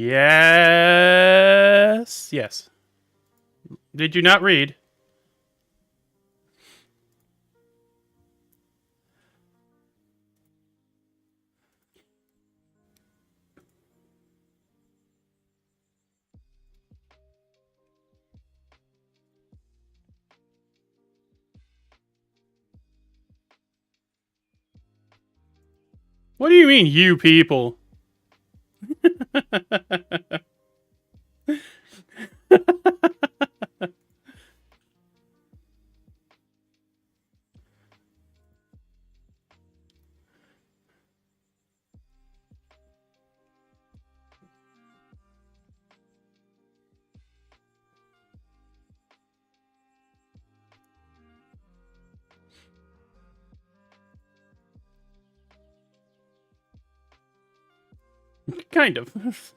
Yes. Yes. Did you not read? What do you mean, you people? Kind of.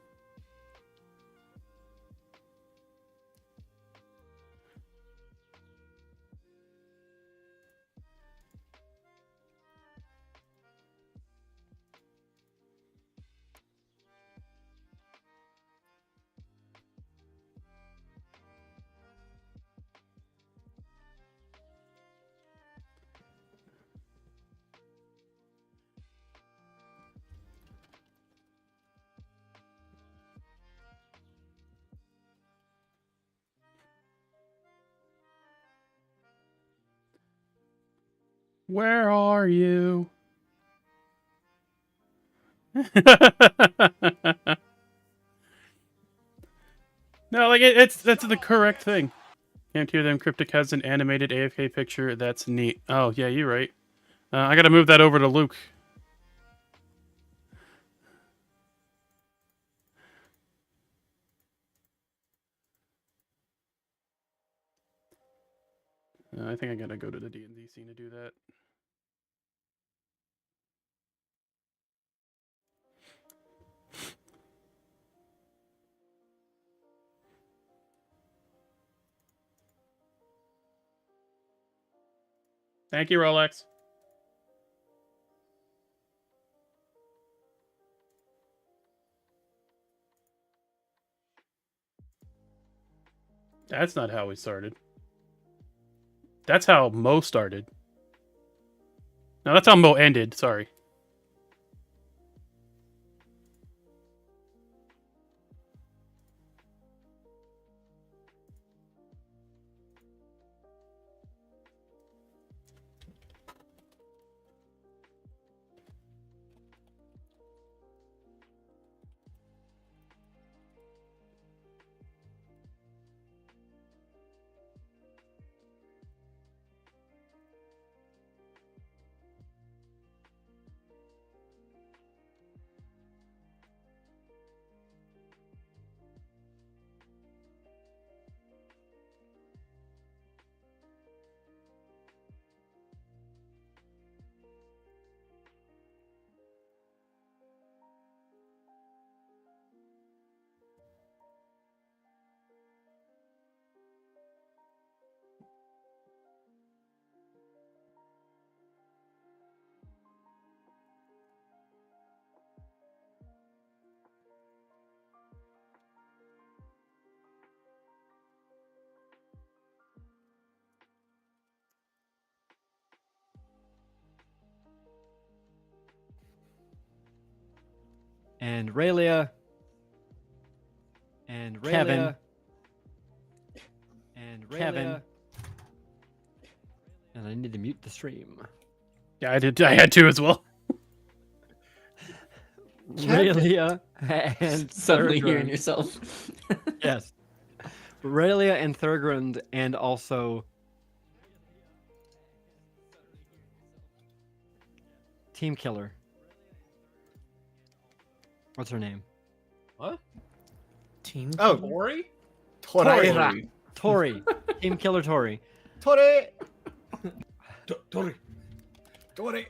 Where are you? No, like that's the correct thing. Can't hear them. Cryptic has an animated AFK picture. That's neat. Oh yeah, you're right. I gotta move that over to Luke. I think I gotta go to the D&D scene to do that. Thank you, Rolex. That's not how we started. That's how Mo started. No, that's how Mo ended. Sorry. And Raylia. And Raylia. Kevin. And Raylia. Kevin. And I need to mute the stream. Yeah, I did. I had to as well. Raylia and Suddenly hearing Thurgrund. yourself. Yes. Raylia and Thurgrund, and also Team Killer. What's her name? What? Team. Oh, Tori. Tori. Tori. Team Killer Tori. Tori. Tori.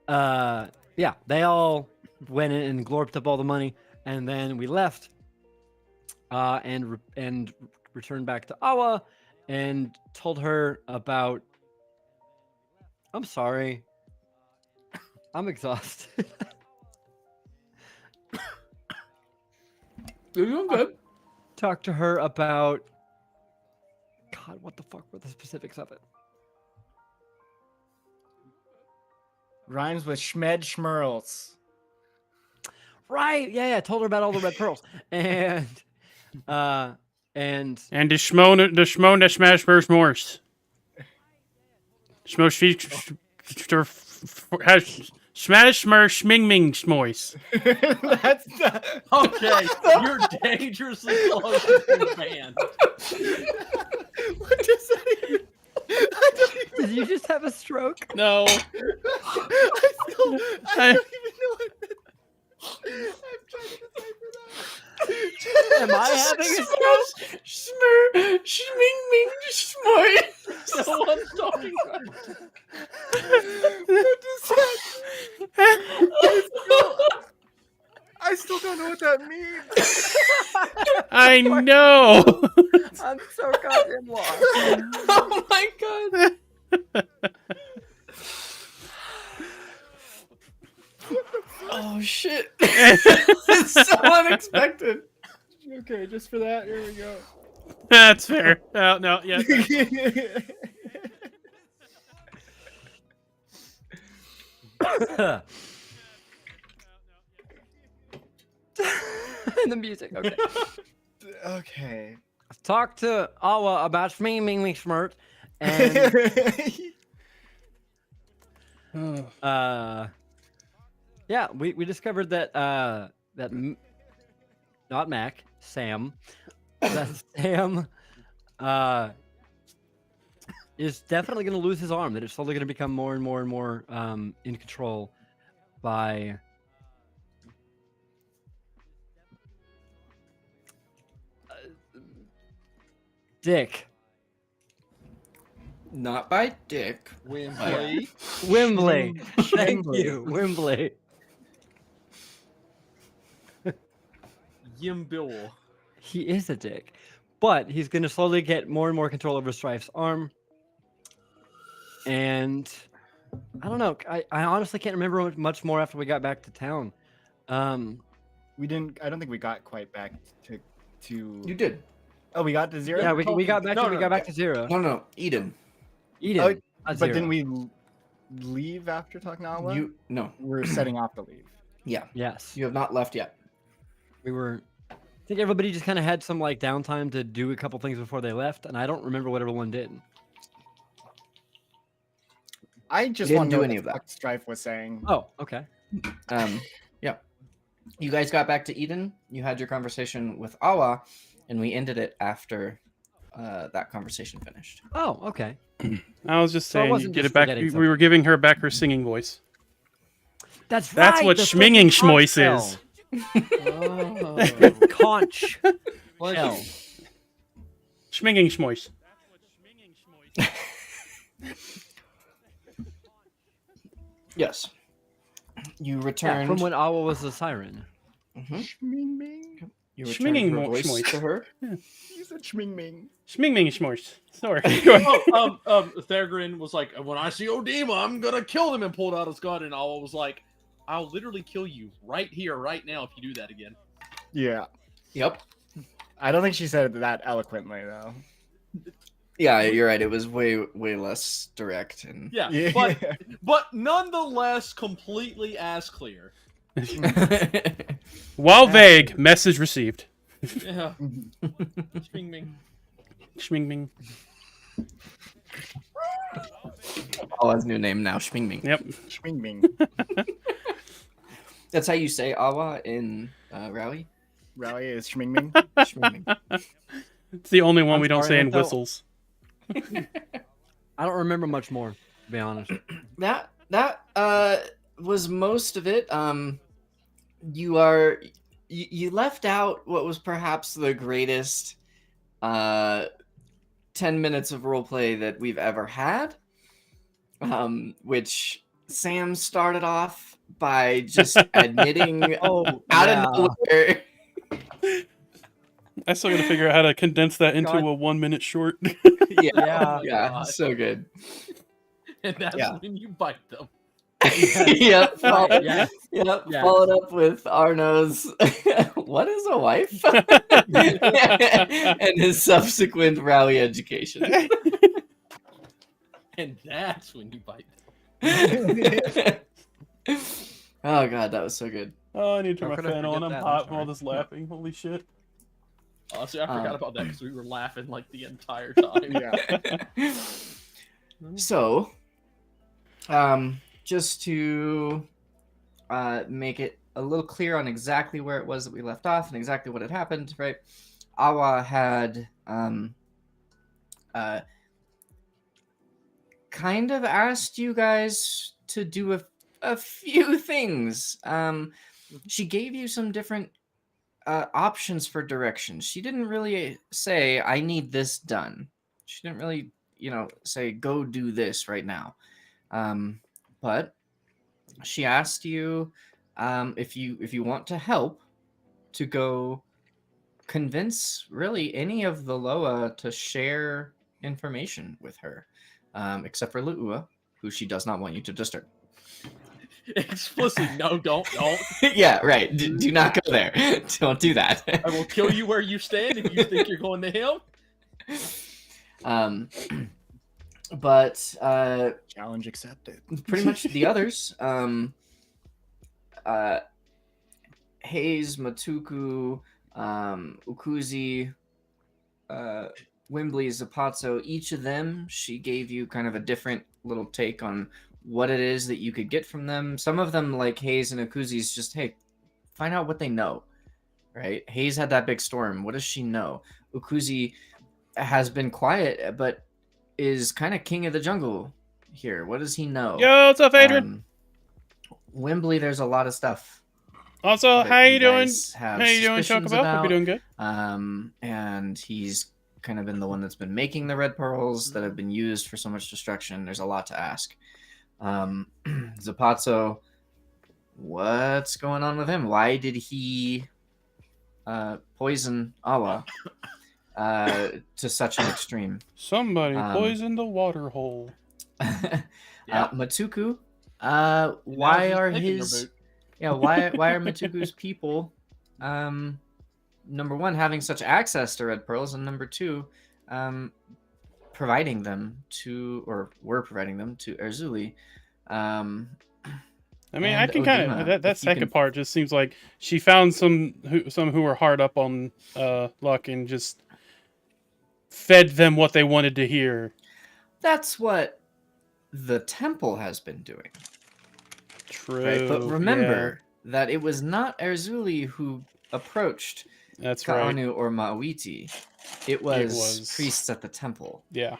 Yeah, they all went in and glorped up all the money, and then we left, and returned back to Awa, and told her about. I'm sorry. I'm exhausted. You're doing good. Talk to her about. God, what the fuck were the specifics of it? Rhymes with Schmed Schmerls. Right. Yeah. Yeah. Told her about all the red pearls and and And the Schmone that smash first Morse. Has Smash Smash Schming Ming Schmois. That's the... Okay, you're dangerously close to being banned. What does that even... I don't even... did you just have a stroke? No. I don't even know what that... I'm trying to decipher that. Am I having a stroke? Schming Ming Schmois. No one's talking about What does that... I still don't know what that means. I know. I'm so goddamn lost. Oh my god. Oh shit. It's so unexpected. Okay, just for that, here we go. That's fair. No, yeah. The music. Okay. Okay. Talk to Awa about Schming Ming Ming Schmert and yeah, we discovered that not Mac, Sam, that Sam is definitely going to lose his arm. That it's slowly going to become more and more and more in control by Dick. Not by Dick. Wembley. Wembley. Thank Wembley. you, Wembley. Yimbil. He is a dick, but he's going to slowly get more and more control over Strife's arm. And I don't know. I honestly can't remember much more after we got back to town. We didn't. I don't think we got quite back to. You did. Oh, we got to 0. Yeah, we got back. No, we no, got back to 0. No, Eden. Eden, Oh, not but 0. didn't we leave after talking to Awa? No. We're setting off to leave. Yeah. Yes, You have not left yet. we were. I think everybody just kind of had some like downtime to do a couple things before they left, and I don't remember what everyone did. I just Didn't want to do know any what of the that. fuck Strife was saying. Oh, okay. Yeah. You guys got back to Eden. You had your conversation with Awa, and we ended it after that conversation finished. Oh, okay. I was just So I saying, you wasn't get just it back. forgetting We something. were giving her back her singing voice. That's That's right. what the schminging fucking conch schmois is. shell. Conch. Shell. Schminging schmois. Yes. You Yeah, returned from when Awa was a siren. Mhm. Schming Ming. You Schminging returned her mo- voice schmois. to her. He said Schming Ming. Schminging schmois. Sorry. Thorgrin was like, when I see Odima, I'm gonna kill him, and pulled out his gun, and Awa was like, I'll literally kill you right here, right now, if you do that again. Yeah. Yep. I don't think she said it that eloquently though. Yeah, you're right. It was way less direct and Yeah, Yeah. but nonetheless, completely ass clear. While vague, message received. Yeah. Bing, bing. Schmingming. oh, his new name now, Schmingming. Yep. Schming Ming. That's how you say Awa in Rally. Rally is Schming Ming. Schmingming. It's the only one I'm we don't sorry, say I in don't- whistles. I don't remember much more, to be honest. That was most of it. You left out what was perhaps the greatest 10 minutes of roleplay that we've ever had. Which Sam started off by just admitting Oh, out of nowhere. I still gotta figure out how to condense that into God. a 1 minute short. Yeah, Yeah. yeah, God. so good. And that's Yeah. when you bite them. Yep. Yes. Yep. Yes. Followed up with Arno's "What is a wife?" and his subsequent Rowie education. And that's when you bite. Oh god, that was so good. Oh, I need to turn How my could I fan on. forget I'm that? I'm hot from all sorry. this laughing. Holy shit. Honestly, I forgot Um, about that because we were laughing like the entire time. Yeah. So, just to make it a little clear on exactly where it was that we left off and exactly what had happened, right? Awa had kind of asked you guys to do a few things. She gave you some different options for directions. She didn't really say, I need this done. She didn't really, say, go do this right now. But she asked you if you want to help to go convince really any of the Loa to share information with her, except for Lu'ua, who she does not want you to disturb. Explicitly, no, don't. Yeah, right. Do not go there. Don't do that. I will kill you where you stand if you think you're going to him. But Challenge accepted. pretty much the others, Hayes, Matuku, Ukuzi, Wimbley, Zapazzo, each of them, she gave you kind of a different little take on what it is that you could get from them. Some of them, like Hayes and Ukuzi's, just, hey, find out what they know, right? Hayes had that big storm. What does she know? Ukuzi has been quiet, but is kind of king of the jungle here. What does he know? Yo, what's up, Adrian? Wimbley, there's a lot of stuff. Also, that how you doing? guys have How you doing, suspicions Chocobo? Hope about. you're doing good. And he's kind of been the one that's been making the red pearls that have been used for so much destruction. There's a lot to ask. Zapazzo, what's going on with him? Why did he poison Awa to such an extreme? Somebody Um, poisoned the water hole. Matuku, Now why he's are taking their his boot. why are Matuku's people number one having such access to red pearls, and number two providing them to, or were providing them to Erzuli? I mean, I and can kind Odima, of that if you second can- part just seems like she found some who were hard up on luck and just fed them what they wanted to hear. That's what the temple has been doing. True. Right? But remember that it was not Erzuli who approached that's right. Kaanu or Mawiti. It was, was- priests at the temple Yeah.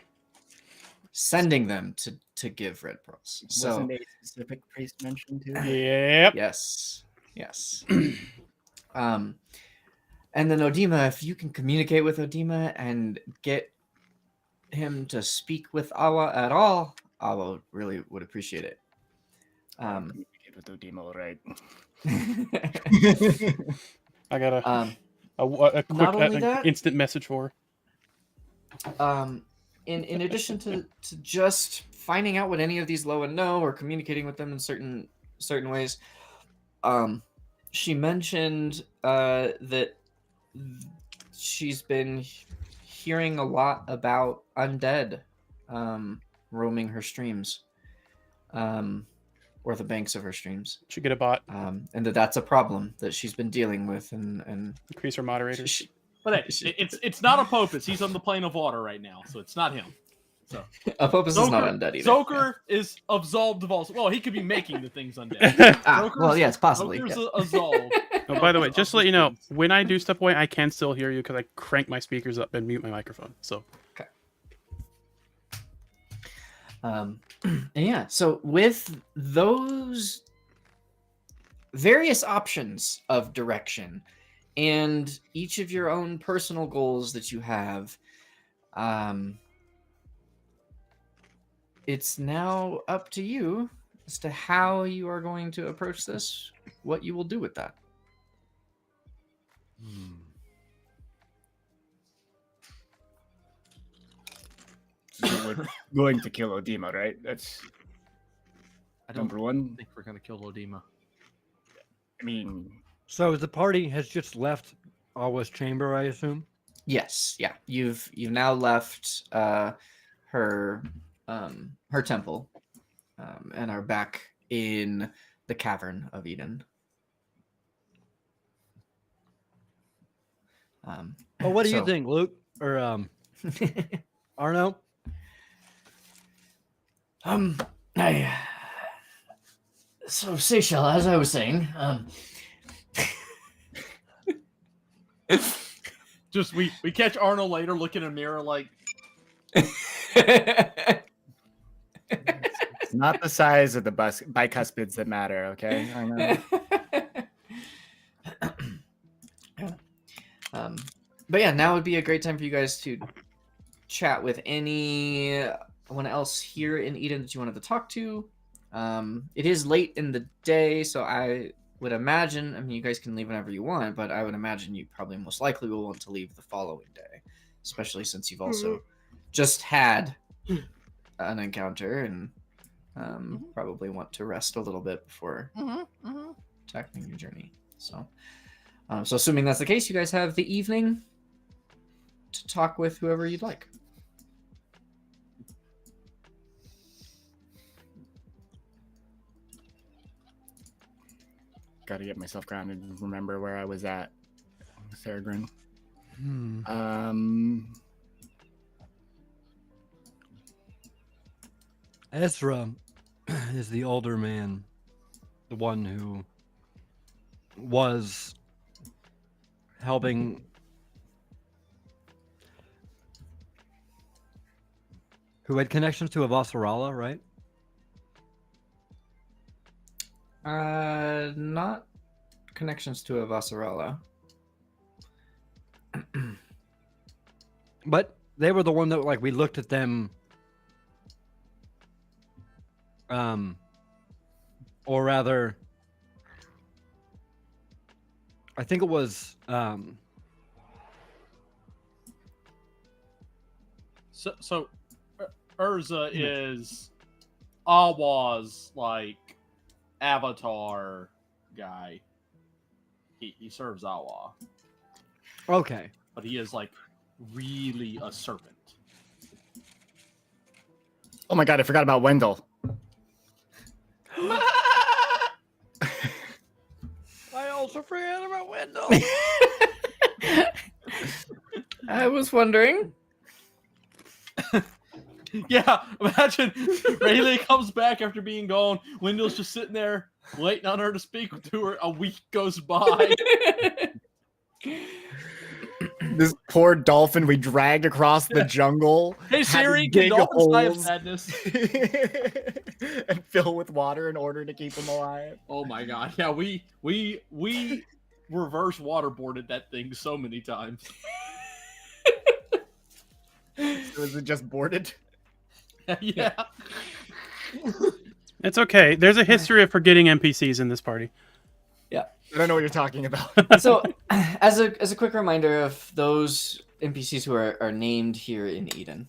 sending them to give red pearls. So Wasn't a specific priest mentioned too? Yep. yes. And then Odima, if you can communicate with Odima and get him to speak with Awa at all, Awa really would appreciate it. Communicate with Odima, all right. I got a quick not only that- instant message for her. In addition to just finding out what any of these Loa know or communicating with them in certain ways, she mentioned that she's been hearing a lot about undead roaming her streams, or the banks of her streams, Should get a bot. and that's a problem that she's been dealing with, and Increase her moderators. she, But hey, it's not Apopus. He's on the plane of water right now, so it's not him. So Apopus is not undead either. Zoker is absolved of all. Well, he could be making the things undead. Well, yes, possibly. Zoker's Yeah. absolved. Oh, by the way, of just to these let you know, things. when I do step away, I can still hear you because I crank my speakers up and mute my microphone. So And yeah, so with those various options of direction and each of your own personal goals that you have, it's now up to you as to how you are going to approach this, what you will do with that. So we're going to kill Odima, right? That's I don't Number one, think we're gonna kill Lodima. I mean, So the party has just left Awa's chamber, I assume. Yes, yeah. You've now left her her temple and are back in the cavern of Eden. Well, what do you so- think, Luke or Arno? I so Seychelles, as I was saying, Just we catch Arnold later looking in a mirror like, it's not the size of the bicuspids that matter, okay? I know. But yeah, now would be a great time for you guys to chat with anyone else here in Eden that you wanted to talk to. It is late in the day, so I would imagine, I mean, you guys can leave whenever you want, but I would imagine you probably most likely will want to leave the following day, especially since you've also just had an encounter and probably want to rest a little bit before tackling your journey. So, so assuming that's the case, you guys have the evening to talk with whoever you'd like. Gotta get myself grounded and remember where I was at. Thorgrin. Ezra is the older man, the one who was helping. Who had connections to Avasarala, right? Not connections to Avasarala. But they were the one that, like, we looked at them. Or rather, I think it was so Urza is Awa's like avatar guy. He serves Awa, okay. but he is like really a serpent. Oh my god, I forgot about Wendell. I also forgot about Wendell. I was wondering. Yeah, imagine Rayleigh comes back after being gone. Wendell's just sitting there waiting on her to speak to her. A week goes by. This poor dolphin we dragged across the jungle. Hey had Siri, to can dig dolphins die of holes sadness? and fill with water in order to keep him alive. Oh my god, yeah, we reverse waterboarded that thing so many times. So is it just boarded? Yeah. It's okay. There's a history of forgetting NPCs in this party. I don't know what you're talking about. So, as a quick reminder of those NPCs who are named here in Eden.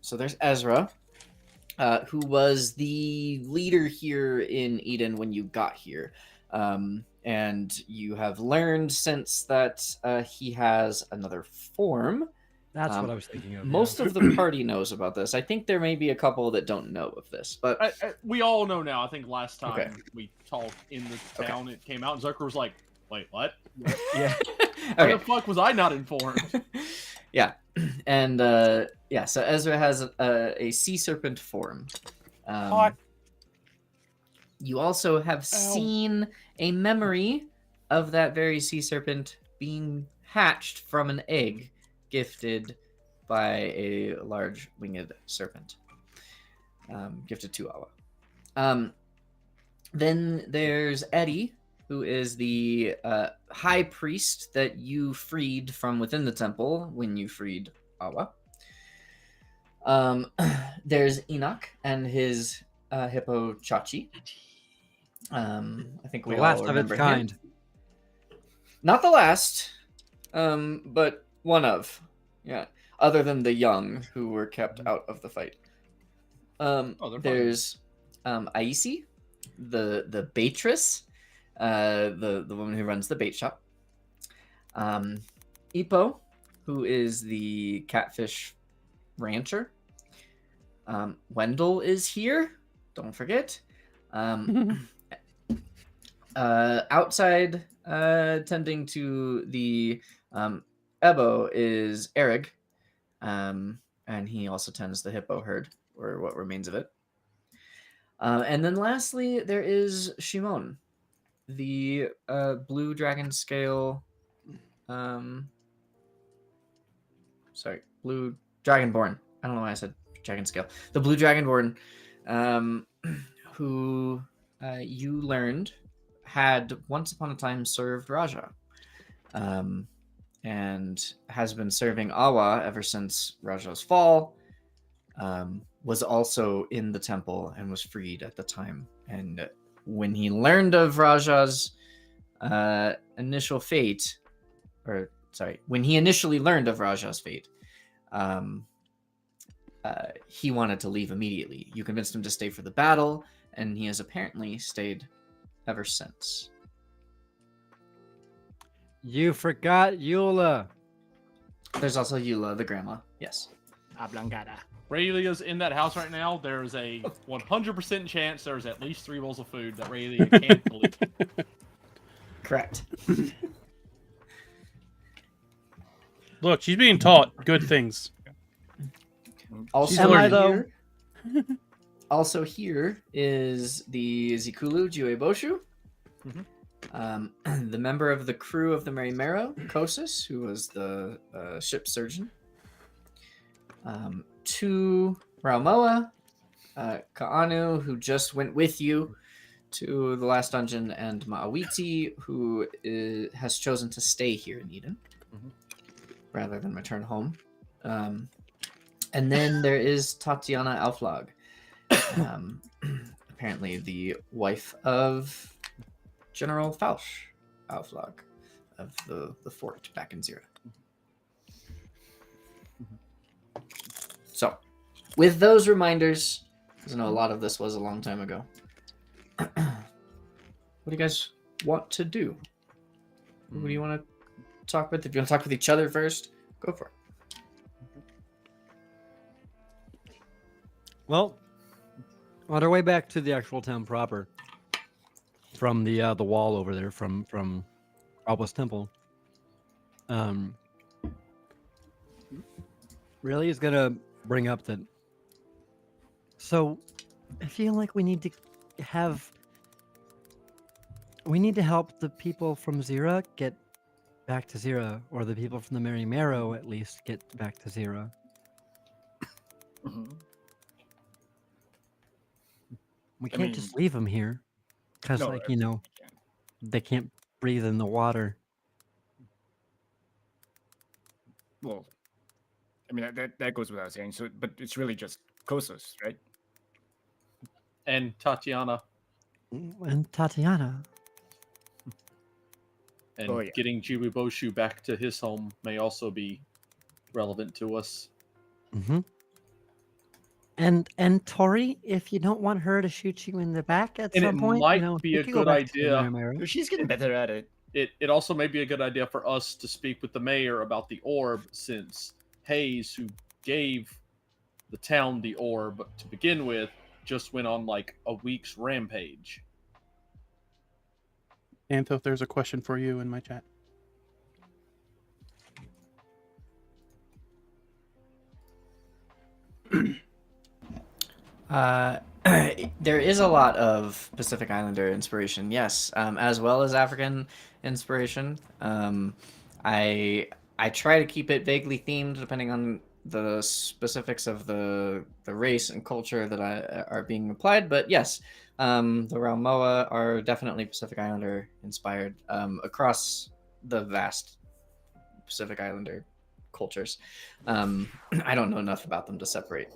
So there's Ezra, who was the leader here in Eden when you got here. And you have learned since that he has another form. That's what I was thinking of. Most of the party knows about this. I think there may be a couple that don't know of this, but We all know now. I think last time Okay. we talked in the town, it came out, and Zucker was like, "Wait, what? Yeah. Why okay. the fuck was I not informed?" Yeah, and yeah. So Ezra has a sea serpent form. Hot. You also have seen a memory of that very sea serpent being hatched from an egg gifted by a large winged serpent, gifted to Awa. Then there's Eddie, who is the high priest that you freed from within the temple when you freed Awa. There's Enoch and his hippo Chachi. I think we The all last of its remember him. kind. Not the last, but one of. Yeah. Other than the young who were kept out of the fight. they're fine. There's Aisi, the Beatrice, the woman who runs the bait shop. Ipo, who is the catfish rancher. Wendell is here. Don't forget. Outside, tending to the Ebo is Eric, and he also tends the hippo herd, or what remains of it. And then lastly, there is Shimon, the blue dragon scale. Blue dragonborn. I don't know why I said dragon scale. The blue dragonborn, who you learned had once upon a time served Raja, and has been serving Awa ever since Raja's fall. Was also in the temple and was freed at the time. And when he learned of Raja's initial fate, when he initially learned of Raja's fate, he wanted to leave immediately. You convinced him to stay for the battle, and he has apparently stayed ever since. You forgot Eula. There's also Eula, the grandma. Yes. Ablangada. Rayleigh's in that house right now. There's a 100% chance there's at least 3 bowls of food that Rayleigh can't believe. Correct. Look, she's being taught good things. Also, Am I, here, also here is the Zikulu Jueboshu, the member of the crew of the Mary Marrow, Kosis, who was the ship surgeon. 2 Raumoa, Kaanu, who just went with you to the last dungeon, and Maawiti, who has chosen to stay here in Eden rather than return home. And then there is Tatiana Auflag, apparently the wife of General Fausch Auflag of the fort back in Zira. So, with those reminders, because I know a lot of this was a long time ago, what do you guys want to do? Who do you want to talk with? If you want to talk with each other first, go for it. Well, on our way back to the actual town proper, from the wall over there, from Alba's temple, really is gonna bring up that. So, I feel like we need to help the people from Zira get back to Zira, or the people from the Mary Marrow at least get back to Zira. We can't just leave them here, because, No, like, you know, they can't breathe in the water. Well, I mean that goes without saying. So, but it's really just Kosos, right? And Tatiana. And Tatiana. And Oh, yeah. getting Jibiboshu back to his home may also be relevant to us. Mm-hmm. And Tori, if you don't want her to shoot you in the back at And some it point, might you know, be you a can go good back to the idea. Mary Marrow. She's getting better at it. It also may be a good idea for us to speak with the mayor about the orb, since Hayes, who gave the town the orb to begin with, just went on like a week's rampage. Antho, there's a question for you in my chat. There is a lot of Pacific Islander inspiration, yes, as well as African inspiration. I try to keep it vaguely themed, depending on the specifics of the race and culture that are being applied. But yes, the Raumoa are definitely Pacific Islander inspired across the vast Pacific Islander cultures. I don't know enough about them to separate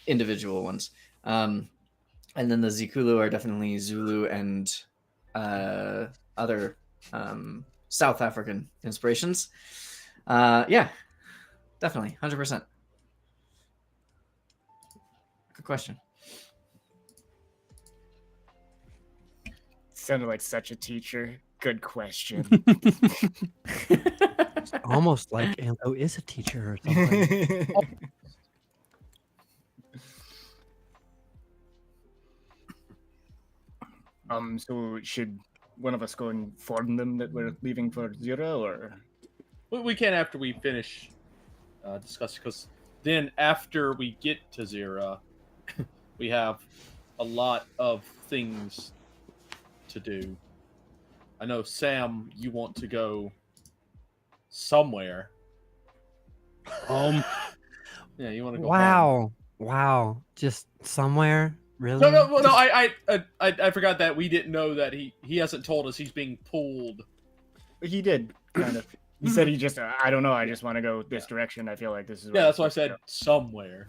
individual ones. And then the Zikulu are definitely Zulu and other South African inspirations. Yeah, definitely, 100%. Good question. Sounded like such a teacher. Good question. Almost like Anto is a teacher or something. So should one of us go and inform them that we're leaving for Zero, or? We can after we finish discussing, because then after we get to Zira, we have a lot of things to do. I know, Sam, you want to go somewhere. Home. Yeah, you want to go. Wow. Wow. Just somewhere? Really? No. I forgot that we didn't know that he hasn't told us he's being pulled. He did, kind of. He said he just, I don't know, I just want to go this direction. I feel like this is Yeah, that's why I said somewhere.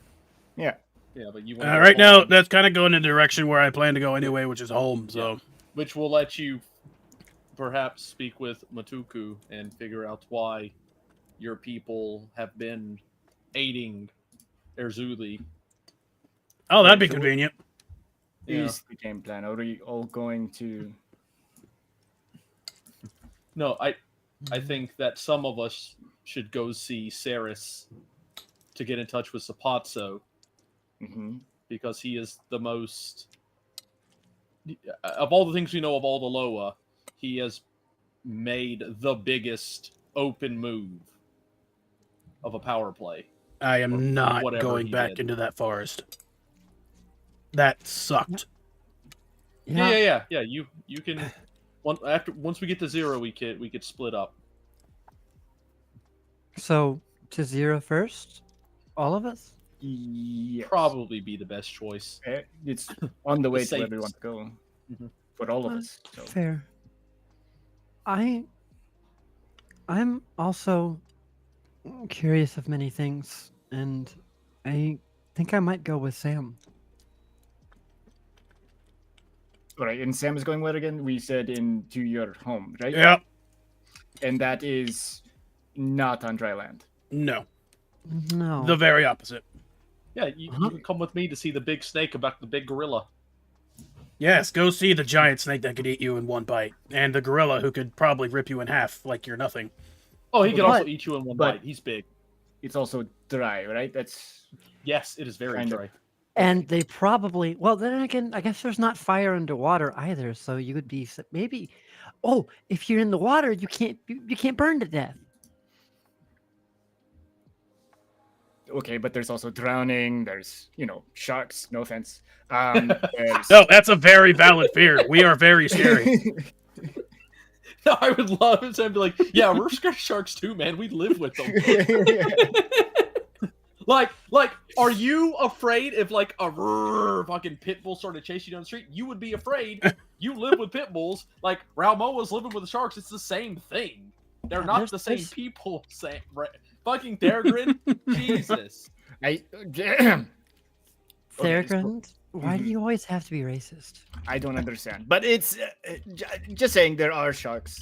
Yeah. Yeah, but you want Right now, that's kind of going in the direction where I plan to go anyway, which is home. So, which will let you perhaps speak with Matuku and figure out why your people have been aiding Erzuli. oh, that'd be so convenient. Here's the game plan. Are we all going to... No, I think that some of us should go see Saris to get in touch with Sapazzo, because he is the most... Of all the things we know of all the Loa, he has made the biggest open move of a power play. I am not whatever going he back did. into that forest. That sucked. Yeah. You can once we get to Zero, we could split up. So, to Zero first? All of us? Yes. Probably be the best choice. It's on the way to safest. everyone to go. Mhm. For all of us. So. Fair. I'm also curious of many things, and I think I might go with Sam. All right, and Sam is going where again? We said into your home, right? Yeah. And that is not on dry land. No. No. The very opposite. Yeah, you can come with me to see the big snake about the big gorilla. Yes, go see the giant snake that could eat you in one bite, and the gorilla who could probably rip you in half like you're nothing. Oh, he can But- also eat you in one bite. He's big. It's also dry, right? That's Yes, it is very Kind of. dry. And they probably, well, then again, I guess there's not fire underwater either, so you would be maybe. Oh, if you're in the water, you can't burn to death. okay, but there's also drowning. There's sharks. No offense. There's... No, that's a very valid fear. We are very scary. No, I would love it to be like, yeah, we're scared of sharks too, man. We live with them. Like, are you afraid if like a fucking pit bull started chasing you down the street? You would be afraid. You live with pit bulls. Like Raumoa's living with the sharks. It's the same thing. They're Yeah, not there's- the same there's- people. Same, fucking Theragryn. Jesus. I Theragrand, why do you always have to be racist? I don't understand, but it's just saying there are sharks.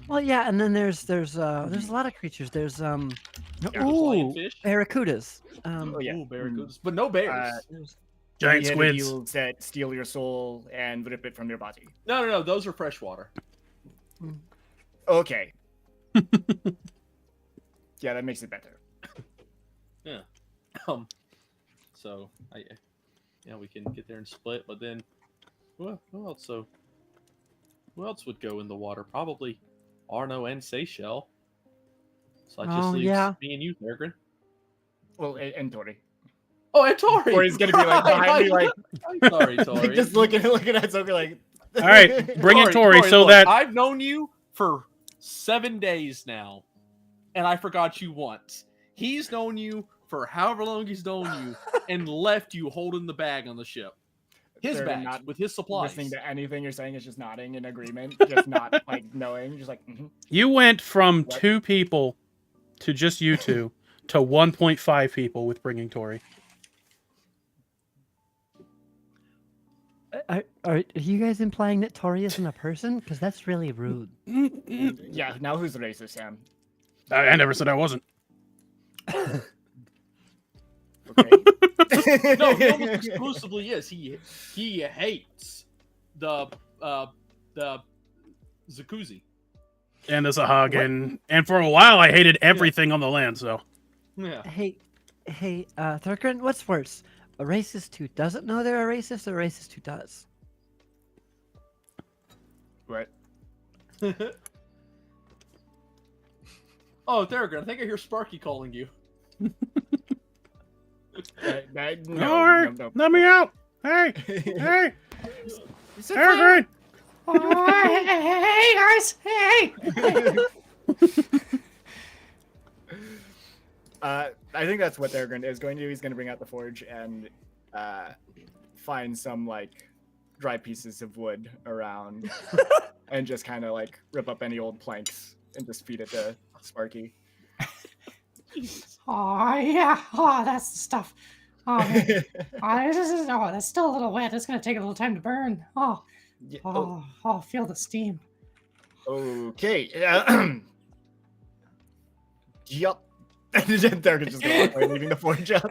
Well, yeah, and then there's a lot of creatures. There's ooh, lionfish. barracudas. Oh yeah, Ooh, barracudas, but no bears. There's- Giant the squids. eels that steal your soul and rip it from your body. No. Those are freshwater. Okay. Yeah, that makes it better. Yeah. So we can get there and split, but then who else? So who else would go in the water? Probably Arno and Seychelles. So I just leave me and you, Theragryn. Well, and Tori. Oh, and Tori. Tori's gonna be like behind me, like I'm sorry, Tori. just looking at Sophie like. All right, bring in Tori so look, that I've known you for 7 days now, and I forgot you once. He's known you for however long he's known you, and left you holding the bag on the ship. His They're bag not with his supplies. Listening to anything you're saying is just nodding in agreement, just not like knowing, just like. you went from What? 2 people to just you two to 1.5 people with bringing Tori. Are you guys implying that Tori isn't a person? Because that's really rude. Yeah, now who's racist, Sam? I never said I wasn't. Okay. No, he almost exclusively is. He hates the the jacuzzi. And the Sahagin. And for a while, I hated everything on the land, so. Yeah. Hey, Thurgren, what's worse? A racist who doesn't know they're a racist, or a racist who does? What? Oh, Theragon, I think I hear Sparky calling you. No, let me out! Hey! Hey! Peregrine! Hey guys! Hey! I think that's what they're going to do. He's going to bring out the forge and find some like dry pieces of wood around and just kind of like rip up any old planks and just feed it to Sparky. Oh yeah, oh that's the stuff. Oh, man. That's still a little wet. It's gonna take a little time to burn. Oh, Yeah, feel the steam. okay. Yup. And then they're just going to walk away, leaving the forge up.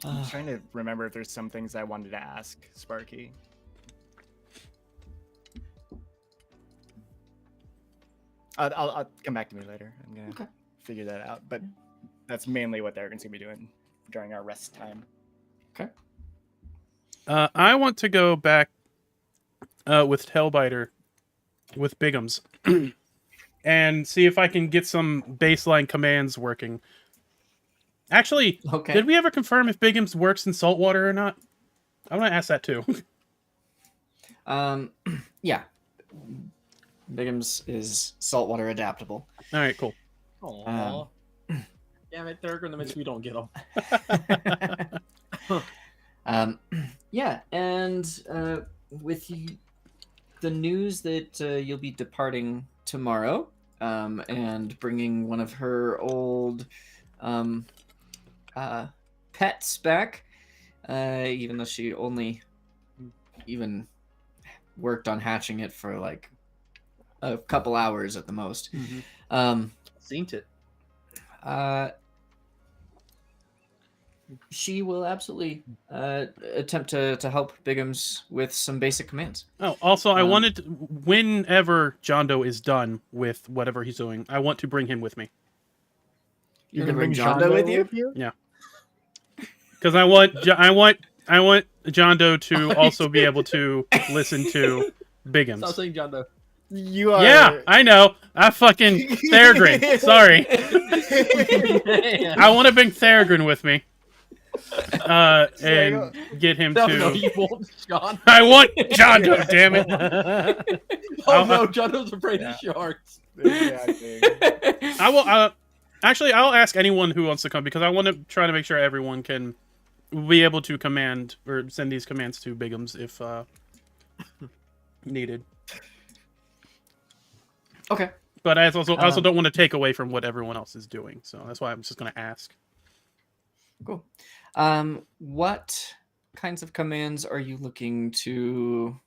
I'm trying to remember if there's some things I wanted to ask Sparky. I'll come back to me later. I'm gonna figure that out. But that's mainly what they're going to be doing during our rest time. I want to go back with Tailbiter, with Bigums, and see if I can get some baseline commands working. Actually, Okay. did we ever confirm if Bigums works in saltwater or not? I want to ask that too. Yeah. Bigums is saltwater adaptable. All right, cool. Aww. Damn it, Theragon, that means we don't get them. Yeah, and with the news that you'll be departing tomorrow, and bringing one of her old pets back, even though she only even worked on hatching it for like a couple hours at the most. Seen it. She will absolutely attempt to help Bigums with some basic commands. Oh, also, I wanted to, whenever John Doe is done with whatever he's doing, I want to bring him with me. You're gonna bring John Doe with you? Yeah. Because I want John Doe to also be able to listen to Bigums. Stop saying John Doe. You are. Yeah, I know. I fucking Theragon. Sorry. I want to bring Theragon with me. And get him No, to. no, you won't, John. I want John Doe, damn it. Oh no, John Doe's afraid of sharks. Exactly. I will. Actually, I'll ask anyone who wants to come because I want to try to make sure everyone can be able to command or send these commands to Bigums if needed. Okay. But I also don't want to take away from what everyone else is doing, so that's why I'm just going to ask. Cool. What kinds of commands are you looking to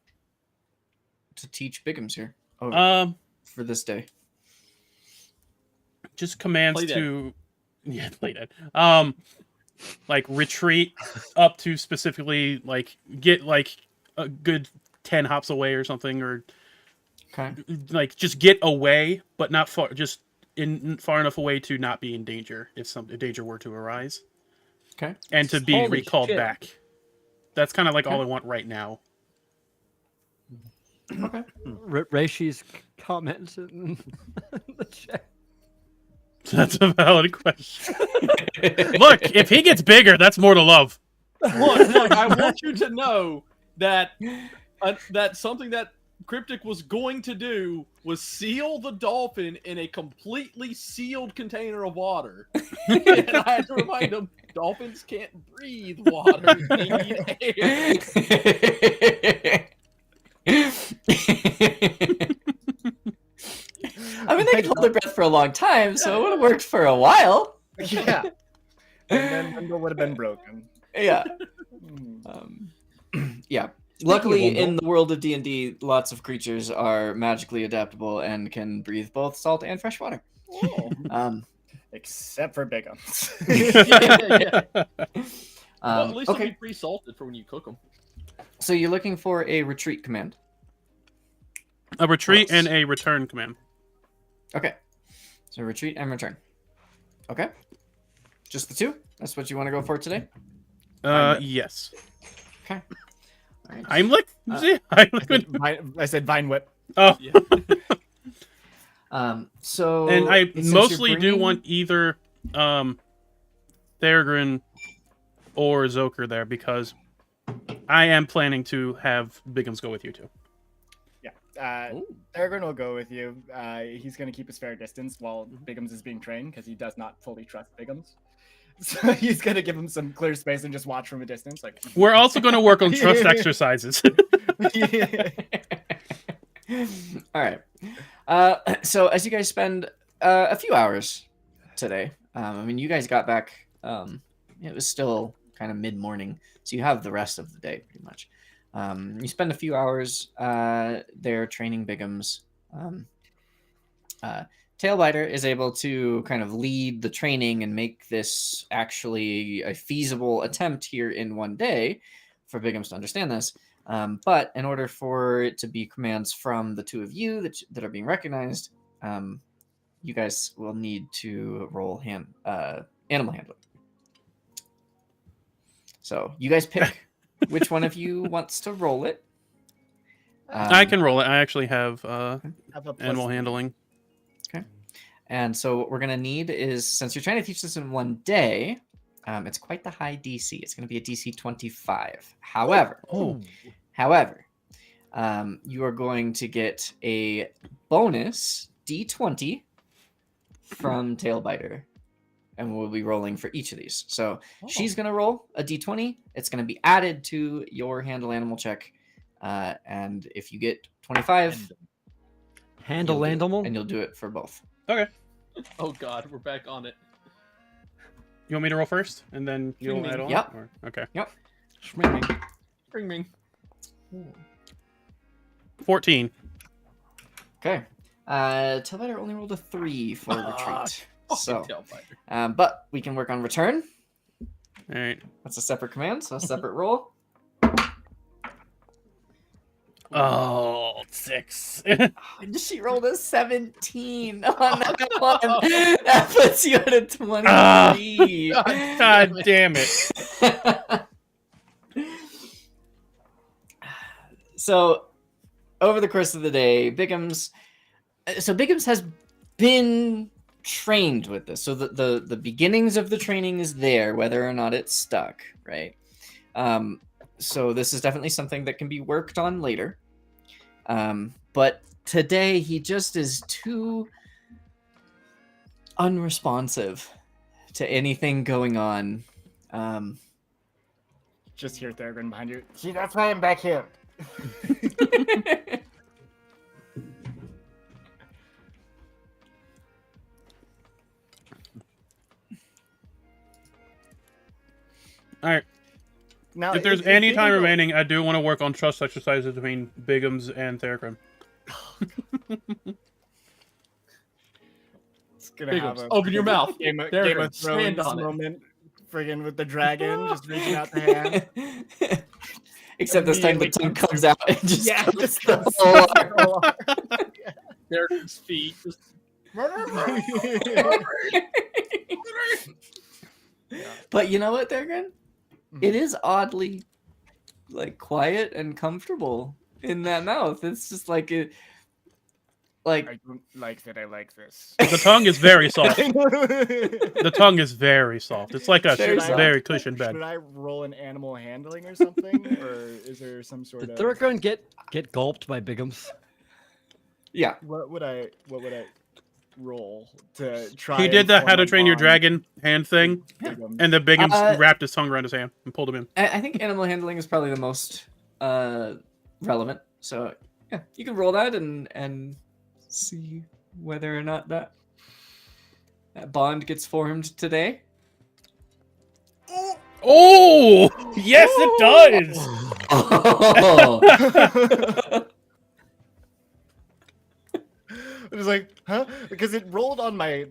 teach Bigums here for this day? Just commands Play dead. to play dead. Like retreat up to specifically like get like a good 10 hops away or something, or Okay. like just get away, but not far, just far enough away to not be in danger if danger were to arise. Okay. And to be Holy recalled shit. back. That's kind of like all Okay. I want right now. Okay. Reishi's comments in the chat. That's a valid question. Look, if he gets bigger, that's more to love. Look, I want you to know that that something that Cryptic was going to do was seal the dolphin in a completely sealed container of water. And I had to remind him, dolphins can't breathe water. They need air. I mean, they can hold their breath for a long time, so it would have worked for a while. Yeah. And then Wendell would have been broken. Yeah. Yeah. Luckily, Wendell. in the world of D&D, lots of creatures are magically adaptable and can breathe both salt and fresh water. Oh. Except for Bigums. Well, at least Okay, they'll be pre-salted for when you cook them. so you're looking for a retreat command. A retreat What else? and a return command. Okay, so retreat and return. Okay, just the two. That's what you want to go for today. Yes. Okay. All right. Heimlich? Uh, Heimlich. I said Vine Whip. Oh, So and I since you're mostly do bringing- want either Theragun or Zoker there because I am planning to have Bigums go with you too. Aragorn will go with you. He's going to keep his fair distance while Bigums is being trained because he does not fully trust Bigums. So he's going to give him some clear space and just watch from a distance. Like, We're also going to work on trust exercises. All right. So as you guys spend a few hours today, I mean, you guys got back. It was still kind of mid-morning, so you have the rest of the day pretty much. You spend a few hours there training Bigums. Tailbiter is able to kind of lead the training and make this actually a feasible attempt here in one day for Bigums to understand this. But in order for it to be commands from the two of you that are being recognized, you guys will need to roll animal handling. So you guys pick which one of you wants to roll it. I can roll it. I actually have have a plus animal 3. handling. And so what we're going to need is, since you're trying to teach this in one day, it's quite the high DC. It's going to be a DC 25. However, you are going to get a bonus D20 from Tailbiter, and we'll be rolling for each of these. So she's going to roll a D20. It's going to be added to your handle animal check, and if you get 25, Handle you'll do it, animal. and you'll do it for both. Okay. Oh God, we're back on it. You want me to roll first, and then you'll Swing me. add on? Yep. Or- okay. Schming. Bring me. 14. Okay. Tailbiter only rolled a 3 for retreat. So, Tailbiter. but we can work on return. All right. That's a separate command, so a separate roll. Oh, 6. And she rolled a 17 on that one. That puts you at a 23. God damn it. So, over the course of the day, Bigums has been trained with this. So the beginnings of the training is there, whether or not it's stuck, right? So this is definitely something that can be worked on later. But today he just is too unresponsive to anything going on. Just hear Theragun behind you. See, that's why I'm back here. All right. Now, If there's any time remaining, I do want to work on trust exercises between Bigums and Theragun. It's gonna have Bigums, a open your mouth. Game of Theragun, stand Thrones on it. moment, friggin' with the dragon just reaching out the hand. Except this time the tongue comes out and just Yeah, coats just the goes whole arm. Theragun's feet. Just... But you know what, Theragun? It is oddly like quiet and comfortable in that mouth. It's just like it, like I don't like that. I like this. The tongue is very soft. The tongue is very soft. It's like a Very very, soft. cushioned bed. Should I roll an animal handling or something, or is there some sort Did of Thurgoon get gulped by Bigums? yeah. what would I roll to try? He and did the form how to a train your bond dragon hand thing, with them? and the Bigums Uh, wrapped his tongue around his hand and pulled him in. I think animal handling is probably the most relevant. So yeah, you can roll that and see whether or not that bond gets formed today. Oh, yes, it does. Oh. It was like, huh? Because it rolled on my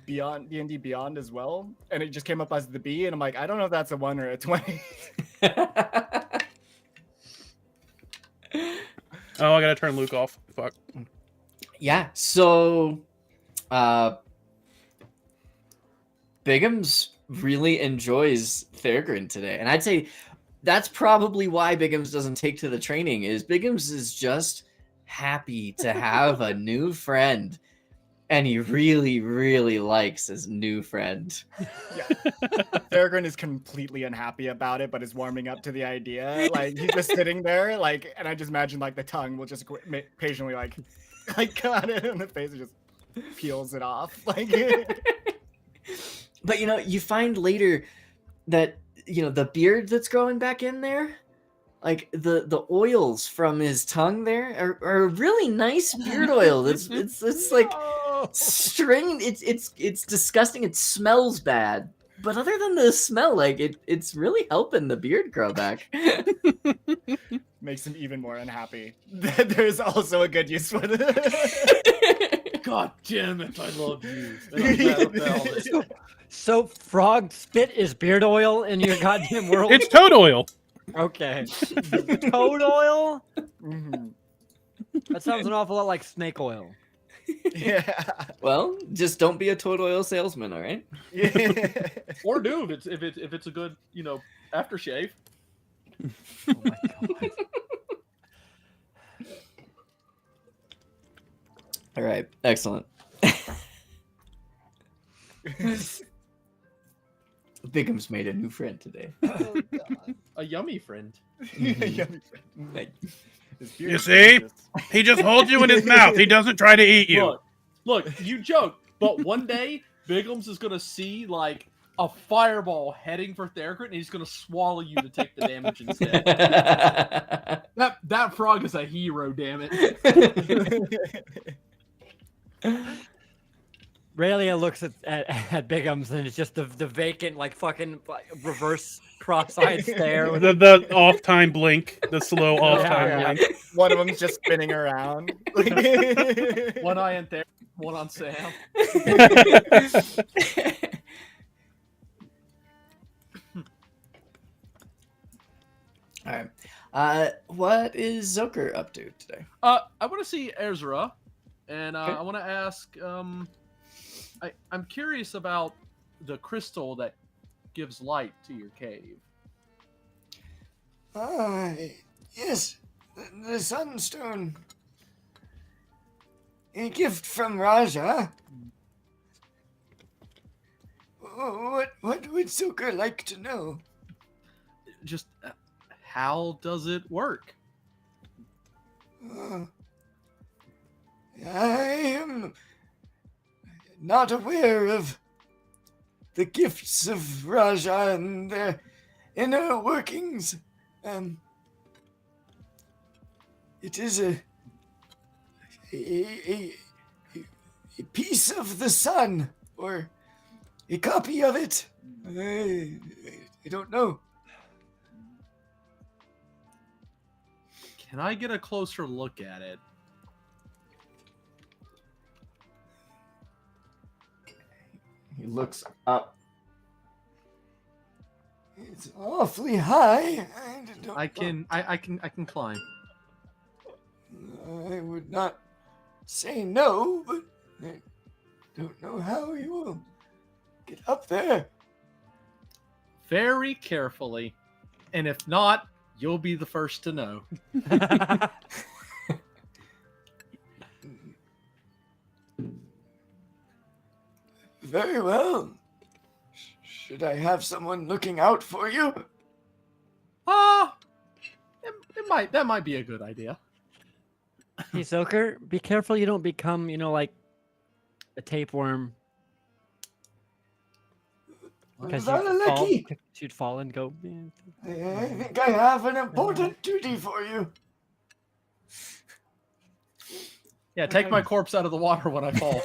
Beyond D&D Beyond as well, and it just came up as the B, and I'm like, I don't know if that's a 1 or a 20. Oh, I gotta turn Luke off. Fuck. Yeah, so Bigums really enjoys Thorgrin today. And I'd say that's probably why Bigums doesn't take to the training, is Bigums is just happy to have a new friend. And he really, really likes his new friend. Thorgrin is completely unhappy about it, but is warming up to the idea. Like, he's just sitting there, like, and I just imagine, like, the tongue will just patiently, like come at it in the face and just peels it off. Like, But, you find later that, the beard that's growing back in there, like, the oils from his tongue there are a really nice beard oil. It's like strange. It's disgusting. It smells bad. But other than the smell, like, it's really helping the beard grow back. makes him even more unhappy. There's also a good use for it. God damn it, I love you. And I'm mad about it. So frog spit is beard oil in your goddamn world? It's toad oil. Okay. Toad oil? Mhm. That sounds an awful lot like snake oil. Yeah. Well, just don't be a toad oil salesman, all right? Yeah. Or do if it's a good aftershave. Oh my god. All right, excellent. Bigum's made a new friend today. Oh, God. A yummy friend. Yummy. Like, His beard You is see? delicious. He just holds you in his mouth. He doesn't try to eat you. Look, you joke, but one day Bigums is gonna see like a fireball heading for Thorgrin, and he's gonna swallow you to take the damage instead. That frog is a hero, damn it. Raylia looks at Bigums and it's just the vacant, like, fucking reverse cross-eyed stare. With The off-time blink. The slow off-time Yeah. blink. One of them's just spinning around. One eye on Thorgrin, one on Sam. All right. What is Zoker up to today? I want to see Ezra, and Okay. I want to ask. I'm curious about the crystal that gives light to your cave. Yes, the Sunstone. A gift from Raja. What would Zucker like to know? Just how does it work? I am not aware of the gifts of Raja and their inner workings. It is a piece of the sun, or a copy of it. I don't know. Can I get a closer look at it? He looks up. It's awfully high. I don't I can climb. I would not say no, but I don't know how you will get up there. Very carefully, and if not, you'll be the first to know. Very well. Should I have someone looking out for you? That might be a good idea. Hey, Zoker, be careful you don't become, like a tapeworm. Because Valaleki, you'd fall and go. I think I have an important duty for you. Yeah, take my corpse out of the water when I fall.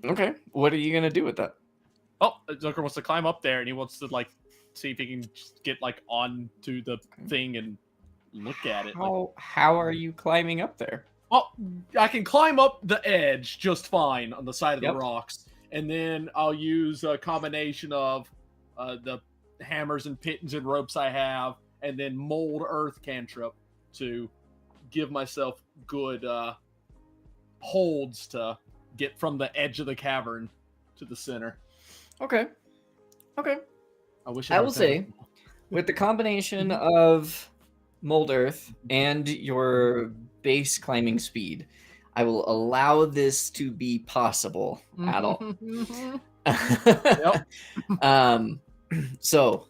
Okay, what are you gonna do with that? Oh, Zucker wants to climb up there, and he wants to see if he can just get like onto the thing and look at it. Like, How are you climbing up there? well, I can climb up the edge just fine on the side of Yep. the rocks, and then I'll use a combination of the hammers and pitons and ropes I have, and then mold earth cantrip to give myself good holds to get from the edge of the cavern to the center. Okay. I wish I had will better- say, with the combination of mold earth and your base climbing speed, I will allow this to be possible at all. So,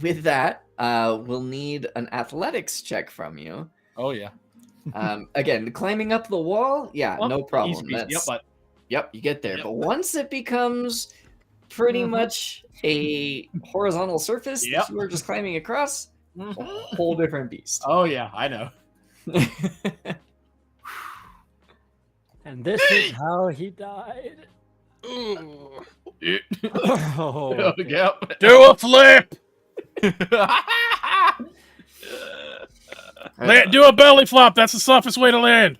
with that, we'll need an athletics check from you. Oh yeah. Again, climbing up the wall, yeah, Well, no problem. easy peasy. That's, Yep, yep, you get there. Yep. But once it becomes pretty much a horizontal surface Yep. that you are just climbing across, but a whole different beast. oh yeah, I know. And this is how he died. Oh, Yep. Do a flip. Do a belly flop. That's the softest way to land.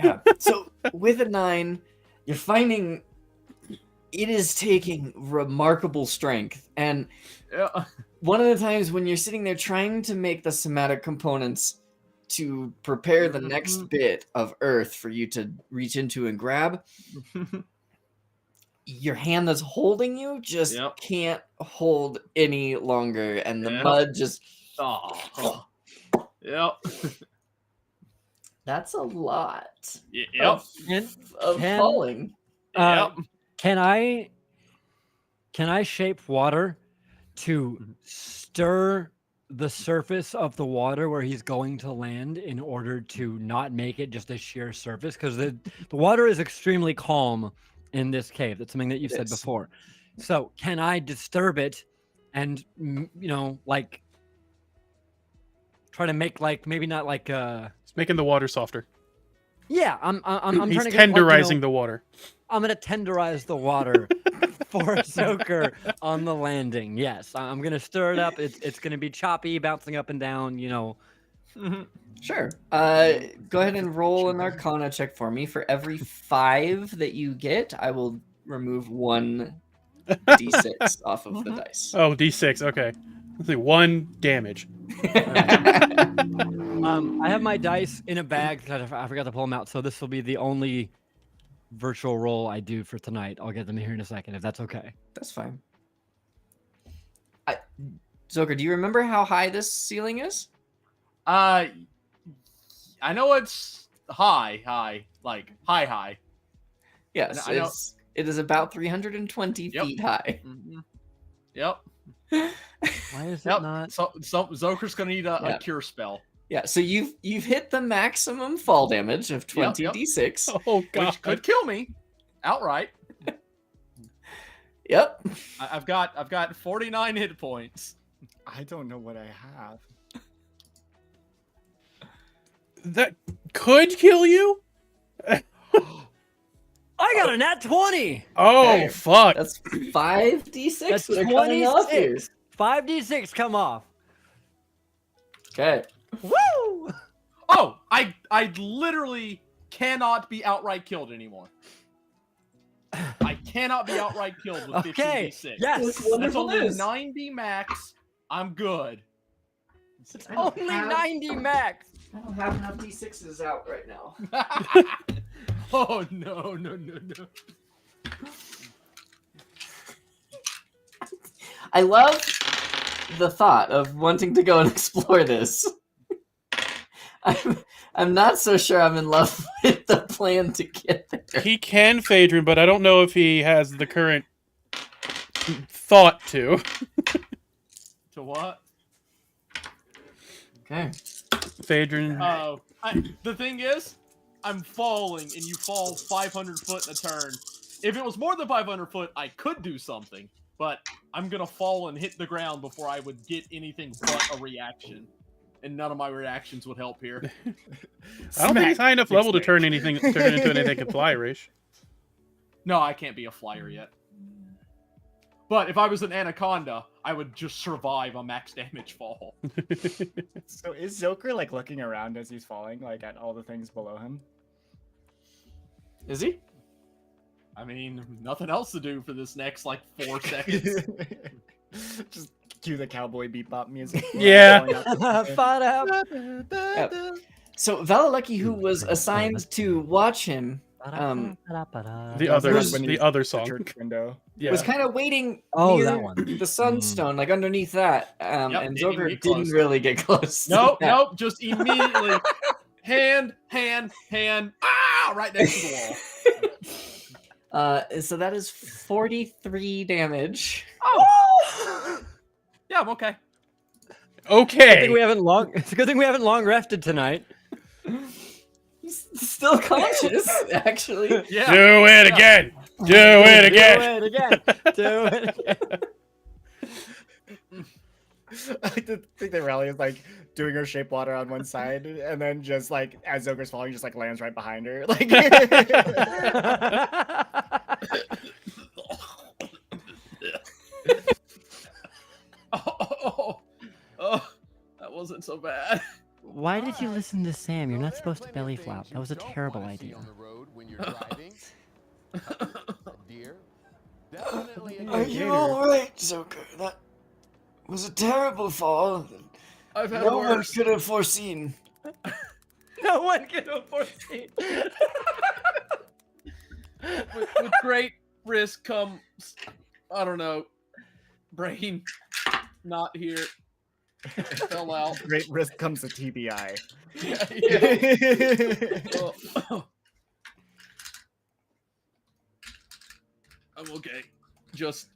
Yeah. So with a 9, you're finding it is taking remarkable strength. And Yeah. one of the times when you're sitting there trying to make the somatic components to prepare the next bit of earth for you to reach into and grab, your hand that's holding you just Yep. can't hold any longer, and the Yep. mud just Oh. Yep. that's a lot Yep. of Can- falling. Uh, Can I shape water to stir the surface of the water where he's going to land in order to not make it just a sheer surface? Because the water is extremely calm in this cave. That's something that you It said is. before. So can I disturb it and like try to make like maybe not like He's making the water softer. yeah, I'm He's trying to get, tenderizing the water. I'm gonna tenderize the water for Zoker on the landing. Yes, I'm gonna stir it up. It's gonna be choppy, bouncing up and down. Sure. Go ahead and roll an Arcana check for me. For every 5 that you get, I will remove 1 d6 off of the dice. Oh, D6. Okay. Let's see. 1 damage. I have my dice in a bag because I forgot to pull them out. So this will be the only virtual roll I do for tonight. I'll get them here in a second if that's okay. That's fine. Zoker, do you remember how high this ceiling is? I know it's high, like high. Yes, I know- it is about 320 Yep. feet high. Yep. Why is it Yep. not? So Zoker's gonna need a Yeah. cure spell, Yeah, so you've hit the maximum fall damage of 20 yep. d6. Oh, God. which could kill me outright. Yep. I've got 49 hit points. I don't know what I have. That could kill you? I got a nat 20. Oh, Okay. fuck. That's 5d6 That's that are coming off here. 26. 5d6 come off. Okay. Woo! Oh, I literally cannot be outright killed anymore. I cannot be outright killed with Okay. 15d6. Yes. That's That's wonderful only news. 90 max. I'm good. Only 90 max. I don't have enough d6s out right now. Oh no. I love the thought of wanting to go and explore this. I'm not so sure I'm in love with the plan to get there. He can, Phaedron, but I don't know if he has the current thought to. To what? Okay. Phaedron. The thing is, I'm falling, and you fall 500 foot in a turn. If it was more than 500 foot, I could do something, but I'm gonna fall and hit the ground before I would get anything but a reaction, and none of my reactions would help here. I don't think he's high enough level to Smack. turn into anything that can fly, Rish. No, I can't be a flyer yet. But if I was an anaconda, I would just survive a max damage fall. So is Zoker like looking around as he's falling, like at all the things below him? Is he? I mean, nothing else to do for this next like 4 seconds. Just cue the cowboy bebop music. Yeah. Fight out. So Valalucky, who was assigned to watch him, The other, was- the other The song. church window. Yeah. was kind of waiting Oh, near that one. the sunstone, like underneath that. And didn't Zoker get didn't close. really get close. to Nope, that. nope. Just immediately hand. Ah, right next to the wall. So that is 43 damage. Yeah, I'm okay. Good thing Okay. we haven't long. It's a good thing we haven't long rested tonight. He's still conscious, actually. Yeah. Do it again. Do it again. Do it again. Do it again. I like to think that Rally is like doing her shape water on one side, and then just like as Zoker's falling, just like lands right behind her. Like Oh, that wasn't so bad. Why did you listen to Sam? You're not supposed to belly flop. That was a terrible idea. Are you alright, Zoker? That was a terrible fall. I've had No one worse. could have foreseen. No one can foresee. With great risk comes, I don't know, brain not here. Fell out. great risk comes to TBI. Yeah. Oh. I'm okay. Just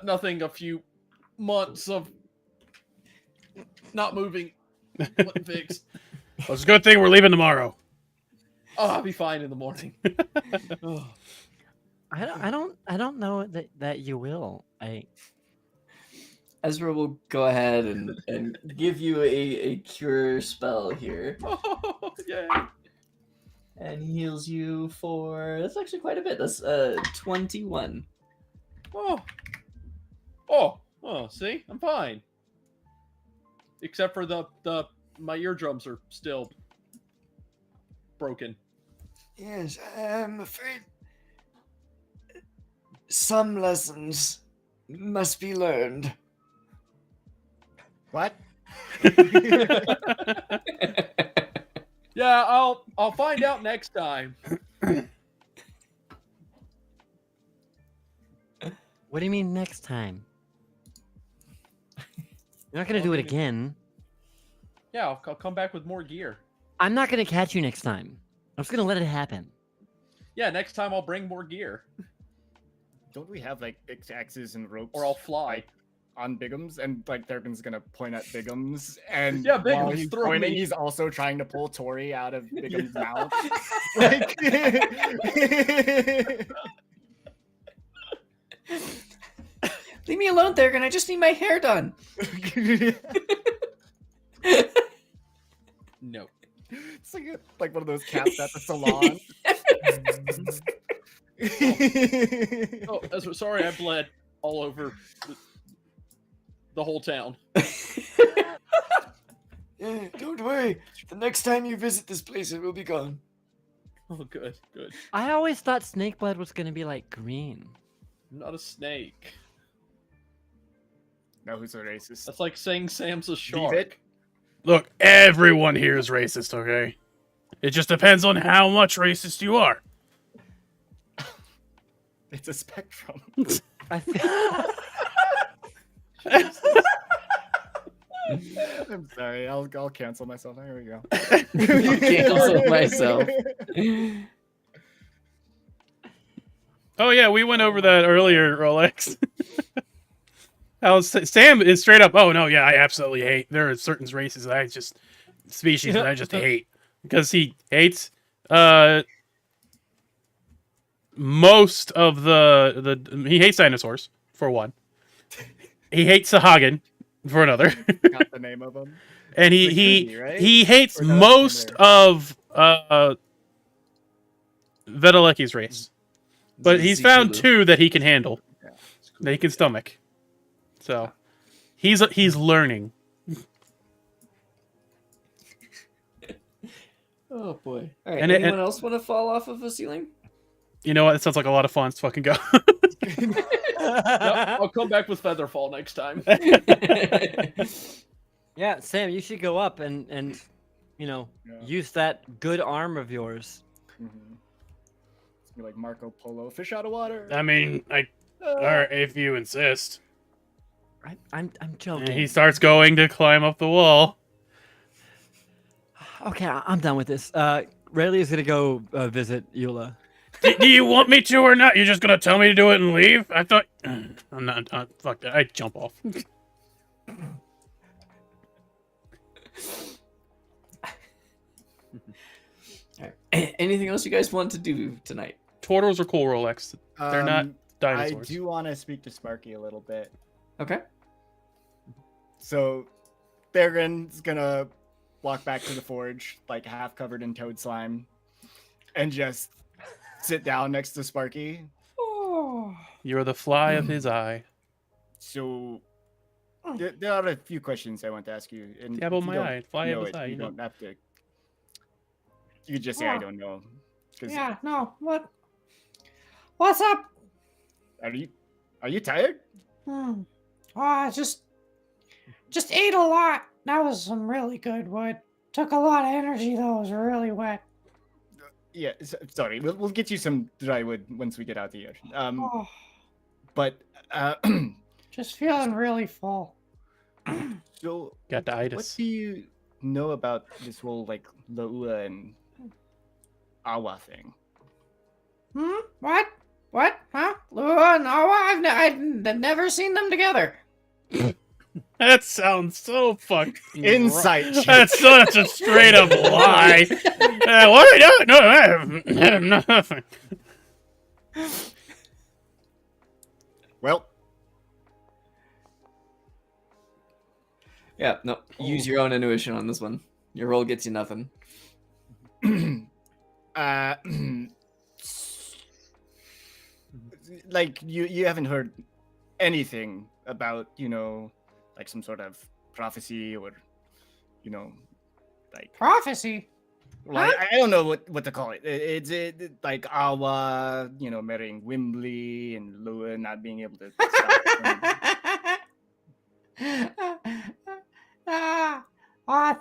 nothing. A few months of not moving. Wouldn't fix. Well, it's a good thing we're leaving tomorrow. Oh, I'll be fine in the morning. Oh. I don't know that you will. Ezra will go ahead and give you a cure spell here. Oh, yeah. And heals you for... That's actually quite a bit. That's 21. Oh, see? I'm fine. Except for my eardrums are still broken. Yes, I'm afraid some lessons must be learned. What? Yeah, I'll find out next time. What do you mean next time? You're not gonna do it again. Yeah, I'll come back with more gear. I'm not gonna catch you next time. I'm just gonna let it happen. Yeah, next time I'll bring more gear. Don't we have like axes and ropes? Or I'll fly. On Bigums, and like Durkin's gonna point at Bigums, and Yeah, while Bigums, he's throw pointing, me. he's also trying to pull Tori out of Bigums' mouth. Like... Leave me alone, Thurgon. I just need my hair done. No. It's like one of those cats at the salon. Oh, Ezra, sorry I bled all over the whole town. Yeah, don't worry. The next time you visit this place, it will be gone. Oh, good. I always thought snake blood was gonna be like green. I'm not a snake. No, who's a racist? That's like saying Sam's a shark. Leave it. Look, everyone here is racist, okay? It just depends on how much racist you are. It's a spectrum. I feel... I'm sorry. I'll cancel myself. There we go. Cancel myself. Oh yeah, we went over that earlier, Rolex. Sam is straight up. Oh no, yeah, I absolutely hate. There are certain races that I just species that I just hate because he hates most of the he hates dinosaurs for one. He hates Sahagin for another, Got the name of them. and The Kuzi, right? he hates Or no, that's most in there. of Vedaleki's race. But he's found two that he can handle. that he can stomach. So he's learning. Oh boy! All right. And Anyone else want to fall off of a ceiling? You know what? It sounds like a lot of fun. Let's fucking go. Yep, I'll come back with Featherfall next time. Yeah, Sam, you should go up and you know, Yeah. use that good arm of yours. Mm-hmm. It's gonna be like Marco Polo, fish out of water. I mean, or if you insist. I'm And joking. he starts going to climb up the wall. Okay, I'm done with this. Rayleigh is gonna go visit Eula. Do you want me to or not? You're just gonna tell me to do it and leave? I thought I'm not. Fuck that. I jump off. All right. Anything else you guys want to do tonight? Turtles are cool, Rolex. They're not I dinosaurs. do want to speak to Sparky a little bit. Okay. So, Theragon's gonna walk back to the forge, like half covered in toad slime, and just sit down next to Sparky. Oh. You're the fly of his eye. So, there are a few questions I want to ask you. And The apple if of you my don't eye, fly of know his eye. you You know. don't have to. You could just say I Oh. don't know. 'Cause Yeah, no. What? What's up? Are you tired? Oh, I just ate a lot. That was some really good wood. Took a lot of energy though. It was really wet. Yeah. Sorry. We'll get you some dry wood once we get out the ocean. Oh, But just feeling really full. so Got the what itis. do you know about this whole like Laua and Awa thing? What? What? Huh? Lua and Awa? I've never seen them together. That sounds so fucking Insight check. That's such a straight up lie. What are you doing? No, I have nothing. Well, Yeah. No. Use your own intuition on this one. Your roll gets you nothing. uh, like you haven't heard anything about like some sort of prophecy or like Prophecy. well, I don't know what to call it. It's like Awa, marrying Wimbley and Lua not being able to stop him.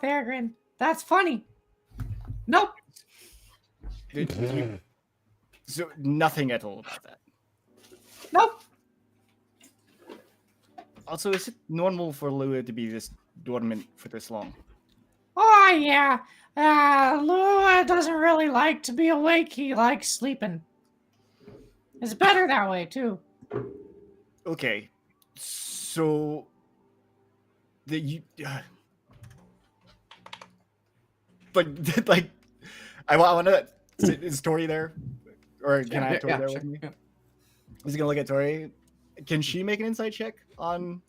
Theragon. That's funny. Nope. So nothing at all about that. Nope. Also, is it normal for Lua to be this dormant for this long? Oh, yeah. Lua doesn't really like to be awake. He likes sleeping. It's better that way, too. Okay, so like I want to. Is Tori there, or can I have Tori there with me? Yeah. Is he gonna look at Tori? Can she make an insight check on,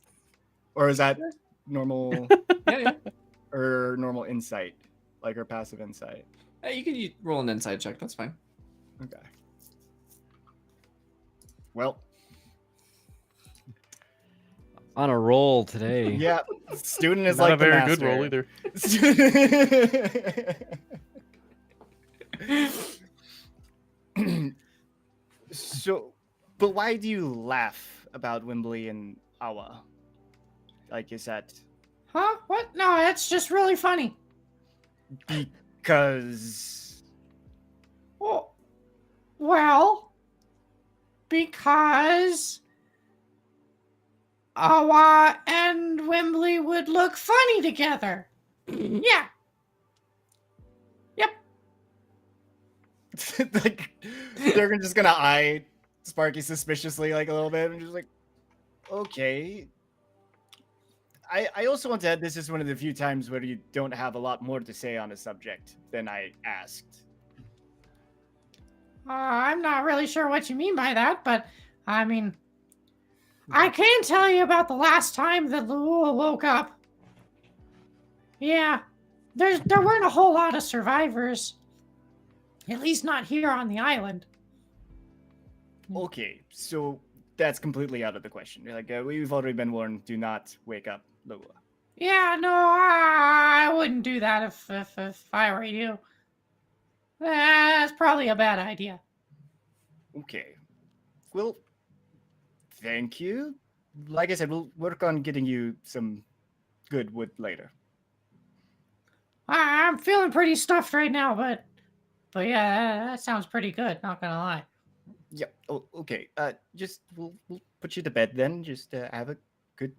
or is that normal Yeah. or normal insight, like her passive insight? Hey, you can roll an inside check. That's fine. Okay. Well, On a roll today. yeah, student is Not like a very the good roll either. So, but why do you laugh about Wimbley and Awa? Like, is that Huh? What? No, it's just really funny. because Well, because Awa and Wembley would look funny together. Yeah. Yep. like they're just gonna eye Sparky suspiciously like a little bit and just like, okay. I also want to add this is one of the few times where you don't have a lot more to say on a subject than I asked. I'm not really sure what you mean by that, but I mean, I can tell you about the last time that Lua woke up. Yeah, there weren't a whole lot of survivors. At least not here on the island. Okay, so that's completely out of the question. Like we've already been warned, do not wake up Lua. Yeah, no, I wouldn't do that if I were you. That's probably a bad idea. Okay. Well, thank you. Like I said, we'll work on getting you some good wood later. I'm feeling pretty stuffed right now, but yeah, that sounds pretty good. Not gonna lie. Yep. Oh, okay. Just we'll put you to bed then. Just have a good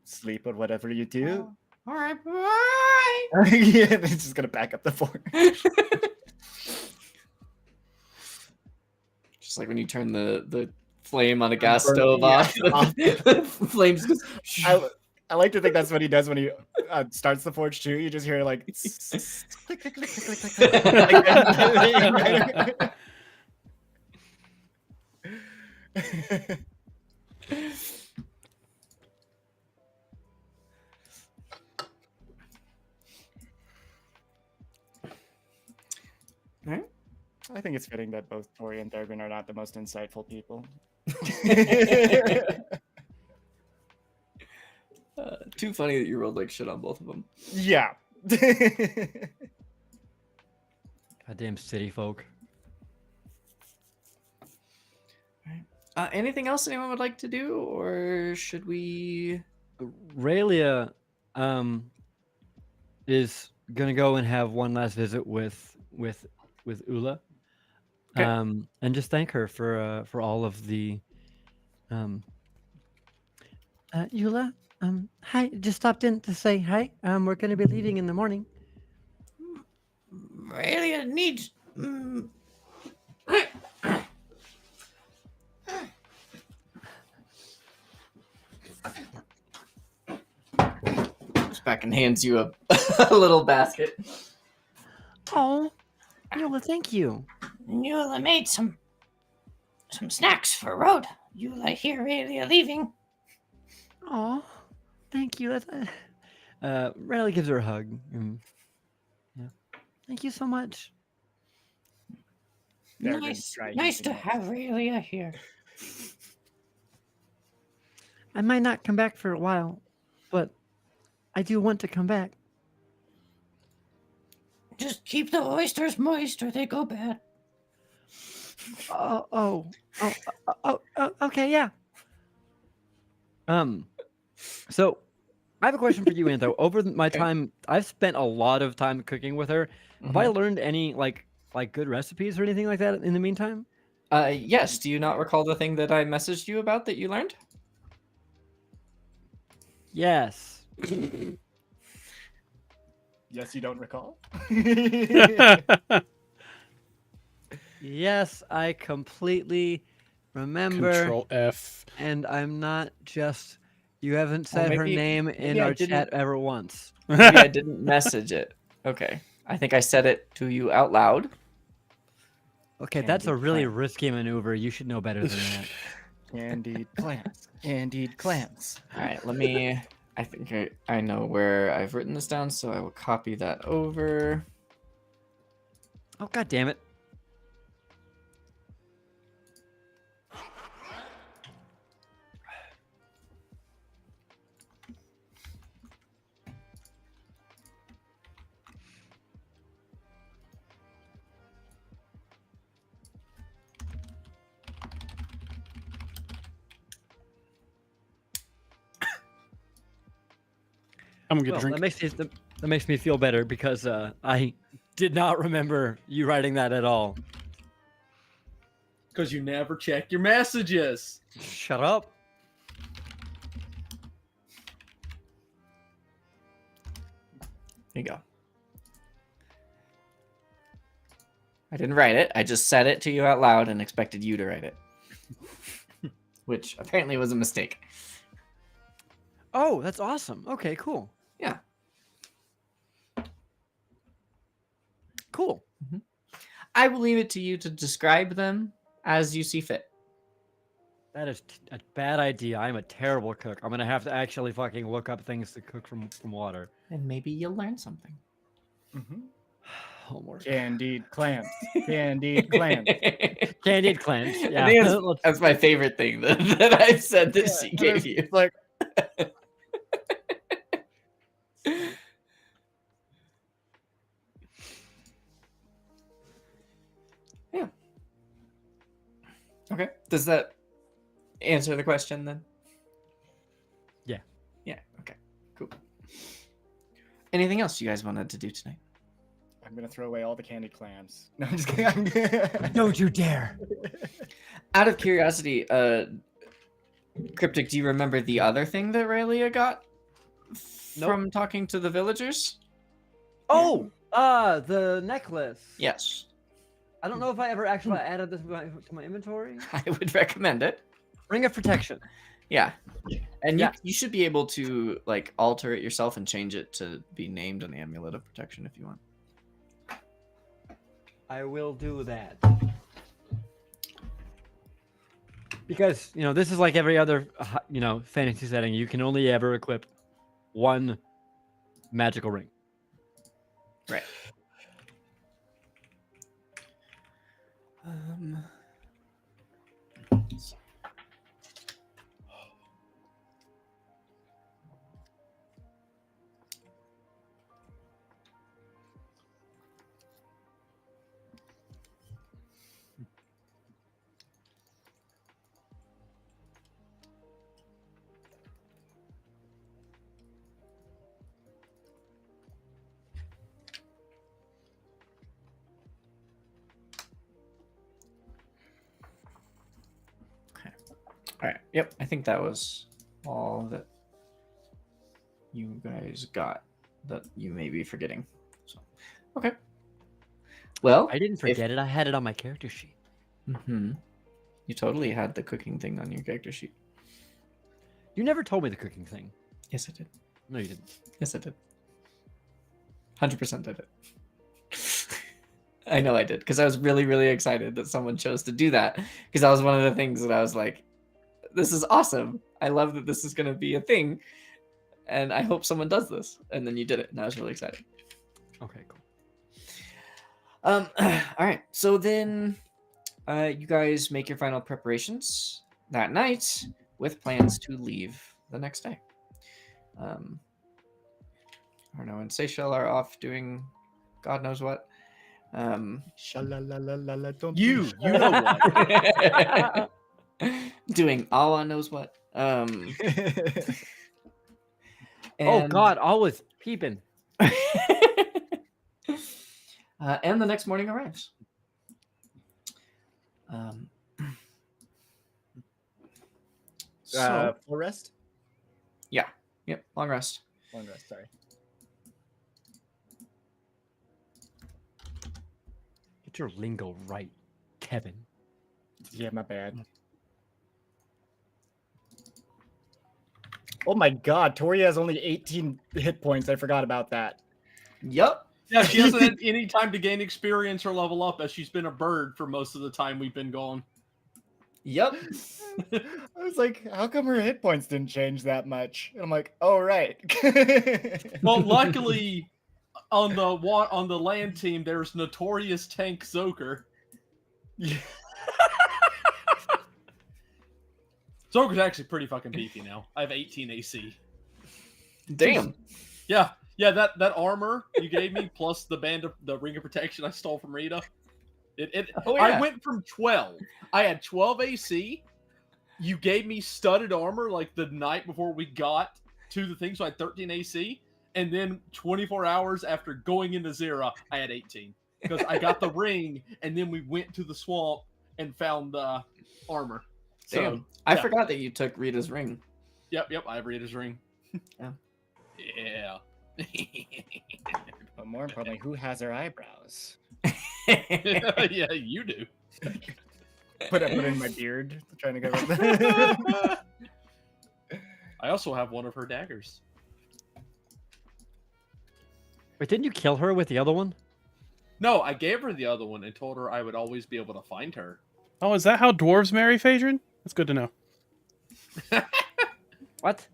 sleep or whatever you do. All right, bye. Yeah, they're just gonna back up the forge. Just like when you turn the flame on a gas Burn- stove yeah, off, off. the flames just. I like to think that's what he does when he starts the forge too. You just hear like click, click, click, click, click, click, click. Right? I think it's fitting that both Tori and Thurban are not the most insightful people. Too funny that you rolled like shit on both of them. Yeah. Goddamn city folk. Anything else anyone would like to do, or should we? Raylia is gonna go and have one last visit with Ula. Okay. And just thank her for all of the Ula, hi, just stopped in to say hi. We're gonna be leaving in the morning. Really needs. Just back and hands you a little basket. Oh, Ula, thank you. Eula made some snacks for road. Eula here really leaving. Oh, thank you. Raylia gives her a hug. Yeah, thank you so much. They're gonna Nice, try nice using to it. have Raylia here. I might not come back for a while, but I do want to come back. Just keep the oysters moist or they go bad. Okay, yeah. So I have a question for you, Antho. Over my time, I've spent a lot of time cooking with her. Have I learned any like good recipes or anything like that in the meantime? Yes. Do you not recall the thing that I messaged you about that you learned? Yes. Yes, you don't recall? Yes, I completely remember. Control F. And I'm not just. You haven't said her maybe- name maybe in I our didn't- chat ever once. Maybe I didn't message it. Okay. I think I said it to you out loud. Okay, that's a Candy really plant. risky maneuver. You should know better than that. Candied clams. Candied clams. All right. Let me. I think I know where I've written this down, so I will copy that over. Oh, god damn it. I'm gonna get a Well, drink. that makes me feel better because I did not remember you writing that at all. Because you never check your messages. Shut up. There you go. I didn't write it. I just said it to you out loud and expected you to write it. Which apparently was a mistake. Oh, that's awesome. Okay, cool. Yeah. Cool. I will leave it to you to describe them as you see fit. That is a bad idea. I'm a terrible cook. I'm gonna have to actually fucking look up things to cook from water. And maybe you'll learn something. Mm-hmm. homework. Candied clams. Candied clams. Candied clams. Yeah. I think that's, Let's- that's my favorite thing that I said that she And gave it's you. like, Okay. Does that answer the question then? Yeah. Yeah. Okay. Cool. Anything else you guys wanted to do tonight? I'm gonna throw away all the candied clams. No, I'm just kidding. Don't you dare. Out of curiosity, Cryptic, do you remember the other thing that Raylia got from talking to the villagers? Oh, the necklace. Yes. I don't know if I ever actually added this to my inventory. I would recommend it. Ring of protection. Yeah. And Yeah. you should be able to like alter it yourself and change it to be named an amulet of protection if you want. I will do that. Because, this is like every other, fantasy setting. You can only ever equip one magical ring. Right. All right. Yep. I think that was all that you guys got that you may be forgetting. So, okay. Well, I didn't forget it. I had it on my character sheet. You totally had the cooking thing on your character sheet. You never told me the cooking thing. Yes, I did. No, you didn't. Yes, I did. 100% I did. I know I did because I was really, really excited that someone chose to do that because that was one of the things that I was like, this is awesome. I love that this is going to be a thing. And I hope someone does this. And then you did it. And I was really excited. Okay, cool. All right. So then you guys make your final preparations that night with plans to leave the next day. Arno and Seychelles are off doing God knows what. Shalalalala, don't You know what? Doing Allah knows what. Oh, And- God, always peeping. and the next morning arrives. So, full rest? yep, long rest. Long rest, sorry. Get your lingo right, Kevin. Yeah, my bad. Oh my god, Tori has only 18 hit points. I forgot about that. Yep. Yeah, she hasn't had any time to gain experience or level up as she's been a bird for most of the time we've been gone. Yep. I was like, how come her hit points didn't change that much? And I'm like, oh right. Well, luckily on the land team there's notorious tank Zoker. Yeah. Zoker's actually pretty fucking beefy now. I have 18 AC. Damn. Yeah, that armor you gave me plus the ring of protection I stole from Rita. Oh, yeah. I went from 12. I had 12 AC. You gave me studded armor like the night before we got to the thing, so I had 13 AC. And then 24 hours after going into Zera, I had 18 because I got the ring, and then we went to the swamp and found the armor. Damn. So, I yeah. forgot that you took Rita's ring. Yep, I have Rita's ring. Yeah. Yeah. But more importantly, who has her eyebrows? Yeah, you do. Put it in my beard, trying to get rid of that. I also have one of her daggers. Wait, didn't you kill her with the other one? No, I gave her the other one and told her I would always be able to find her. Oh, is that how dwarves marry, Phaedron? That's good to know. What?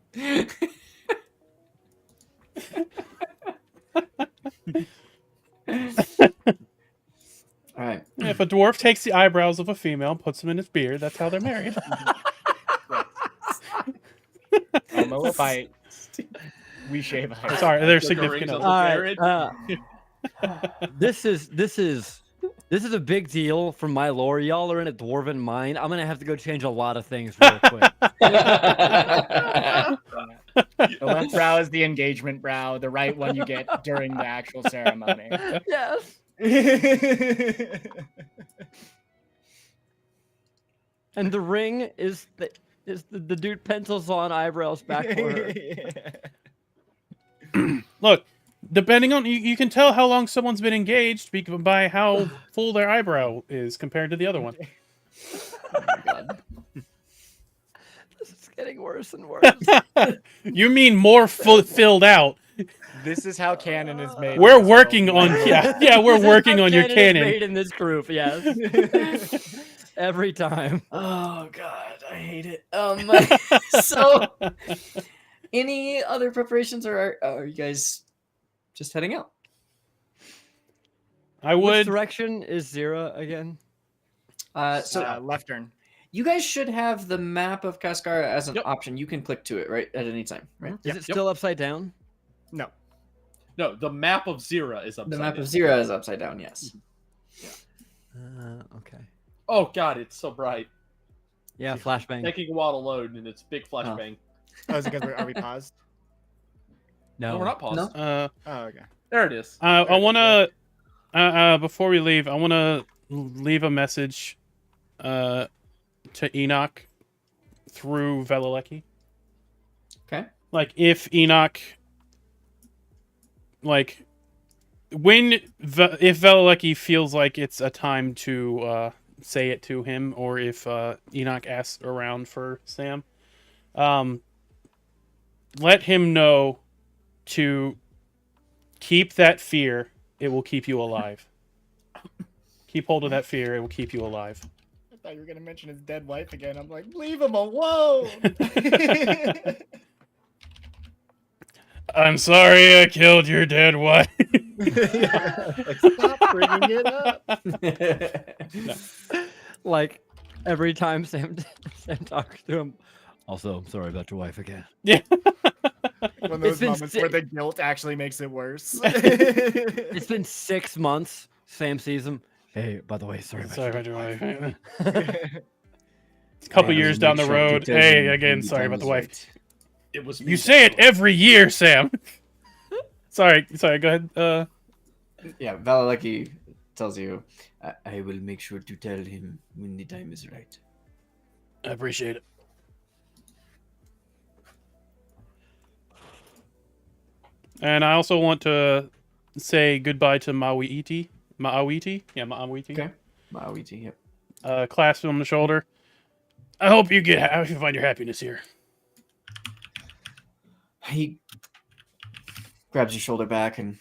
If a dwarf takes the eyebrows of a female and puts them in his beard, that's how they're married. Elmo bite. We shave ice. Sorry, there's Took a significant rings others. of All marriage. this is a big deal for my lore. Y'all are in a dwarven mine. I'm gonna have to go change a lot of things real quick. The left brow is the engagement brow. The right one you get during the actual ceremony. Yes. And the ring is the dude pencils on eyebrows back for her. Look, depending on you can tell how long someone's been engaged by how full their eyebrow is compared to the other one. Oh my god. This is getting worse and worse. You mean more filled out? This is how canon is made. We're in this working world. on yeah, we're This is working how on your is canon. made in this group, yes. Every time. Oh god, I hate it. So any other preparations, or are you guys just heading out? I Which would. direction is Zira again? So Left turn. you guys should have the map of Cascara as an Yep. option. You can click to it right at any time, right? Is it still upside down? No. No, the map of Zira is upside The map down. of Zira is upside down. Yes. Okay. Oh god, it's so bright. Yeah, flashbang. Taking a while to load, and it's big Oh. flashbang. Oh, is it because are we paused? No, we're not paused. No? Oh, okay. There it is. I want to. Before we leave, I want to leave a message, to Enoch, through Velilecki. Okay. Like if Enoch, like when if Velilecki feels like it's a time to say it to him, or if Enoch asks around for Sam, let him know to keep that fear. It will keep you alive. Keep hold of that fear. It will keep you alive. I thought you were gonna mention his dead wife again. I'm like, leave him alone. I'm sorry I killed your dead wife. Like, stop bringing it up. Like every time Sam talks to him. Also, I'm sorry about your wife again. Yeah. One of those It's been moments where the guilt actually makes it worse. It's been 6 months. Sam sees him. Hey, by the way, sorry about Sorry your about your wife. A couple Yeah, years make down the sure to road. tell Hey, him again, when the sorry time about the is wife. right. It was. You say it every year, Sam. Sorry. Go ahead. Yeah, Velilecki tells you, I will make sure to tell him when the time is right. I appreciate it. And I also want to say goodbye to Mawiti. Mawiti? Yeah, Mawiti. Okay. Mawiti, yep. Clasp him on the shoulder. I hope you find your happiness here. He grabs your shoulder back and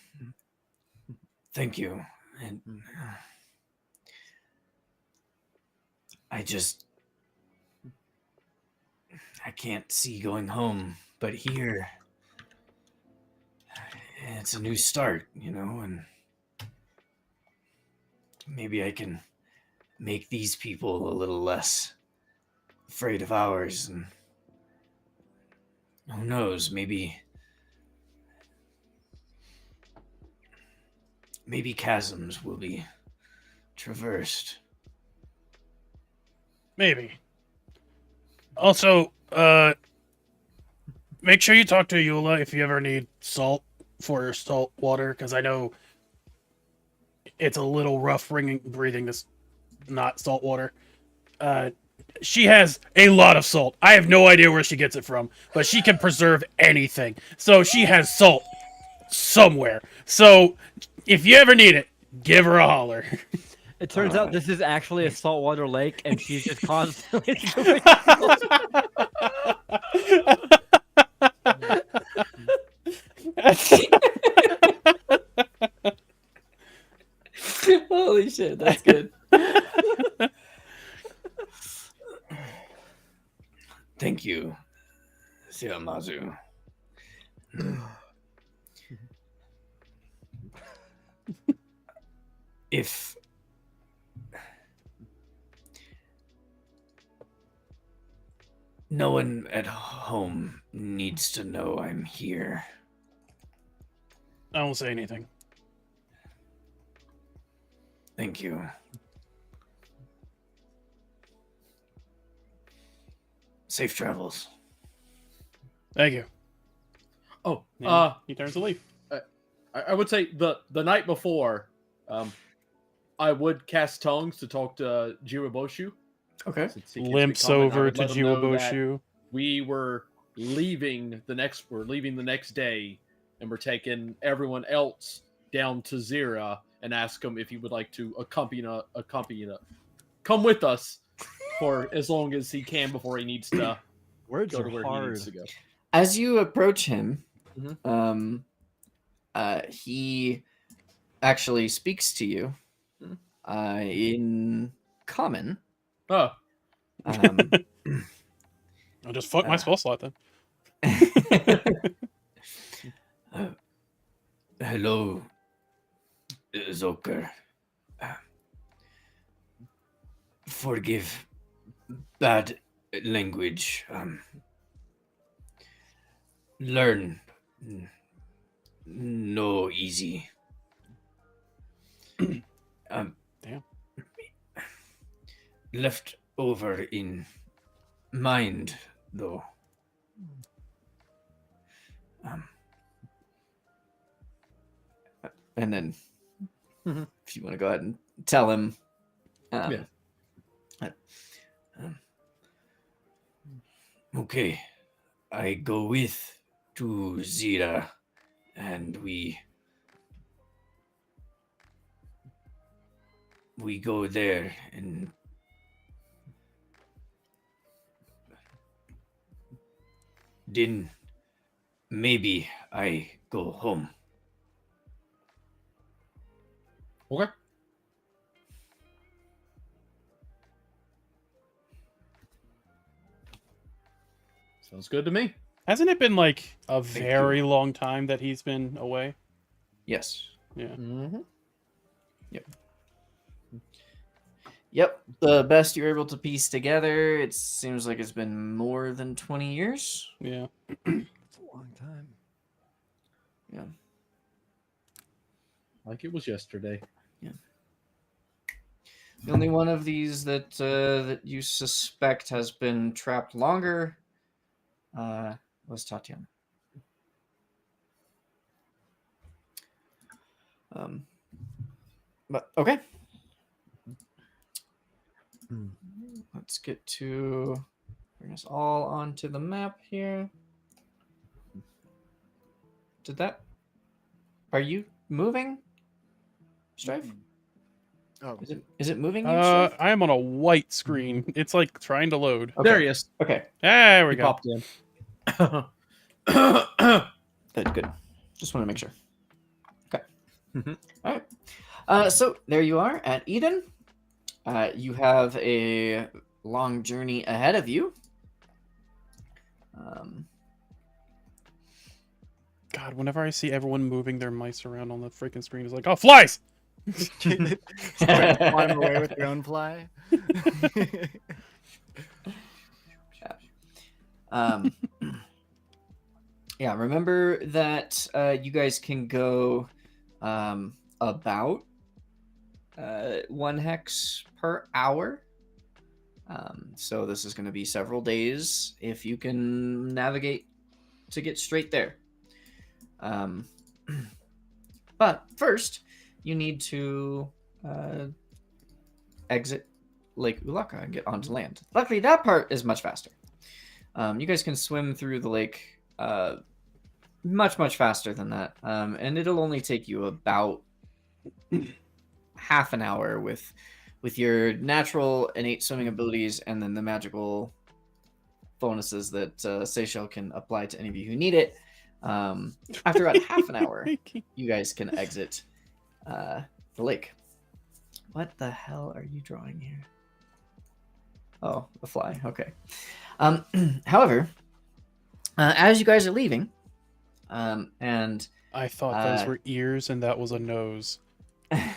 thank you. And I can't see going home, but here it's a new start, and maybe I can make these people a little less afraid of ours, and who knows, maybe chasms will be traversed. Maybe. Also, make sure you talk to Eula if you ever need salt for your salt water, because I know it's a little rough breathing this not salt water. She has a lot of salt. I have no idea where she gets it from, but she can preserve anything. So she has salt somewhere. So if you ever need it, give her a holler. It turns out this is actually a saltwater lake, and she's just constantly doing Holy shit, that's good. Thank you, Siramazu. No one at home needs to know I'm here. I won't say anything. Thank you. Safe travels. Thank you. Oh, And he turns to leave. I would say the night before, I would cast tongues to talk to Jiroboshu. Okay. Since he can't Limps speak common, I over would to let him know that Jiwaboshu. we were leaving the next day, and we're taking everyone else down to Zira and ask him if he would like to come with us for as long as he can before he needs to Words go are to where he hard. needs to go. As you approach him, Mhm. he actually speaks to you in common. Oh, Um, I'll just fuck my spell slot then. Hello, Zoker. Forgive bad language. Learn. No easy. Damn. Left over in mind, though. and then, Mhm. if you want to go ahead and tell him, Yeah. Okay, I go with to Zira, and we go there, and then maybe I go home. okay. Sounds good to me. Hasn't it been like a Thank very you. long time that he's been away? yes. Yeah. Mm-hmm. Yep. The best you're able to piece together, it seems like it's been more than 20 years. Yeah. It's a long time. Yeah. Like it was yesterday. The only one of these that that you suspect has been trapped longer was Tatiana. But okay. Let's get to bring us all onto the map here. Are you moving? Strife? Oh, Is it moving you, Strife? I am on a white screen. It's like trying to load. Okay. There he is. Okay. There we He go. popped in. Good. Just want to make sure. Okay. Mhm. All right. So there you are at Eden. You have a long journey ahead of you. God, whenever I see everyone moving their mice around on the freaking screen, it's like, oh, flies! Start to climb away with your own fly. Yeah, remember that you guys can go about 1 hex per hour. So this is going to be several days if you can navigate to get straight there. But first, you need to exit Lake Ulaka and get onto land. Luckily, that part is much faster. You guys can swim through the lake much faster than that, and it'll only take you about half an hour with your natural innate swimming abilities and then the magical bonuses that Seychelles can apply to any of you who need it. After about half an hour, you guys can exit the lake. What the hell are you drawing here? Oh, a fly. Okay. However, as you guys are leaving, and I thought those were ears and that was a nose. I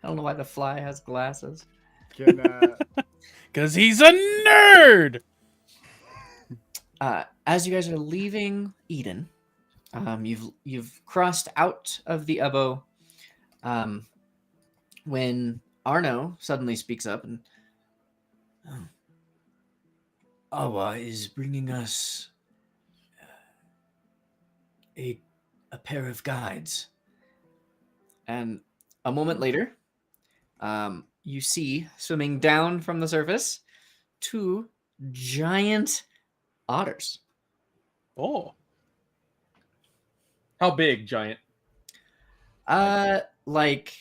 don't know why the fly has glasses. Can Because he's a nerd! As you guys are leaving Eden, you've crossed out of the Ubbo, when Arno suddenly speaks up and Awa is bringing us a pair of guides. And a moment later, you see swimming down from the surface 2 giant otters. Oh. How big, giant? Like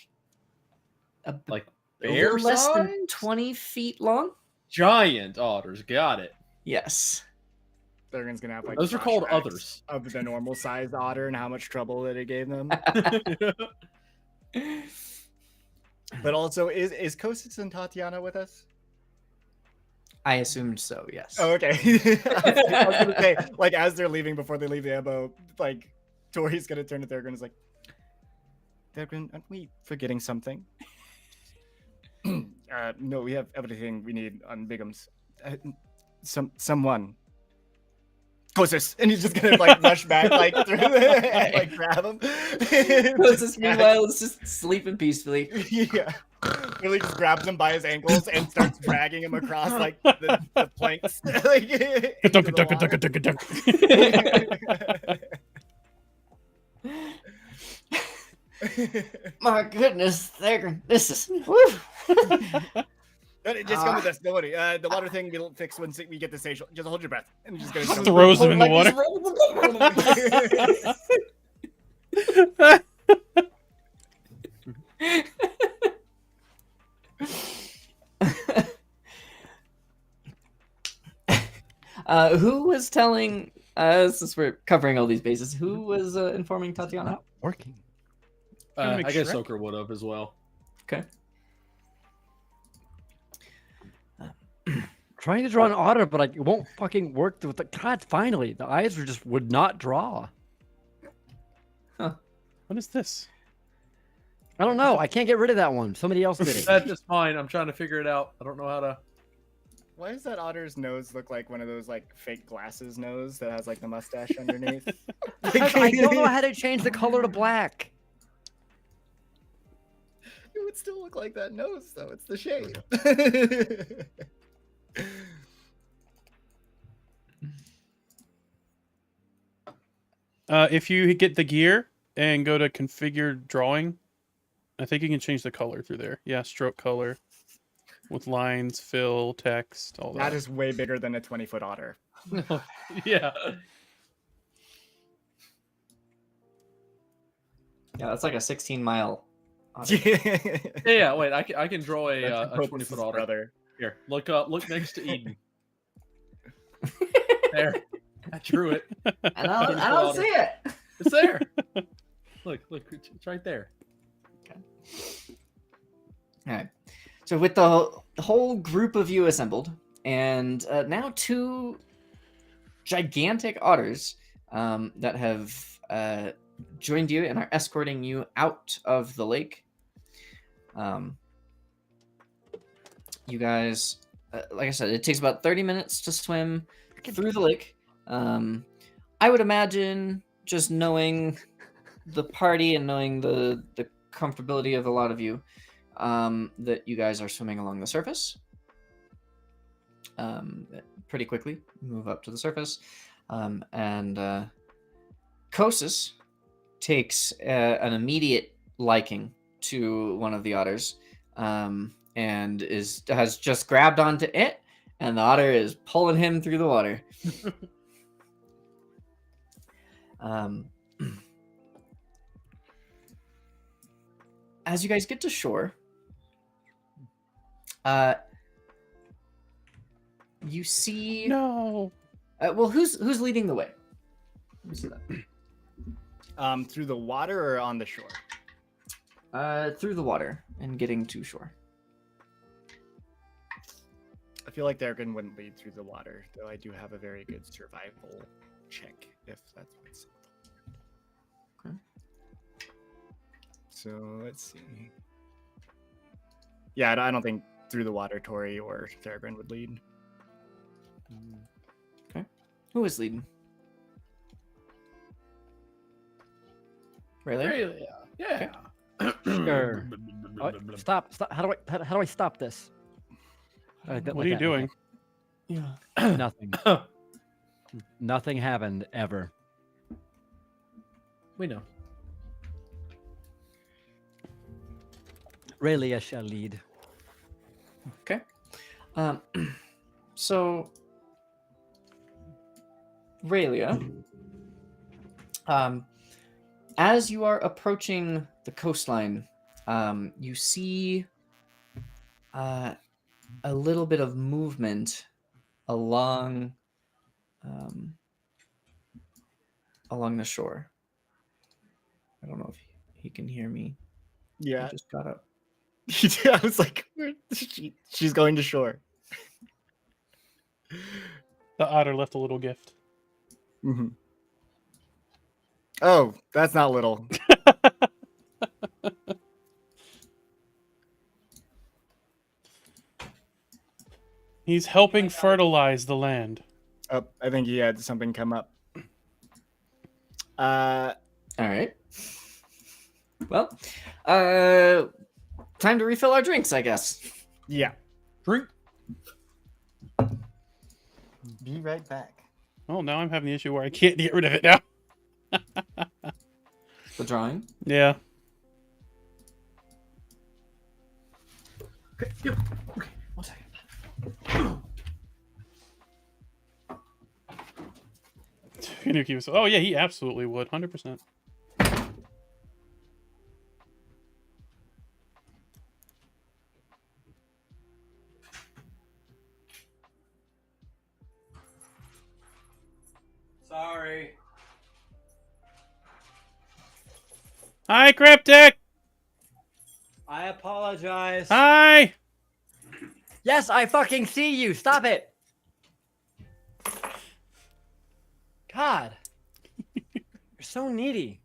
Like a bear little less than size? 20 feet long. Giant otters. Got it. Yes. Thurgan's gonna have like Those are called flashbacks others. of the normal sized otter and how much trouble that it gave them. But also, is Kostas and Tatiana with us? I assumed so, yes. Oh, okay. I was gonna say, like, as they're leaving, before they leave the Ebo, like, Tori's gonna turn to Thurgan and is like, Thurgan, aren't we forgetting something? No, we have everything we need on Bigham's. Someone. Kostas! And he's just gonna, like, rush back, like, through and, like, grab him. Kostas, meanwhile, is just sleeping peacefully. Yeah. Really just grabs him by his ankles and starts dragging him across like the planks. Like, into the water. My goodness, Thurgan, this is... Woo. Just come with us, don't worry. The water thing we'll fix once we get the station. Just hold your breath. And he's just gonna Throws him in the water. Who was telling, since we're covering all these bases, who was informing Tatiana? Not working. Gonna make I guess Shrek. Soker would have as well. Okay. Trying to draw an otter, but like, it won't fucking work with the... God, finally. The eyes would not draw. What is this? I don't know. I can't get rid of that one. Somebody else did it. That's just fine. I'm trying to figure it out. I don't know how to. Why does that otter's nose look like one of those like fake glasses nose that has like the mustache underneath? Because I don't know how to change the color to black. It would still look like that nose, though. It's the shape. If you get the gear and go to configure drawing, I think you can change the color through there. Yeah, stroke color with lines, fill, text, all that. That is way bigger than a 20-foot otter. Yeah. Yeah, that's like a 16-mile. Yeah. Wait, I can draw a That's 20-foot Popus's otter. brother. Here, look up. Look next to Eden. There. I drew it. I don't see it. It's there. Look, it's right there. All right. So with the whole group of you assembled, and now 2 gigantic otters that have joined you and are escorting you out of the lake. You guys, like I said, it takes about 30 minutes to swim through the lake. I would imagine, just knowing the party and knowing the comfortability of a lot of you, that you guys are swimming along the surface. Pretty quickly, move up to the surface, and Kostas takes an immediate liking to one of the otters, and has just grabbed onto it, and the otter is pulling him through the water. As you guys get to shore, you see. No. Well, who's leading the way? Let me see that. Through the water or on the shore? Through the water and getting to shore. I feel like Thurgan wouldn't lead through the water, though I do have a very good survival check, if that's what's. Okay. So let's see. Yeah, I don't think through the water Tori or Thorgrin would lead. Who is leading? Really? Really? Yeah. Sure. Oh, stop! How do I stop this? What are you doing? Yeah. Nothing. Nothing happened ever. We know. Raylia shall lead. Okay. So, Raylia, as you are approaching the coastline, you see a little bit of movement along along the shore. I don't know if he can hear me. I Yeah. just got up. I was like, she's going to shore. The otter left a little gift. Mm-hmm. Oh, that's not little. He's helping fertilize the land. Oh, I think he had something come up. All right. Well, time to refill our drinks, I guess. Yeah. Drink. Be right back. Oh, now I'm having the issue where I can't get rid of it now. The drawing. Yeah. Okay. Yep. Okay. 1 second. Finuki was. Oh yeah, he absolutely would. 100%. Sorry. Hi, Cryptic. I apologize. Hi. Yes, I fucking see you. Stop it. God. You're so needy.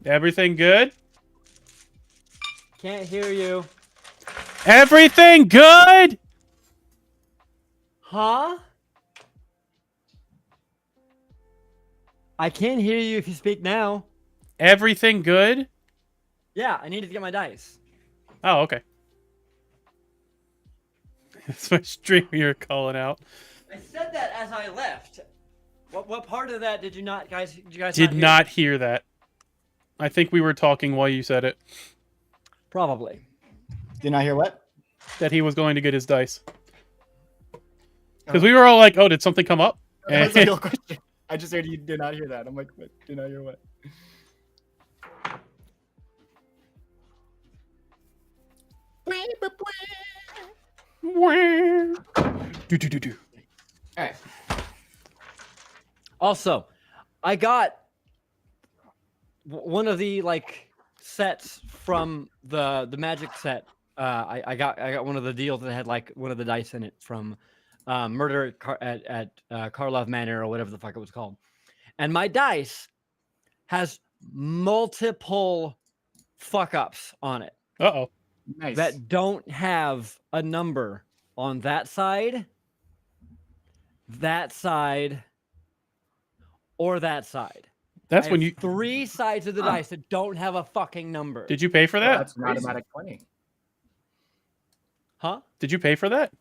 Everything good? Can't hear you. Everything good? Huh? I can't hear you if you speak now. Everything good? Yeah, I needed to get my dice. Oh, okay. That's my stream you're calling out. I said that as I left. What part of that did you not, guys? Did you guys Did hear? not hear that. I think we were talking while you said it. Probably. Did not hear what? That he was going to get his dice. Because we were all like, oh, did something come up? That was the real question. I just heard you did not hear that. I'm like, what? Did not hear what? Do. All right. Also, I got one of the sets from the magic set. I got one of the deals that had one of the dice in it from Murder at Karlov Manor or whatever the fuck it was called. And my dice has multiple fuck ups on it Uh-oh. Nice. that don't have a number on that side, or that side. That's I when have you... 3 sides of the dice that don't have a fucking number. Did you pay for that? That's an automatic 20. Huh? Did you pay for that?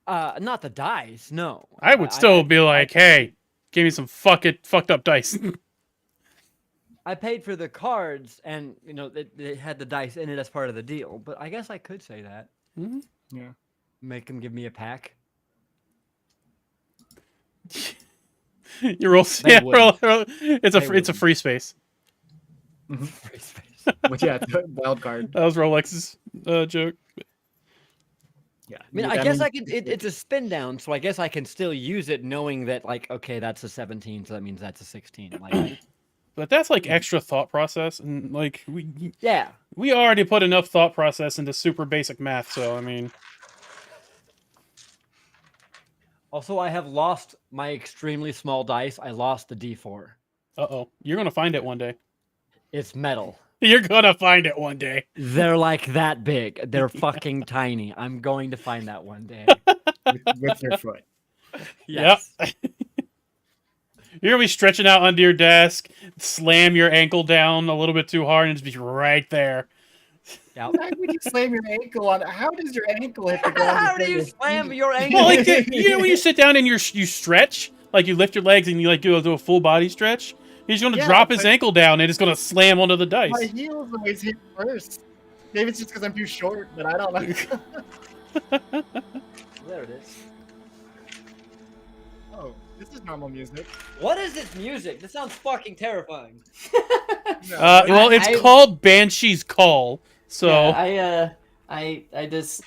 Not the dice, no. I would still be like, hey, give me some fucked up dice. I paid for the cards, and they had the dice in it as part of the deal. But I guess I could say that. Mhm. Yeah. Make them give me a pack. You roll... They Yeah, wouldn't. it's a free space. Free space. But yeah, it's a wild card. That was Rolex's joke. Yeah. I mean, I guess I could. It's a spin down, so I guess I can still use it, knowing that okay, that's a 17, so that means that's a 16. But that's extra thought process, and Yeah. we already put enough thought process into super basic math, so I mean... Also, I have lost my extremely small dice. I lost the D4. Uh-oh. You're going to find it one day. It's metal. You're going to find it one day. They're like that big. They're fucking tiny. I'm going to find that one day. with your foot. Yes. You're going to be stretching out under your desk, slam your ankle down a little bit too hard, and just be right there. Yep. Why would you slam your ankle on? How does your ankle hit the ground? How do before you your slam feet? your ankle? Well, like, you know when you sit down and you stretch? Like, you lift your legs and you, like, do a full body stretch? He's going to Yeah, drop his but- ankle down and it's going to slam onto the My dice. heels always hit first. Maybe it's just because I'm too short, but I don't know. There it is. Oh, this is normal music. What is this music? This sounds fucking terrifying. No, Well, it's I- called Banshee's Call. So, Yeah, I just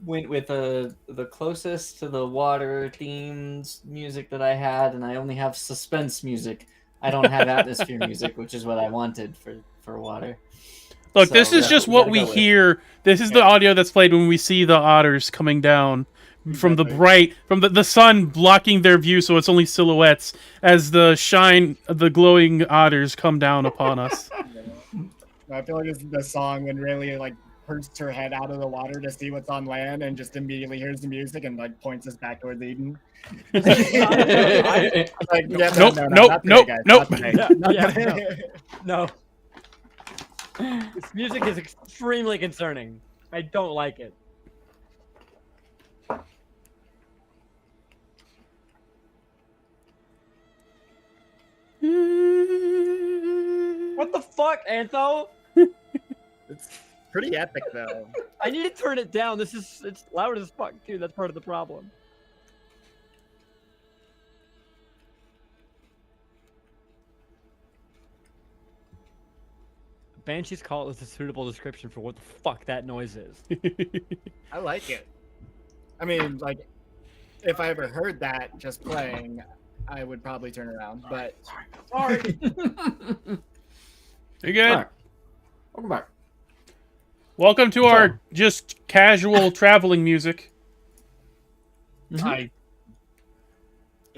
went with the closest to the water themes music that I had, and I only have suspense music. I don't have atmosphere music, which is what I wanted for water. look, So, this is yeah, just we what gotta we go with- hear. This is the audio that's played when we see the otters coming down from the Exactly. from the sun blocking their view, so it's only silhouettes as the glowing otters come down upon us. I feel like this is the song when Rayleigh like perched her head out of the water to see what's on land, and just immediately hears the music and like points us back towards Eden. Like, yeah, Nope, no, nope, not today, nope, guys, nope. not today. Yeah, Not yeah, today. No. This music is extremely concerning. I don't like it. What the fuck, Antho? It's pretty epic though. I need to turn it down. It's loud as fuck too. That's part of the problem. Banshee's Call is a suitable description for what the fuck that noise is. I like it. I mean, like, if I ever heard that just playing, I would probably turn around. But Sorry. You good? Alright. Welcome back. Welcome to our just casual traveling music. it's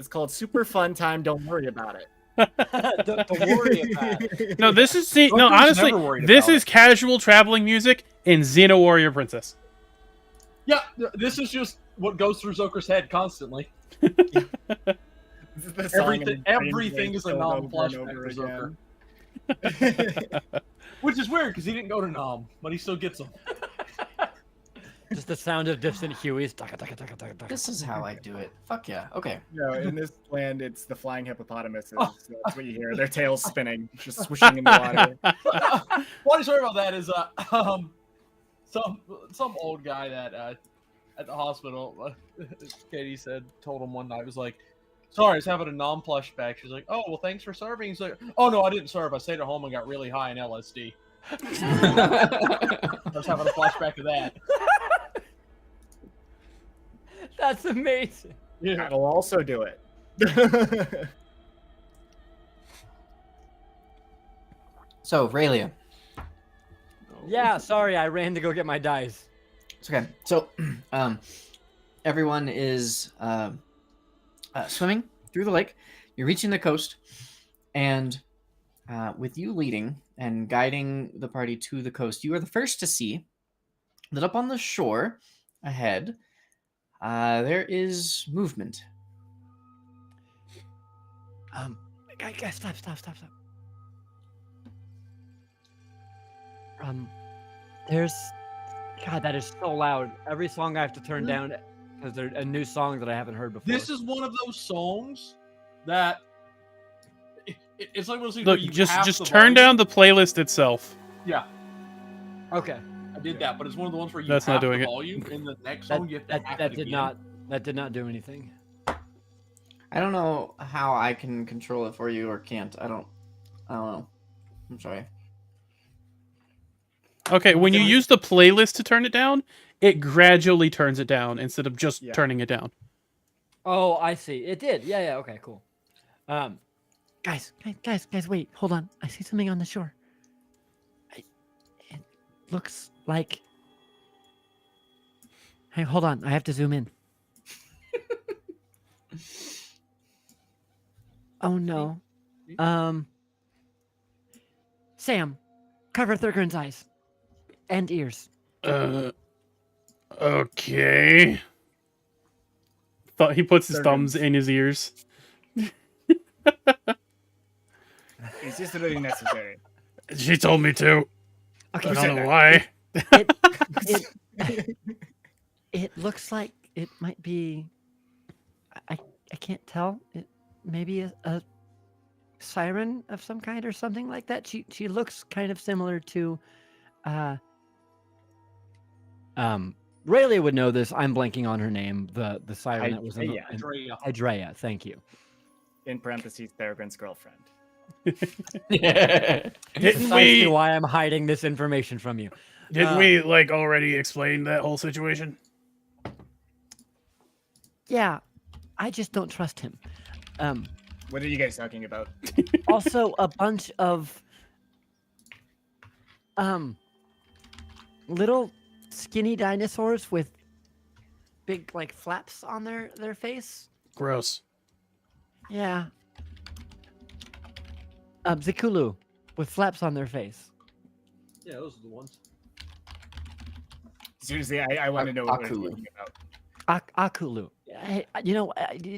called Super Fun Time. Don't worry about it. Don't worry about it. No, this is no. Joker's Honestly, never worried this about is casual traveling music in Xena Warrior Princess. Yeah, this is just what goes through Zoker's head constantly. This is the song Everything, in Brain everything Drain is a over and non-flashback over for again. Zoker. Which is weird, because he didn't go to Nom, but he still gets them. Just the sound of distant Hueys. Taka, taka, taka, taka, taka. This is how I do it. Fuck yeah. Okay. No, in this land, it's the flying hippopotamuses. Oh. So that's what you hear. Their tails spinning, just swooshing in the water. Funny story about that is, some old guy that at the hospital, Katie told him one night, was like, "Sorry, I was having a non-flashback." She's like, "Oh, well, thanks for serving." He's like, "Oh no, I didn't serve. I stayed at home and got really high in LSD." I was having a flashback of that. That's amazing. Yeah. That'll also do it. So, Raylia. Yeah, sorry, I ran to go get my dice. It's okay. So, everyone is swimming through the lake. You're reaching the coast, and with you leading and guiding the party to the coast, you are the first to see that up on the shore ahead, there is movement. Guys, stop. There's, God, that is so loud. Every song I have to turn down because they're a new song that I haven't heard before. This is one of those songs that it's like one of those things Look, where you just have the turn volume. down the playlist itself. Yeah, okay. I did that, but it's one of the ones where you That's not have doing the it. volume, and the next That, song you have to that, hack that it did again. not do anything. I don't know how I can control it for you or can't. I don't know. I'm sorry. Okay, when you use the playlist to turn it down, it gradually turns it down instead of just Yeah. turning it down. Oh, I see. It did. Yeah. Okay, cool. Guys, wait, hold on. I see something on the shore. It looks like. Hey, hold on. I have to zoom in. Oh no. Sam, cover Thurgren's eyes and ears. Okay. Thought he puts his thumbs Thurgon's- in his ears. Is this really necessary? She told me to. Okay, I said don't know that? why. it looks like it might be. I can't tell. It maybe a siren of some kind or something like that. She looks kind of similar to. Rayleigh would know this. I'm blanking on her name. The siren that was in the, Hydrea. Hydrea. Thank you. In parentheses, Thurgon's girlfriend. Didn't Precisely we? why I'm hiding this information from you. Didn't we like already explain that whole situation? Yeah, I just don't trust him. What are you guys talking about? Also, a bunch of little skinny dinosaurs with big like flaps on their face. Gross. Yeah. Zikulu with flaps on their face. Yeah, those are the ones. Seriously, I want to know what we're Akulu. talking about. Akulu.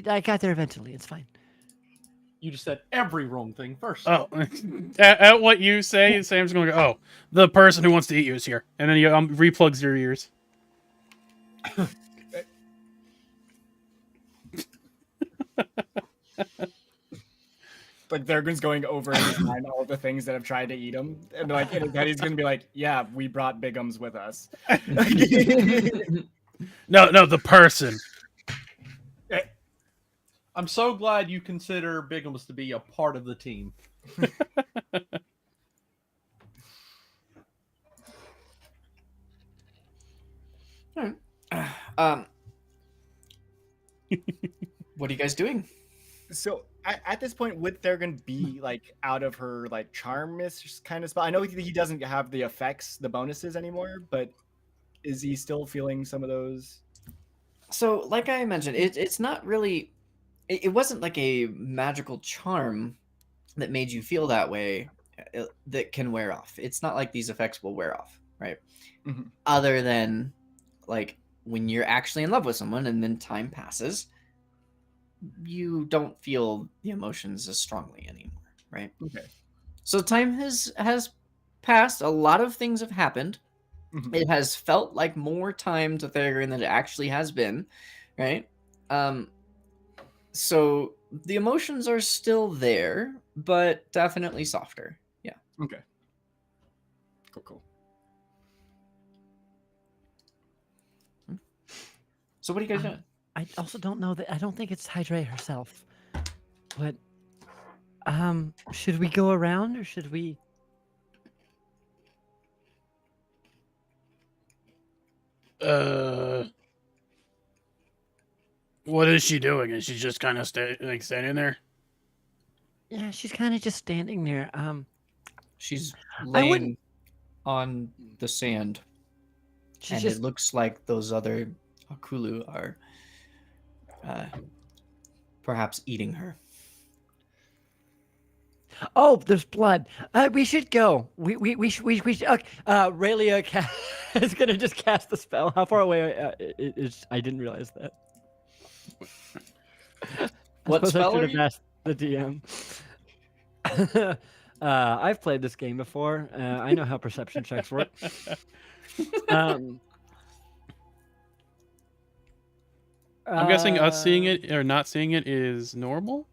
I got there eventually. It's fine. You just said every wrong thing first. Oh, at what you say, Sam's going to go, oh, the person who wants to eat you is here. And then he replugs your ears. But Thurgon's going over in his mind all the things that have tried to eat him, and like in his head, he's gonna be like, "Yeah, we brought Bigums with us." No, the person. I'm so glad you consider Bigums to be a part of the team. What are you guys doing? So at this point, would Thurgon be like out of her like charm kind of spot? I know he doesn't have the effects, the bonuses anymore, but is he still feeling some of those? So, like I mentioned, it's not really. It wasn't like a magical charm that made you feel that way that can wear off. It's not like these effects will wear off, right? Mhm. Other than like when you're actually in love with someone and then time passes, you don't feel the emotions as strongly anymore, right? Okay. So time has passed. A lot of things have happened. Mhm. It has felt like more time to Theragon than it actually has been, right? So the emotions are still there, but definitely softer. Yeah. Okay. Cool. So what are you guys doing? I also don't know that. I don't think it's Hydra herself. But should we go around or should we? What is she doing? Is she just kind of standing there? Yeah, she's kind of just standing there. She's I wouldn't- laying on the sand, She's and just it looks like those other Akulu are perhaps eating her. Oh, there's blood. We should go. We should. Rayleigh is gonna just cast the spell. How far away is? I didn't realize that. What I spell should are have you? asked the DM. I've played this game before. I know how perception checks work. I'm guessing us seeing it or not seeing it is normal.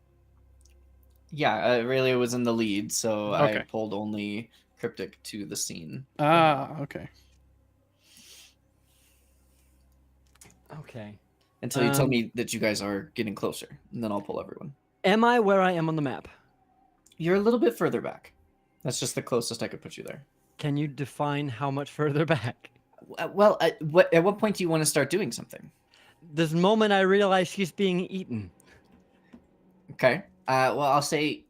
Yeah, really, it was in the lead, so I Okay. pulled only cryptic to the scene. Ah, okay. Okay. Until you tell me that you guys are getting closer, and then I'll pull everyone. Am I where I am on the map? You're a little bit further back. That's just the closest I could put you there. Can you define how much further back? Well, at what point do you want to start doing something? This moment I realize she's being eaten. Okay. Well, I'll say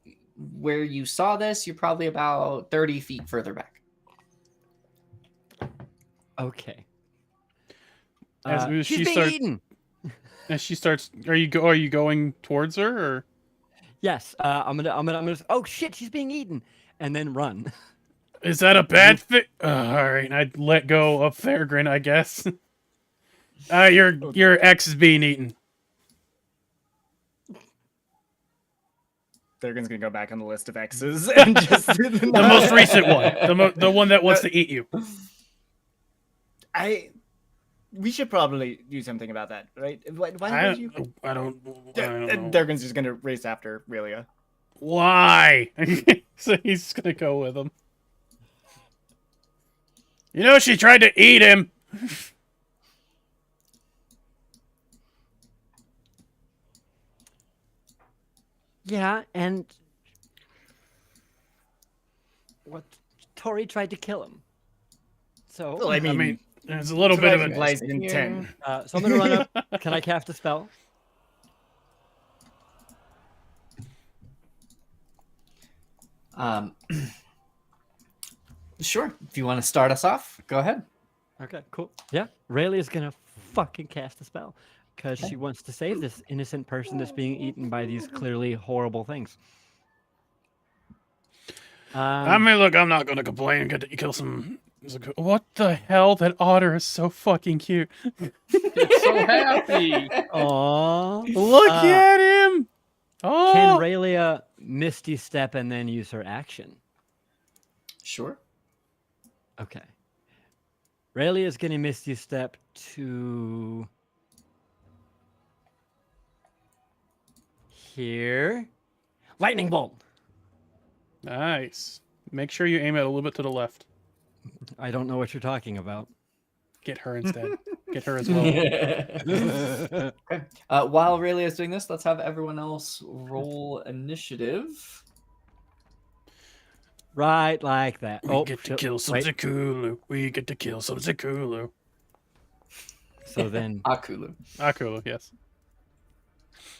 where you saw this, you're probably about 30 feet further back. Okay. As She's she being starts, eaten. And she starts. Are you going towards her or? Yes, I'm gonna. Oh shit, she's being eaten, and then run. Is that a bad thing? All right, I'd let go of Fairgrin, I guess. Your ex is being eaten. Thurgon's gonna go back on the list of X's and just The most recent one, the one that wants to eat you. We should probably do something about that, right? Why I would you? don't know. Durgan's just gonna race after Relia. Why? So he's gonna go with him. You know, she tried to eat him. Yeah, and what? Tori tried to kill him. So Well, I mean, there's a little bit of a. lies intent. so I'm gonna run up. Can I cast a spell? Sure. If you want to start us off, go ahead. Okay, cool. Yeah, Rayleigh is gonna fucking cast a spell because she wants to save this innocent person that's being eaten by these clearly horrible things. I mean, look, I'm not gonna complain. Get to kill some. What the hell? That otter is so fucking cute. It's so happy. Aww. Look at him. Oh. Can Rayleigh Misty Step and then use her action? Sure. Okay. Rayleigh is gonna Misty Step to here. Lightning bolt. Nice. Make sure you aim it a little bit to the left. I don't know what you're talking about. Get her instead. Get her as well. Okay. While Rayleigh is doing this, let's have everyone else roll initiative. Right like that. We get to kill some wait. Zakulu. We get to kill some Zakulu. So then, Akulu. Akulu, yes.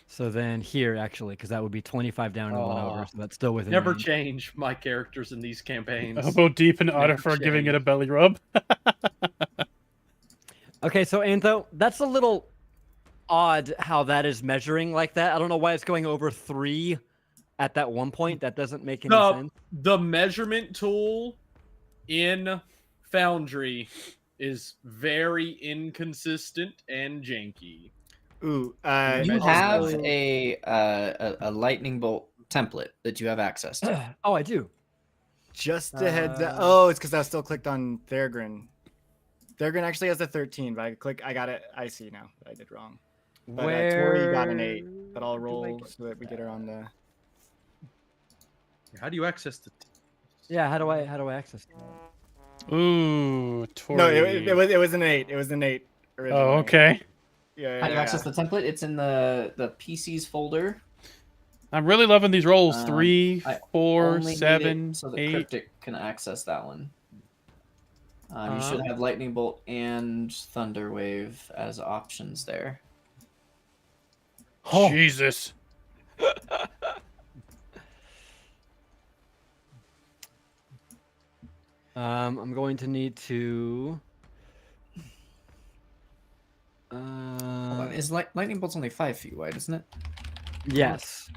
so then here actually, because that would be 25 down and 1 over, so that's still within. Never range. change my characters in these campaigns. Elbow deep in otter for giving it a belly rub. Okay, so Antho, that's a little odd how that is measuring like that. I don't know why it's going over 3 at that one point. That doesn't make any sense. The measurement tool in Foundry is very inconsistent and janky. Ooh, You have a lightning bolt template that you have access to. Oh, I do. just a heads up. Oh, it's because I was still clicked on Thurgrin. Thurgrin actually has a 13, but I got it. I see now that I did wrong. But Tori got an 8, but I'll roll so that we get her on the. How do you access the? Yeah, how do I access it? Ooh, Tori. No, it was an 8. It was an 8. Originally. Oh, okay. Yeah. How do you access the template? It's in the PCs folder. I'm really loving these rolls. 3, I 4, only need 7, it so that 8. Cryptic can access that one. You should have Lightning Bolt and Thunder Wave as options there. Oh. Jesus. I'm going to need to. Hold on. Is Lightning Bolt's only 5 feet wide, isn't it? Yes,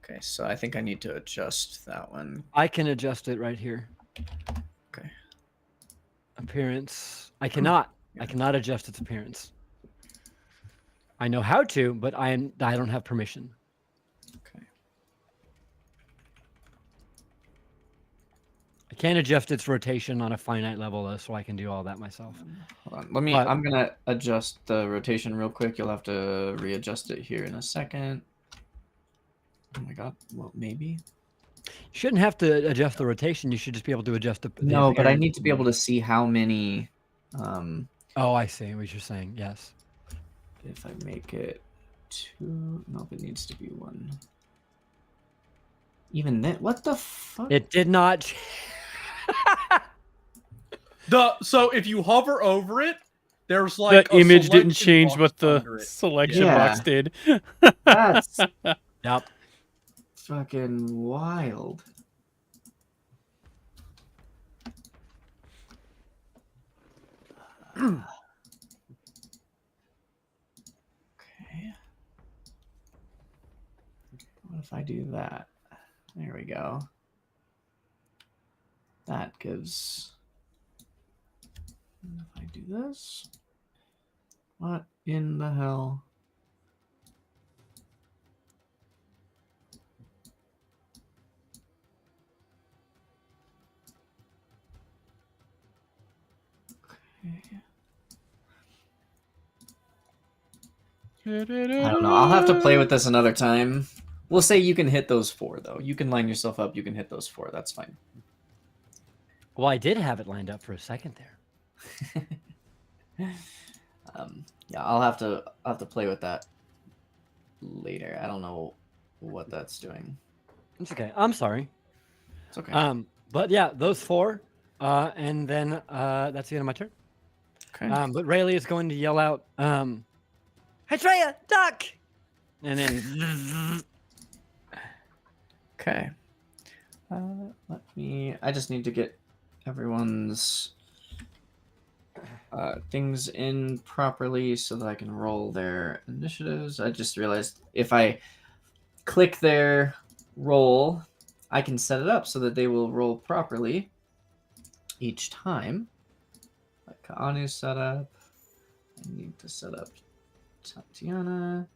Okay, so I think I need to adjust that one. I can adjust it right here. Okay. Appearance. I cannot. I cannot adjust its appearance. I know how to, but I don't have permission. Okay. I can't adjust its rotation on a finite level though, so I can do all that myself. Hold on. I'm gonna adjust the rotation real quick. You'll have to readjust it here in a second. Oh my god. Well, maybe. You shouldn't have to adjust the rotation. You should just be able to adjust the. No, but I need to be able to see how many. Oh, I see what you're saying. Yes. If I make it 2, nope, it needs to be 1. Even then, what the fuck? It did not. So if you hover over it, there's like The a image didn't selection change box what the under it. selection Yeah. box did. That's Yep. fucking wild. Okay. if I do that? There we go. That gives. And if I do this, what in the hell? I don't know. I'll have to play with this another time. We'll say you can hit those 4, though. You can line yourself up. You can hit those 4. That's fine. Well, I did have it lined up for a second there. Yeah, I'll have to play with that later. I don't know what that's doing. It's okay. I'm sorry. It's okay. But yeah, those 4, and then that's the end of my turn. Okay. But Rayleigh is going to yell out, "Hey Treya, duck!" And then Okay. Let me. I just need to get everyone's things in properly so that I can roll their initiatives. I just realized if I click their roll, I can set it up so that they will roll properly each time. Like Kaanu's setup. I need to set up Tatiana.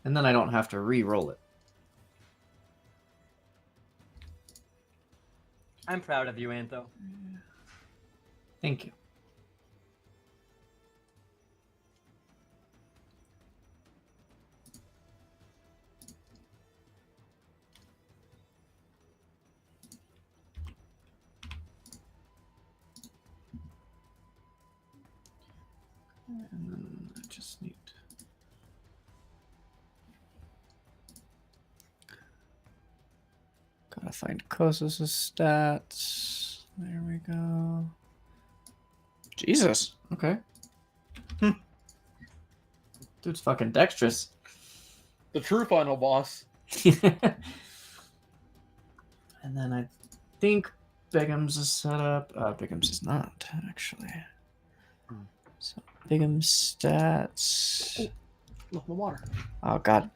And then I don't have to re-roll it. I'm proud of you, Antho. Thank you. And then I just need. Gotta find Kosos' stats. There we go. Jesus. Okay. Dude's fucking dexterous. The true final boss. And then I think Bigham's is set up. Bigham's is not, actually. So Bigham's stats. Look, my water. Oh, God.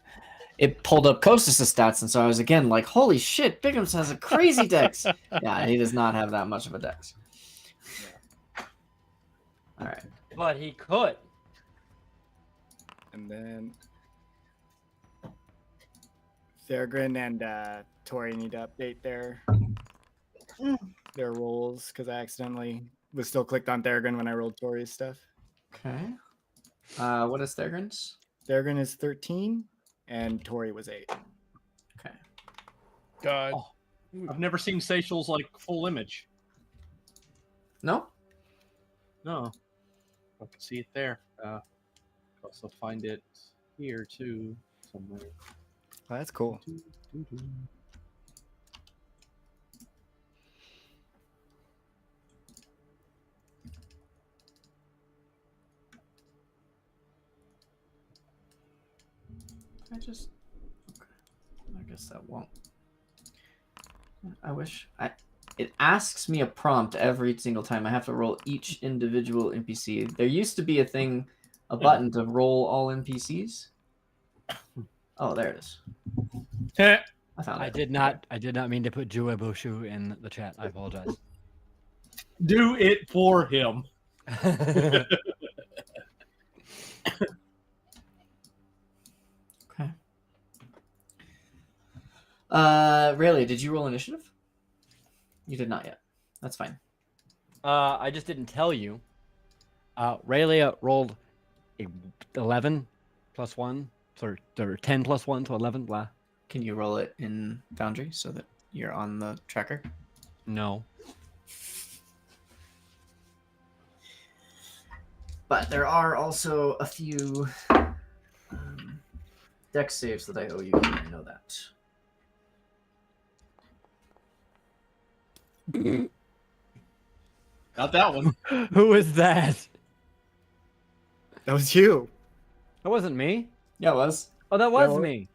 It pulled up Kostas' stats, and so I was again like, holy shit, Bigham's has a crazy dex. Yeah, he does not have that much of a dex. All right. But he could. And then Thorgrin and Tori need to update their rolls because I accidentally was still clicked on Thorgrin when I rolled Tori's stuff. Okay. What is Thorgrin's? Thorgrin is 13 and Tori was 8. Okay. God. Oh, I've never seen Seychelles like full image. No? No. I can see it there. Also find it here too somewhere. Oh, that's cool. I just. Okay. I guess that won't. I wish. It asks me a prompt every single time. I have to roll each individual NPC. There used to be a thing, a button to roll all NPCs. Oh, there it is. I found it. I did not mean to put Jueboshu in the chat. I apologize. Do it for him. Okay. Rayleigh, did you roll initiative? You did not yet. That's fine. I just didn't tell you. Rayleigh rolled 11 plus 1, or 10 plus 1, so 11. Blah. Can you roll it in Foundry so that you're on the tracker? No. But there are also a few dex saves that I owe you. I know that. Not that one. Who is that? That was you. That wasn't me. Yeah, it was. Oh, that was No. me.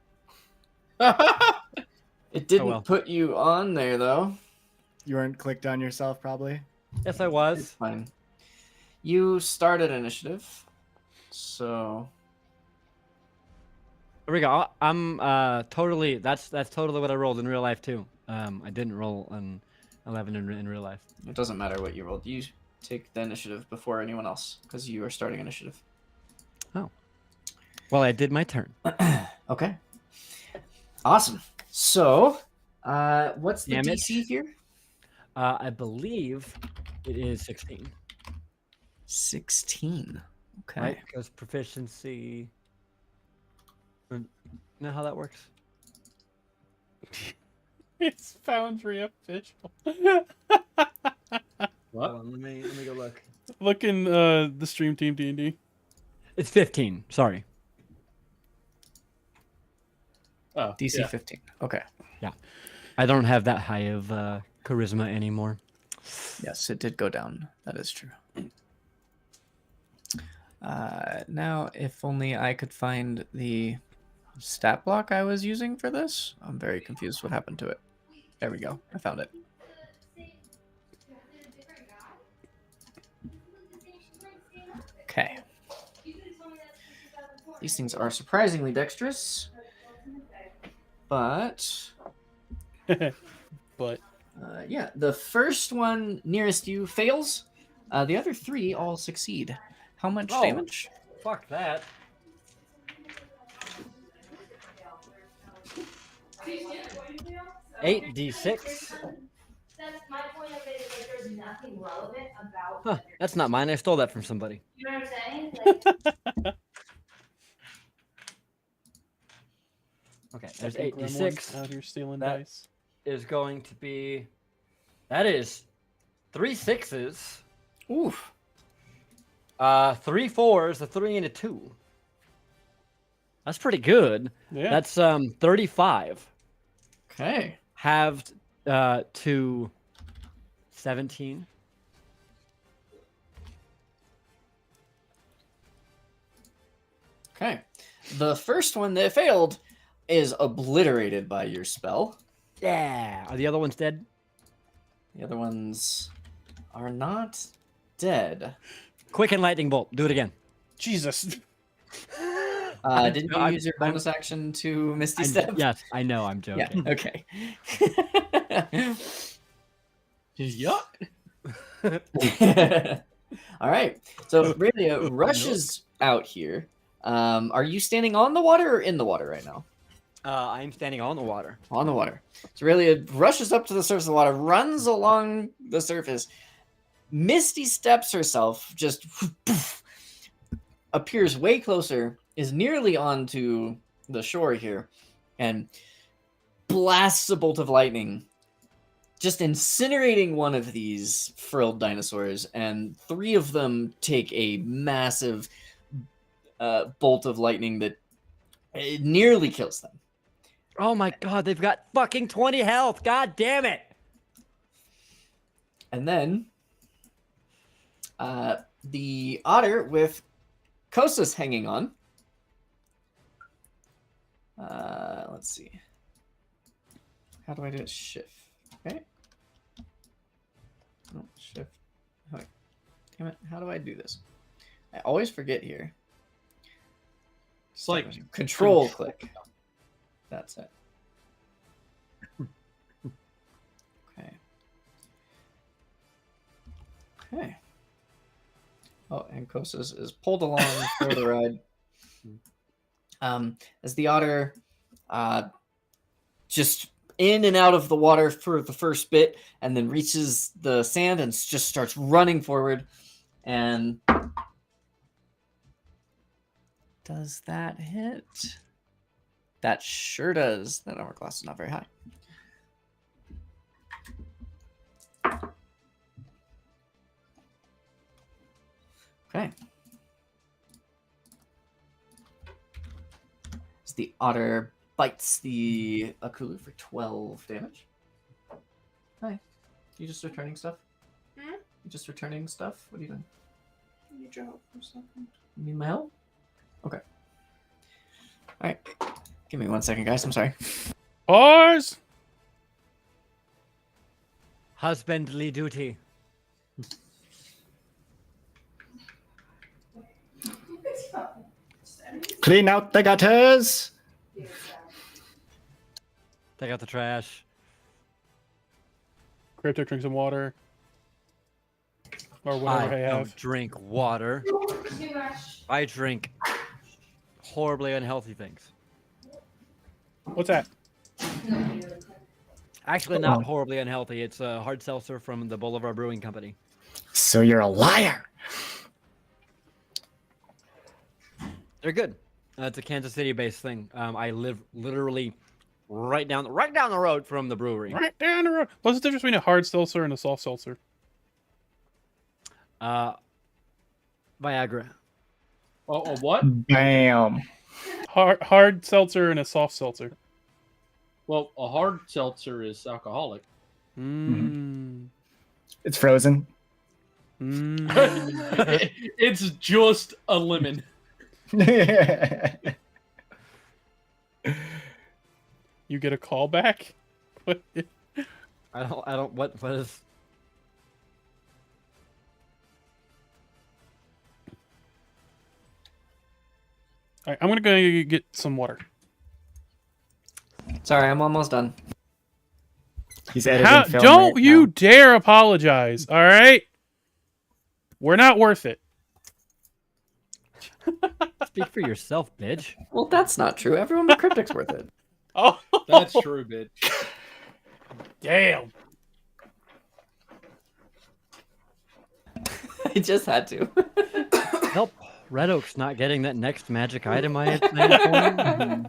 It didn't well. put you on there, though. You weren't clicked on yourself, probably. Yes, I It's was. fine. You started initiative, so There we go. I'm totally. That's totally what I rolled in real life too. I didn't roll an 11 in real life. It doesn't matter what you rolled. You take the initiative before anyone else because you are starting initiative. Well, I did my turn. Okay. Awesome. So, what's the Damage. DC here? I believe it is 16. 16. Okay. Right? Because proficiency. You know how that works? It's Foundry official. What? Hold on, let me go look. Look in the stream team D&D. It's 15. Sorry. Oh, DC yeah. 15. Okay. I don't have that high of charisma anymore. Yes, it did go down. That is true. Now, if only I could find the stat block I was using for this. I'm very confused what happened to it. There we go. I found it. Okay. These things are surprisingly dexterous. But But yeah, the first one nearest you fails. The other three all succeed. How much Oh. damage? Fuck that. Eight D6. That's my point of it. Is like there's nothing relevant about. Huh, that's not mine. I stole that from somebody. You know what I'm saying? Like, Okay, there's fucking 8 gremlins D6. out here stealing That- dice. Is going to be. That is 3 6s, Oof. 3 4s, a 3 and a 2. That's pretty good. Yeah. That's 35. Okay. Halved to 17. Okay. The first one that failed is obliterated by your spell. Yeah. Are the other ones dead? The other ones are not dead. Quick and lightning bolt. Do it again. Jesus. Didn't you I'm- use your bonus action to Misty I'm- Step? yes, I know. I'm Yeah. joking. Okay. Yuck. All right. So Aurelia rushes out here. Are you standing on the water or in the water right now? I'm standing on the water. On the water. So Aurelia rushes up to the surface of the water, runs along the surface. Misty steps herself, just appears way closer, is nearly onto the shore here, and blasts a bolt of lightning, just incinerating one of these frilled dinosaurs, and 3 of them take a massive bolt of lightning that nearly kills them. Oh my god, they've got fucking 20 health. God damn it. And then the otter with Kosas hanging on. Let's see. How do I do it? Shift. Okay. Oh, shift. Oh, damn it. How do I do this? I always forget here. It's like Control click. That's it. Okay. Okay. Oh, and Kosas is pulled along for the ride. As the otter just in and out of the water for the first bit, and then reaches the sand and just starts running forward. And does that hit? That sure does. That armor class is not very high. Okay. So the otter bites the Akulu for 12 damage. Hi. You just returning stuff? Hmm? You just returning stuff? What are you doing? You need your help for something. You need my help? Okay. Alright. Give me 1 second, guys. I'm sorry. Pause. Husbandly duty. Clean out the gutters. Take out the trash. Cryptic, drink some water. Or whatever I don't have. drink water. Too much. I drink horribly unhealthy things. What's that? Actually, not horribly unhealthy. It's a hard seltzer from the Boulevard Brewing Company. So you're a liar. They're good. It's a Kansas City-based thing. I live literally right down the road from the brewery. Right down the road. What's the difference between a hard seltzer and a soft seltzer? Viagra. Oh, what? Bam. Hard seltzer and a soft seltzer. Well, a hard seltzer is alcoholic. It's frozen. It's just a lemon. You get a call back? What? I don't. What is? All right, I'm gonna go get some water. Sorry, I'm almost done. He's editing film Don't right you now. dare apologize, all right? We're not worth it. Speak for yourself, bitch. Well, that's not true. Everyone but Cryptic's worth it. Oh, That's true, bitch. Damn. I just had to. Help Red Oak's not getting that next magic item I had planned for him.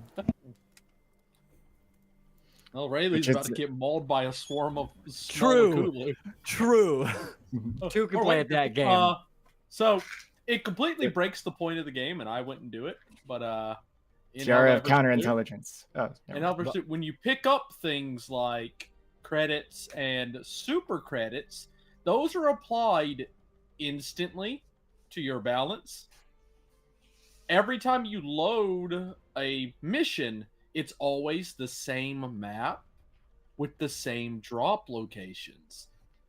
Well, Rayleigh's Which about to is- get mauled by a swarm of True. Cthulhu. True. Two can Or play wait, at that game. So it completely breaks the point of the game, and I wouldn't do it. But in Jar of Helldiver's 2 counterintelligence. Oh, in never mind. Helldiver's 2, when you pick up things like credits and super credits, those are applied instantly to your balance. Every time you load a mission, it's always the same map with the same drop locations.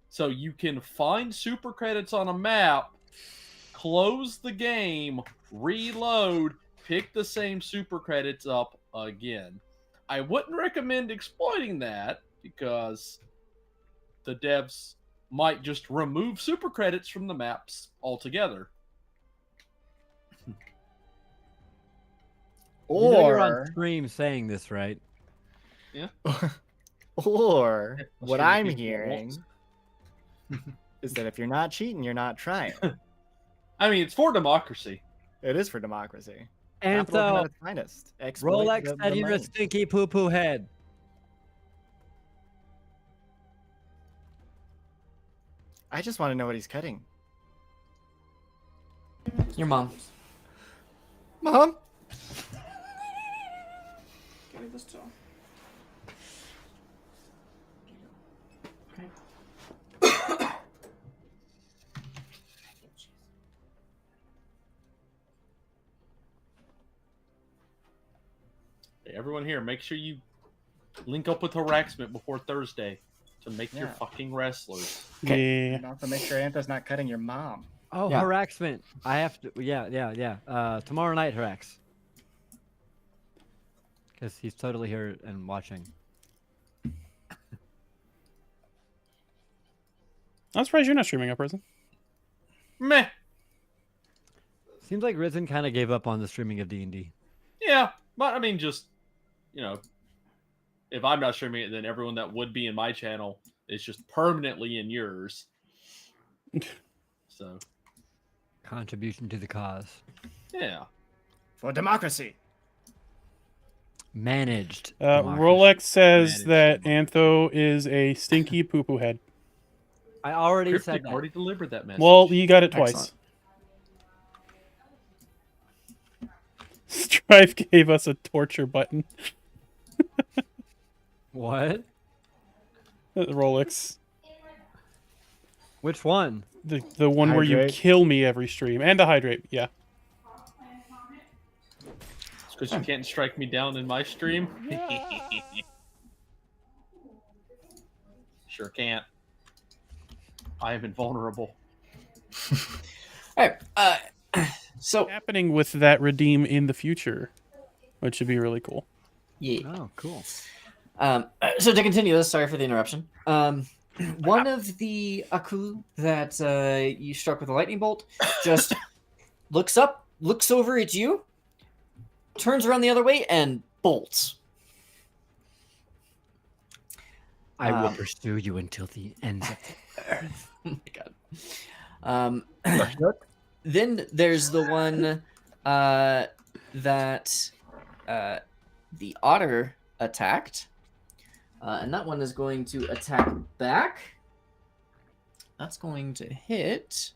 So you can find super credits on a map, close the game, reload, pick the same super credits up again. I wouldn't recommend exploiting that because the devs might just remove super credits from the maps altogether. You know you're on Or, stream saying this, right? or I'll what show you I'm people hearing is that if you're not cheating, you're not trying. I mean, it's for democracy. It is for democracy. And Capitalism at so its finest. Exploit Rolex the said you're a money. stinky poo-poo head. I just want to know what he's cutting. Your mom. Mom? Give me this too. Hey, everyone here, make sure you link up with Haraxment before Thursday to make your Yeah. fucking wrestlers. Yeah. And also make sure Anthos not cutting your mom. Oh, Yeah. harassment. I have to. Yeah. Tomorrow night, harass. Because he's totally here and watching. I'm surprised you're not streaming up, Risen. Meh. Seems like Risen kind of gave up on the streaming of D&D. Yeah, but I mean, just, you know, if I'm not streaming it, then everyone that would be in my channel is just permanently in yours. So, Contribution to the cause. yeah. For democracy. Managed. Rolex says Managed that Antho is a stinky poo-poo head. I already said Cryptic that. already delivered that message. Well, you got it twice. Excellent. Strife gave us a torture button. What? Rolex. Which one? The one where you Hydrate. kill me every stream. And to hydrate, yeah. It's because you can't strike me down in my stream. Sure can't. I am invulnerable. All right. So Happening with that redeem in the future, which should be really cool. Yeah. Oh, cool. So to continue this, sorry for the interruption. One of the Akulu that you struck with a lightning bolt just looks up, looks over at you, turns around the other way, and bolts. I will Um, pursue you until the ends of the earth. Oh my god. Then there's the one that the otter attacked. And that one is going to attack back. That's going to hit.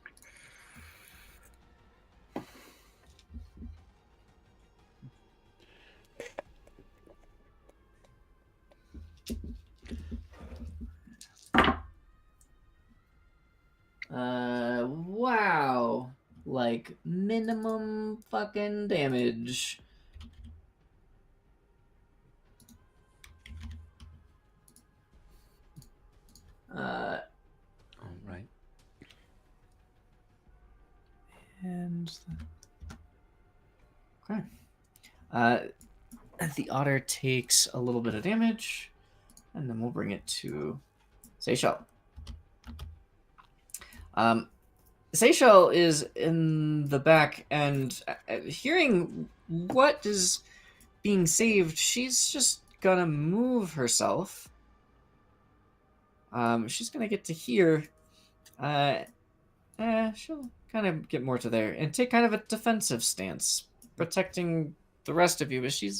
Wow. Like minimum fucking damage. All right. And okay. The otter takes a little bit of damage, and then we'll bring it to Seychelles. Seychelles is in the back, and hearing what is being saved, she's just gonna move herself. She's gonna get to here. She'll kind of get more to there and take kind of a defensive stance, protecting the rest of you. But she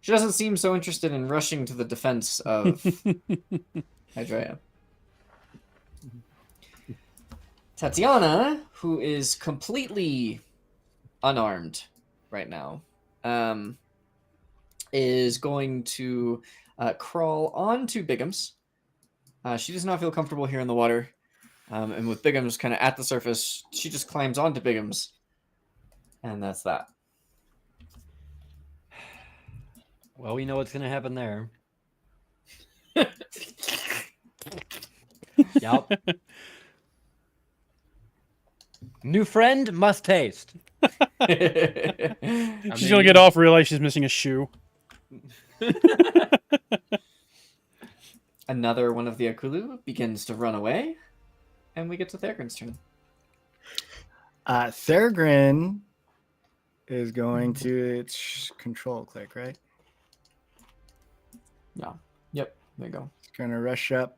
doesn't seem so interested in rushing to the defense of Hydrea. Tatiana, who is completely unarmed right now, is going to crawl onto Bigums. She does not feel comfortable here in the water. And with Bigums kind of at the surface, she just climbs onto Bigums. And that's that. Well, we know what's going to happen there. Yup. New friend must taste. She's gonna get off, realize she's missing a shoe. Another one of the Akulu begins to run away. And we get to Thorgrin's turn. Thorgrin is going to its control click, right? Yeah. Yep. There you go. It's going to rush up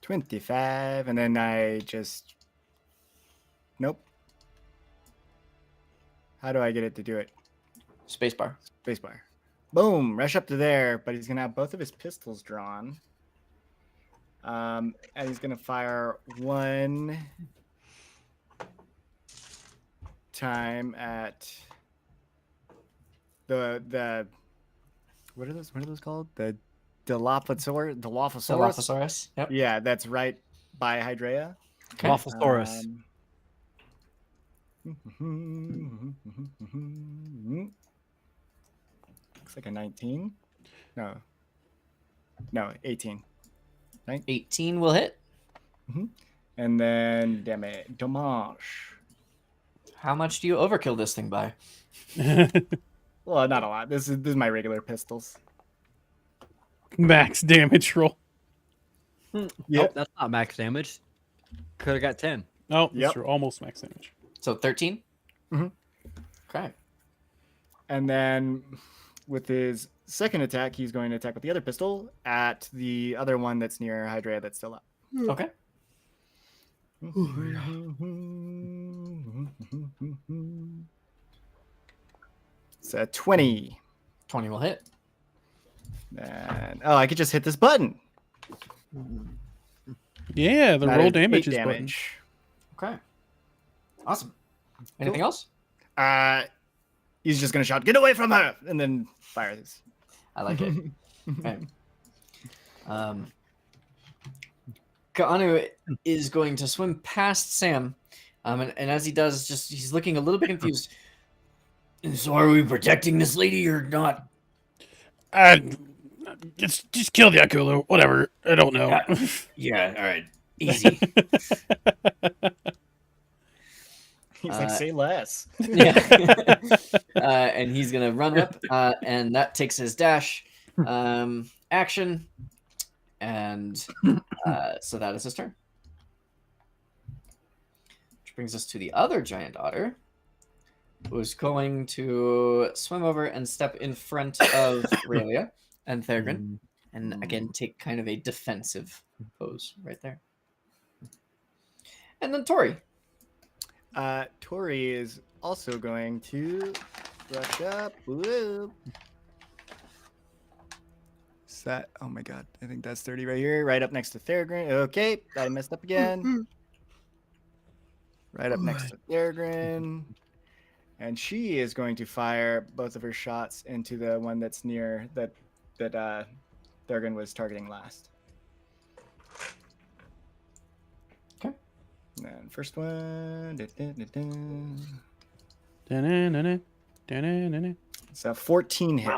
25, and then I just... Nope. How do I get it to do it? Spacebar. Spacebar. Boom! Rush up to there, but he's going to have both of his pistols drawn. And he's going to fire one time at the what are those called? The Dilophosaurus. Yep. Yeah, that's right by Hydrea. Okay. Dilophosaurus. Looks like a 19. No, 18. 18 will hit. And then damage. How much do you overkill this thing by? Well, not a lot. This is my regular pistols. Max damage roll. Yep. Nope, that's not max damage. Could have got 10. Oh, Yep. you're almost max damage. So 13? Mhm. Okay. And then with his second attack, he's going to attack with the other pistol at the other one that's near Hydrea that's still up. Okay. It's a 20. 20 will hit. And, I could just hit this button. Yeah, the That roll is damage 8 is button. damage. Okay. Awesome. Anything else? He's just going to shout, "Get away from her!" and then fire this. I like it. Okay. Kaanu is going to swim past Sam. And as he does, he's looking a little bit confused. So are we protecting this lady or not? Just kill the Akulu. Whatever. I don't know. Yeah, all right. Easy. He's like, say less. Yeah. And he's gonna run up, and that takes his dash action, and so that is his turn. Which brings us to the other giant otter, who's going to swim over and step in front of Aurelia and Thorgrin, and again take kind of a defensive pose right there. And then Tori. Tori is also going to rush up. Whoop. Set. Oh my god. I think that's 30 right here. Right up next to Thorgrin. Okay. I messed up again. Right up next to Thorgrin. And she is going to fire both of her shots into the one that's near that Thorgrin was targeting last. Okay. And first one. It's a 14 hit.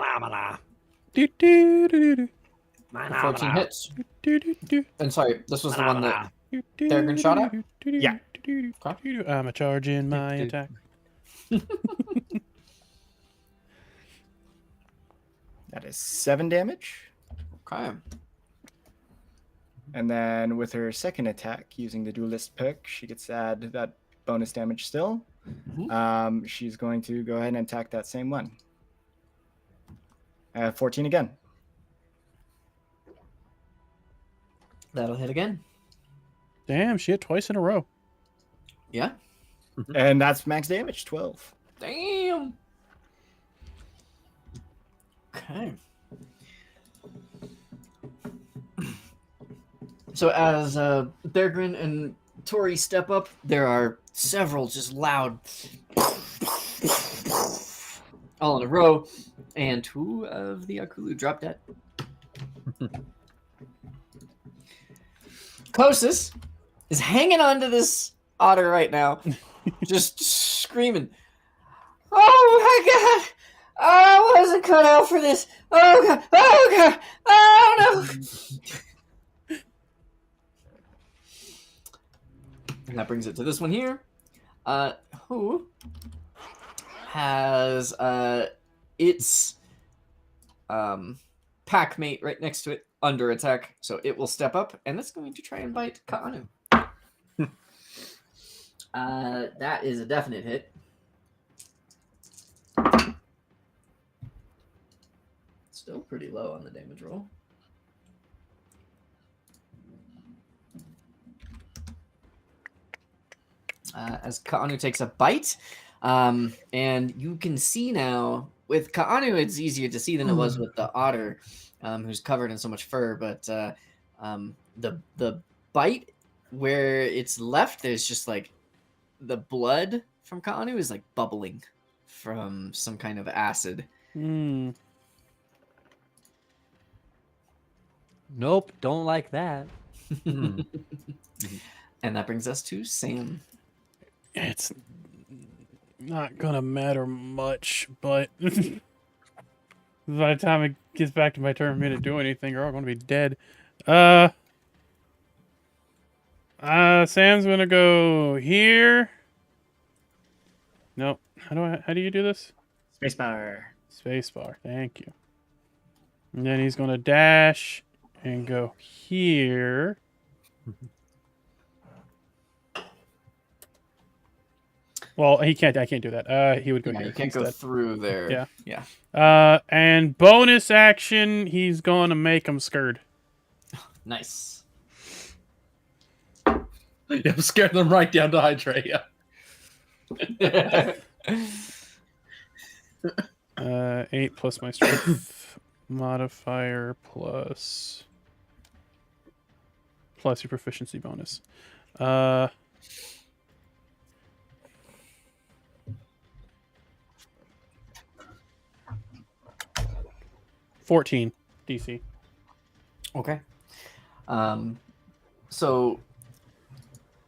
14 hits. And sorry, this was the one that Thorgrin shot at? Yeah. I'm a charge in my attack. That is 7 damage. Okay. And then with her second attack, using the duelist perk, she gets to add that bonus damage still. She's going to go ahead and attack that same one. 14 again. That'll hit again. Damn, she hit twice in a row. Yeah. And that's max damage, 12. Damn. Okay. So as Thorgrin and Tori step up, there are several just loud all in a row, and 2 of the Akulu drop dead. Closest is hanging onto this otter right now, just screaming, "Oh my god! I wasn't cut out for this! Oh god! Oh god! Oh no!" And that brings it to this one here, who has its pack mate right next to it under attack, so it will step up, and it's going to try and bite Kaanu. That is a definite hit. Still pretty low on the damage roll. As Kaanu takes a bite, and you can see now with Kaanu, it's easier to see than it was with the otter, who's covered in so much fur. But the bite where it's left, there's just like the blood from Kaanu is like bubbling from some kind of acid. Nope, don't like that. And that brings us to Sam. It's not gonna matter much, but by the time it gets back to my turn for me to do anything, you're all gonna be dead. Sam's gonna go here. No, how do you do this? Spacebar. Spacebar, thank you. And then he's gonna dash and go here. Well, I can't do that. He would go Yeah, here. you can't go instead. through there. Yeah. Yeah. And bonus action, he's gonna make him scared. Nice. Yeah, scare them right down to Hydrea. 8 plus my strength modifier plus your proficiency bonus. 14 DC. Okay. So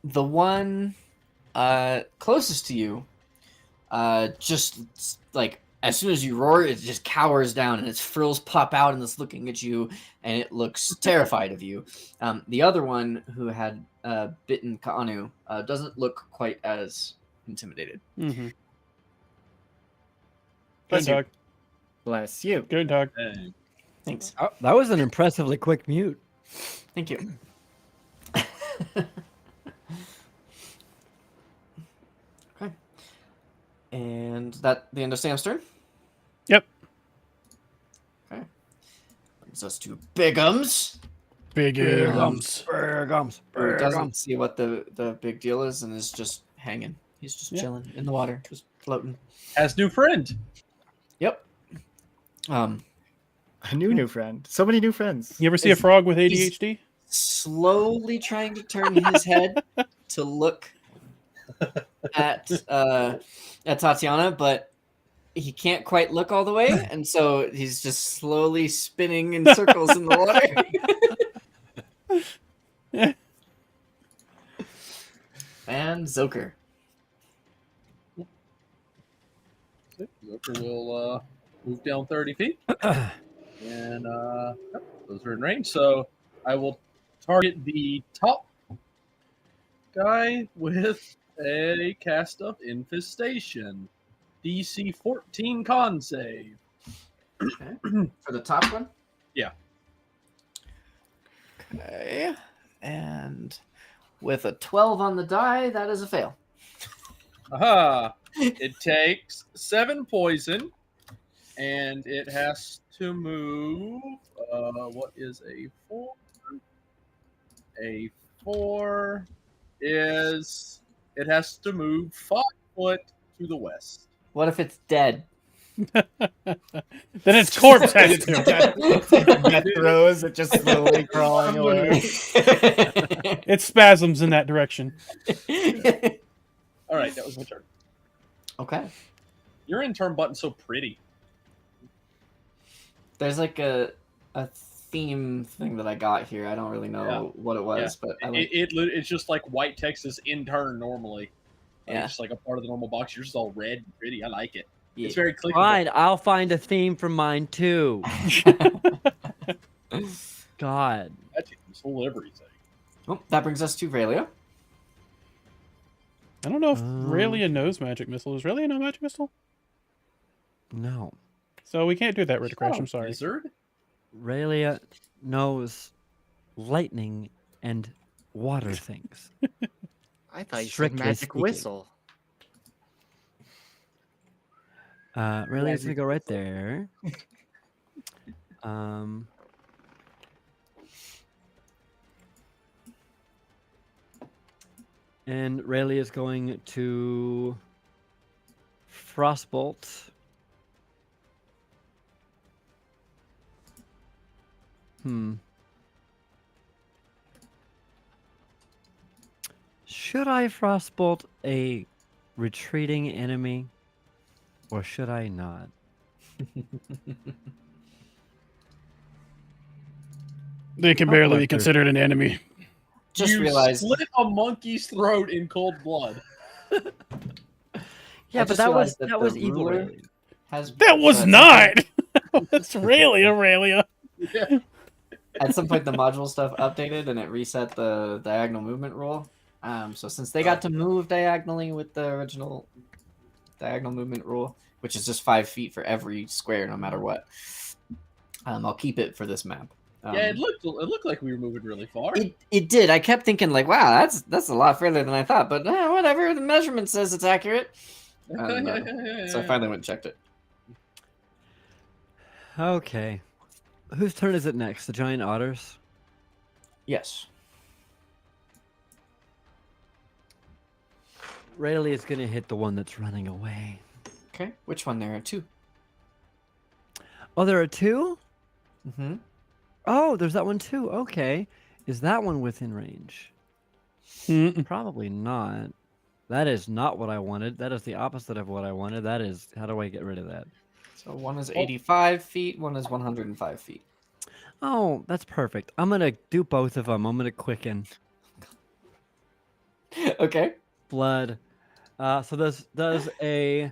the one closest to you, just like as soon as you roar, it just cowers down and its frills pop out and it's looking at you and it looks terrified of you. The other one who had bitten Kaanu doesn't look quite as intimidated. Mm-hmm. Bless Good you. dog. Bless you. Good dog. Dang. Thanks. Oh, that was an impressively quick mute. Thank you. Okay. And that the end of Sam's turn? Yep. Okay. Brings us to Bigums. Bigums. Bergums. Who doesn't see what the big deal is and is just hanging. He's just Yeah. chilling in the water, just floating. Has new friend. Yep. A new friend. So many new friends. You ever see a Is- frog with he's- ADHD? Slowly trying to turn his head to look at Tatiana, but he can't quite look all the way, and so he's just slowly spinning in circles in the water. And Zoker. Joker will move down 30 feet. And yep, those are in range. So I will target the top guy with a cast of infestation. DC 14 con save. For the top one? Yeah. Okay. And with a 12 on the die, that is a fail. Aha! It takes 7 poison, and it has to move. What is a 4? A 4 is it has to move 5 foot to the west. What if it's dead? Then its corpse has to. Death throws it just slowly crawling away. It spasms in that direction. All right, that was my turn. Okay. Your in turn button's so pretty. There's like a theme thing that I got here. I don't really know what it was, but I like, It's just like white text is in turn normally. Like, Yeah. It's just like a part of the normal box. Yours is all red and pretty. I like it. yeah. It's very clickable. Fine, I'll find a theme for mine too. God. That changes whole everything. Oh, that brings us to Raelia. I don't know if Um, Raelia knows magic missile. Is Raelia know magic missile? No. So we can't do that, Ridicrash. Shut I'm up, sorry. Wizard. Raelia knows lightning and water things. I thought you said Strictly magic speaking. whistle. Raelia's gonna go right there. And Raelia is going to Frostbolt. Should I Frostbolt a retreating enemy, or should I not? They can Oh, barely but be there's- considered an enemy. Just you realized. split a monkey's throat in cold blood. Yeah, but just that was realized that that was the evil. ruler- Raelia. Has That was at some not. point- That's Raelia. Yeah. At some point, the module stuff updated and it reset the diagonal movement rule. So since they got to move diagonally with the original diagonal movement rule, which is just 5 feet for every square, no matter what, I'll keep it for this map. Yeah, it looked like we were moving really far. It did. I kept thinking like, wow, that's a lot further than I thought. But whatever, the measurement says it's accurate. And, so I finally went and checked it. Okay. Whose turn is it next? The giant otters? Yes. Raelia is going to hit the one that's running away. Okay. Which one? There are 2. Oh, there are 2? Mm-hmm. Oh, there's that one too. Okay. Is that one within range? Mm-mm. Probably not. That is not what I wanted. That is the opposite of what I wanted. That is, how do I get rid of that? So one is 85 feet. One is 105 feet. Oh, that's perfect. I'm going to do both of them. I'm going to quicken. Okay. Blood. So this does a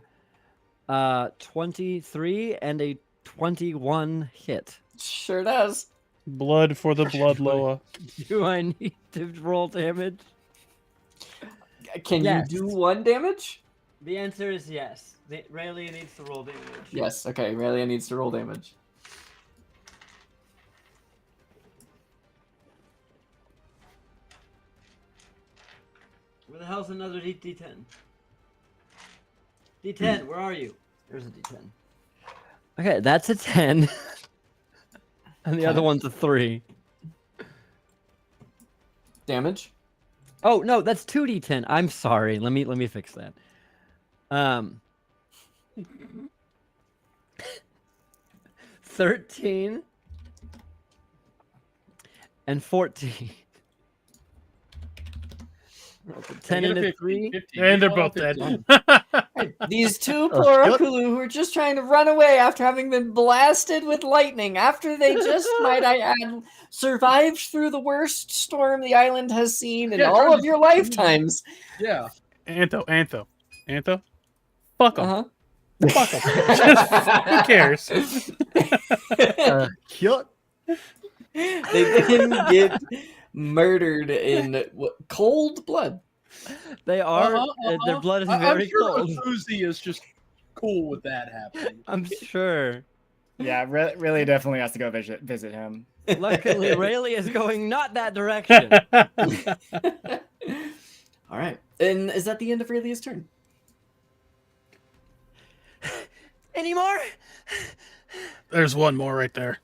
23 and a 21 hit. Sure does. Blood for the blood Loa. Do I need to roll damage? Can Yes. you do 1 damage? The answer is yes. Rayleigh needs to roll damage. Yes. Okay. Aurelia needs to roll damage. Where the hell's another D10? D10, where are you? There's a D10. Okay, that's a 10. And the other Okay. one's a 3. Damage. Oh no, that's 2d10. I'm sorry. Let me fix that. 13 and 14. Rolled a 10 and a 3. 15. And they're Well, both dead. 15. These two Oh, poor shit. Okulu who are just trying to run away after having been blasted with lightning, after they just, might I add, survived through the worst storm the island has seen in Yeah, all trying of to- your lifetimes. Yeah. Antho. Fuck 'em. Fuck 'em. Who cares? Cute. They didn't get murdered in cold blood. They are. Their blood is very I'm sure cold. Uzi is just cool with that happening. I'm sure. Yeah, really definitely has to go visit him. Luckily, Rayleigh is going not that direction. All right. And is that the end of Aurelia's turn? Any more? There's one more right there.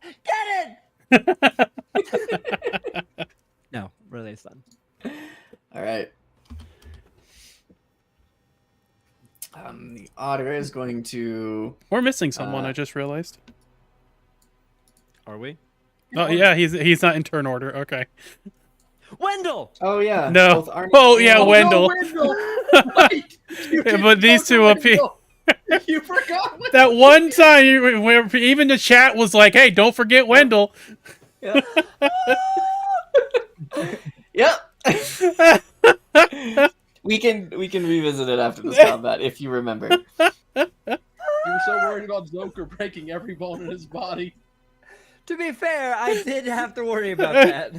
Get it! No, Rayleigh's done. All right. The otter is going to. We're missing someone, I just realized. Are we? Oh yeah, he's not in turn order. Okay. Wendell! Oh yeah. No. both Arnie Oh yeah, and- Wendell. Wait, you Yeah, didn't but these go to two up here. Wendell. You forgot Wendell. That one time where even the chat was like, "Hey, don't forget Wendell." Yeah. Yep. we can revisit it after this combat if you remember. You were so worried about Zoker breaking every bone in his body. To be fair, I did have to worry about that.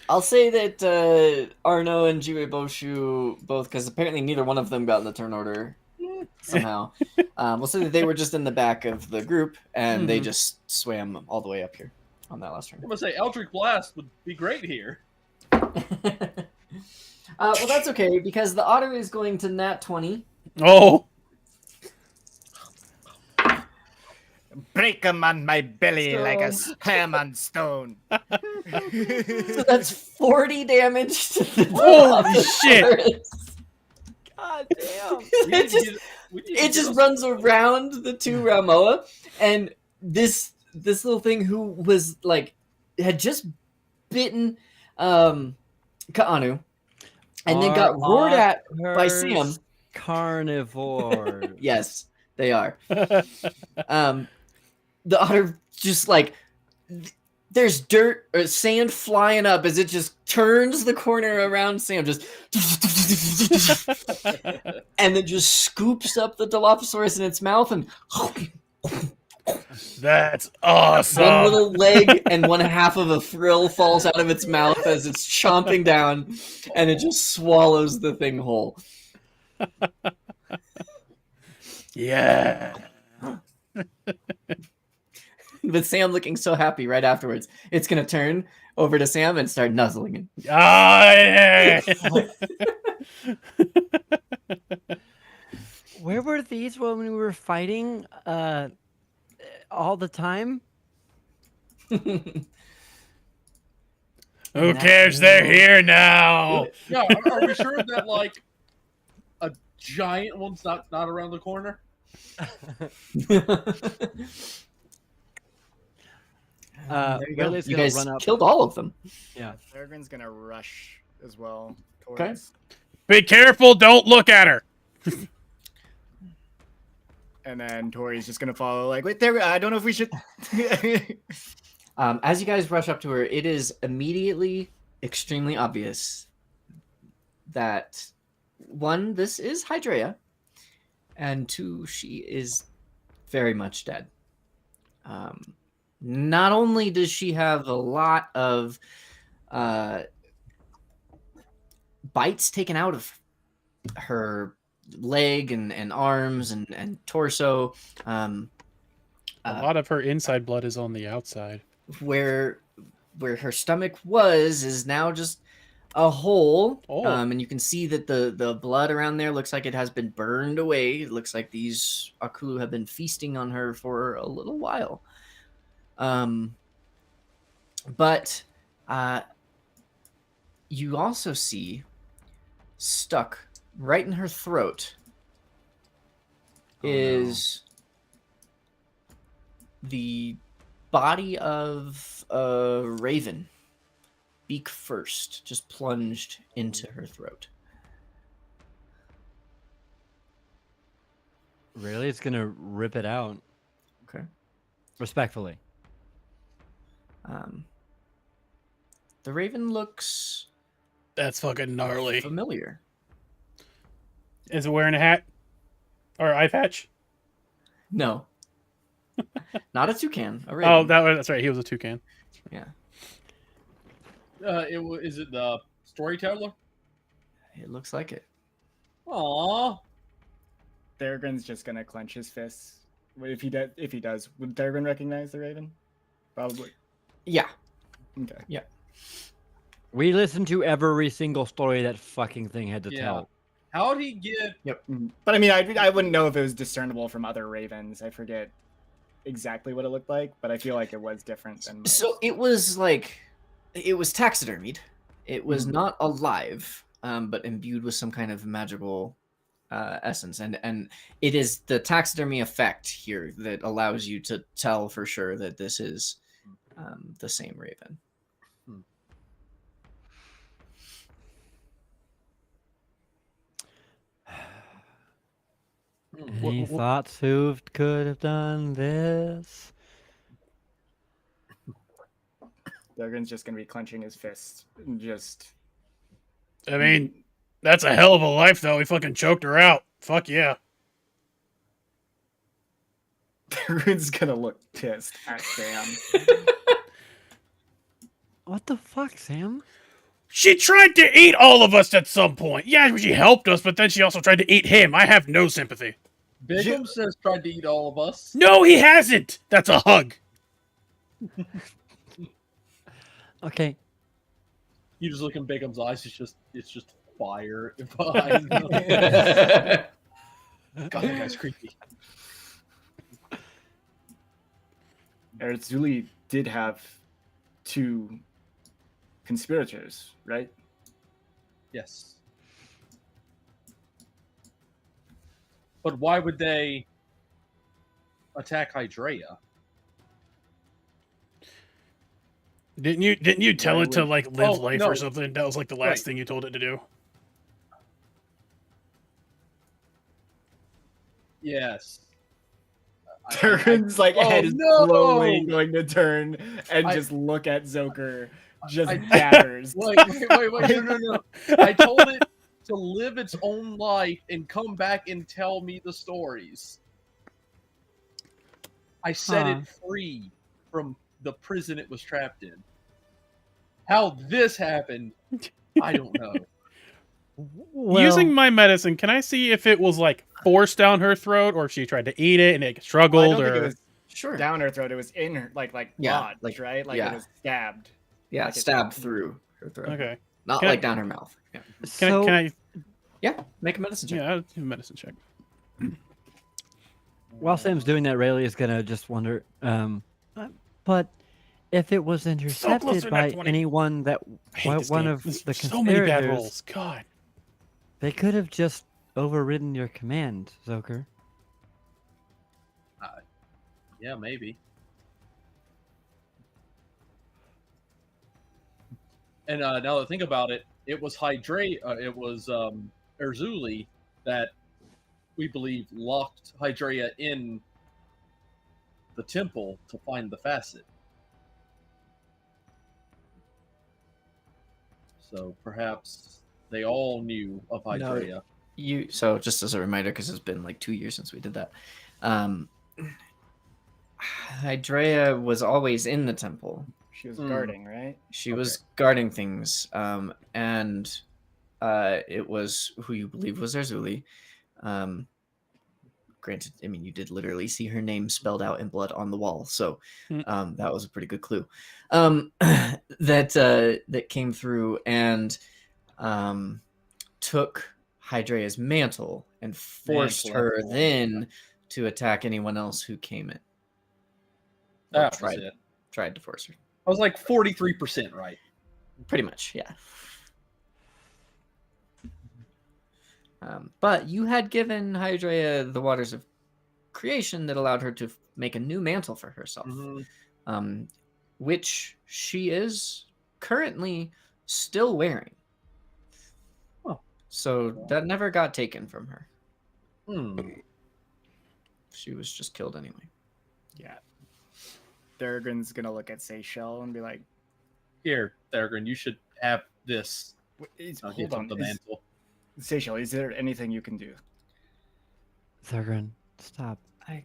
I'll say that Arno and Jiweboshu both, because apparently neither one of them got in the turn order somehow. We'll say that they were just in the back of the group and they just swam all the way up here on that last turn. I'm gonna say Eldritch Blast would be great here. Well, that's okay because the otter is going to nat 20. Oh. Break him on my belly like a So- ham on stone. So that's 40 damage to the Holy shit. Dilophosaurus. God damn. It just runs around the two Ramoa, and this little thing who was like had just bitten Kaanu, and then got roared at by Sam. Carnivore. Yes, they are. The otter just like there's dirt or sand flying up as it just turns the corner around Sam, just and then just scoops up the Dilophosaurus in its mouth and That's awesome. one little leg and one half of a frill falls out of its mouth as it's chomping down, and it just swallows the thing whole. Yeah. With Sam looking so happy right afterwards, it's gonna turn over to Sam and start nuzzling him. Ah, yeah. Where were these when we were fighting all the time? Who cares? They're here now. Yeah, are we sure that like a giant one's not around the corner? There you go. Rayleigh's You gonna guys run up. killed all of them. Peregrine's gonna rush as well. Okay. Towards, Be careful. Don't look at her. and then Tori's just gonna follow. Like, wait, there. I don't know if we should. As you guys rush up to her, it is immediately extremely obvious that one, this is Hydrea, and two, she is very much dead. Not only does she have a lot of bites taken out of her leg and arms and torso. A lot of her inside blood is on the outside. Where her stomach was is now just a hole. Oh. And you can see that the blood around there looks like it has been burned away. It looks like these Akulu have been feasting on her for a little while. But you also see stuck right in her throat is the body of a raven, beak first, just plunged into her throat. Really? It's gonna rip it out. Okay. Respectfully. The raven looks That's fucking gnarly. familiar. Is it wearing a hat? Or eye patch? No. Not a toucan, a raven. Oh, that's right. He was a toucan. Yeah. Is it the storyteller? It looks like it. Aww. Theragon's just gonna clench his fists. If he does, would Theragon recognize the raven? Probably. Yeah. Okay. We listened to every single story that fucking thing had to Yeah. tell. How'd he get? Yep. But I mean, I wouldn't know if it was discernible from other ravens. I forget exactly what it looked like, but I feel like it was different than most. So it was taxidermied. It was not alive, but imbued with some kind of magical essence, and it is the taxidermy effect here that allows you to tell for sure that this is the same raven. Any thoughts who could have done this? Theragon's just gonna be clenching his fists and just. I mean, that's a hell of a life, though. He fucking choked her out. Fuck yeah. Theragon's gonna look pissed at Sam. What the fuck, Sam? She tried to eat all of us at some point. Yeah, she helped us, but then she also tried to eat him. I have no sympathy. Bigum says tried to eat all of us. No, he hasn't. That's a hug. Okay. You just look in Bigum's eyes. It's just fire behind him. God, that guy's creepy. Erzuli did have 2 conspirators, right? Yes. But why would they attack Hydrea? Didn't you tell it to like live life no. or something? That was like the last Right. thing you told it to do. Yes. Theragon's like oh, head is no! slowly going to turn and I- just look at Zoker, just I- daggers. Wait, no. I told it to live its own life and come back and tell me the stories. I set it free from the prison it was trapped in. How this happened, I don't know. Well, Using my medicine, can I see if it was like forced down her throat, or if she tried to eat it and it struggled, Well, I don't think or it was Sure. down her throat. It was in her, like Yeah, lodged, like- right? Like yeah. it was stabbed. Yeah, Like it- stabbed through her throat. okay? Not Can I- like down her mouth. Yeah. Can I? Yeah. Make a medicine check. Yeah, I'll do a medicine check. while Sam's doing that, Rayleigh is gonna just wonder. But if it was close intercepted to by that 20. anyone that I hate this one game. of There's the so many bad conspirators, rolls. God. they could have just overridden your command, Zoker. Yeah, maybe. And now that I think about it, it was Erzuli that we believe locked Hydrea in the temple to find the facet. So perhaps they all knew of Hydrea. So just as a reminder, because it's been like 2 years since we did that, Hydrea was always in the temple. She was guarding, right? She was guarding things, and it was who you believe was Arzuli. Granted, I mean, you did literally see her name spelled out in blood on the wall, so that was a pretty good clue. That came through and took Hydreia's mantle and forced Mantle, her that's the one. then to attack anyone else who came in. Or That was it. tried to force her. I was like 43% right. Pretty much, yeah. But you had given Hydreia the waters of creation that allowed her to make a new mantle for herself, which she is currently still wearing. Oh. So that never got taken from her. She was just killed anyway. Yeah. Durgan's gonna look at Seychelles and be like, Here, Theragon, you should have this. I'll hold give him on, the mantle. Seychelles, is there anything you can do? Thurgren, stop. I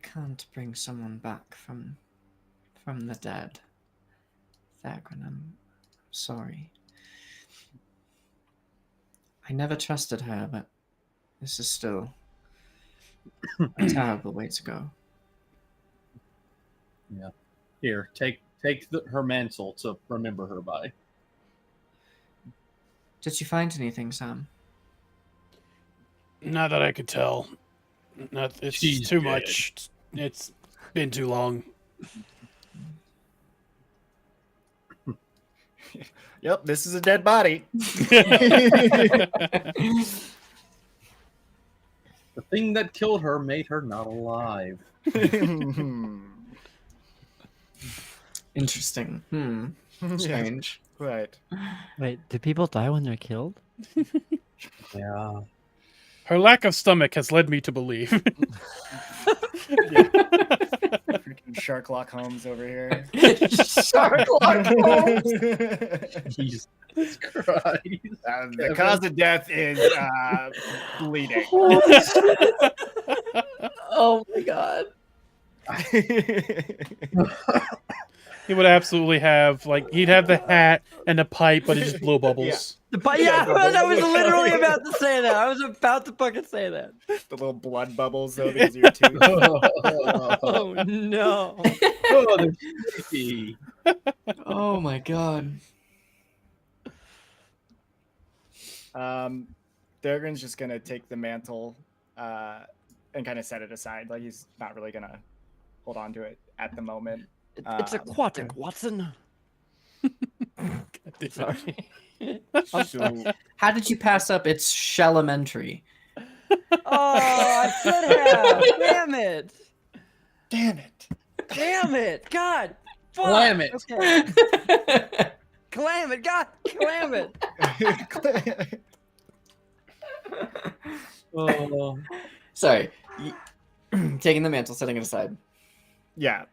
can't bring someone back from the dead. Thagrin, I'm sorry. I never trusted her, but this is still a terrible way to go. Yeah. Here, take her mantle to remember her by. Did you find anything, Sam? Not that I could tell. It's She's too dead. much. It's been too long. Yep, this is a dead body. The thing that killed her made her not alive. Interesting. Strange. Right. Wait, do people die when they're killed? Yeah. Her lack of stomach has led me to believe. Freaking Sharklock Holmes over here. Sharklock Jesus Christ. The cause of death is bleeding. Oh my god. He would absolutely have, he'd have the hat and the pipe, but it just blow bubbles. But yeah, I was literally about to say that. I was about to fucking say that. The little blood bubbles though because of your tooth. Oh no. Oh, they're creepy. Oh my god. Durgan's just gonna take the mantle and kind of set it aside. Like he's not really gonna hold on to it at the moment. It's aquatic, Watson. Sorry. So, How did you pass up its shellmentary? Oh, I should have. Damn it. Damn it. Damn it. God. Fuck. Clam it. Okay. Clam it. God. Clam it. Oh. Sorry. Taking the mantle, setting it aside. yeah.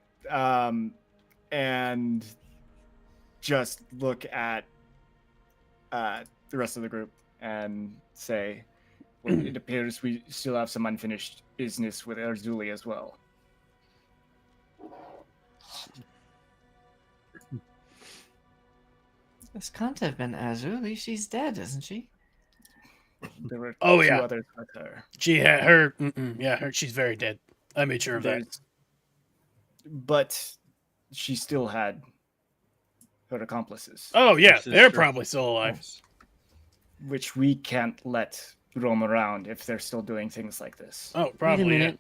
And just look at the rest of the group and say, well, it appears we still have some unfinished business with Arzuli as well. This can't have been Arzuli. She's dead, isn't she? There were Oh, two yeah. others with her. She had her. She's very dead. I made sure of that. There's- But she still had her accomplices, Oh yeah, This is they're true. probably still alive. which we can't let roam around if they're still doing things like this. Oh, Wait a probably. Yeah. minute.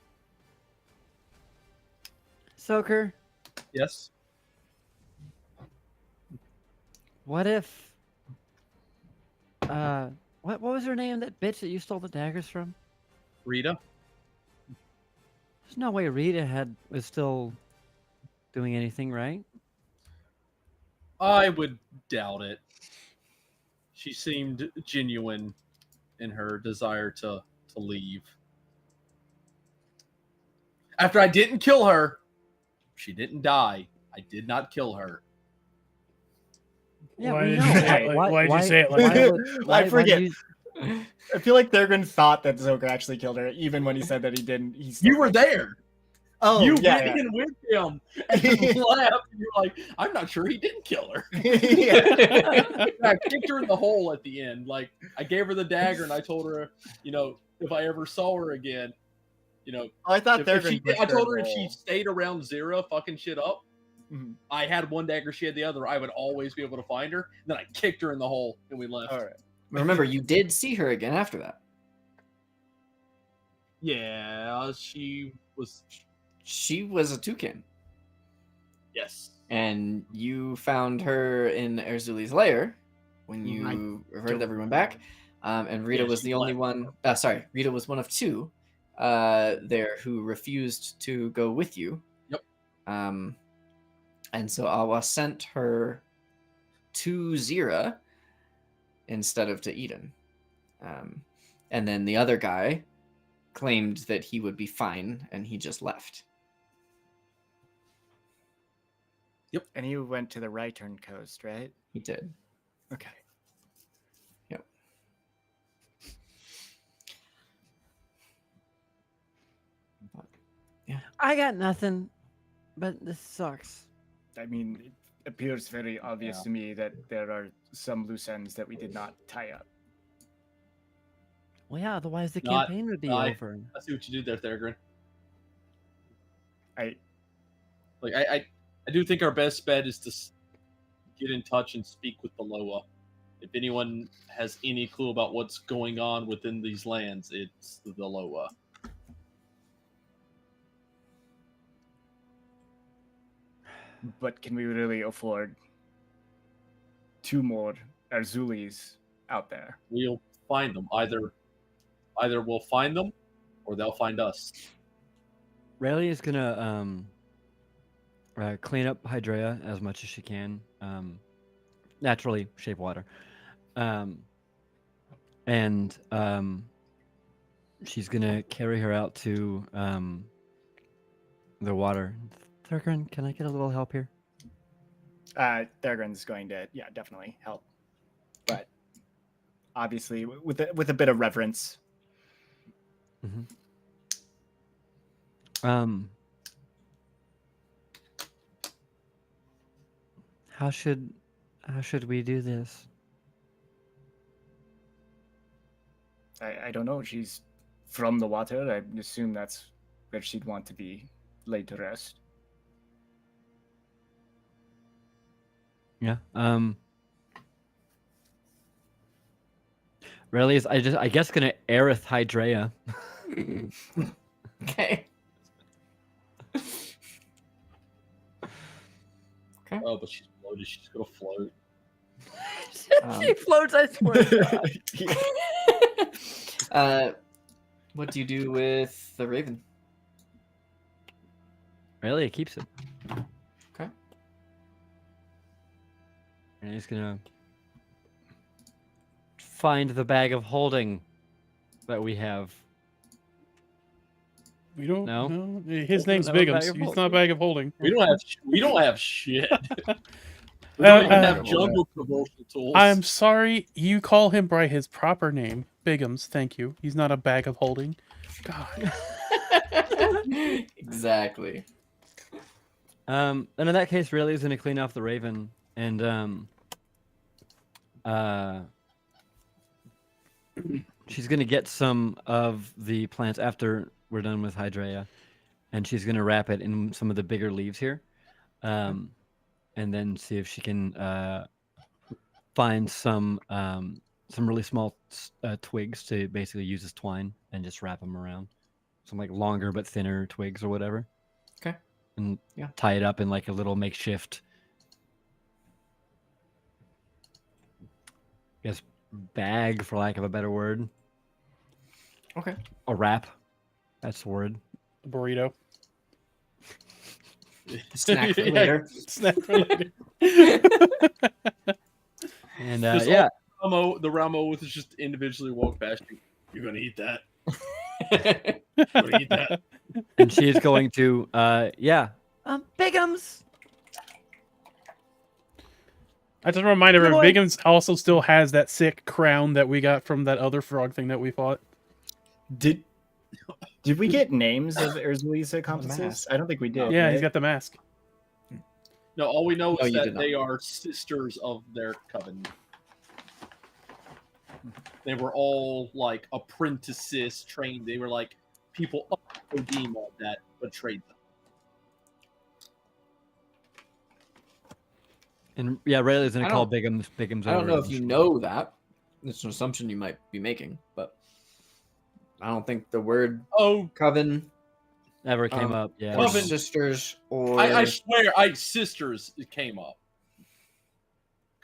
Soaker, Yes. what if what was her name, that bitch that you stole the daggers from? Rita. There's no way Rita was still doing anything, right? I would doubt it. She seemed genuine in her desire to leave. After I didn't kill her, she didn't die. I did not kill her. Yeah, Why we did know. you say it like- why'd you say it like that? I forget. you- I feel like Thurgon thought that Zoka actually killed her, even when he said that he didn't. You were there. Oh, you yeah, went yeah. in with him and then left. And you're like, I'm not sure he didn't kill her. Yeah. And I kicked her in the hole at the end. Like, I gave her the dagger and I told her, if I ever saw her again, I thought I told her if she stayed around Zira fucking shit up, Mhm. I had one dagger, she had the other, I would always be able to find her. And then I kicked her in the hole and we left. All right. Remember, you did see her again after that. Yeah, she was. She was a toucan, Yes. and you found her in Erzuli's lair when you reverted everyone back. And Rita Yeah, was she the only left. one. Sorry, Rita was one of two there who refused to go with you. Yep. And so Awa sent her to Zira instead of to Eden. And then the other guy claimed that he would be fine, and he just left. And you went to the right turn coast, right? He did. Okay. Yep. I got nothing, but this sucks. I mean, it appears very obvious to me that there are some loose ends that we did not tie up. Well, yeah, otherwise the Not- campaign would be I- over. I see what you did there, Thorgrim. I I do think our best bet is to get in touch and speak with the Loa. If anyone has any clue about what's going on within these lands, it's the Loa. But can we really afford 2 more Erzulis out there? We'll find them. Either we'll find them, or they'll find us. Rayleigh is gonna clean up Hydrea as much as she can. Naturally, shape water. And she's gonna carry her out to the water. Thurgrin, can I get a little help here? Thurgrin's going to, definitely help. But obviously, with a bit of reverence. How should we do this? I don't know. She's from the water. I assume that's where she'd want to be laid to rest. Yeah. Rayleigh is I guess gonna Aerith Hydrea. Okay. Oh, but she's floated. She's gonna float. She floats, I swear to God. What do you do with the raven? Rayleigh keeps it. Okay. And he's gonna find the bag of holding that we have. We don't No? know. His name's Not a bag Bigums. of He's not a bag of holding. We don't have shit. We don't even have jungle traversal tools. I'm sorry, you call him by his proper name. Bigums, thank you. He's not a bag of holding. God. Exactly. And in that case, Raylaigh's gonna clean off the raven and she's gonna get some of the plants after we're done with Hydrea, and she's gonna wrap it in some of the bigger leaves here, and then see if she can find some really small twigs to basically use as twine and just wrap them around, some like longer but thinner twigs or whatever. Okay. And Yeah. tie it up in like a little makeshift, I guess, bag, for lack of a better word. Okay. A wrap. That's the word. Burrito. Snack for Yeah. later. Snack for later. And Just yeah, the Ramo with just individually walk past you. You're gonna eat that. You're gonna eat that. and she is going to, Bigums. I just remind everyone, Boy. Bigums also still has that sick crown that we got from that other frog thing that we fought. Did Did we get names of Erzuli's accomplices? mask. I don't think we did. Yeah, he's right? got the mask. No, all we know No, is you that did not. they are sisters of their coven. They were all like apprentices trained. They were like people of Odema that betrayed them. And yeah, Rayleigh's gonna I call don't- Bigums. I don't over know if and you sh- know that. It's an assumption you might be making, but I don't think the word Oh, coven ever came um, up. Yeah. or Coven. sisters or I swear, sisters it came up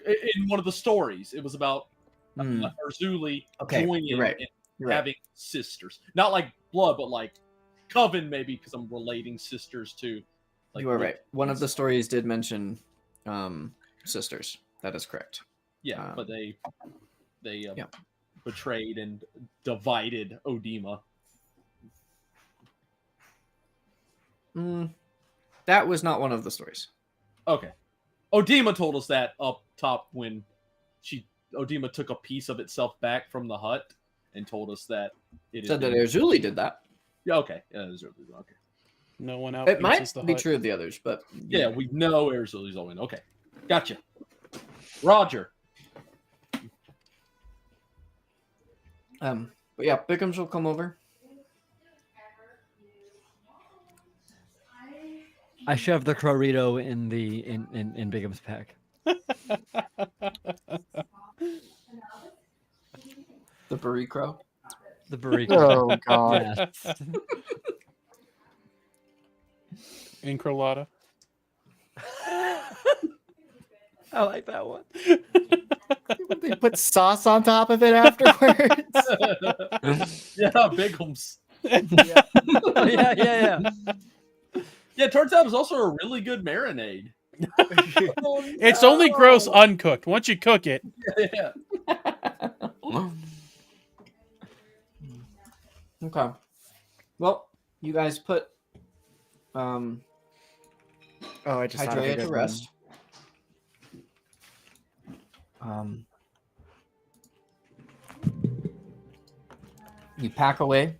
in one of the stories. It was about Hmm. Erzuli Okay, joining you're right. and You're right. having sisters, not like blood, but like coven, maybe because I'm relating sisters to. Like, You are right. One of the stories did mention sisters. That is correct. Yeah, but they yeah. betrayed and divided Odema. That was not one of the stories. Okay, Odema told us that up top when Odema took a piece of itself back from the hut and told us that it Said that been- Erzuli did that. Yeah, okay, yeah, Erzuli's okay. No one out. It might the be hut. true of the others, but Yeah, we know Erzuli's all in. Okay, gotcha. Roger. But yeah, Bickham's will come over. I shoved the Crorito in Bigum's pack. The Burricro. The burrito. Oh god. Yes. Incrolata. I like that one. They put sauce on top of it afterwards. Yeah, Bigums. Oh, yeah. Yeah, it turns out it's also a really good marinade. It's only gross uncooked. Once you cook it, Yeah. Okay. Well, you guys put Oh, I just thought of a Hydrea good to one. rest. You pack away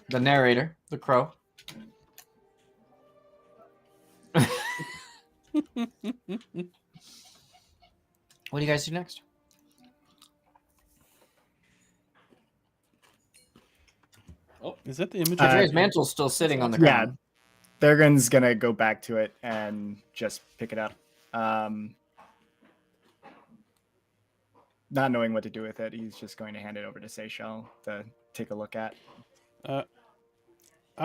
the narrator, the crow. What do you guys do next? is that the image? Hydrea's mantle's still sitting on the Yeah, ground. Thurgon's gonna go back to it and just pick it up. Not knowing what to do with it, he's just going to hand it over to Seychelles to take a look at. I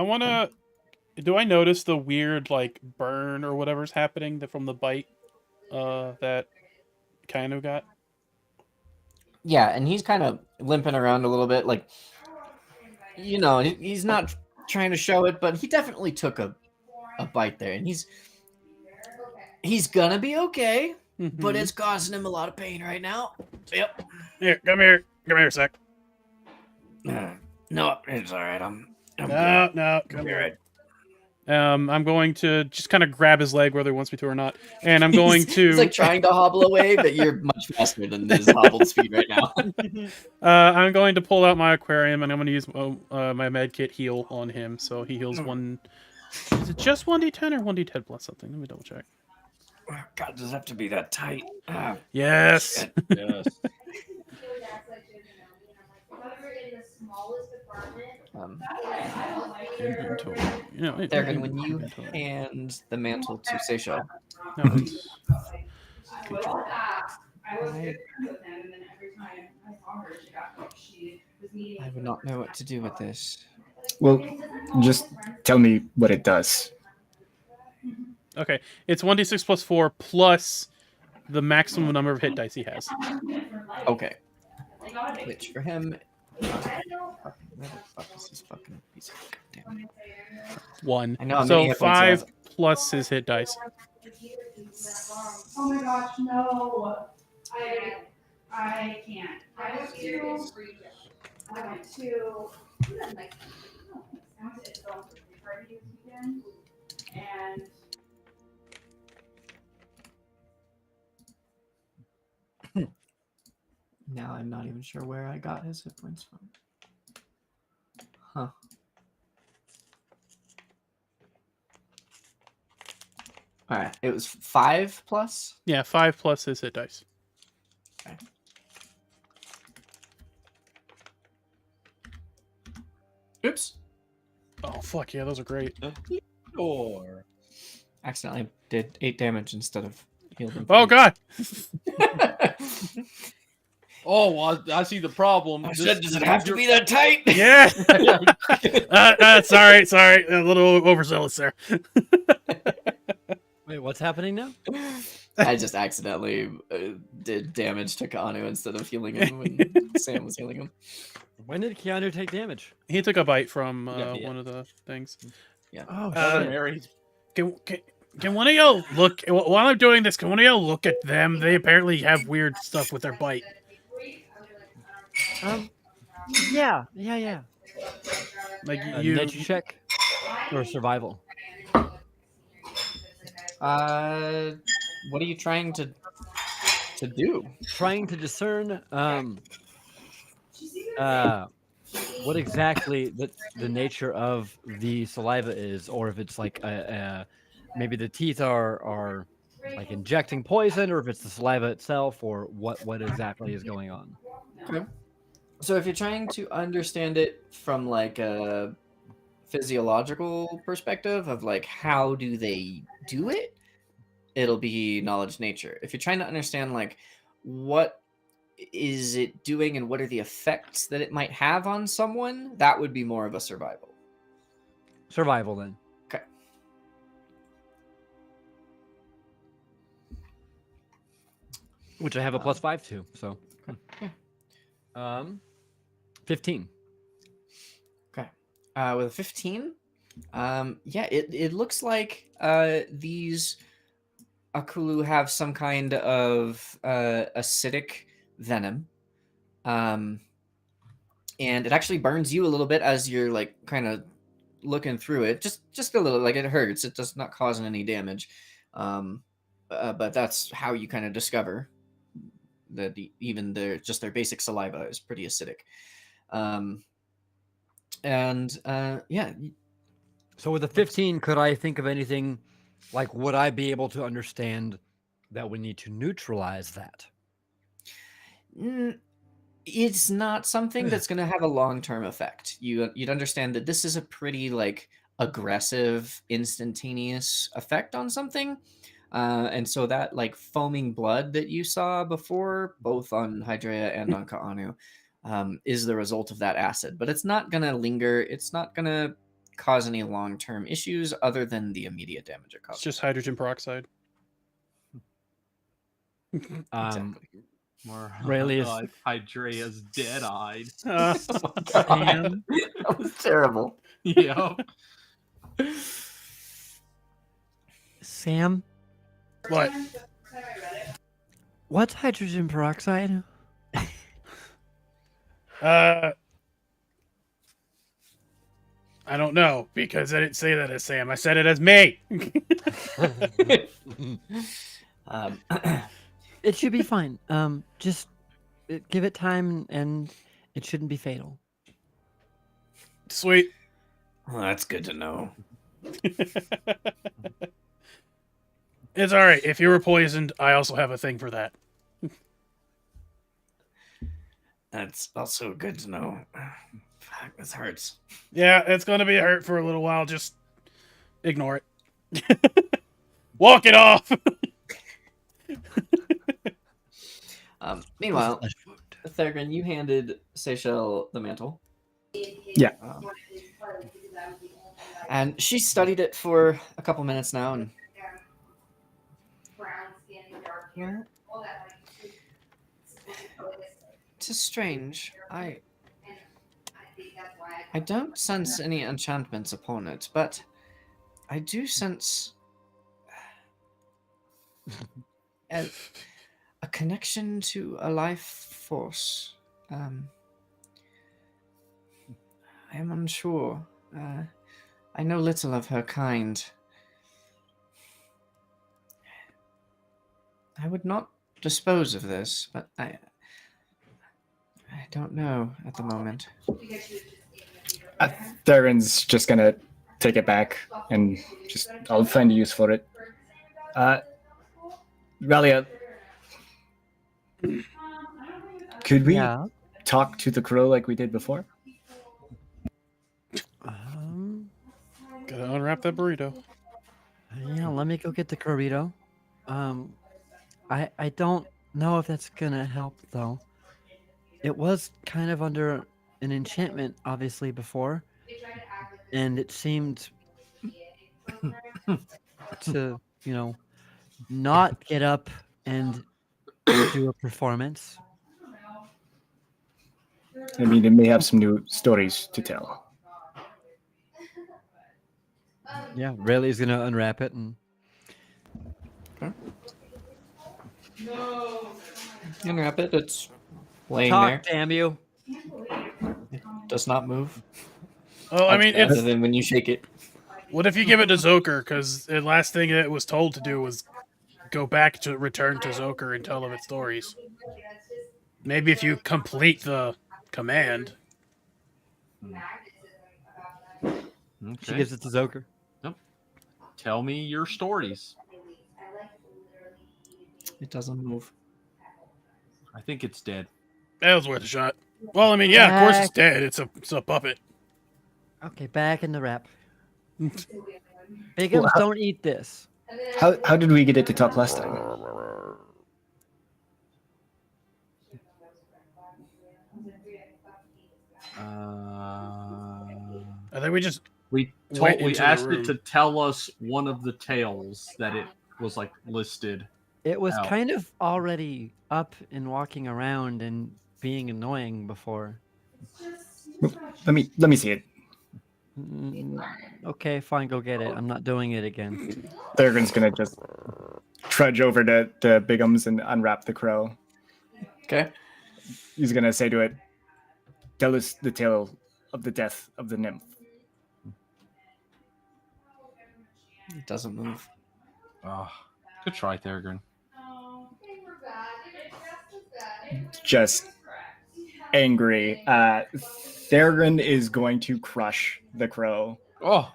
want to. Do I notice the weird like burn or whatever's happening from the bite that Kainu got? Yeah, and he's kind of limping around a little bit, like, you know, he's not trying to show it, but he definitely took a bite there, and he's gonna be okay, but Mhm. it's causing him a lot of pain right now. Yep. Here, come here, a sec. No, it's all right. I'm No, come here. I'm going to just kind of grab his leg, whether he wants me to or not, and I'm going to. He's like trying to hobble away, but you're much faster than his hobbled speed right now. I'm going to pull out my aquarium, and I'm going to use my med kit heal on him, so he heals one. Is it just 1d10 or 1d10 plus something? Let me double check. God, does it have to be that tight? Yes. Yes. Inventory. You know, Thurgon, when you inventory. hand the mantle to Seychelles, No, it's- I would not know what to do with this. Well, just tell me what it does. Okay, it's 1d6 plus 4 plus the maximum number of hit dice he has. Okay. Which for him. Where the fuck is this fucking piece of goddamn? 1. I know how So many hit points he 5 has. plus his hit dice. Oh my gosh, no. I can't. I went to and Now I'm not even sure where I got his hit points from. Huh. All right. It was 5 plus. Yeah, 5 plus his hit dice. Oops. Oh fuck yeah, those are great. Or Accidentally did 8 damage instead of healed him. Oh god. oh, well, I see the problem. I said, does it have to be that tight? Yeah. Sorry, a little overzealous there. Wait, what's happening now? I just accidentally did damage to Keanu instead of healing him when Sam was healing him. When did Keanu take damage? He took a bite from Yeah. one of the things. Oh, Uh, shit. Mary's Can one of y'all look while I'm doing this? Can one of y'all look at them? They apparently have weird stuff with their bite. Yeah. Like A you. nature check or survival? What are you trying to do? Trying to discern what exactly the nature of the saliva is, or if it's like maybe the teeth are like injecting poison, or if it's the saliva itself, or what exactly is going on. Okay. So if you're trying to understand it from like a physiological perspective of like how do they do it, it'll be knowledge nature. If you're trying to understand like what is it doing and what are the effects that it might have on someone, that would be more of a survival. Survival then. Okay. Which I have a +5 to, so. Yeah. 15. Okay. With a 15, yeah, it looks like these Akulu have some kind of acidic venom. And it actually burns you a little bit as you're like kind of looking through it. Just a little, like it hurts. It does not cause any damage. But that's how you kind of discover that even their basic saliva is pretty acidic. Yeah. So with a 15, could I think of anything like would I be able to understand that we need to neutralize that? It's not something that's going to have a long-term effect. You'd understand that this is a pretty like aggressive, instantaneous effect on something. And so that like foaming blood that you saw before, both on Hydrea and on Kaanu, is the result of that acid. But it's not going to linger. It's not going to cause any long-term issues other than the immediate damage it It's causes. just hydrogen peroxide. Exactly. more Rayleigh Hydrea's dead-eyed. Oh my God. That was terrible. Yep. Sam, What? what's hydrogen peroxide? I don't know because I didn't say that as Sam. I said it as me. It should be fine. Just give it time, and it shouldn't be fatal. Sweet. Well, that's good to know. It's all right. If you were poisoned, I also have a thing for that. That's also good to know. Fuck, this hurts. Yeah, it's gonna be a hurt for a little while. Just ignore it. Walk it off. Meanwhile, Thurgrin, you handed Seychelle the mantle. Yeah. And she studied it for a couple minutes now, and well, it is strange. I don't sense any enchantments upon it, but I do sense a connection to a life force. I am unsure. I know little of her kind. I would not dispose of this, but I don't know at the moment. Theron's just gonna take it back and just I'll find a use for it. Ralia, could we Yeah. talk to the crow like we did before? Gotta unwrap that burrito. Yeah, let me go get the burrito. I don't know if that's gonna help though. It was kind of under an enchantment, obviously, before, and it seemed to, not get up and do a performance. I mean, it may have some new stories to tell. Yeah, Rayleigh's gonna unwrap it and Unwrap it. It's laying talk. there. Damn you! Does not move. Well, I mean, other it's than when you shake it. what if you give it to Zoker? Because the last thing it was told to do was go back to return to Zoker and tell him its stories. Maybe if you complete the command. She Okay. gives it to Zoker. Tell me your stories. It doesn't move. I think it's dead. That was worth a shot. Well, I mean, yeah, of course it's dead. It's a puppet. Okay, back in the wrap. Bigums don't eat this. How did we get it to talk last time? I think we just We went into the asked room. it to tell us one of the tales that it was like listed. It was Ow. kind of already up and walking around and being annoying before. Let me see it. Okay, fine, go get it. I'm not doing it again. Thurgon's gonna just trudge over to Bigums and unwrap the crow. Okay. He's gonna say to it, "Tell us the tale of the death of the nymph." It doesn't move. Oh, good try, Theragun. Just angry. Theragun is going to crush the crow Oh,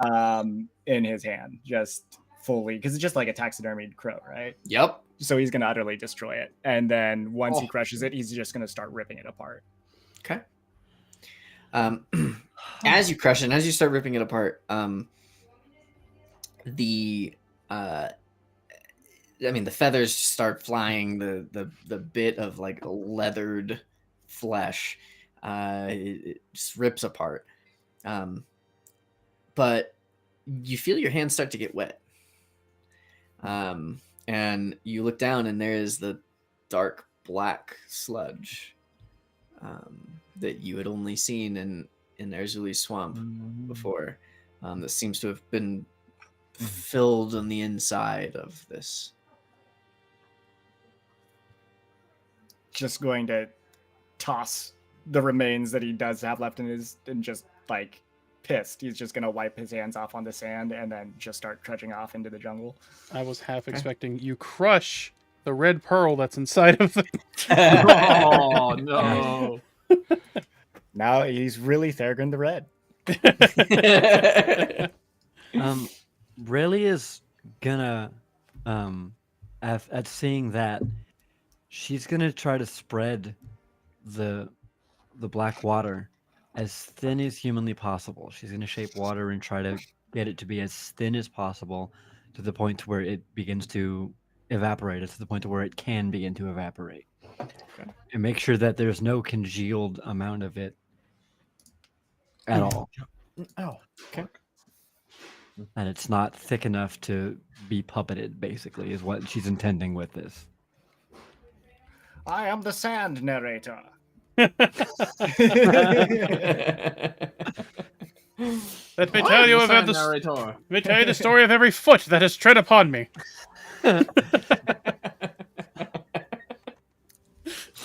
in his hand, just fully, because it's just like a taxidermied crow, right? Yep. So he's going to utterly destroy it. And then once he Oh. crushes it, he's just going to start ripping it apart. Okay. As you crush it, and as you start ripping it apart, the feathers start flying. The bit of like leathered flesh, it just rips apart. But you feel your hands start to get wet. And you look down, and there is the dark black sludge that you had only seen in Erzuli's swamp before. That seems to have been filled on the inside of this. Just going to toss the remains that he does have left in his, and just like pissed, he's just going to wipe his hands off on the sand and then just start trudging off into the jungle. I was half expecting you crush the red pearl that's inside of the. oh no! Now he's really Theragun the Red. Really is gonna, at seeing that, she's gonna try to spread the black water as thin as humanly possible. She's gonna shape water and try to get it to be as thin as possible, to the point where it begins to evaporate, to the point where it can begin to evaporate. Okay. And make sure that there's no congealed amount of it at all. Oh, okay. And it's not thick enough to be puppeted, basically, is what she's intending with this. I am the sand narrator. Let me tell you about the. narrator. Let me tell you the story of every foot that has tread upon me.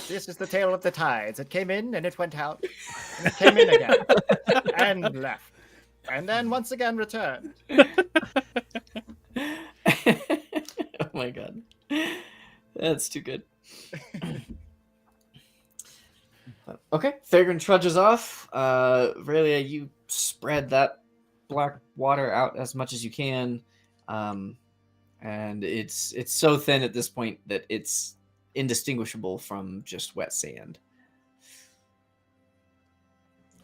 This is the tale of the tides. It came in and it went out. And it came in again. And left. And then once again returned. Oh my god. That's too good. Okay, Thagrin trudges off. Aurelia, you spread that black water out as much as you can, and it's so thin at this point that it's indistinguishable from just wet sand.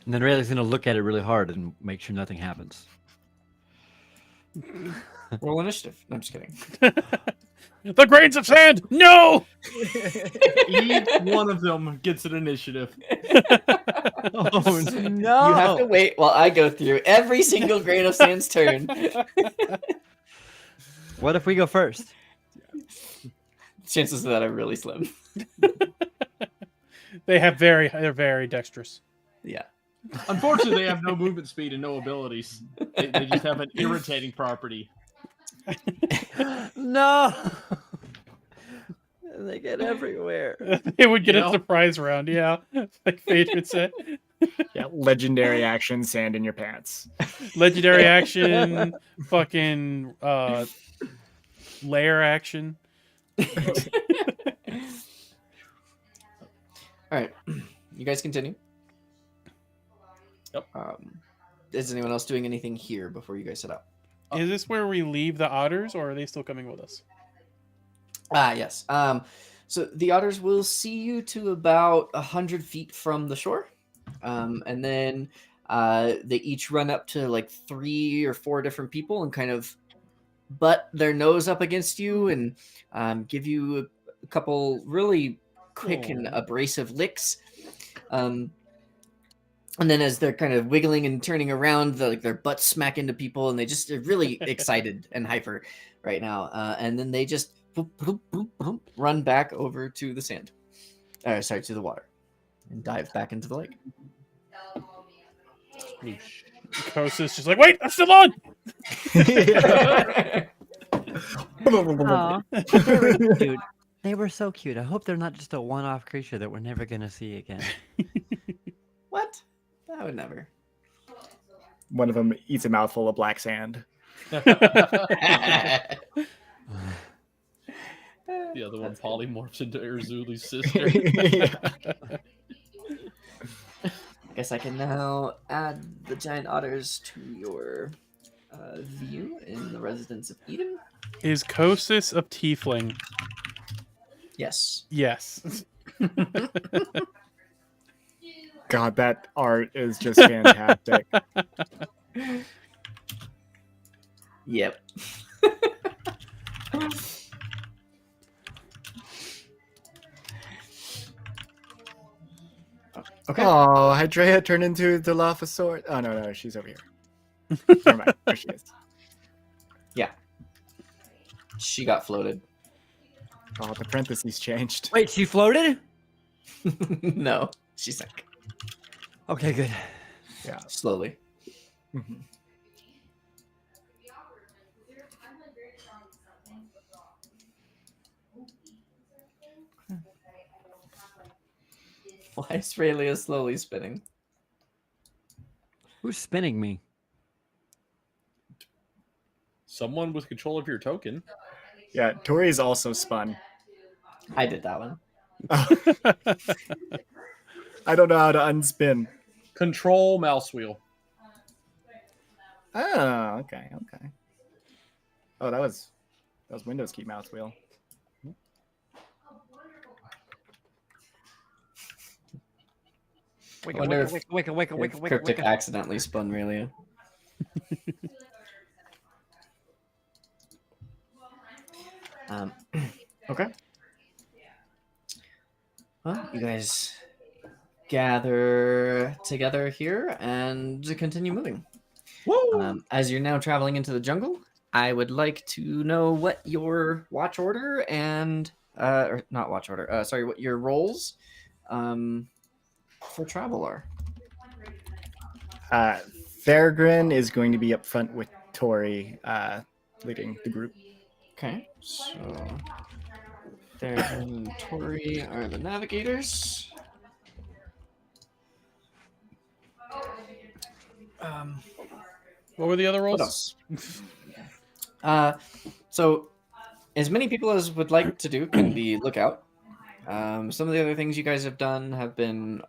And then Rayleigh's gonna look at it really hard and make sure nothing happens. Roll initiative. No, I'm just kidding. The grains of sand! No! Each one of them gets an initiative. Oh no! You have to wait while I go through every single grain of sand's turn. What if we go first? Chances of that are really slim. They're very dexterous. Yeah. Unfortunately, they have no movement speed and no abilities. They just have an irritating property. No! They get everywhere. They would get You a know? surprise round, yeah. Like Fate would say. Yeah, legendary action, sand in your pants. Legendary action, fucking layer action. All right, you guys continue. Yep. Is anyone else doing anything here before you guys set out? Is this where we leave the otters, or are they still coming with us? Yes. So the otters will see you to about 100 feet from the shore, and then they each run up to like 3 or 4 different people and kind of butt their nose up against you and give you a couple really quick and abrasive licks. And then as they're kind of wiggling and turning around, their butts smack into people, and they're really excited and hyper right now. And then they just run back over to the sand. To the water, and dive back into the lake. Kosa's just like, wait, I'm still on! Aw, cute. They were so cute. I hope they're not just a one-off creature that we're never gonna see again. What? I would never. One of them eats a mouthful of black sand. The other one polymorphs into Erzuli's sister. Yeah. Guess I can now add the giant otters to your view in the residence of Eden. Is Kosis a tiefling? Yes. Yes. God, that art is just fantastic. Yep. Okay. Oh, Hydrea turned into the Dilophosaurus. Oh, no, she's over here. Never mind. There she is. She got floated. Oh, the parentheses changed. Wait, she floated? No, she sank. Okay, good. Yeah. Slowly. Mhm. Why is Raylia slowly spinning? Who's spinning me? Someone with control of your token. Yeah, Tori's also spun. I did that one. I don't know how to unspin. Control mouse wheel. Oh, okay. Oh, that was Windows key mouse wheel. I wonder if Wicca. Cryptic accidentally spun Raylia. Okay. Well, you guys gather together here and continue moving. As you're now traveling into the jungle, I would like to know what your watch order and or not watch order. Sorry, what your roles for travel are. Thagrin is going to be up front with Tori leading the group. Okay, so Thagrin and Tori are the navigators. What were the other What rolls? else? So, as many people as would like to do can be lookout. Some of the other things you guys have done have been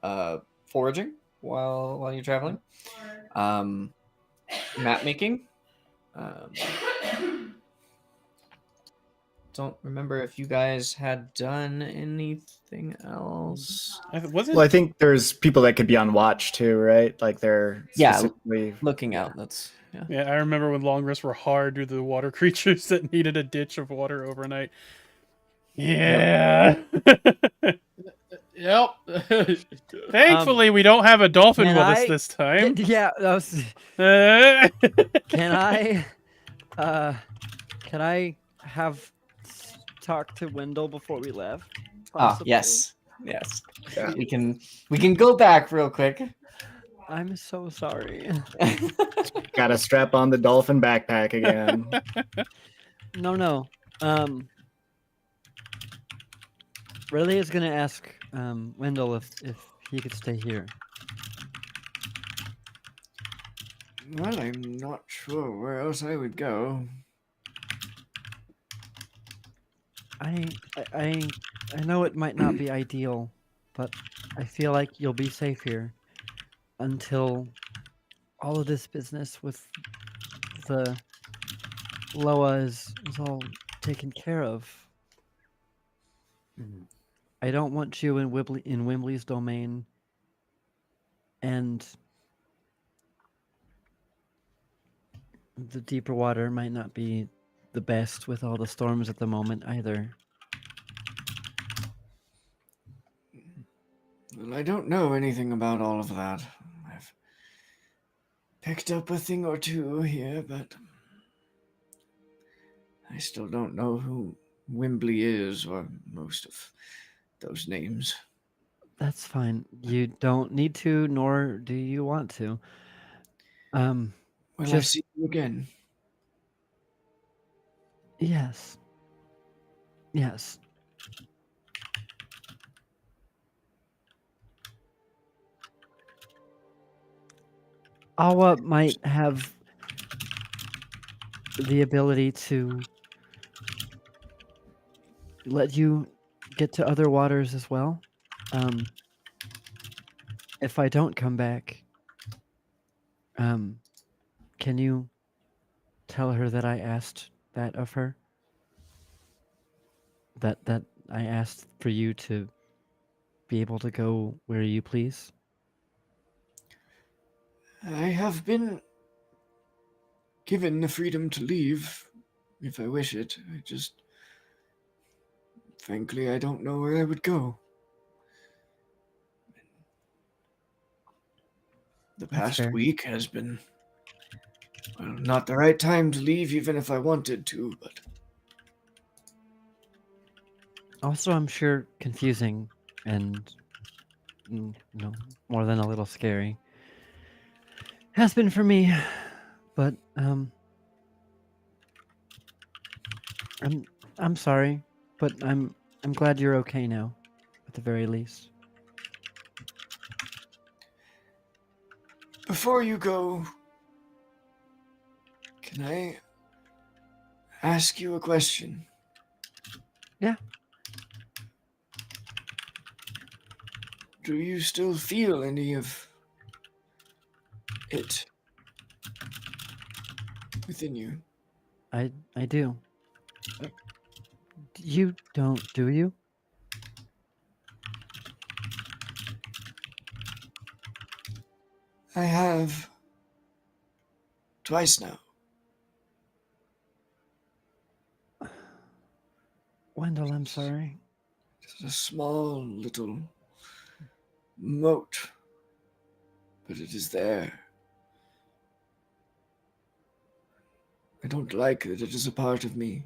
foraging while you're traveling, map making. Don't remember if you guys had done anything else. Was it? Well, I think there's people that could be on watch too, right? Like they're Yeah, specifically looking out. That's yeah. Yeah, I remember when long rests were hard due to the water creatures that needed a ditch of water overnight. Yeah. Yep. Thankfully, we don't have a dolphin can with us I- this time. Yeah, that was, Uh, can I have talk to Wendell before we left? Ah, Possibly? yes. Yeah. We can go back real quick. I'm so sorry. got to strap on the dolphin backpack again. No. Riley is gonna ask Wendell if he could stay here. Well, I'm not sure where else I would go. I know it might not be ideal, but I feel like you'll be safe here until all of this business with the Loa is all taken care of. I don't want you in Wimbley's domain, and the deeper water might not be the best with all the storms at the moment either. Well, I don't know anything about all of that. I've picked up a thing or two here, but I still don't know who Wimbley is or most of those names. That's fine. You don't need to, nor do you want to. Will I Just- see you again? Yes. Yes. Awa might have the ability to let you get to other waters as well. If I don't come back, can you tell her that I asked that of her? That I asked for you to be able to go where you please? I have been given the freedom to leave if I wish it. I just. Frankly, I don't know where I would go. The That's past fair. week has been. Well, not the right time to leave, even if I wanted to, but. Also, I'm sure confusing and more than a little scary. Has been for me, but I'm sorry, but I'm glad you're okay now, at the very least. Before you go, can I ask you a question? Yeah. Do you still feel any of it within you? I do. You don't, do you? I have twice now. Wendell, I'm sorry. Just a small little moat, but it is there. I don't like that it is a part of me.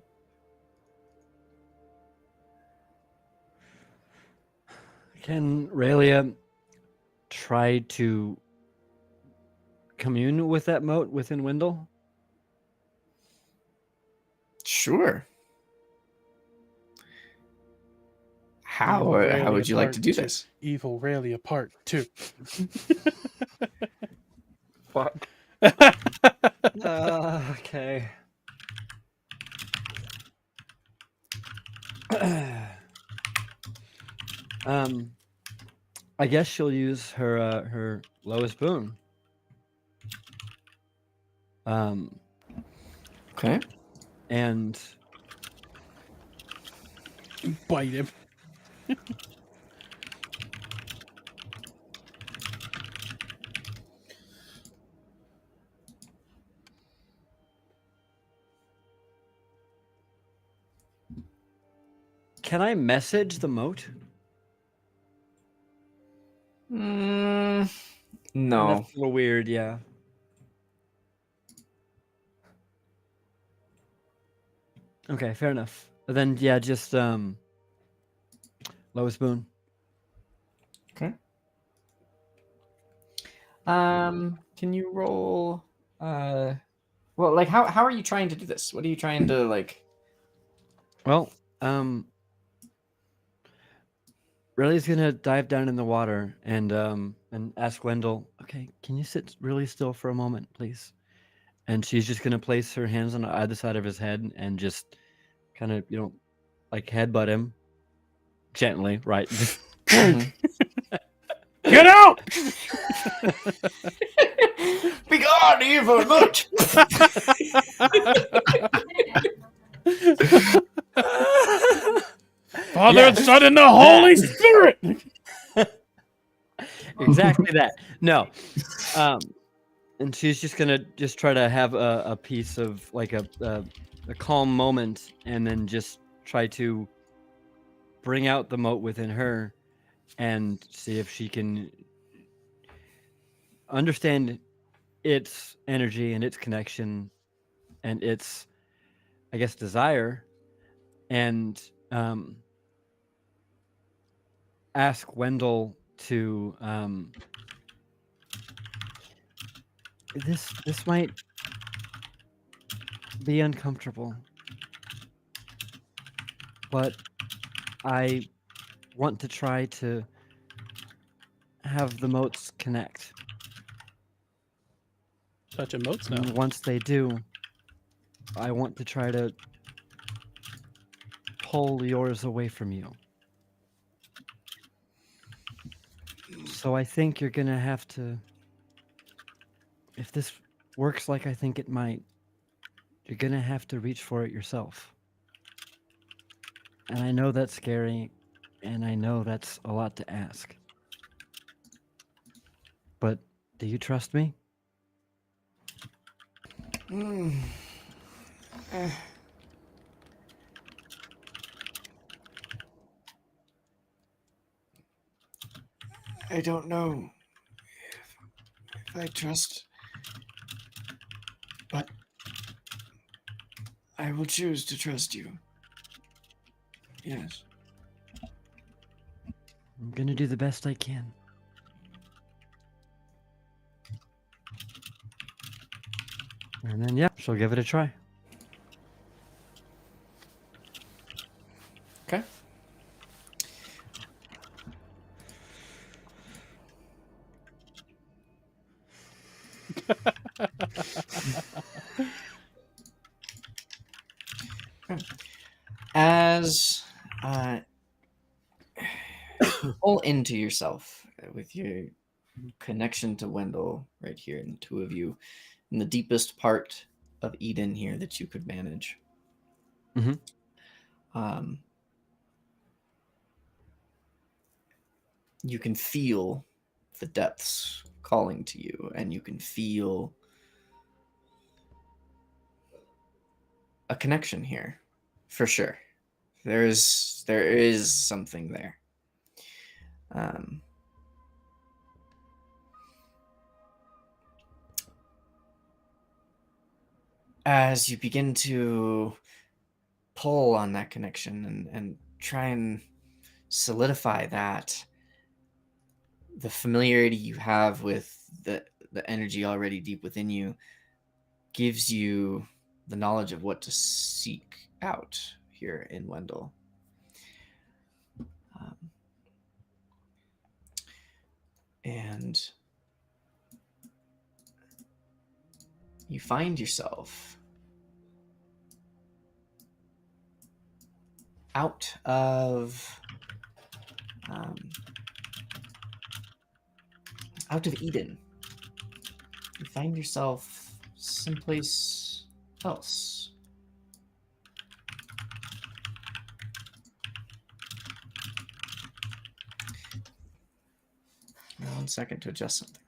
Can Raelia try to commune with that moat within Wendell? Sure. How Evil how Rayleigh would you like Part to do 2. this? Evil Rayleigh Part 2. Fuck. Okay. I guess she'll use her lowest boon. Okay. And Bite him. can I message the moat? No. That's a little weird, yeah. Okay, fair enough. Then yeah, just lowest boon. Okay. Can you roll? Well, like how are you trying to do this? What are you trying to like? Well, Riley's gonna dive down in the water and ask Wendell, okay, can you sit really still for a moment, please? And she's just gonna place her hands on either side of his head and just kind of, like headbutt him gently, right? Just Mhm. Get out! Be gone, evil much. Father and Yes. Son and the Holy Spirit. Exactly that. No. And she's just gonna just try to have a piece of like a calm moment, and then just try to bring out the moat within her and see if she can understand its energy and its connection and its, I guess, desire, and ask Wendell to this might be uncomfortable, but I want to try to have the moats connect. Touch emotes And now. once they do, I want to try to pull yours away from you. So I think you're gonna have to, if this works like I think it might, you're gonna have to reach for it yourself. And I know that's scary, and I know that's a lot to ask. But do you trust me? I don't know if I trust, but I will choose to trust you. Yes. I'm gonna do the best I can. And then, yeah, she'll give it a try. Okay. As pull into yourself with your connection to Wendell right here, and the two of you in the deepest part of Eden here that you could manage. Mhm. You can feel the depths calling to you, and you can feel a connection here, for sure. There is something there. As you begin to pull on that connection and try and solidify that, the familiarity you have with the energy already deep within you gives you the knowledge of what to seek out here in Wendell. And you find yourself out of um, out of Eden. You find yourself someplace else. Give me 1 second to adjust something.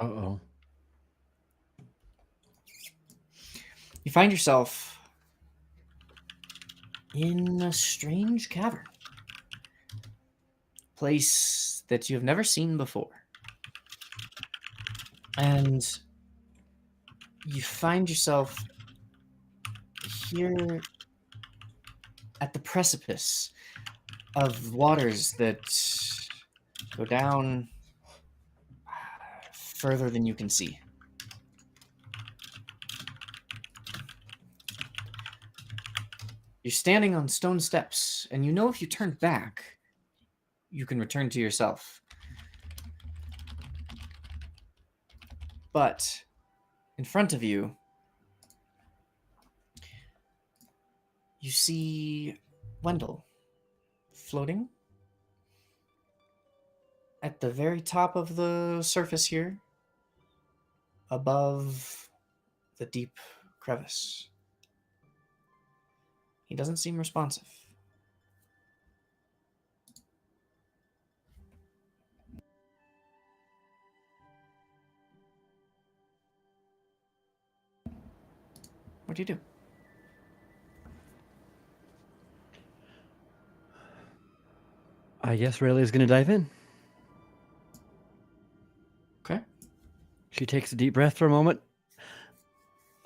Uh-oh. You find yourself in a strange cavern. Place that you have never seen before. And you find yourself here at the precipice of waters that go down further than you can see. You're standing on stone steps, and you know if you turn back, you can return to yourself. But in front of you, you see Wendell floating at the very top of the surface here, above the deep crevice. He doesn't seem responsive. What do you do? I guess Rayleigh's gonna dive in. Okay. She takes a deep breath for a moment.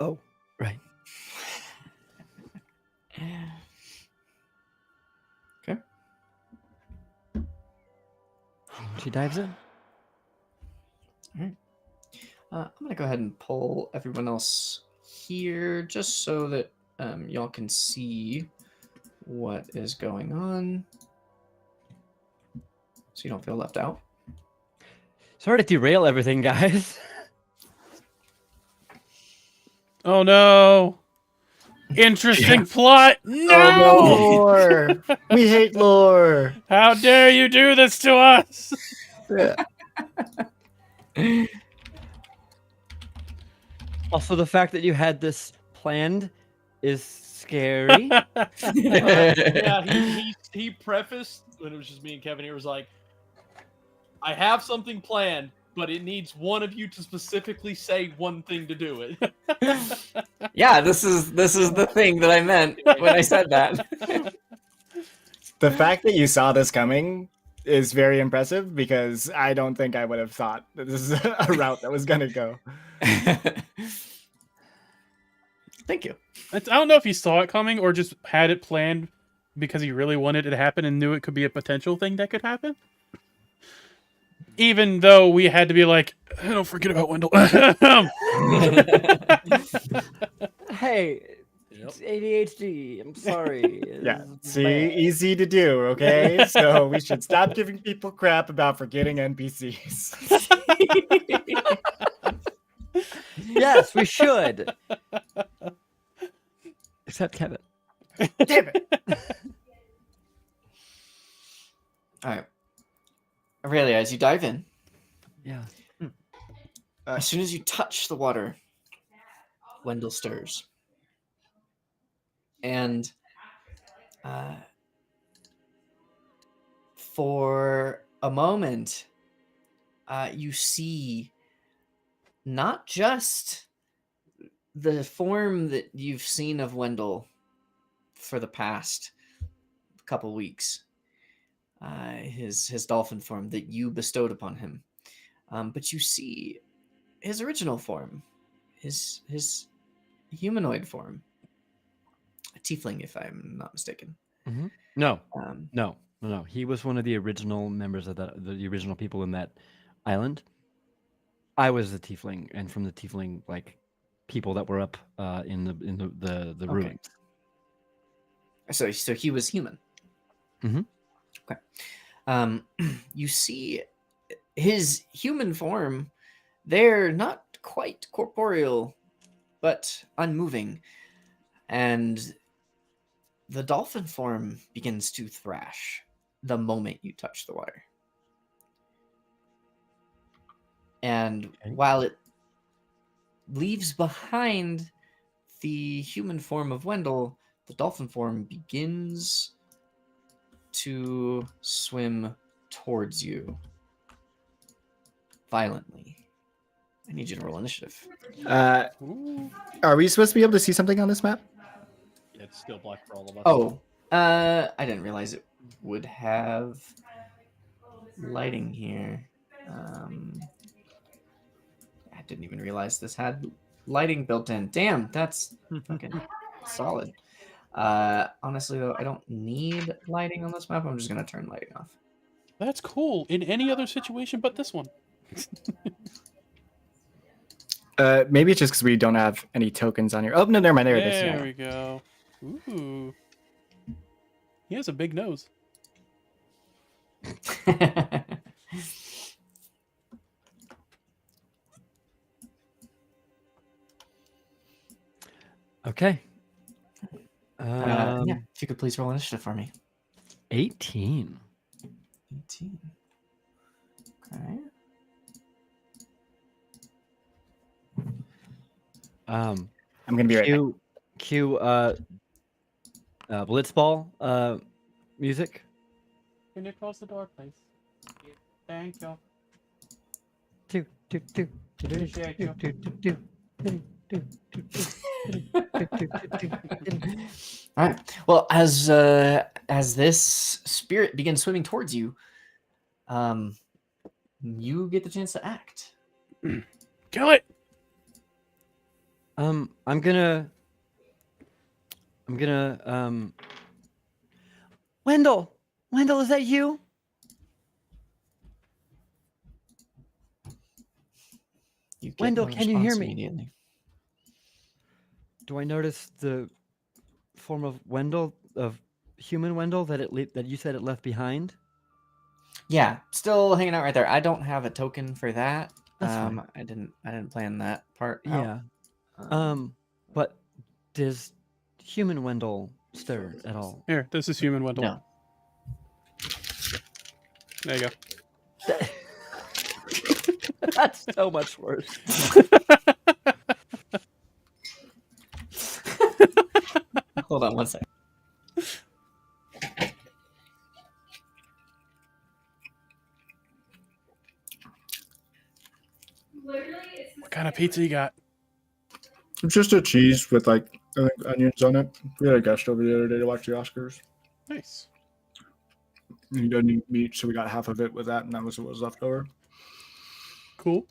Oh, right. Okay. She dives in. All right. I'm going to go ahead and pull everyone else here just so that y'all can see what is going on. So you don't feel left out. Sorry to derail everything, guys. Oh no! Interesting plot. No! Lore. We hate lore. How dare you do this to us? Also, the fact that you had this planned is scary. Yeah, he prefaced when it was just me and Kevin. He was like, "I have something planned, but it needs one of you to specifically say one thing to do it." Yeah, this is the thing that I meant when I said that. The fact that you saw this coming is very impressive because I don't think I would have thought that this is a route that was going to go. Thank you. I don't know if he saw it coming or just had it planned because he really wanted it to happen and knew it could be a potential thing that could happen. Even though we had to be like, don't forget about Wendell. Hey, it's ADHD. I'm sorry. Yeah, It's see, bad. easy to do, okay? So we should stop giving people crap about forgetting NPCs. Yes, we should. Except Kevin. Damn it. All right. Aurelia, as you dive in, Yeah. as soon as you touch the water, Wendell stirs. And for a moment, you see not just the form that you've seen of Wendell for the past couple weeks, his dolphin form that you bestowed upon him, but you see his original form, his humanoid form, a tiefling, if I'm not mistaken. No, Um, no. He was one of the original members of the original people in that island. I was the tiefling, and from the tiefling like people that were up in the Okay. ruins. So he was human. Mhm. Okay. You see his human form. They're not quite corporeal, but unmoving, and the dolphin form begins to thrash the moment you touch the water. And Okay. while it leaves behind the human form of Wendell, the dolphin form begins to swim towards you violently. I need you to roll initiative. Ooh. Are we supposed to be able to see something on this map? Yeah, it's still black for all of us. Oh, I didn't realize it would have lighting here. I didn't even realize this had lighting built in. Damn, that's fucking solid. Honestly though, I don't need lighting on this map. I'm just gonna turn lighting off. That's cool. In any other situation but this one. Maybe it's just because we don't have any tokens on here. Oh no, never mind. There it is. There Yeah. we go. Ooh. He has a big nose. Okay. Yeah, if you could please roll initiative for me. 18. 18. Okay. I'm gonna be right back. Cue Blitzball music. Can you close the door, please? Thank you. Appreciate you. All right. Well, as this spirit begins swimming towards you, you get the chance to act. Kill it. I'm gonna Wendell, is that you? You get Wendell, no can you hear response me? immediately. Do I notice the form of Wendell, of human Wendell, that you said it left behind? Yeah, still hanging out right there. I don't have a token for that. That's fine. I didn't plan that part Yeah. out. But does human Wendell stir at all? Here, this is human Wendell. No. There you go. That's so much worse. Hold on one second. What kind of pizza you got? It's just a cheese with like I think onions on it. We had a guest over the other day to watch the Oscars. Nice. He doesn't eat meat, so we got half of it with that, and that was what was left over. Cool.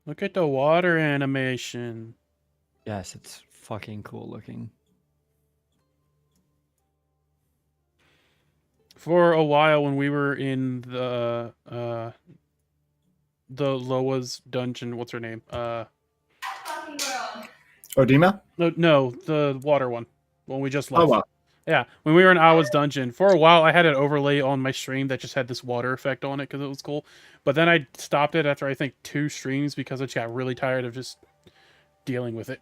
Look at the water animation. Yes, it's fucking cool looking. For a while when we were in the Loa's dungeon, what's her name? Odima? No, the water one. When we just left. Oh, wow. Yeah, when we were in Awa's dungeon, for a while I had an overlay on my stream that just had this water effect on it because it was cool. But then I stopped it after I think 2 streams because I just got really tired of just dealing with it.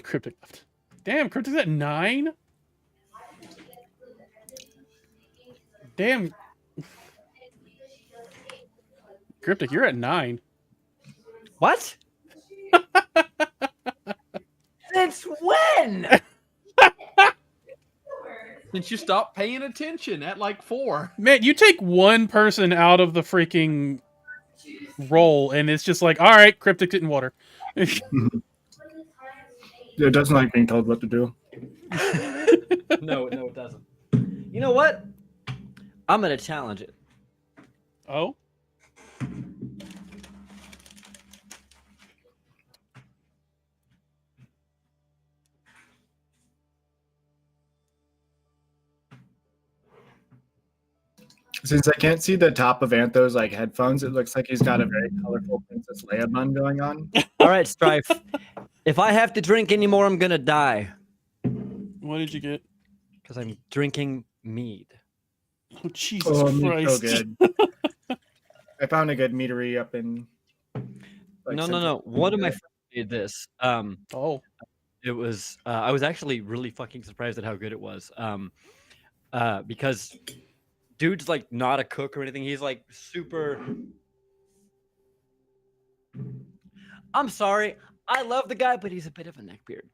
Cryptic left. Damn, Cryptic's at 9? Damn, Cryptic, you're at 9. What? Since when? Since you stopped paying attention at like 4. Man, you take one person out of the freaking roll, and it's just like, all right, Cryptic in water. It doesn't like being told what to do. No, it doesn't. You know what? I'm gonna challenge it. Oh? Since I can't see the top of Antho's like headphones, it looks like he's got a very colorful Princess Leia bun going on. All right, Strife. If I have to drink anymore, I'm gonna die What did you get? because I'm drinking mead. Oh, Jesus Oh, meat's Christ. so good. I found a good meadery up in. like, No. Central- One of my friends made this. Oh. It was. I was actually really fucking surprised at how good it was. Because dude's like not a cook or anything. He's like super. I'm sorry. I love the guy, but he's a bit of a neckbeard.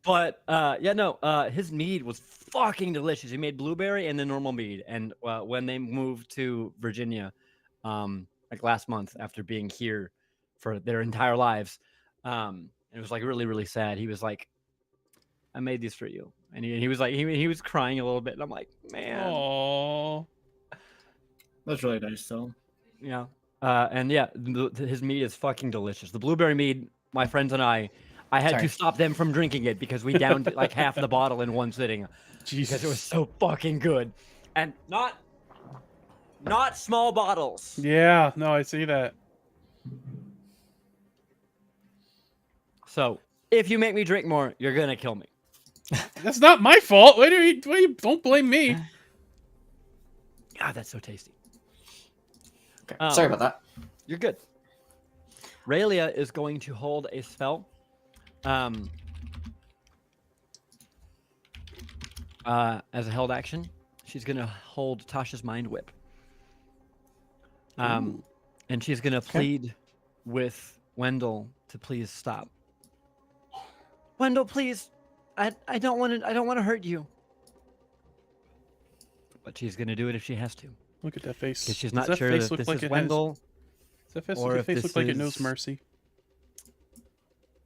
But yeah, no. His mead was fucking delicious. He made blueberry and then normal mead. And when they moved to Virginia, like last month after being here for their entire lives, it was like really, really sad. He was like, "I made these for you," and he was like, he was crying a little bit, and I'm like, man, Aww. That's really nice, though. yeah. And yeah, his mead is fucking delicious. The blueberry mead, my friends and I had Sorry. to stop them from drinking it because we downed like half the bottle in one sitting Jesus. because it was so fucking good, and not small bottles. Yeah, no, I see that. So if you make me drink more, you're gonna kill me. That's not my fault. Why do you don't blame me? God, that's so tasty. Okay. Um, Sorry about that. You're good. Raylia is going to hold a spell. As a held action, she's going to hold Tasha's Mind Whip. And she's going to plead with Wendell to please stop. Wendell, please. I don't want to hurt you. But she's going to do it if she has to. Look at that face. Because she's Does not that sure face that look this like is it Wendell Does that face, or if face this look like it knows is- mercy?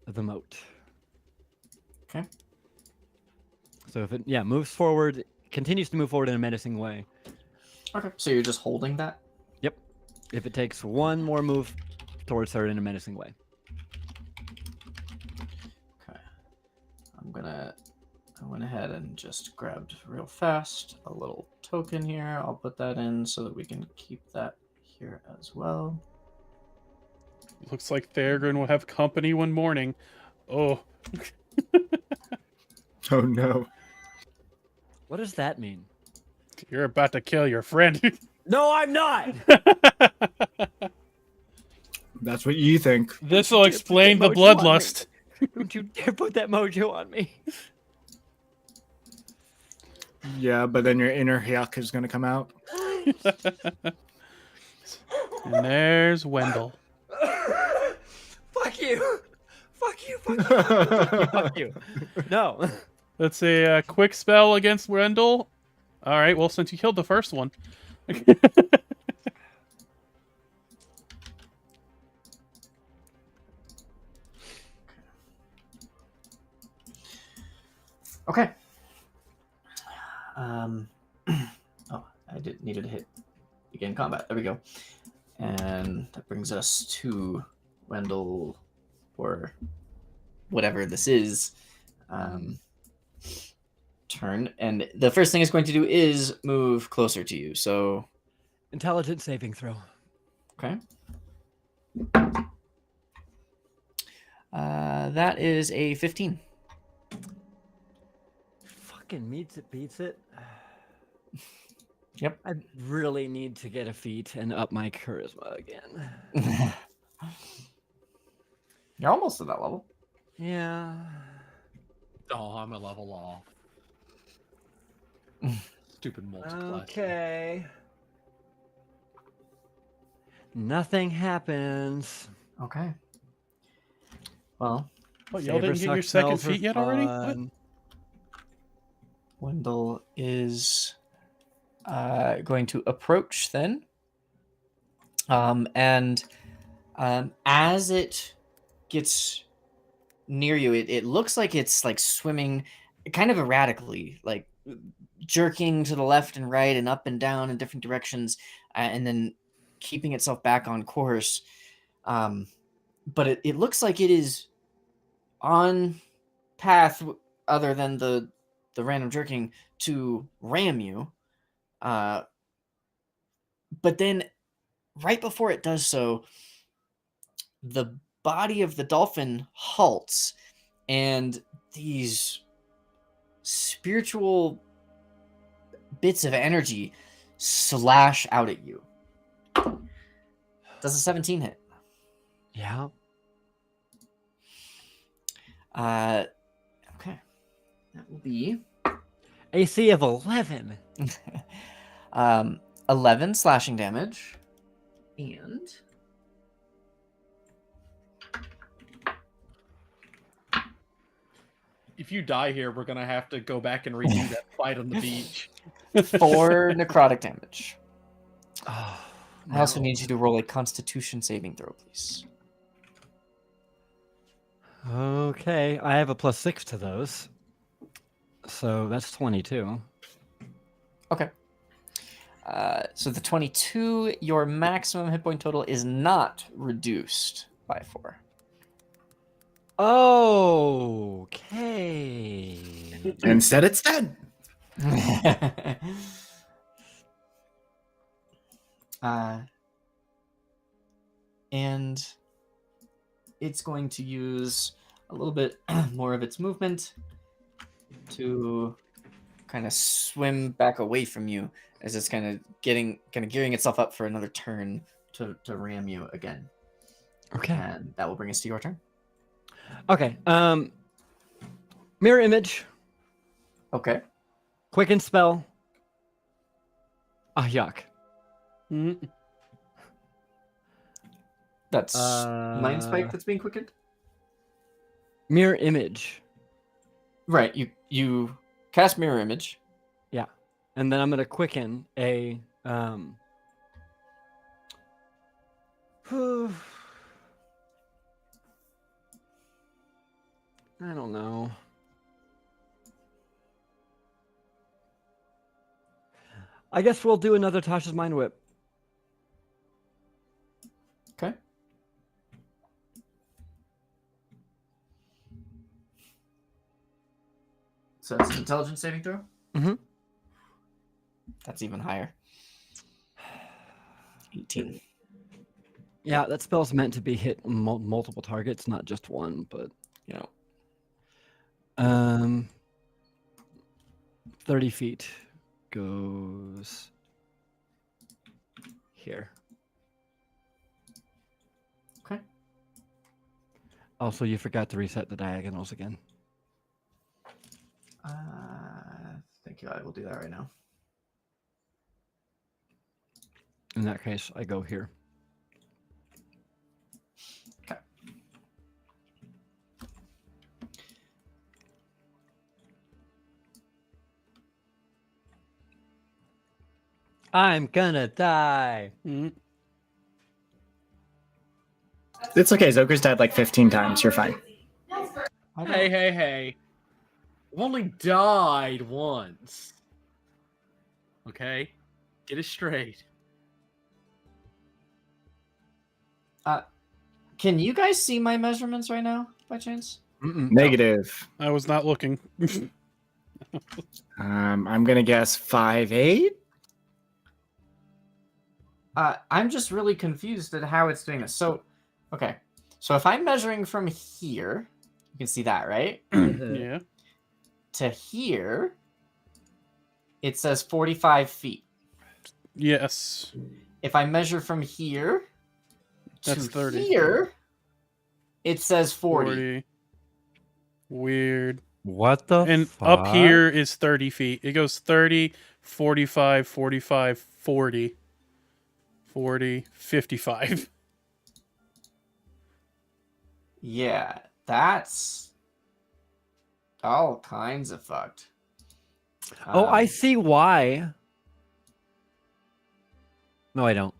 the moat. Okay. So if it moves forward, continues to move forward in a menacing way. Okay. So you're just holding that? Yep. If it takes one more move towards her in a menacing way. Okay. I went ahead and just grabbed real fast a little token here. I'll put that in so that we can keep that here as well. Looks like Thorgrin will have company one morning. Oh. Oh no. What does that mean? You're about to kill your friend. No, I'm not. That's what you think. This will explain the Mojo on me. bloodlust. Don't you dare put that mojo on me. Yeah, but then your inner Hyuk is going to come out. And there's Wendell. Fuck you. Fuck you. Fuck you. Fuck you. No. Let's say a quick spell against Wendell. All right, well, since you killed the first one. Okay. Oh, needed to hit begin combat. There we go. And that brings us to Wendell, or whatever this is, turn. And the first thing it's going to do is move closer to you. So, Intelligence saving throw. okay. That is a 15. Fucking meets it, beats it. Yep. I really need to get a feat and up my charisma again. You're almost at that level. Yeah. Oh, I'm a level off. Stupid multiply. Okay. Nothing happens. Okay. Well, What, y'all didn't get your second feat yet already? What? Wendell is going to approach then. And as it gets near you, it looks like it's like swimming kind of erratically, like jerking to the left and right and up and down in different directions, and then keeping itself back on course. But it looks like it is on path, other than the random jerking, to ram you. But then right before it does so, the body of the dolphin halts, and these spiritual bits of energy slash out at you. Does a 17 hit? Yeah. Okay. That will be AC of 11. 11 slashing damage. And If you die here, we're gonna have to go back and redo that fight on the beach. 4 necrotic damage. Oh, I also need you to roll a Constitution saving throw, please. Okay, I have a +6 to those. So that's 22. Okay. So the 22, your maximum hit point total is not reduced by 4. Okay. Instead, it's 10. And it's going to use a little bit more of its movement to kind of swim back away from you, as it's kind of gearing itself up for another turn to ram you again. Okay. And that will bring us to your turn. Okay. Mirror image. Okay. Quicken spell. Ah, yuck. Mhm. That's Mind Spike that's being quickened? Mirror image. Right. You cast Mirror Image. Yeah. And then I'm gonna quicken a I don't know. I guess we'll do another Tasha's Mind Whip. Okay. So it's an intelligence saving throw? Mm-hmm. That's even higher. 18. Yeah, that spell's meant to be hit multiple targets, not just one, but You know. 30 feet goes here. Okay. Also, you forgot to reset the diagonals again. Thank you. I will do that right now. In that case, I go here. Okay. I'm gonna die. Mhm. It's okay. Zoker's died like 15 times. You're fine. Hey. I've only died once. Okay? Get it straight. Can you guys see my measurements right now, by chance? Negative. I was not looking. I'm gonna guess 5'8". I'm just really confused at how it's doing this. So, okay. So if I'm measuring from here, you can see that, right? Yeah. To here, it says 45 feet. Yes. If I measure from here That's to 30. here, it says 40. 40. Weird. What the And fuck? up here is 30 feet. It goes 30, 45, 45, 40, 40, 55. Yeah, that's all kinds of fucked. Oh, I Um, see why. No, I don't.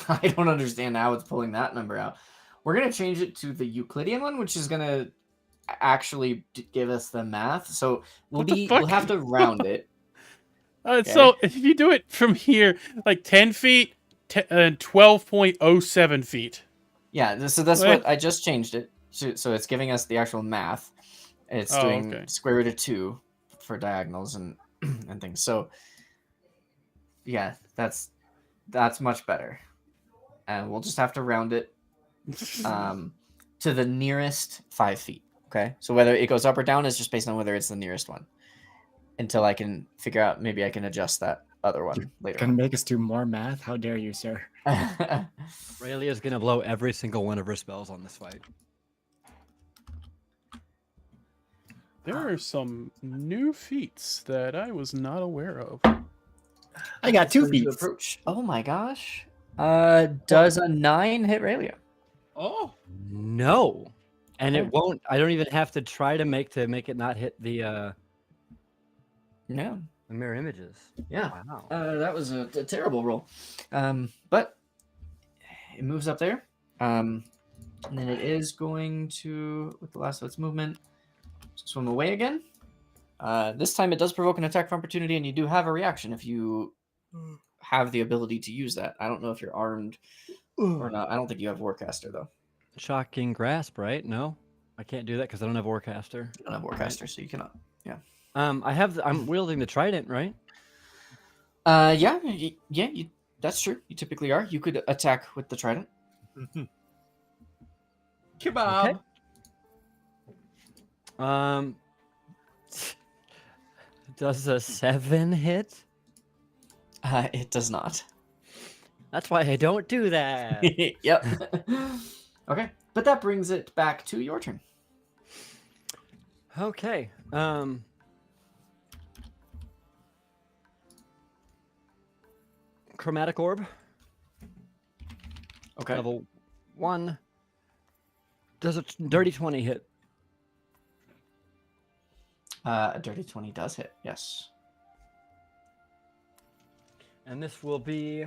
I don't understand how it's pulling that number out. We're gonna change it to the Euclidean one, which is gonna actually give us the math. So What the we'll fuck? have to round it. So if you do it from here, like 10 feet, 12.07 feet. Yeah, so that's What? what I just changed it. So it's giving us the actual math. It's Oh, doing okay. square root of 2 for diagonals and and things. So yeah, that's much better. And we'll just have to round it to the nearest 5 feet. Okay, so whether it goes up or down is just based on whether it's the nearest one. Until I can figure out, maybe I can adjust that other one later. Gonna make us do more math? How dare you, sir? Raylia's gonna blow every single one of her spells on this fight. There are some new feats that I was not aware of. I got 2 Ready feet. to approach. Oh my gosh. Does a 9 hit Raylia? Oh, No, and Okay. it won't. I don't even have to try to make it not hit the Yeah. mirror images. Yeah. Wow. That was a terrible roll. But it moves up there. And then it is going to, with the last of its movement, swim away again. This time it does provoke an attack of opportunity, and you do have a reaction if you have the ability to use that. I don't know if you're armed or not. I don't think you have Warcaster, though. Shocking grasp, right? No, I can't do that because I don't have Warcaster. You don't have Warcaster, so you cannot. Yeah. I'm wielding the trident, right? Yeah, that's true. You typically are. You could attack with the trident. kebab. Okay. Does a 7 hit? It does not. That's why I don't do that. Yep. Okay, but that brings it back to your turn. Okay. Chromatic orb. Okay. Level 1. Does a dirty 20 hit? A dirty 20 does hit. Yes. And this will be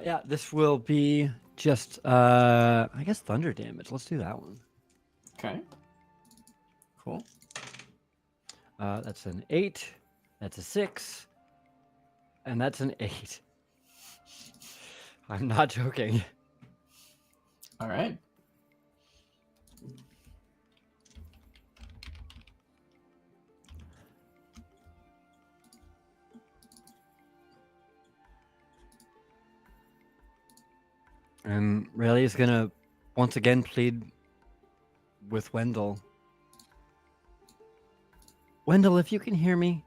yeah, this will be just I guess thunder damage. Let's do that one. Okay. Cool. That's an 8. That's a 6. And that's an 8. I'm not joking. All right. And Rayleigh is gonna once again plead with Wendell. Wendell, if you can hear me,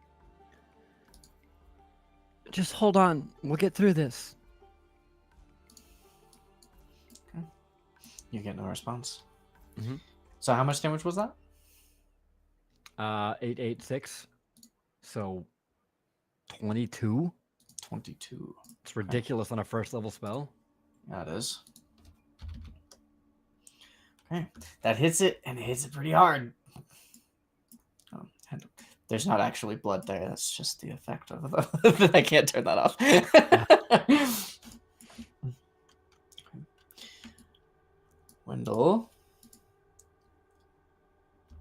just hold on. We'll get through this. You get no response. Mhm. So how much damage was that? 8, 8, 6. So 22. 22. It's ridiculous on a first level spell. Yeah, it is. Okay. That hits it, and it hits it pretty hard. And there's not actually blood there. That's just the effect of the... I can't turn that off. Wendell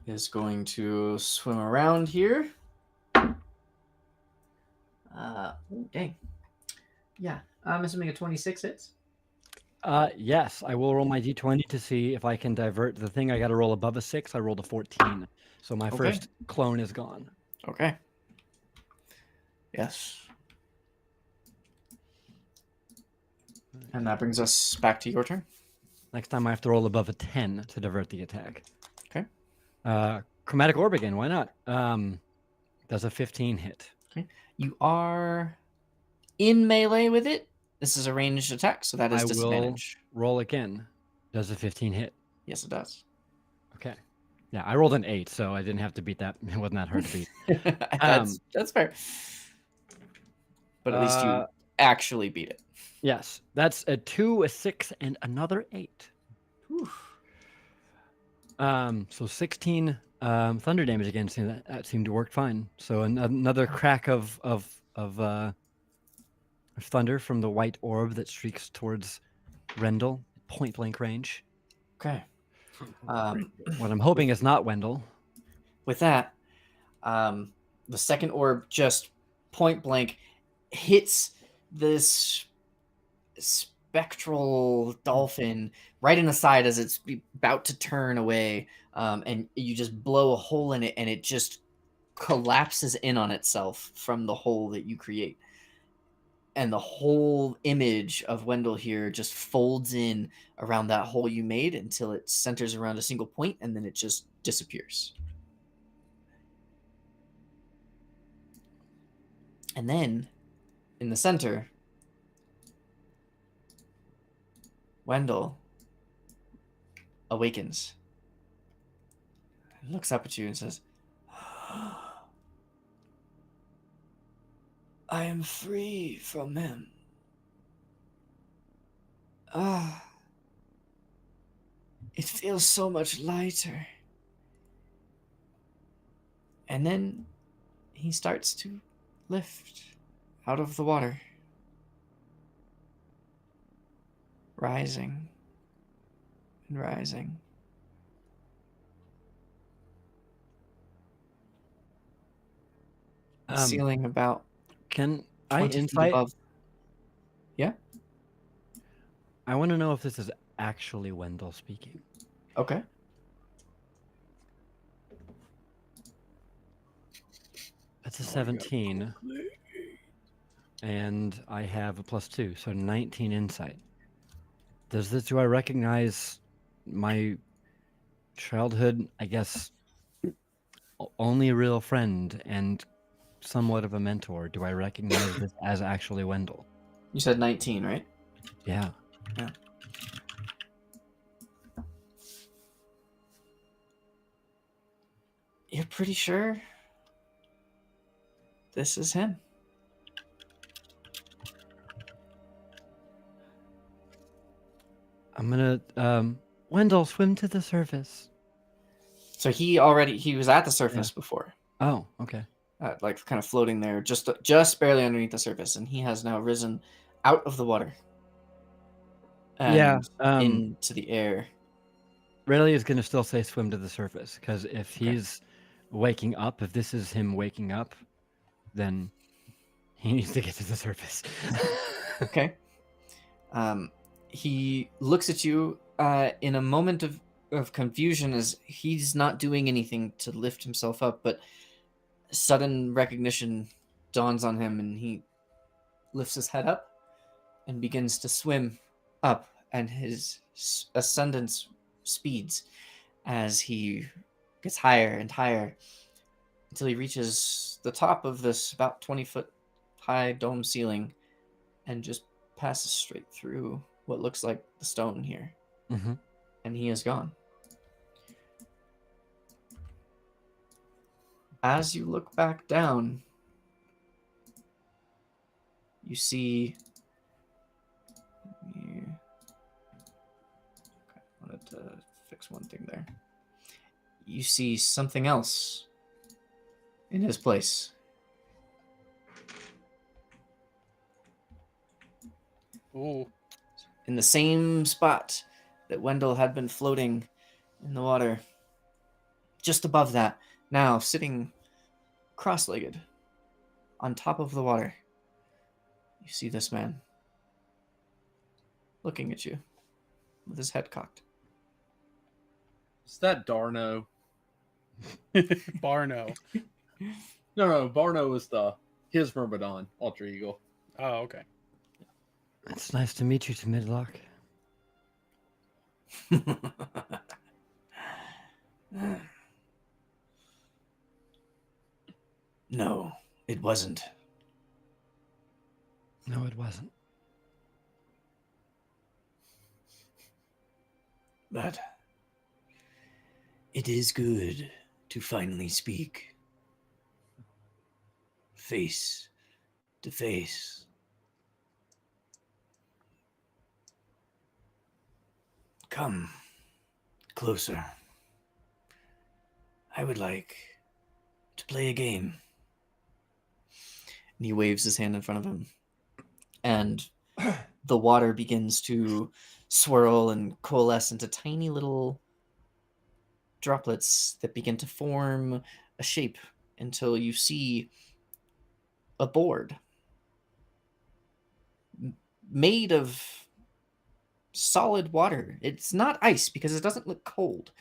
is going to swim around here. Oh, dang. Yeah, I'm assuming a 26 hits. Yes, I will roll my d20 to see if I can divert the thing. I got to roll above a 6. I rolled a 14. So my Okay. first clone is gone. Okay. Yes. And that brings us back to your turn. Next time I have to roll above a 10 to divert the attack. Okay. Chromatic Orb again. Why not? Does a 15 hit? You are in melee with it. This is a ranged attack, so that is I will disadvantage. roll again. Does a 15 hit? Yes, it does. Okay. Yeah, I rolled an 8, so I didn't have to beat that. It wasn't that hard to beat. That's fair. But at least you actually beat it. Yes, that's a 2, a 6, and another 8. So 16 thunder damage again. That seemed to work fine. So another crack of thunder from the white orb that streaks towards Rendell, point blank range. Okay. What I'm hoping is not Wendell. With that, the second orb just point blank hits this spectral dolphin right in the side as it's about to turn away, and you just blow a hole in it, and it just collapses in on itself from the hole that you create. And the whole image of Wendell here just folds in around that hole you made until it centers around a single point, and then it just disappears. And then, in the center, Wendell awakens. He looks up at you and says, I am free from him. It feels so much lighter. and then he starts to lift out of the water, rising and rising. Ceiling about Can I 20 feet insight? above. Yeah. I want to know if this is actually Wendell speaking. Okay. That's a 17. And I have a +2, so 19 insight. Do I recognize my childhood, I guess, only real friend and somewhat of a mentor? Do I recognize this as actually Wendell? You said 19, right? Yeah. Yeah. You're pretty sure this is him? I'm gonna Wendell, swim to the surface. So he was at the surface before, Oh, okay. like kind of floating there, just barely underneath the surface, and he has now risen out of the water and into the air. Rayleigh is gonna still say swim to the surface, because if he's waking up, if this is him waking up, then he needs to get to the surface. Okay. He looks at you in a moment of confusion as he's not doing anything to lift himself up, but sudden recognition dawns on him, and he lifts his head up and begins to swim up, and his ascendance speeds as he gets higher and higher until he reaches the top of this about 20-foot high dome ceiling and just passes straight through what looks like the stone here. Mm-hmm. And he is gone. As you look back down, you see... I wanted to fix one thing there. You see something else in his place. Ooh. In the same spot that Wendell had been floating in the water. Just above that, now sitting cross-legged on top of the water, you see this man looking at you with his head cocked. Is that Darno? Barno. No, Barno is his Myrmidon alter ego. Oh, okay. It's nice to meet you, Midlock. No, it wasn't. No, it wasn't. But it is good to finally speak face to face. Come closer. I would like to play a game. And he waves his hand in front of him. And the water begins to swirl and coalesce into tiny little droplets that begin to form a shape until you see a board made of solid water. It's not ice because it doesn't look cold.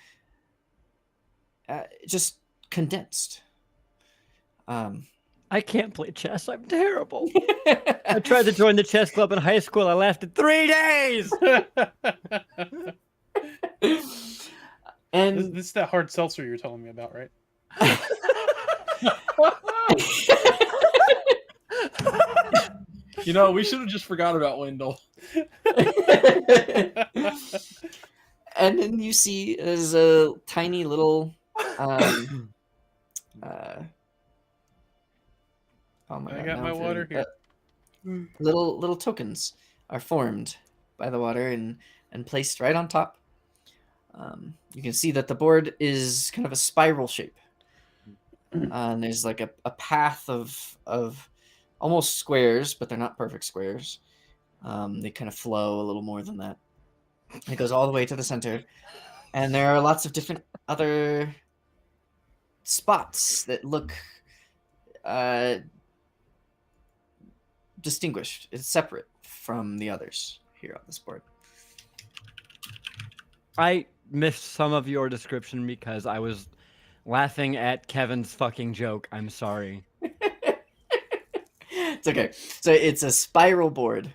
Just condensed. I can't play chess. I'm terrible. I tried to join the chess club in high school. I lasted 3 days. And This is that hard seltzer you're telling me about, right? You know, we should have just forgot about Wendell. and then you see there's a tiny little oh my I God, got now my I'm water forgetting. here. Little tokens are formed by the water and placed right on top. You can see that the board is kind of a spiral shape. And there's like a path of almost squares, but they're not perfect squares. They kind of flow a little more than that. It goes all the way to the center. And there are lots of different other spots that look distinguished. It's separate from the others here on this board. I missed some of your description because I was laughing at Kevin's fucking joke. I'm sorry. It's okay. So it's a spiral board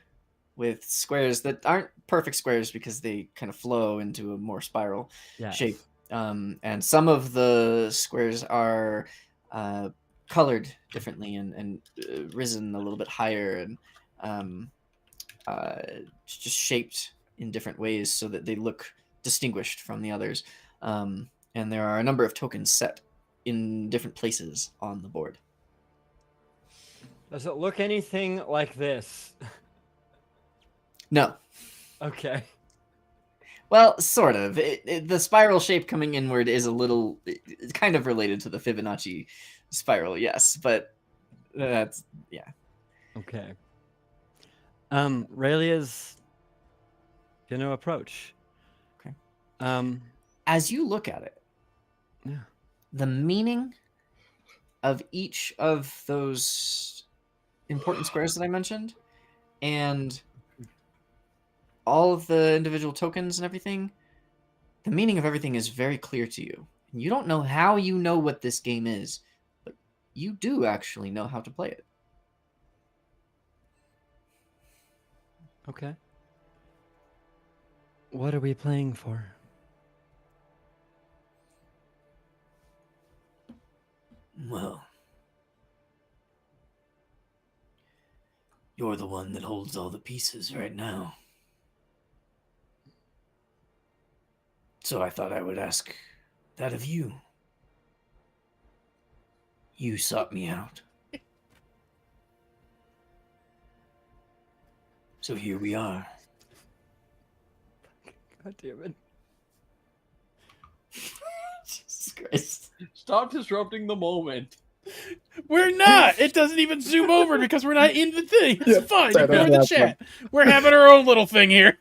with squares that aren't perfect squares because they kind of flow into a more spiral Yes. shape. And some of the squares are colored differently and risen a little bit higher and just shaped in different ways so that they look distinguished from the others. And there are a number of tokens set in different places on the board. Does it look anything like this? No. Okay. Well, sort of. The spiral shape coming inward is a little... It's kind of related to the Fibonacci spiral, yes. But that's... Yeah. Okay. Raylia's gonna approach. Okay. As you look at it, yeah, the meaning of each of those important squares that I mentioned, and all of the individual tokens and everything, the meaning of everything is very clear to you. And you don't know how you know what this game is, but you do actually know how to play it. Okay. What are we playing for? Well, you're the one that holds all the pieces right now. So I thought I would ask that of you. You sought me out. So here we are. God damn it. Jesus Christ. Stop disrupting the moment. We're not. It doesn't even zoom over because we're not in the thing. It's Yeah, fine. sorry, Ignore the that's chat. We're having our own little thing here.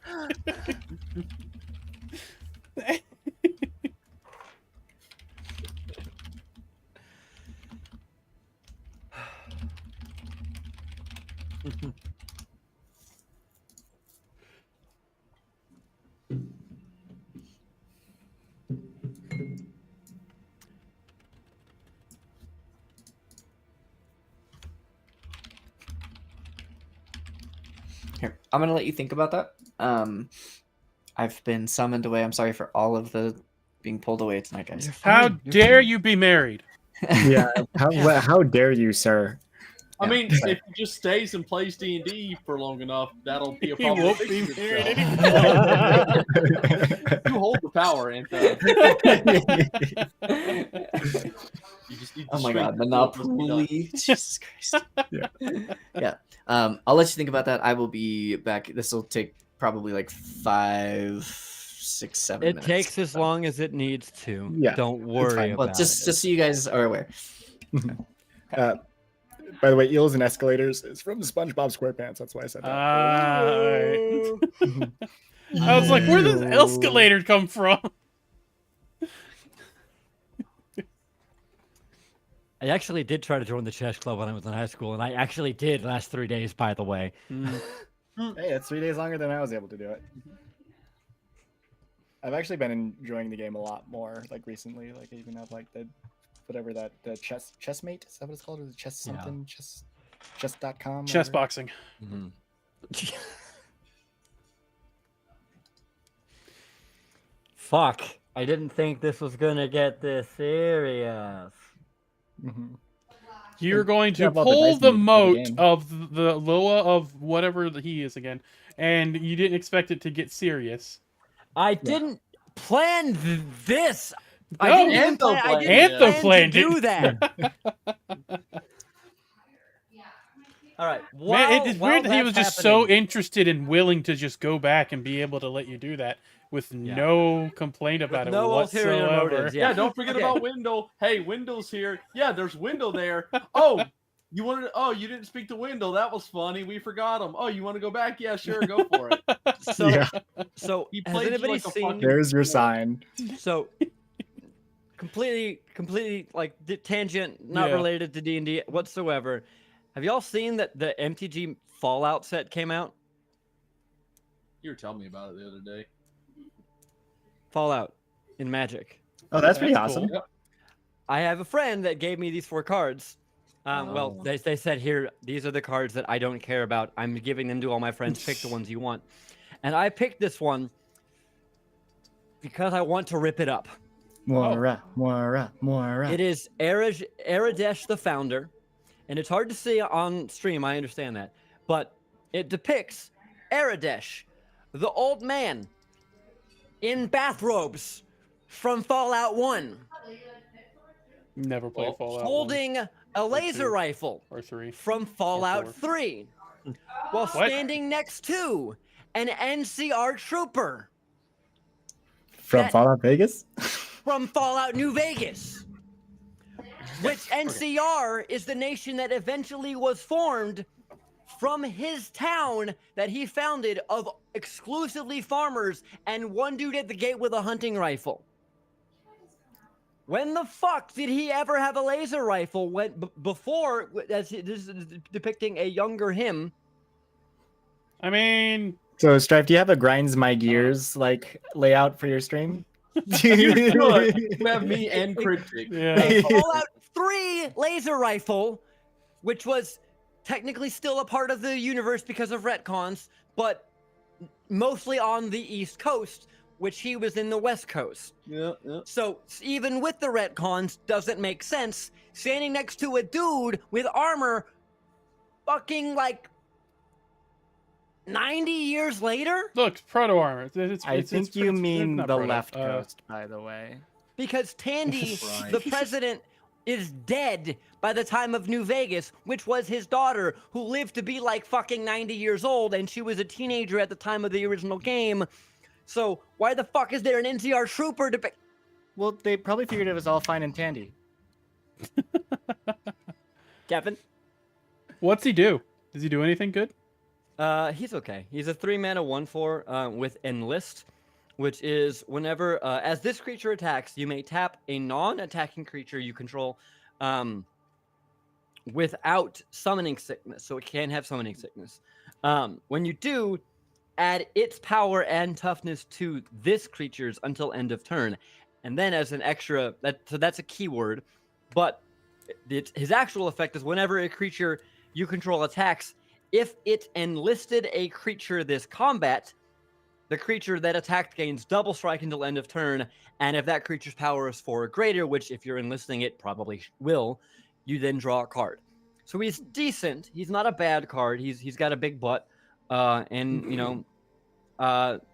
Here. I'm gonna let you think about that. I've been summoned away. I'm sorry for all of the being pulled away tonight, guys. You're How fine, you're dare fine. you be married? Yeah. How dare you, sir? I Yeah. mean, if he just stays and plays D&D for long enough, that'll be a He problem. won't that be fixes married itself. anymore. You hold the power, Anto. You just need the Oh my strength god, to do what must be done. Monopoly. Jesus Christ. Yeah. Yeah. I'll let you think about that. I will be back. This will take probably like 5, 6, 7 It minutes. takes as long as it needs to. Yeah, Don't it's worry fine. about Well, it. just so you guys are aware. By the way, eels and escalators is from SpongeBob SquarePants. That's why I said that. Alright. I was like, where does escalator come from? I actually did try to join the chess club when I was in high school, and I actually did last 3 days, by the way. Hey, it's 3 days longer than I was able to do it. I've actually been enjoying the game a lot more, like recently. Like I even have like the chessmate. Is that what it's called? Or the chess something? Chess.com? Chess whatever. boxing. Fuck. I didn't think this was gonna get this serious. Mhm. You're going to have all the pull dice the needed for the moat game. of the Loa of whatever he is again, and you didn't expect it to get serious. I didn't plan this. I No, didn't even Antho plan, I planned didn't it. Antho plan planned to it. do that. All right. Man, it's while weird that he that's was just so happening- interested and willing to just go back and be able to let you do that with no complaint about it no ulterior whatsoever. motives. Yeah, Yeah. don't forget Okay. about Wendell. Hey, Wendell's here. Yeah, there's Wendell there. Oh, you wanted? Oh, you didn't speak to Wendell. That was funny. We forgot him. Oh, you want to go back? Yeah, sure, go for it. So, Yeah. so He has played you anybody like a seen? fucking- There's your sign. So, completely like tangent, not Yeah. related to D&D whatsoever. Have y'all seen that the MTG Fallout set came out? You were telling me about it the other day. Fallout in Magic. Oh, that's pretty That's awesome. cool. I have a friend that gave me these 4 cards. Well, Oh. they said here, these are the cards that I don't care about. I'm giving them to all my friends. Pick the ones you want. And I picked this one because I want to rip it up. More. It is Aradesh the Founder. And it's hard to see on stream, I understand that. But it depicts Aradesh, the old man, in bathrobes from Fallout 1, Never played Fallout 1 holding a laser two. rifle or 3. from Fallout four. 3, while What? standing next to an NCR trooper From That- Fallout Vegas? from Fallout New Vegas. Which NCR is the nation that eventually was formed from his town that he founded of exclusively farmers and one dude at the gate with a hunting rifle. When the fuck did he ever have a laser rifle before, as this is depicting a younger him? I mean, So, Strife, do you have a grinds my gears like layout for your stream? You have me and Cryptic. yeah. A Fallout 3 laser rifle, which was technically still a part of the universe because of retcons, but mostly on the East Coast, which he was in the West Coast. Yeah. So even with the retcons, doesn't make sense. Standing next to a dude with armor, fucking like 90 years later, Look, proto armor. I think you mean not the proto. left coast, by the way. because Tandy, Right. the president, is dead by the time of New Vegas, which was his daughter, who lived to be like fucking 90 years old, and she was a teenager at the time of the original game. So why the fuck is there an NCR trooper to? Well, they probably figured it was all fine and dandy. Kevin? What's he do? Does he do anything good? He's okay. He's a 3-mana 1/4 with Enlist, which is whenever, as this creature attacks, you may tap a non-attacking creature you control without summoning sickness. So it can have summoning sickness. When you do, add its power and toughness to this creature's until end of turn. And then as an extra, so that's a keyword, but his actual effect is whenever a creature you control attacks, if it enlisted a creature this combat, the creature that attacked gains double strike until end of turn, and if that creature's power is 4 or greater, which if you're enlisting it probably will, you then draw a card. So he's decent. He's not a bad card. He's got a big butt, and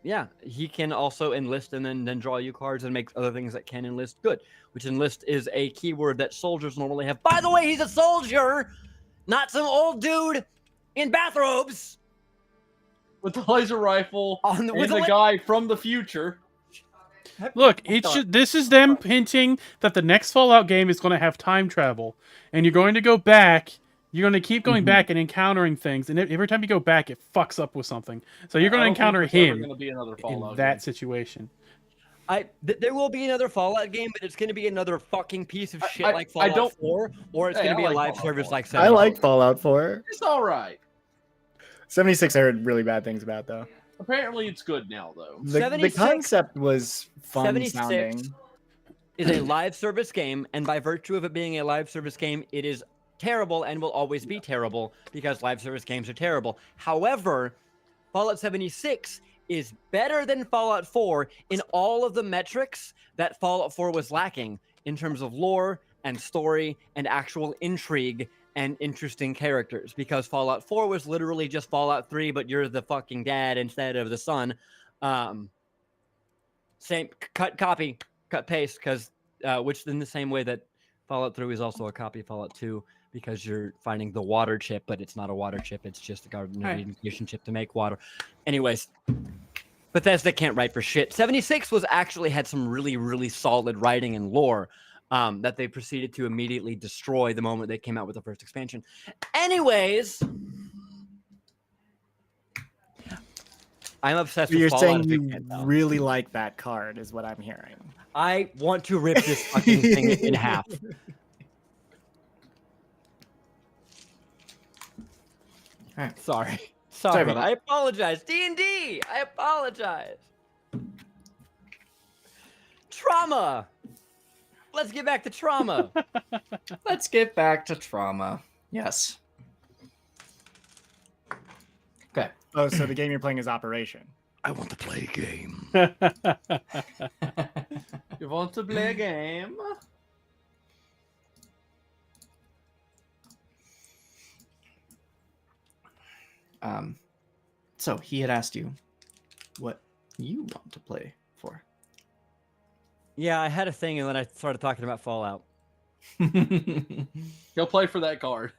yeah, he can also enlist and then draw you cards and make other things that can enlist good. Which enlist is a keyword that soldiers normally have. By the way, he's a soldier, not some old dude in bathrobes. With the laser rifle On and the guy from the future. Look, this is them hinting that the next Fallout game is going to have time travel, and you're going to go back. You're going to keep going back and encountering things, and every time you go back, it fucks up with something. So you're going to encounter him in that situation. There will be another Fallout game, but it's going to be another fucking piece of shit like Fallout 4, or it's going to be a live service like 7. I like Fallout 4. It's all right. 76 I heard really bad things about, though. Apparently it's good now, though. The concept was fun 76 sounding. is a live service game, and by virtue of it being a live service game, it is terrible and will always be terrible because live service games are terrible. However, Fallout 76 is better than Fallout 4 in all of the metrics that Fallout 4 was lacking in terms of lore and story and actual intrigue and interesting characters, because Fallout 4 was literally just Fallout 3, but you're the fucking dad instead of the son. Same copy, cut, paste, because which in the same way that Fallout 3 is also a copy of Fallout 2, because you're finding the water chip, but it's not a water chip, it's just a garden irrigation chip to make water. Anyways, Bethesda can't write for shit. 76 actually had some really, really solid writing and lore that they proceeded to immediately destroy the moment they came out with the first expansion. Anyways, I'm obsessed with Fallout. You're saying you really like that card, is what I'm hearing. I want to rip this fucking thing in half. All right. Sorry about that. I apologize. D&D. I apologize. Trauma. Let's get back to trauma. Let's get back to trauma. Yes. Okay. Oh, so the game you're playing is Operation. I want to play a game. You want to play a game? So he had asked you what you want to play for. Yeah, I had a thing, and then I started talking about Fallout. Go play for that card.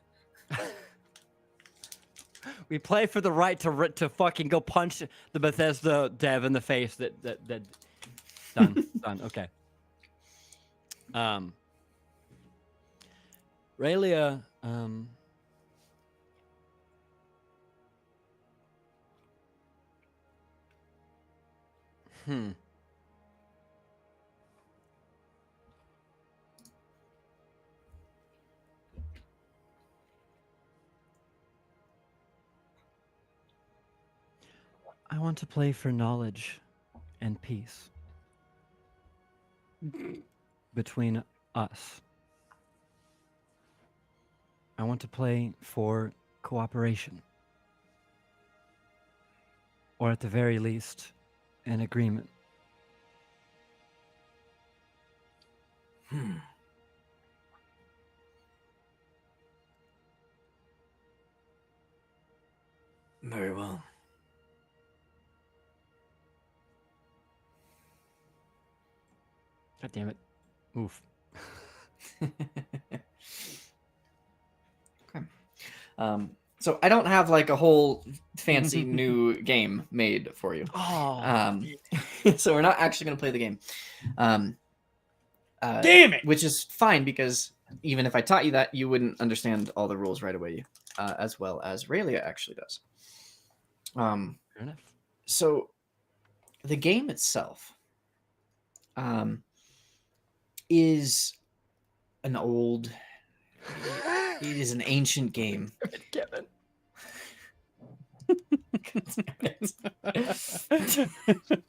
We play for the right to fucking go punch the Bethesda dev in the face. That done. Okay. Raylia. I want to play for knowledge and peace between us. I want to play for cooperation, or at the very least, an agreement. Very well. God damn it. Oof. Okay. So I don't have like a whole fancy new game made for you. Oh. So we're not actually going to play the game. Damn it! Which is fine, because even if I taught you that, you wouldn't understand all the rules right away, as well as Raylia actually does. Fair enough. So the game itself is an old, it is an ancient game. Kevin.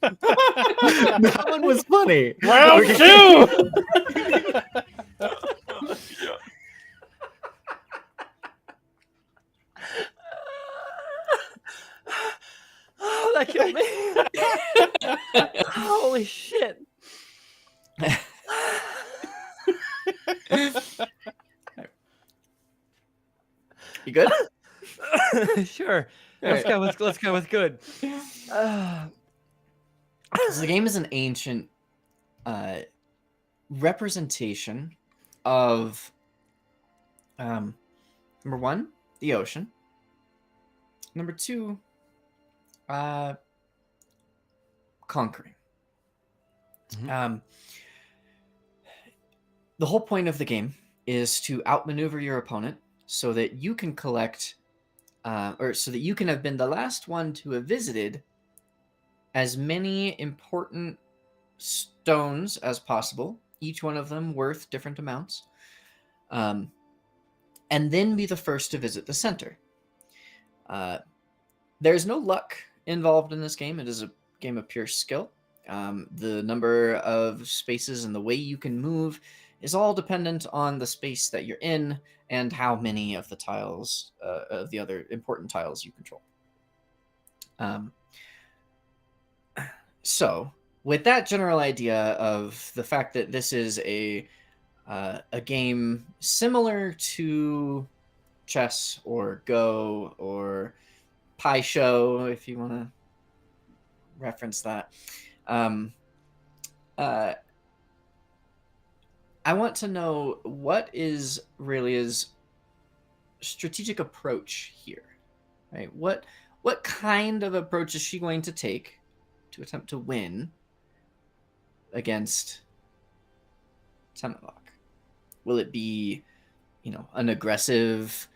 That one was funny. Round 2! You good? Sure. Alright. Let's go with good. So the game is an ancient representation of number one, the ocean. Number two, conquering. Mhm. The whole point of the game is to outmaneuver your opponent so that you can collect, or so that you can have been the last one to have visited as many important stones as possible, each one of them worth different amounts, and then be the first to visit the center. There's no luck involved in this game. It is a game of pure skill. The number of spaces and the way you can move is all dependent on the space that you're in and how many of the tiles, of the other important tiles you control. So, with that general idea of the fact that this is a game similar to chess or Go or Pi Show, if you want to reference that, I want to know what is Raylia's strategic approach here, right? What kind of approach is she going to take to attempt to win against Temelock? Will it be, an aggressive,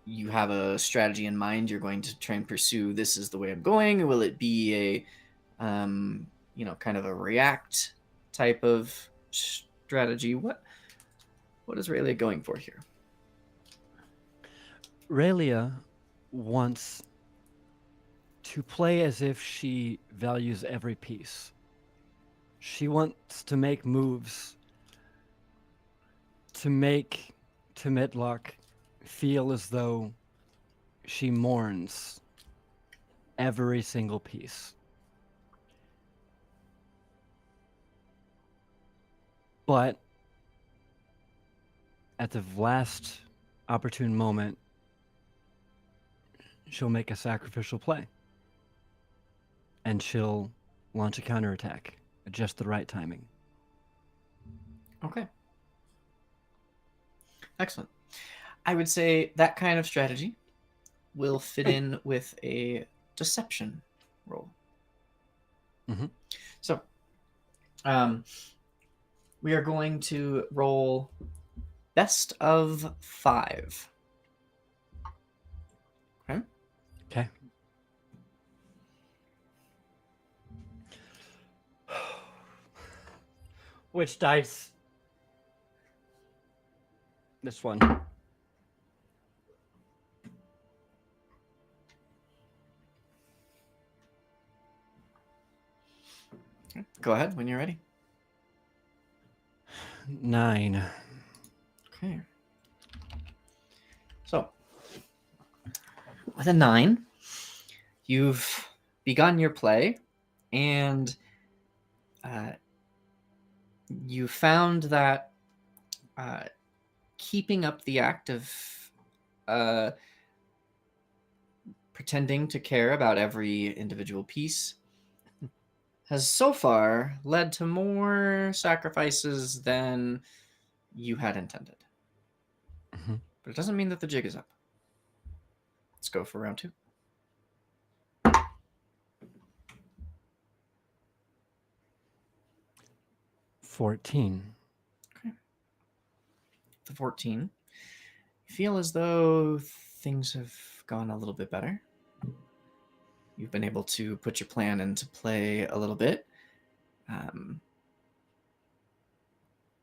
you have a strategy in mind, you're going to try and pursue, this is the way I'm going? Or will it be a, kind of a react type of strategy? What is Raylia going for here? Raylia wants to play as if she values every piece. She wants to make moves to make Temetlock feel as though she mourns every single piece. But at the last opportune moment, she'll make a sacrificial play. And she'll launch a counterattack at just the right timing. Okay. Excellent. I would say that kind of strategy will fit in with a deception roll. Mhm. So, we are going to roll best of 5. Okay. Okay. Which dice? This one. Go ahead when you're ready. 9. Okay. So, with a 9, you've begun your play, and you found that keeping up the act of pretending to care about every individual piece has so far led to more sacrifices than you had intended. Mhm. But it doesn't mean that the jig is up. Let's go for round 2. $14. The 14. You feel as though things have gone a little bit better. You've been able to put your plan into play a little bit.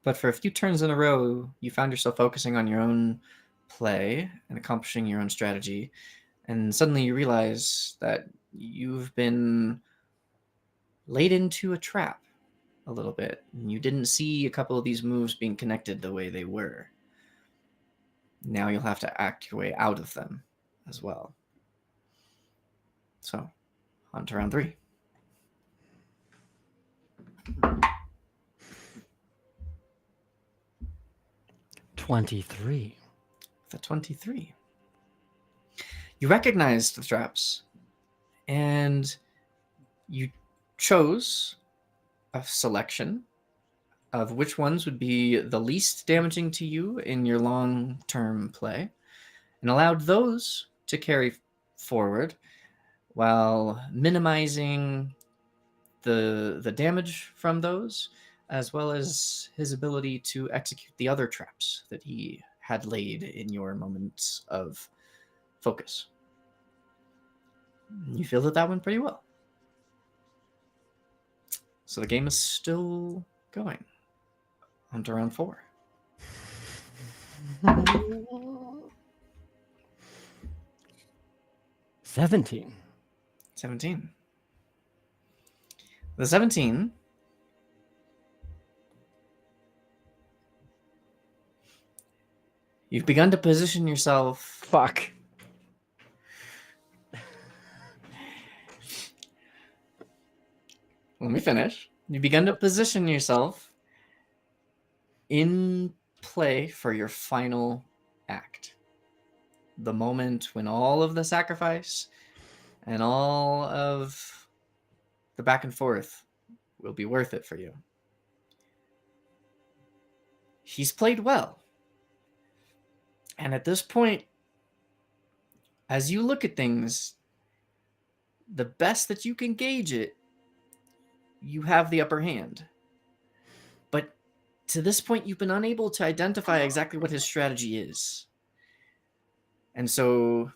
But for a few turns in a row, you found yourself focusing on your own play and accomplishing your own strategy. And suddenly you realize that you've been laid into a trap a little bit. And you didn't see a couple of these moves being connected the way they were. Now you'll have to act your way out of them as well. So, on to round 3. 23. The 23. You recognized the traps, and you chose a selection of which ones would be the least damaging to you in your long-term play, and allowed those to carry forward while minimizing the damage from those, as well as his ability to execute the other traps that he had laid in your moments of focus. You feel that that went pretty well. So the game is still going on to round 4. $17. 17. The 17 you've begun to position yourself. Fuck. Let me finish. You've begun to position yourself in play for your final act. The moment when all of the sacrifice and all of the back and forth will be worth it for you. He's played well. And at this point, as you look at things, the best that you can gauge it, you have the upper hand. But to this point, you've been unable to identify exactly what his strategy is. And so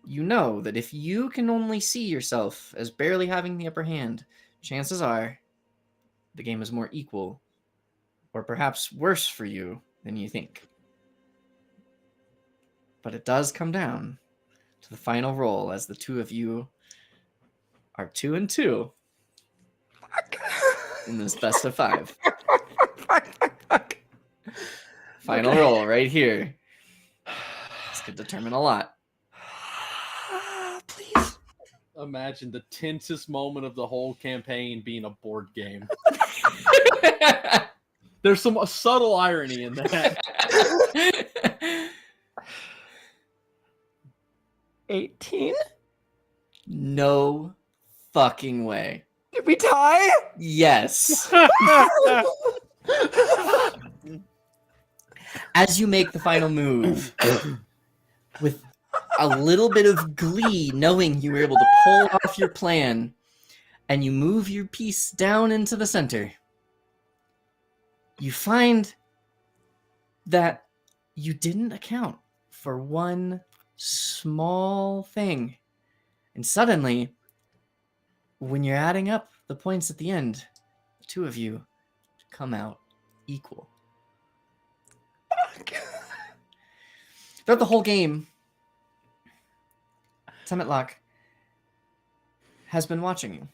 you know that if you can only see yourself as barely having the upper hand, chances are the game is more equal, or perhaps worse for you than you think. But it does come down to the final roll, as the two of you are 2 and 2 in this best of 5. Final roll right here. This could determine a lot. Please. Imagine the tensest moment of the whole campaign being a board game. There's some subtle irony in that. 18? No fucking way. Did we tie? Yes. As you make the final move, with a little bit of glee, knowing you were able to pull off your plan, and you move your piece down into the center, you find that you didn't account for one small thing. And suddenly, when you're adding up the points at the end, the two of you come out equal. Throughout the whole game, Temetlock has been watching you,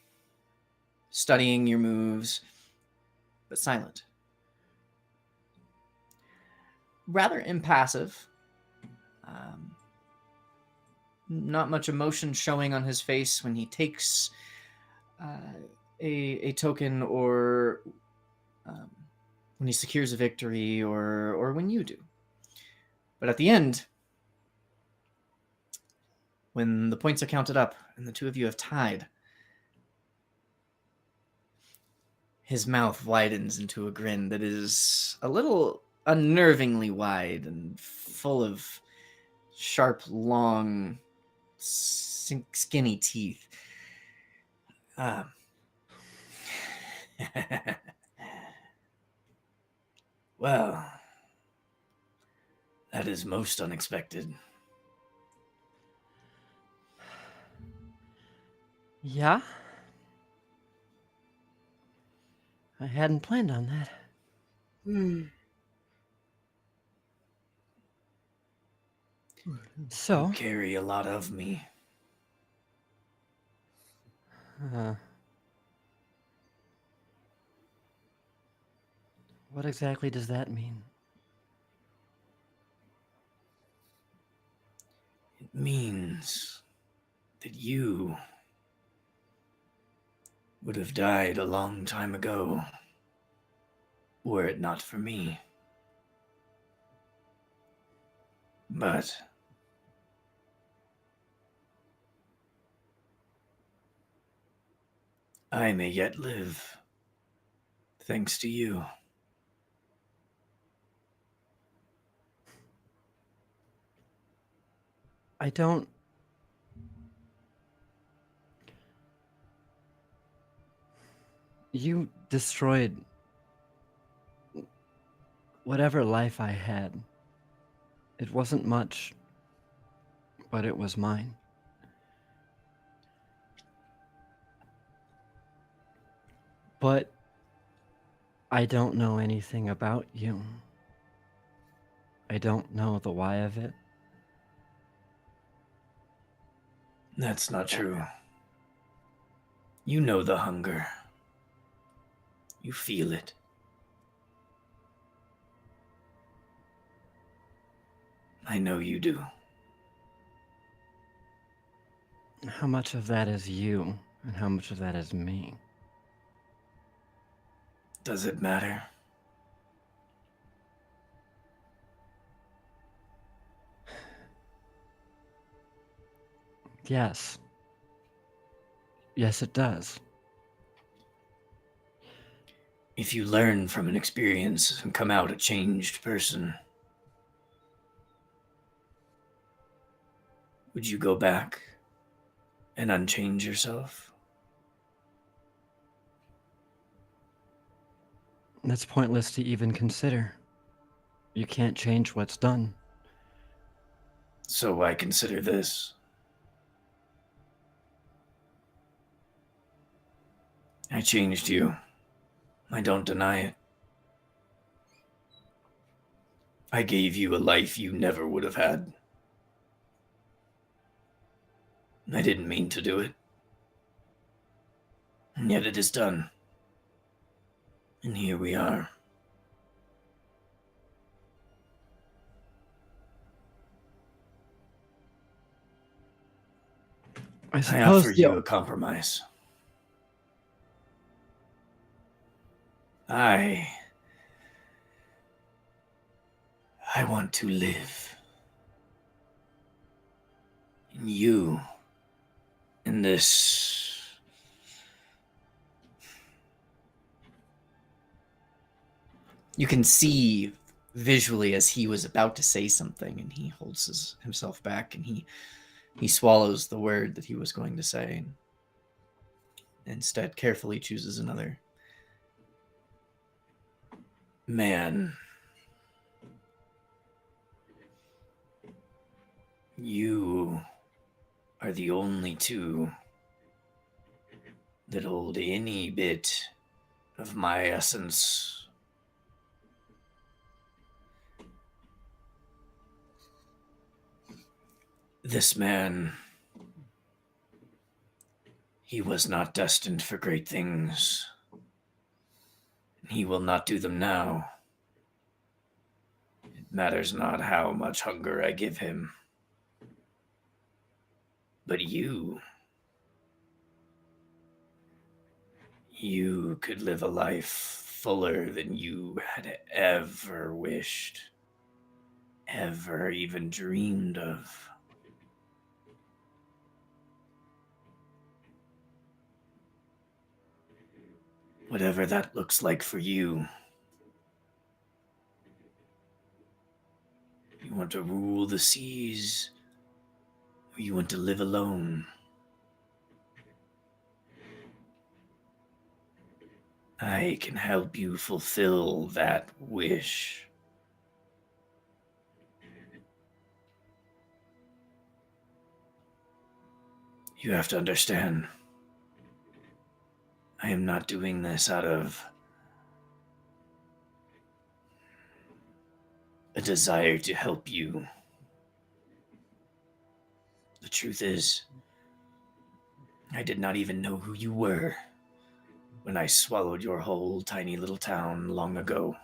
studying your moves, but silent. Rather impassive. Not much emotion showing on his face when he takes a token, or when he secures a victory, or when you do. But at the end, when the points are counted up and the two of you have tied, his mouth widens into a grin that is a little unnervingly wide and full of sharp, long, skinny teeth. Well, that is most unexpected. Yeah? I hadn't planned on that. So, You carry a lot of me. What exactly does that mean? It means that you would have died a long time ago, were it not for me. But I may yet live, thanks to you. I don't. You destroyed whatever life I had. It wasn't much, but it was mine. But I don't know anything about you. I don't know the why of it. That's not true. You know the hunger. You feel it. I know you do. How much of that is you, and how much of that is me? Does it matter? Yes. Yes, it does. If you learn from an experience and come out a changed person, would you go back and unchange yourself? That's pointless to even consider. You can't change what's done. So I consider this. I changed you. I don't deny it. I gave you a life you never would have had. I didn't mean to do it. And yet it is done. And here we are. I I suppose offer you a compromise. I want to live. And you, in this You can see visually as he was about to say something, and he holds himself back, and he swallows the word that he was going to say, and instead carefully chooses another. man. You are the only two that hold any bit of my essence. This man, he was not destined for great things. He will not do them now. It matters not how much hunger I give him. But you could live a life fuller than you had ever wished, ever even dreamed of. Whatever that looks like for you. You want to rule the seas, or you want to live alone? I can help you fulfill that wish. You have to understand, I am not doing this out of a desire to help you. The truth is, I did not even know who you were when I swallowed your whole tiny little town long ago.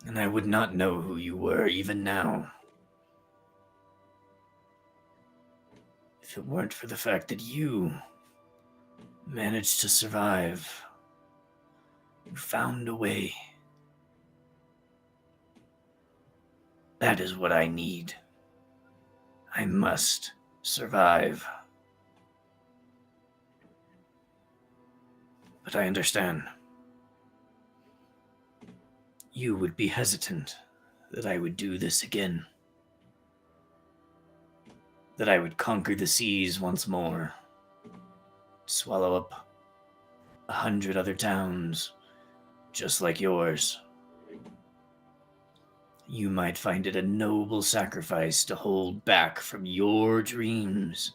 And I would not know who you were even now if it weren't for the fact that you managed to survive. You found a way. That is what I need. I must survive. But I understand. You would be hesitant that I would do this again. That I would conquer the seas once more. Swallow up 100 other towns, just like yours. You might find it a noble sacrifice to hold back from your dreams,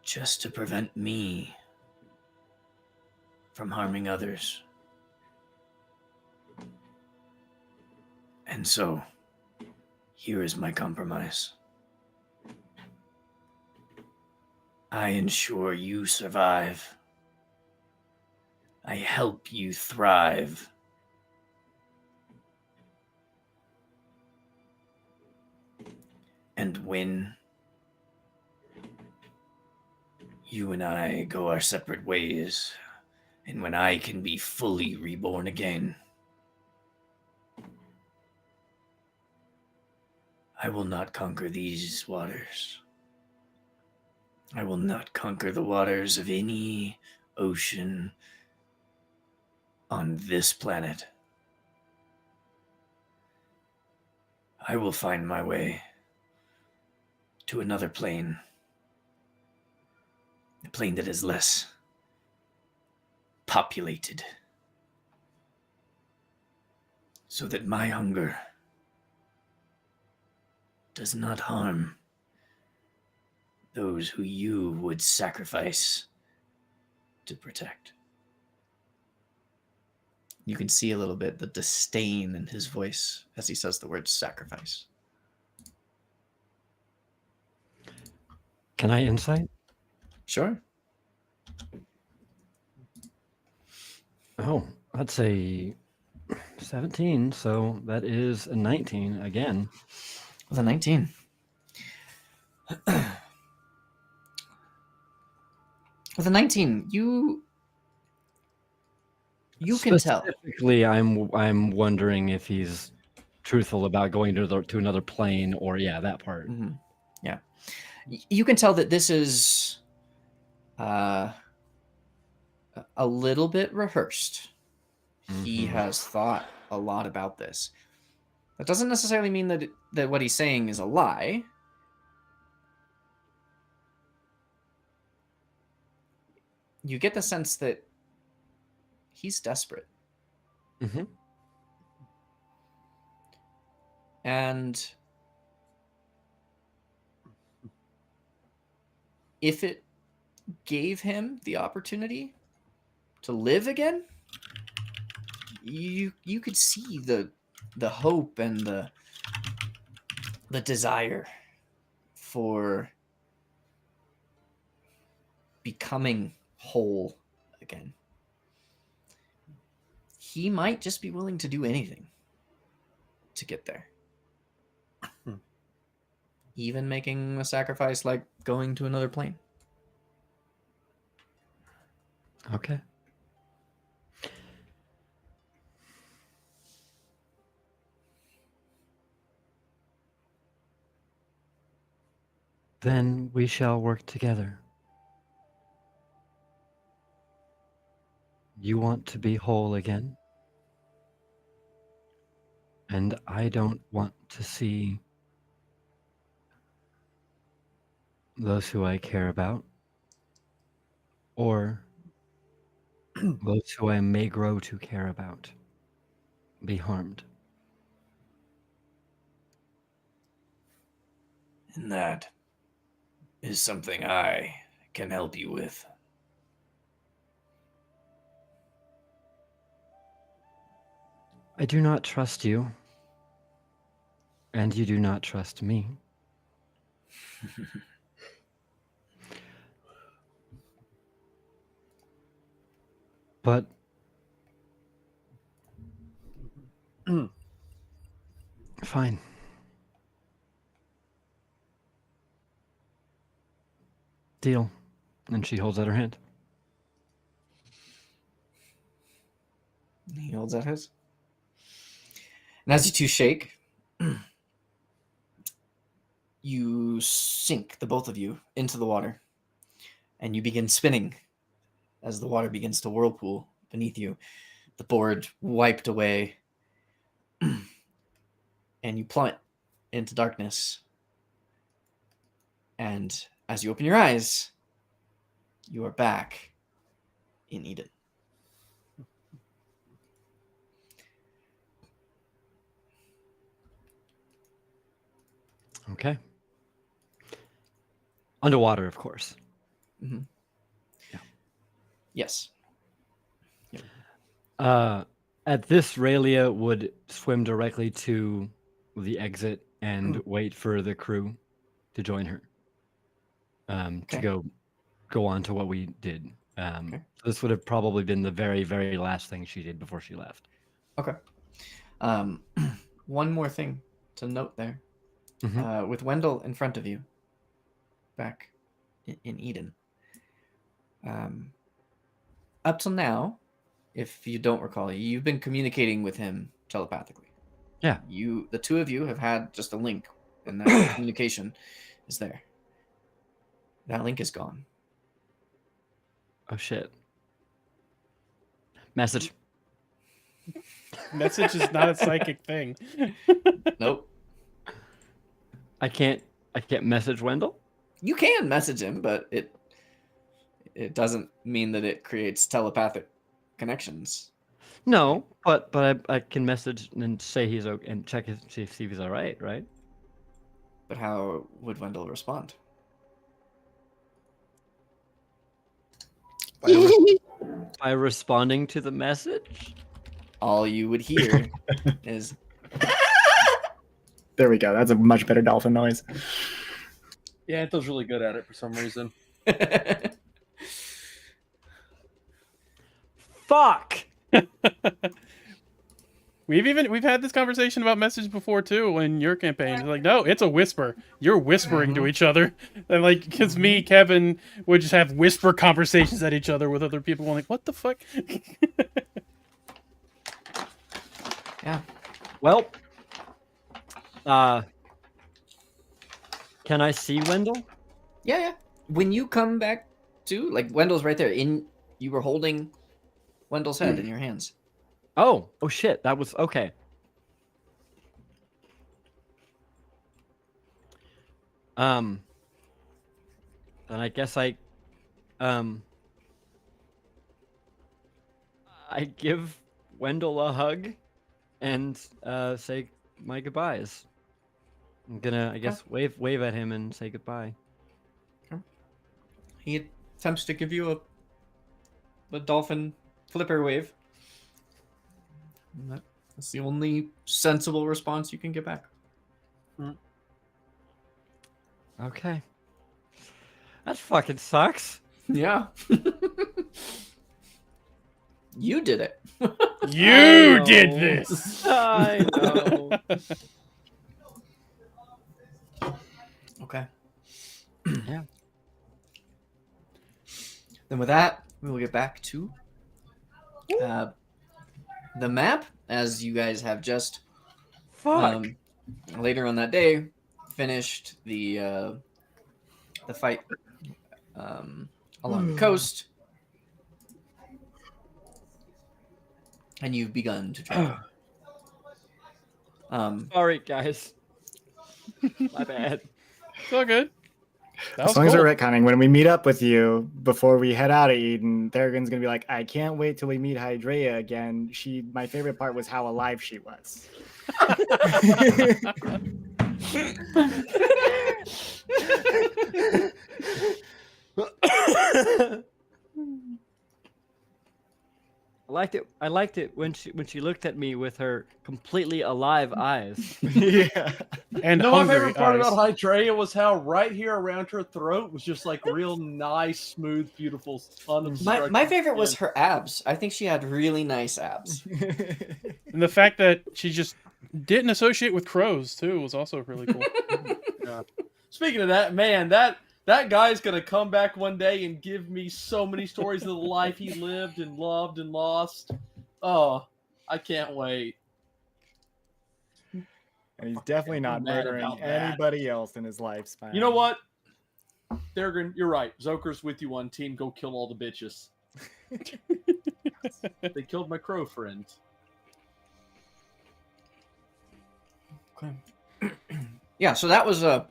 just to prevent me from harming others. And so, here is my compromise. I ensure you survive. I help you thrive. And when you and I go our separate ways, and when I can be fully reborn again, I will not conquer these waters. I will not conquer the waters of any ocean on this planet. I will find my way to another plane. A plane that is less populated. So that my hunger does not harm those who you would sacrifice to protect. You can see a little bit the disdain in his voice as he says the word sacrifice. Can I insight? Sure. Oh, that's a 17, so that is a 19 again. With a 19. With a 19, you can tell. Specifically, I'm wondering if he's truthful about going to another plane, or that part. Mm-hmm. Yeah, you can tell that this is a little bit rehearsed. He has thought a lot about this. That doesn't necessarily mean that what he's saying is a lie. You get the sense that he's desperate. Mm-hmm. And if it gave him the opportunity to live again, you could see the hope and the desire for becoming whole again. He might just be willing to do anything to get there. Even making a sacrifice like going to another plane. Okay. Then we shall work together. You want to be whole again? And I don't want to see those who I care about, or those who I may grow to care about, be harmed. And that is something I can help you with. I do not trust you, and you do not trust me. But fine. Deal. And she holds out her hand. He holds out his. And as you two shake, You sink, the both of you, into the water, and you begin spinning as the water begins to whirlpool beneath you. The board wiped away, and you plummet into darkness. And as you open your eyes, you are back in Eden. Okay. Underwater, of course. Mm-hmm. Yeah. Yes. At this, Raylia would swim directly to the exit and wait for the crew to join her. Okay. To go on to what we did. Okay. This would have probably been the very, very last thing she did before she left. Okay. One more thing to note there. Mhm. With Wendell in front of you, back in Eden. Up till now, if you don't recall, you've been communicating with him telepathically. Yeah. The two of you have had just a link, and that communication is there. That link is gone. Oh shit. Message. Message is not a psychic thing. Nope. I can't message Wendell? You can message him, but it doesn't mean that it creates telepathic connections. No, but I can message and say he's okay and check see if he's all right, right? But how would Wendell respond? By responding to the message? All you would hear is There we go. That's a much better dolphin noise. Yeah, Anthil's really good at it for some reason. Fuck. We've had this conversation about message before too in your campaign. It's like, no, it's a whisper. You're whispering to each other, and like, because me, Kevin, would just have whisper conversations at each other with other people. I'm like, what the fuck? yeah. Well, can I see Wendell? Yeah. When you come back to, like, Wendell's right there. You were holding Wendell's head in your hands. Oh shit, that was okay. Then I guess I give Wendell a hug and say my goodbyes. I'm gonna, I guess, wave at him and say goodbye. He attempts to give you a dolphin flipper wave. And that's the only sensible response you can get back. Okay. That fucking sucks. Yeah. You did it. You did this. I know. Okay. Yeah. Then with that, we will get back to the map, as you guys have just Fuck. later on that day finished the fight along the coast, and you've begun to travel. Sorry, guys. My bad. It's all good. That As was long as cool. we're retconning, when we meet up with you before we head out of Eden, Theragon's gonna be like, I can't wait till we meet Hydrea again. My favorite part was how alive she was. I liked it when she looked at me with her completely alive eyes. Yeah. And No, my hungry favorite part eyes. about Hydrea was how right here around her throat was just like real nice, smooth, beautiful, unobstructed. My favorite was skin. her abs. I think she had really nice abs. And the fact that she just didn't associate with crows too was also really cool. Speaking of that, man, that guy's gonna come back one day and give me so many stories of the life he lived and loved and lost. Oh, I can't wait. And he's definitely not mad murdering about that. anybody else in his lifespan. You know what? Thurgren, you're right. Zoker's with you on team. Go kill all the bitches. They killed my crow friend. Okay. Yeah, so that was a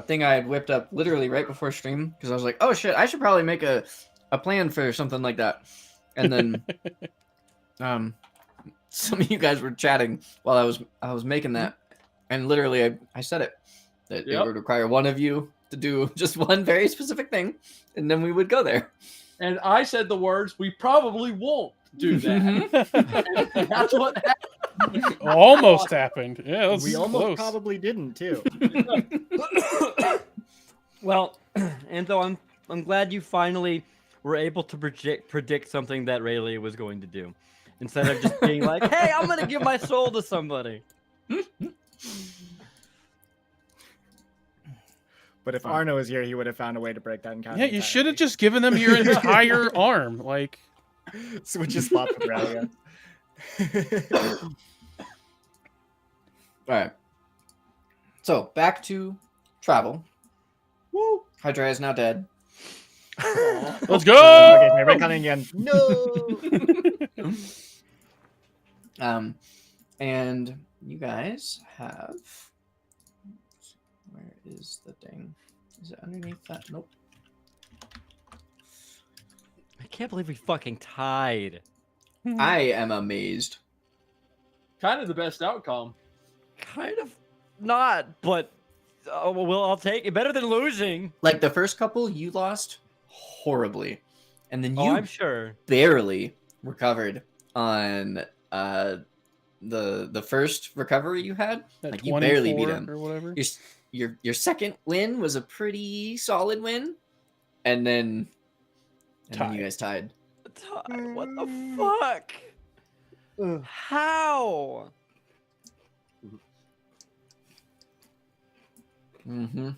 thing I had whipped up literally right before stream because I was like, oh shit, I should probably make a plan for something like that. And then some of you guys were chatting while I was making that, and literally I said it that it would require one of you to do just one very specific thing, and then we would go there. And I said the words, "We probably won't do that." And that's what happened. Almost happened. Yeah, that was We almost close. probably didn't too. Well, Anto, I'm glad you finally were able to predict something that Rayleigh was going to do, instead of just being like, "Hey, I'm gonna give my soul to somebody." But if Arno was here, he would have found a way to break that encounter. Yeah, you should have just given them your entire arm. Like, switch his spot with Ralia. All right. So back to travel. Woo! Hydra is now dead. let's go. Okay, we're coming again. No. And you guys have. Where is the thing? Is it underneath that? Nope. I can't believe we fucking tied. I am amazed. Kind of the best outcome. Kind of not, but well, I'll take it. Better than losing. Like the first couple, you lost horribly, and then you I'm sure. barely recovered on the first recovery you had. At Like you barely beat 24 him. or whatever. Your second win was a pretty solid win, and then you guys tied. What the fuck? How? Mm-hmm.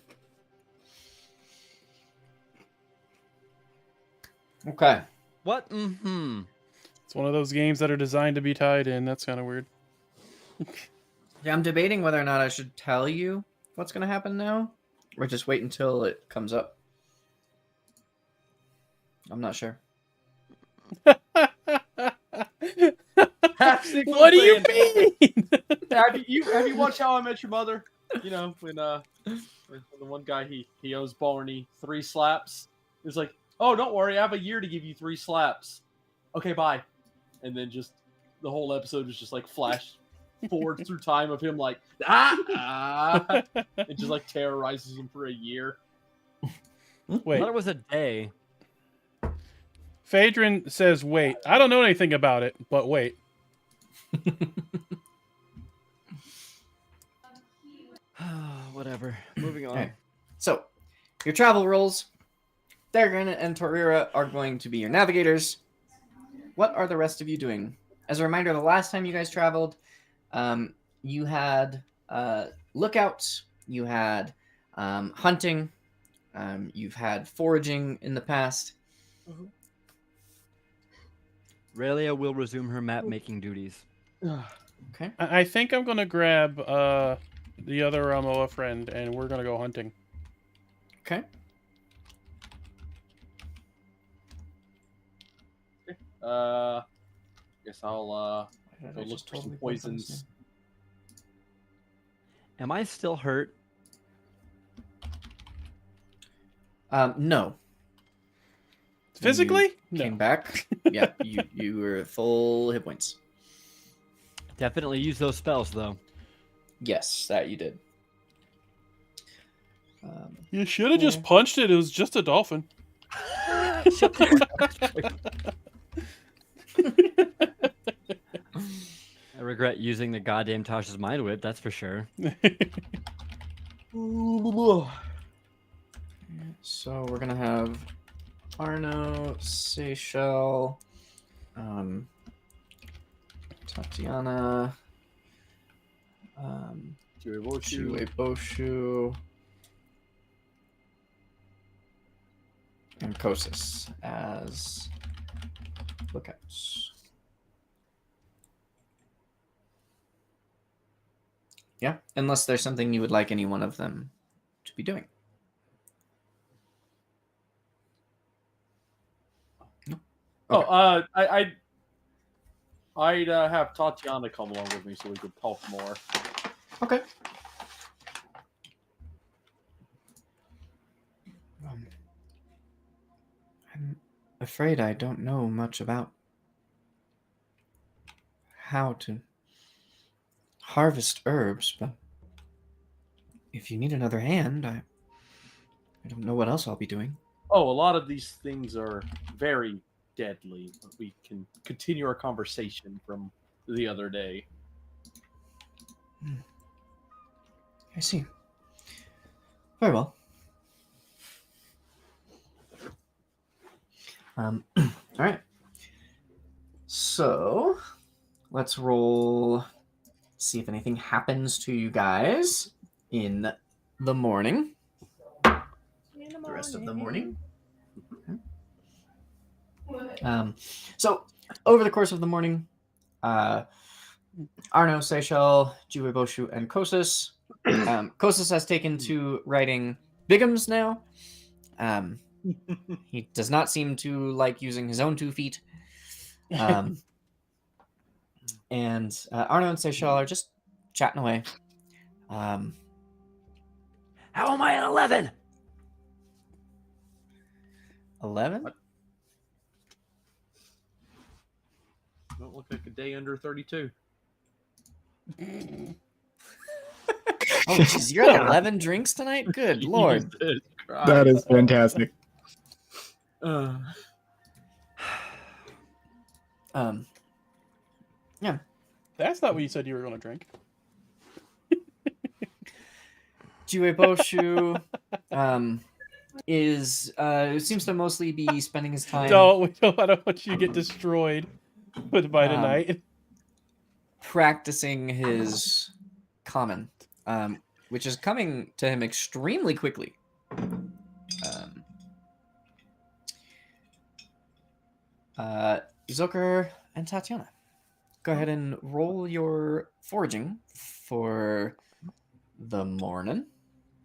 Okay. What? Mm-hmm. It's one of those games that are designed to be tied in. That's kind of weird. Yeah, I'm debating whether or not I should tell you what's gonna happen now, or just wait until it comes up. I'm not sure. What do you mean? Have you watched How I Met Your Mother? You know, when the one guy he owes Barney 3 slaps. He's like, "Oh, don't worry, I have a year to give you 3 slaps." Okay, bye. And then just the whole episode is just like flash forward through time of him like it just like terrorizes him for a year. I Wait, thought it was a day. Phaedron says, wait. I don't know anything about it, but wait. Whatever. Moving on. Okay. So, your travel roles. Thurgren and Torira are going to be your navigators. What are the rest of you doing? As a reminder, the last time you guys traveled, you had lookouts, you had hunting, you've had foraging in the past. Rayleigh will resume her map-making duties. Okay. I think I'm going to grab the other Ramoa friend, and we're going to go hunting. Okay. Guess I'll Why did go I look just for some totally blank on his poisons. Am I still hurt? name? No. Physically? Came No. back. Yeah, you were at full hit points. Definitely use those spells, though. Yes, that you did. You should have just punched it. It was just a dolphin. I regret using the goddamn Tasha's Mind Whip, that's for sure. So we're gonna have Arno, Seychelles, Tatiana, Shuei Boshu, and Kosis as lookouts. Yeah, unless there's something you would like any one of them to be doing. No? Oh, Okay. I'd have Tatiana come along with me so we could talk more. Okay. I'm afraid I don't know much about how to harvest herbs, but if you need another hand, I don't know what else I'll be doing. Oh, a lot of these things are very deadly. But we can continue our conversation from the other day. I see. Very well. All right. So let's roll. See if anything happens to you guys in the morning. The rest of the morning. So over the course of the morning, Arno, Seychelles, Juweboshu, and Kosis. Kosis has taken to writing Bigums now. He does not seem to like using his own 2 feet. And Arno and Seychelles are just chatting away. How am I at 11? 11? Don't look like a day under 32. Oh, jeez, you're at 11 drinks tonight? Good lord. Jesus Christ. That is fantastic. Yeah. That's not what you said you were going to drink. Juweboshu is seems to mostly be spending his time I don't want you to get destroyed by tonight. practicing his common, which is coming to him extremely quickly. Zoker and Tatiana, go ahead and roll your foraging for the morning.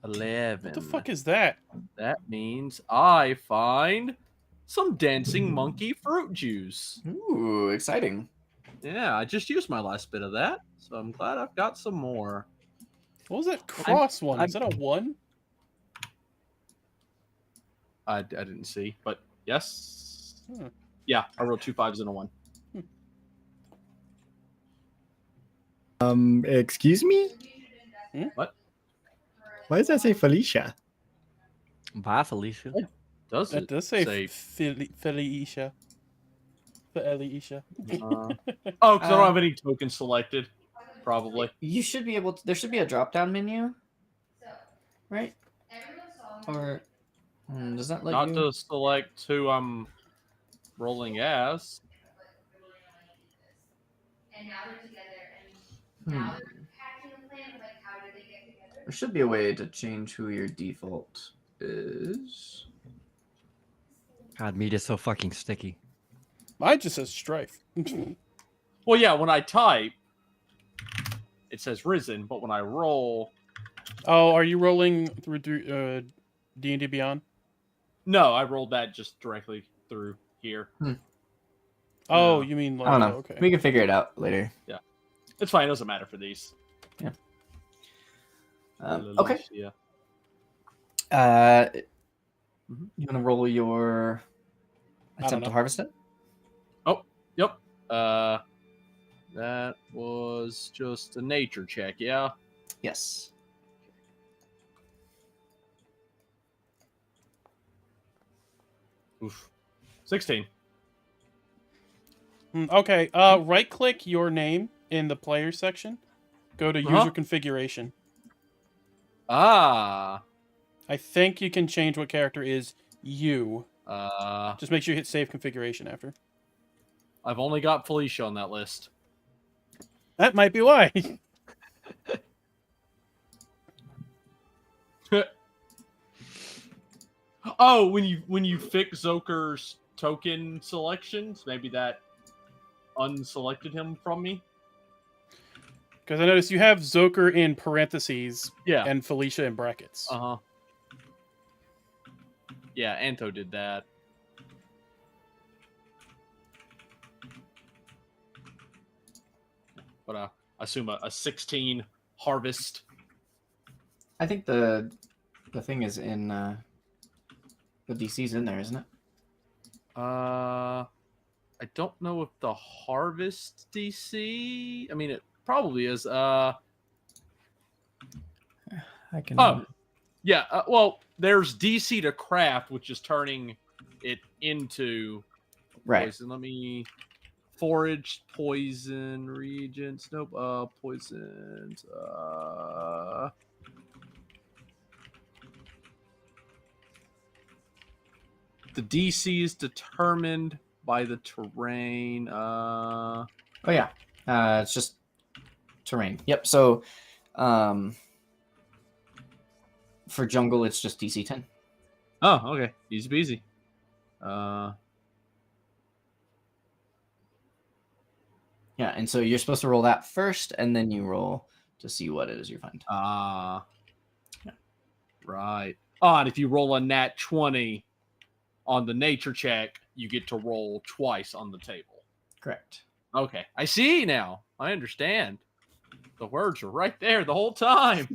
11. What the fuck is that? That means I find some dancing monkey fruit juice. Ooh, exciting. Yeah, I just used my last bit of that, so I'm glad I've got some more. What was that cross one? Is that a 1? I didn't see, but yes. Hmm. Yeah, I rolled 2 5s and a 1. Excuse me? What? Why does that say Felicia? Bye, Felicia. Does That it does say say Felicia. Felicia. oh, because I don't have any tokens selected. Probably. You should be able to. There should be a drop-down menu, right? Or does that let Not you? to select who I'm rolling as. There should be a way to change who your default is. God, meat is so fucking sticky. Mine just says Strife. Well, yeah, when I type, it says risen, but when I roll, Oh, are you rolling through D&D Beyond? no, I rolled that just directly through here. Oh, Yeah. you mean like I don't know. okay. We can figure it out later. It's fine. It doesn't matter for these. Okay. Yeah. You want to roll your attempt to know. harvest it? Oh, yep. That was just a nature check, yeah? Yes. Oof. 16. Okay. Right-click your name in the player section. Go to user configuration. Ah. I think you can change what character is you. Uh, Just make sure you hit save configuration after. I've only got Felicia on that list. That might be why. Oh, when you fix Zoker's token selections, maybe that unselected him from me. Because I noticed you have Zoker in parentheses Yeah. and Felicia in brackets. Uh-huh. Yeah, Anto did that. But I assume a 16 harvest. I think the thing is in the DC's in there, isn't it? I don't know if the harvest DC. I mean, it probably is. I can. Oh, yeah. Well, there's DC to craft, which is turning it into right. poison. Let me forage poison regents. Nope. Poisons. The DC is determined by the terrain. Oh yeah. It's just terrain. Yep. So, for jungle, it's just DC 10. Oh, okay. Easy peasy. Yeah, and so you're supposed to roll that first, and then you roll to see what it is you find. Yeah. Right. And if you roll a nat 20 on the nature check, you get to roll twice on the table. Correct. Okay. I see now. I understand. The words are right there the whole time.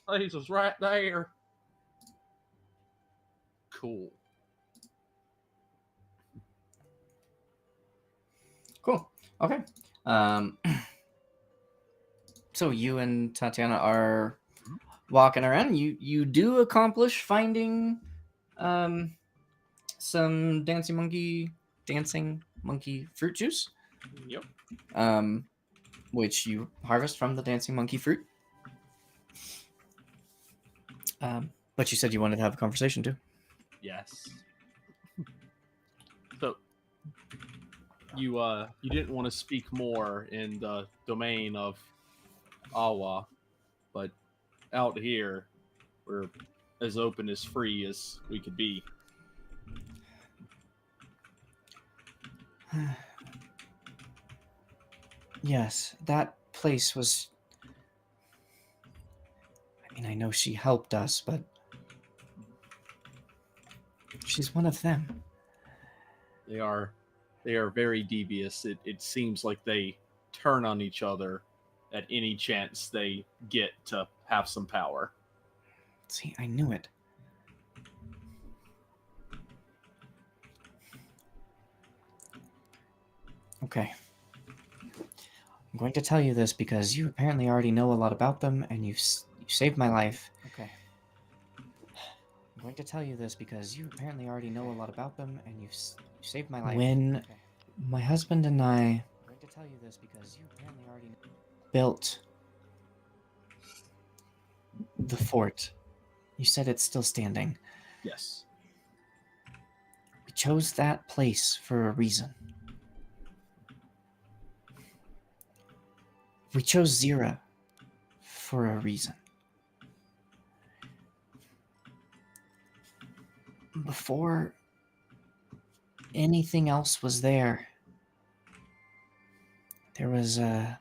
Place was right there. Cool. Cool. Okay. So you and Tatiana are walking around. You do accomplish finding some dancing monkey fruit juice. Yep. Which you harvest from the dancing monkey fruit. But you said you wanted to have a conversation too. Yes. So you didn't want to speak more in the domain of Awa, but out here we're as open as free as we could be. Yes, that place was. I mean, I know she helped us, but she's one of them. They are very devious. It seems like they turn on each other at any chance they get to have some power. See, I knew it. Okay. I'm going to tell you this because you apparently already know a lot about them, and you saved my life. Okay. I'm going to tell you this because you apparently already know a lot about them, and you saved my life. When my husband and I. I'm going to tell you this because you apparently already built the fort. You said it's still standing. Yes. We chose that place for a reason. We chose Zira for a reason. Before anything else was there, there was it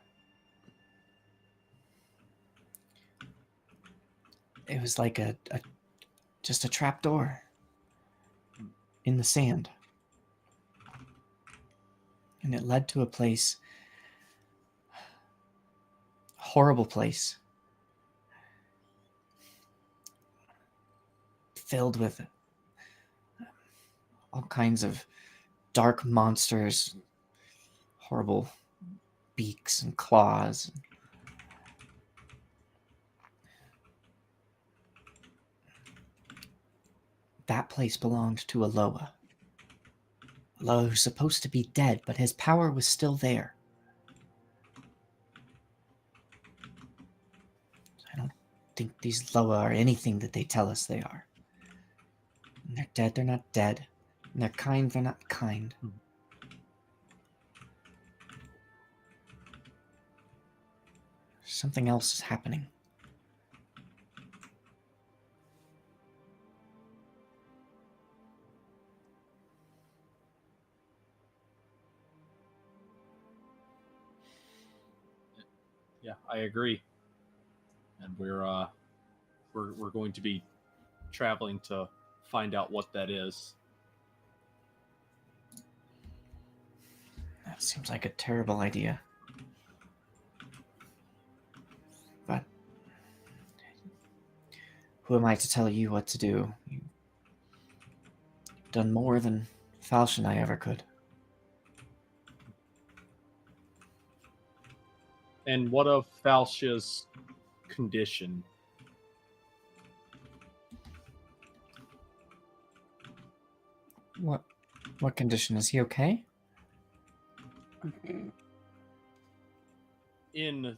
was like just a trapdoor in the sand. And it led to a place, a horrible place, filled with all kinds of dark monsters, horrible beaks and claws. That place belonged to Aloa. Aloa who's supposed to be dead, but his power was still there. I don't think these Loa are anything that they tell us they are. When they're dead, they're not dead. And they're kind, they're not kind. Something else is happening. Yeah, I agree. And we're going to be traveling to find out what that is. That seems like a terrible idea. But who am I to tell you what to do? You've done more than Falsh and I ever could. And what of Falcia's condition? What condition? Is he okay? In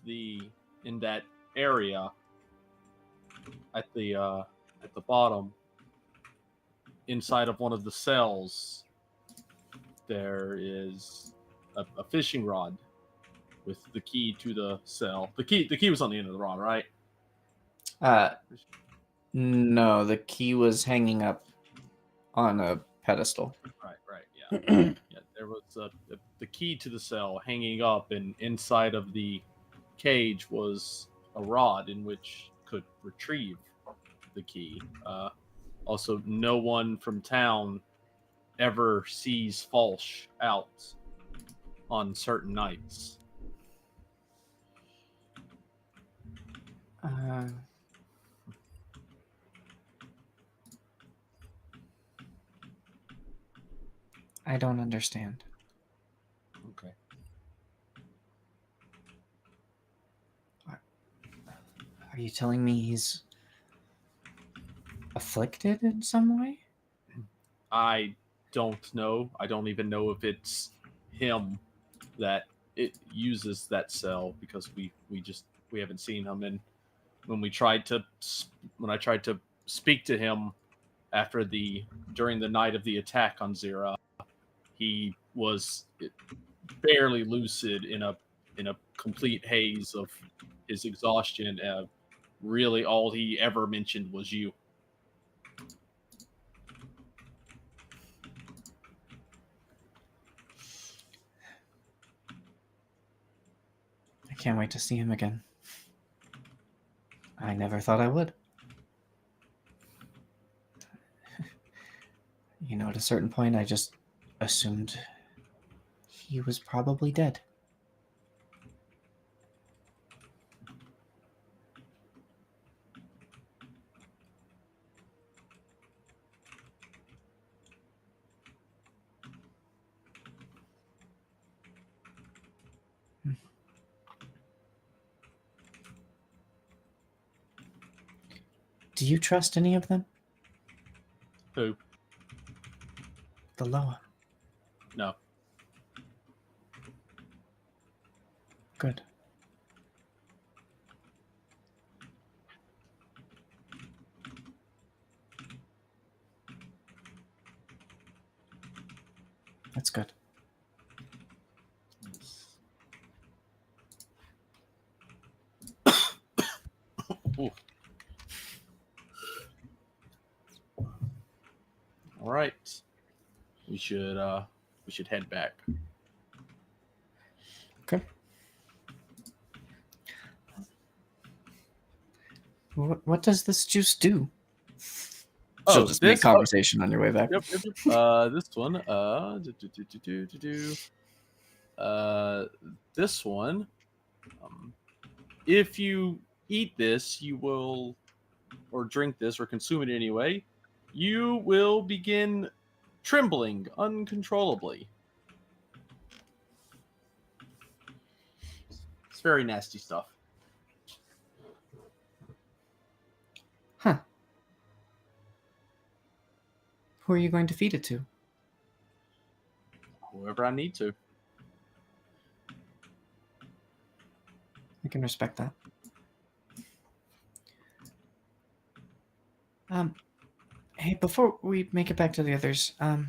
that area at the bottom, inside of one of the cells, there is a fishing rod with the key to the cell. The key was on the end of the rod, right? No, the key was hanging up on a pedestal. Right, yeah. Yeah, there was the key to the cell hanging up, and inside of the cage was a rod in which could retrieve the key. Also, no one from town ever sees Falsh out on certain nights. I don't understand. Okay. Are you telling me he's afflicted in some way? I don't know. I don't even know if it's him that it uses that cell, because we haven't seen him. And when I tried to speak to him during the night of the attack on Zira, he was barely lucid, in a complete haze of his exhaustion. Really, all he ever mentioned was you. I can't wait to see him again. I never thought I would. At a certain point, I just assumed he was probably dead. Do you trust any of them? Who? The Loa. No. Good. That's good. Ooh. All right. We should head back. Okay. What does this juice do? She'll just make conversation on your way back. Yep. This one. This one. If you eat this, you will, or drink this, or consume it anyway, you will begin trembling uncontrollably. It's very nasty stuff. Huh. Who are you going to feed it to? Whoever I need to. I can respect that. Hey, before we make it back to the others, I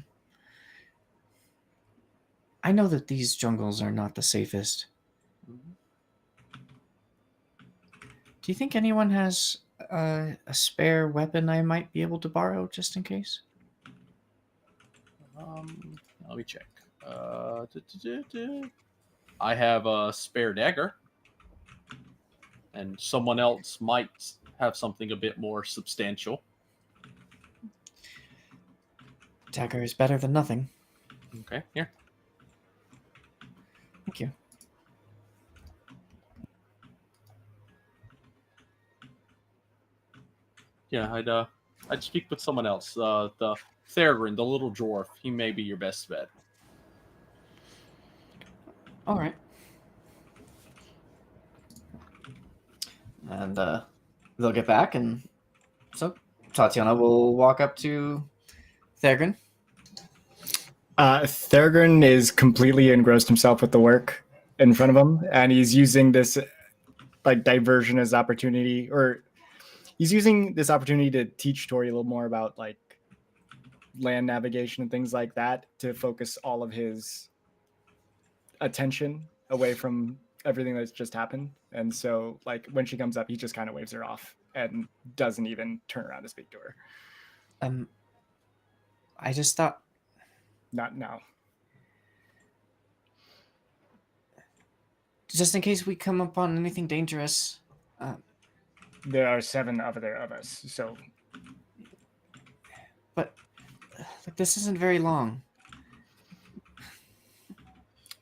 know that these jungles are not the safest. Do you think anyone has a spare weapon I might be able to borrow just in case? Let me check. I have a spare dagger. and someone else might have something a bit more substantial. Dagger is better than nothing. Okay, here. Thank you. Yeah, I'd speak with someone else. The Theron, the little dwarf, he may be your best bet. All right. And they'll get back, and so Tatiana will walk up to Thagrin. Thurgren is completely engrossed himself with the work in front of him, and he's using this like diversion as opportunity, or he's using this opportunity to teach Tori a little more about like land navigation and things like that to focus all of his attention away from everything that's just happened. And so like when she comes up, he just kind of waves her off and doesn't even turn around to speak to her. I just thought, Not now. just in case we come upon anything dangerous. There are 7 other of us, so But like, this isn't very long.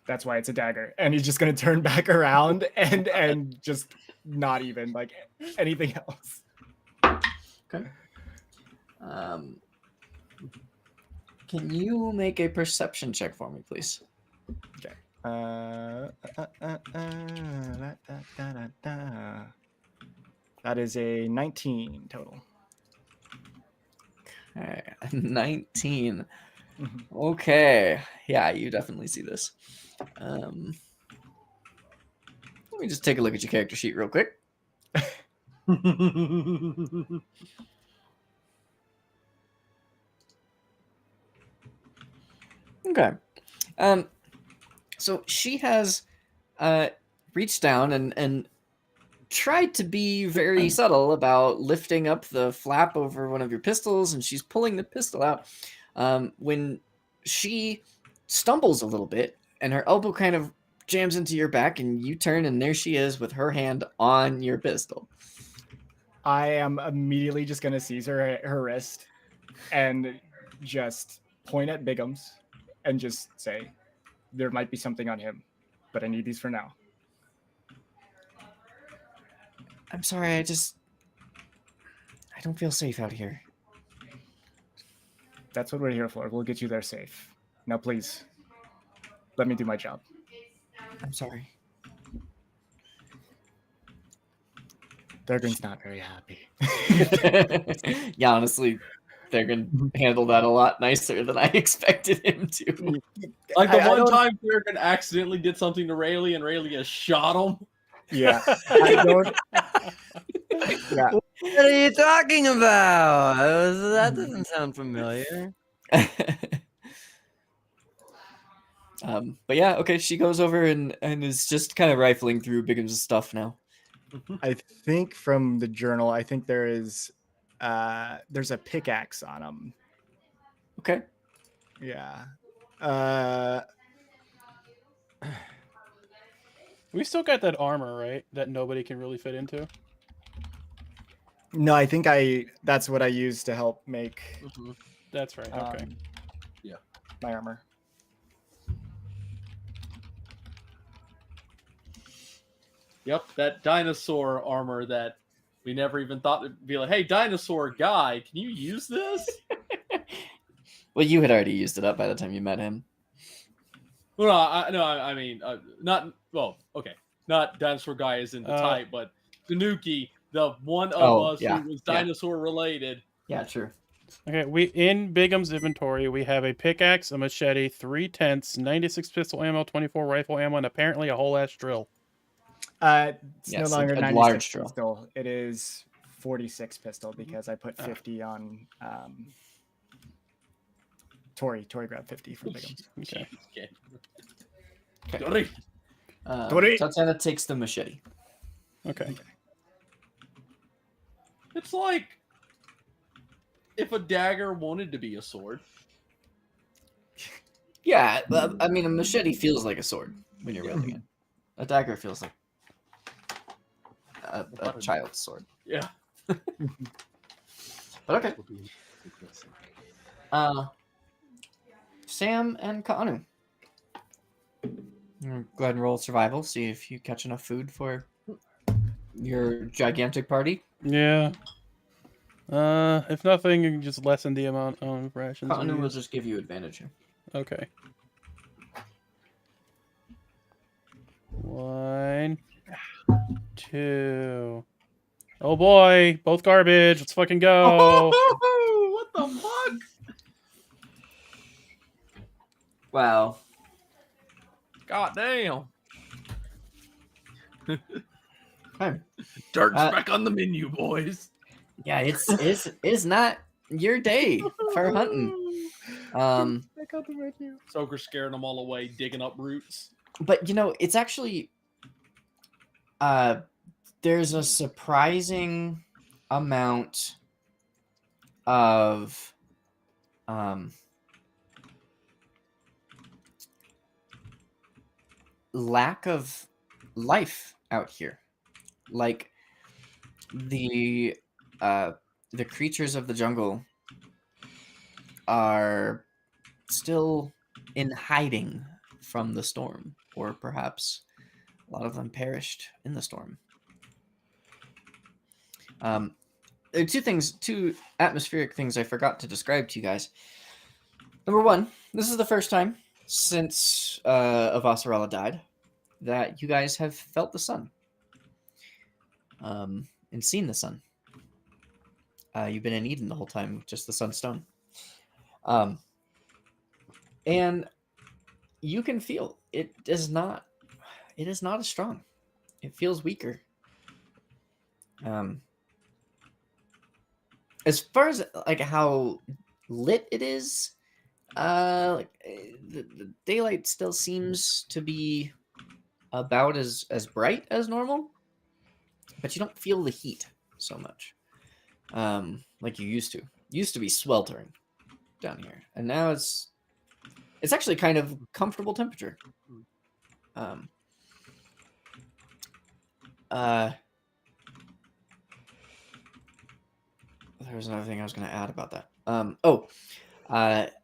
that's why it's a dagger. And he's just gonna turn back around and just not even like anything else. Can you make a perception check for me, please? Okay. That is a 19 total. Okay, 19. Mhm. Okay, yeah, you definitely see this. Let me just take a look at your character sheet real quick. Okay. So she has reached down and tried to be very subtle about lifting up the flap over one of your pistols, and she's pulling the pistol out when she stumbles a little bit and her elbow kind of jams into your back, and you turn, and there she is with her hand on your pistol. I am immediately just gonna seize her wrist and just point at Bigums and just say, there might be something on him, but I need these for now. I'm sorry, I don't feel safe out here. That's what we're here for. We'll get you there safe. Now, please, let me do my job. I'm sorry. Thurgren's not very happy. Yeah, honestly, they're gonna handle that a lot nicer than I expected him to. Like the I one don't- time Theron accidentally did something to Rayleigh and Rayleigh shot him. Yeah, I don't. Yeah, What are you talking about? That doesn't sound familiar. But yeah, okay, she goes over and is just kind of rifling through Bigum's stuff now. I think from the journal, I think there's a pickaxe on him. Okay. Yeah. We still got that armor, right? That nobody can really fit into. No, I think that's what I used to help make That's right. Okay. my armor. Yep, that dinosaur armor that we never even thought to be like, hey, dinosaur guy, can you use this? Well, you had already used it up by the time you met him. Well, I mean, not, well, okay. Not dinosaur guy is in the type, but Tanuki, the one of us yeah, who was yeah. dinosaur related. Yeah, true. Okay, we in Bigum's inventory we have a pickaxe, a machete, 3 tents, 96 pistol ammo, 24 rifle ammo, and apparently a whole ass drill. It's Yes, no longer a 96 large drill. pistol. It is 46 pistol because I put 50 on. Tori grabbed 50 from Bigums. Okay. Okay. Okay. Tori. Tatiana takes the machete. Okay. It's like if a dagger wanted to be a sword. Yeah, I mean, a machete feels like a sword when you're wielding it. A dagger feels like a child's sword. Yeah. But okay. Sam and Kaanu. Go ahead and roll survival. See if you catch enough food for your gigantic party. Yeah. If nothing, you can just lessen the amount of rations. we Kaanu will use. just give you advantage here. Okay. 1, 2. Oh boy, both garbage. Let's fucking go. What the fuck? Wow. God damn. Okay. Dark's Uh, back on the menu, boys. Yeah, it's not your day for hunting. Soaker's scaring them all away, digging up roots. But it's actually there's a surprising amount of lack of life out here. Like the creatures of the jungle are still in hiding from the storm, or perhaps a lot of them perished in the storm. There are two atmospheric things I forgot to describe to you guys. Number one, this is the first time since Avasarala died that you guys have felt the sun and seen the sun. You've been in Eden the whole time, just the sunstone. And you can feel it is not as strong. It feels weaker. As far as like how lit it is, the daylight still seems to be about as bright as normal, but you don't feel the heat so much like you used to. Used to be sweltering down here, and now it's actually kind of comfortable temperature. There was another thing I was going to add about that.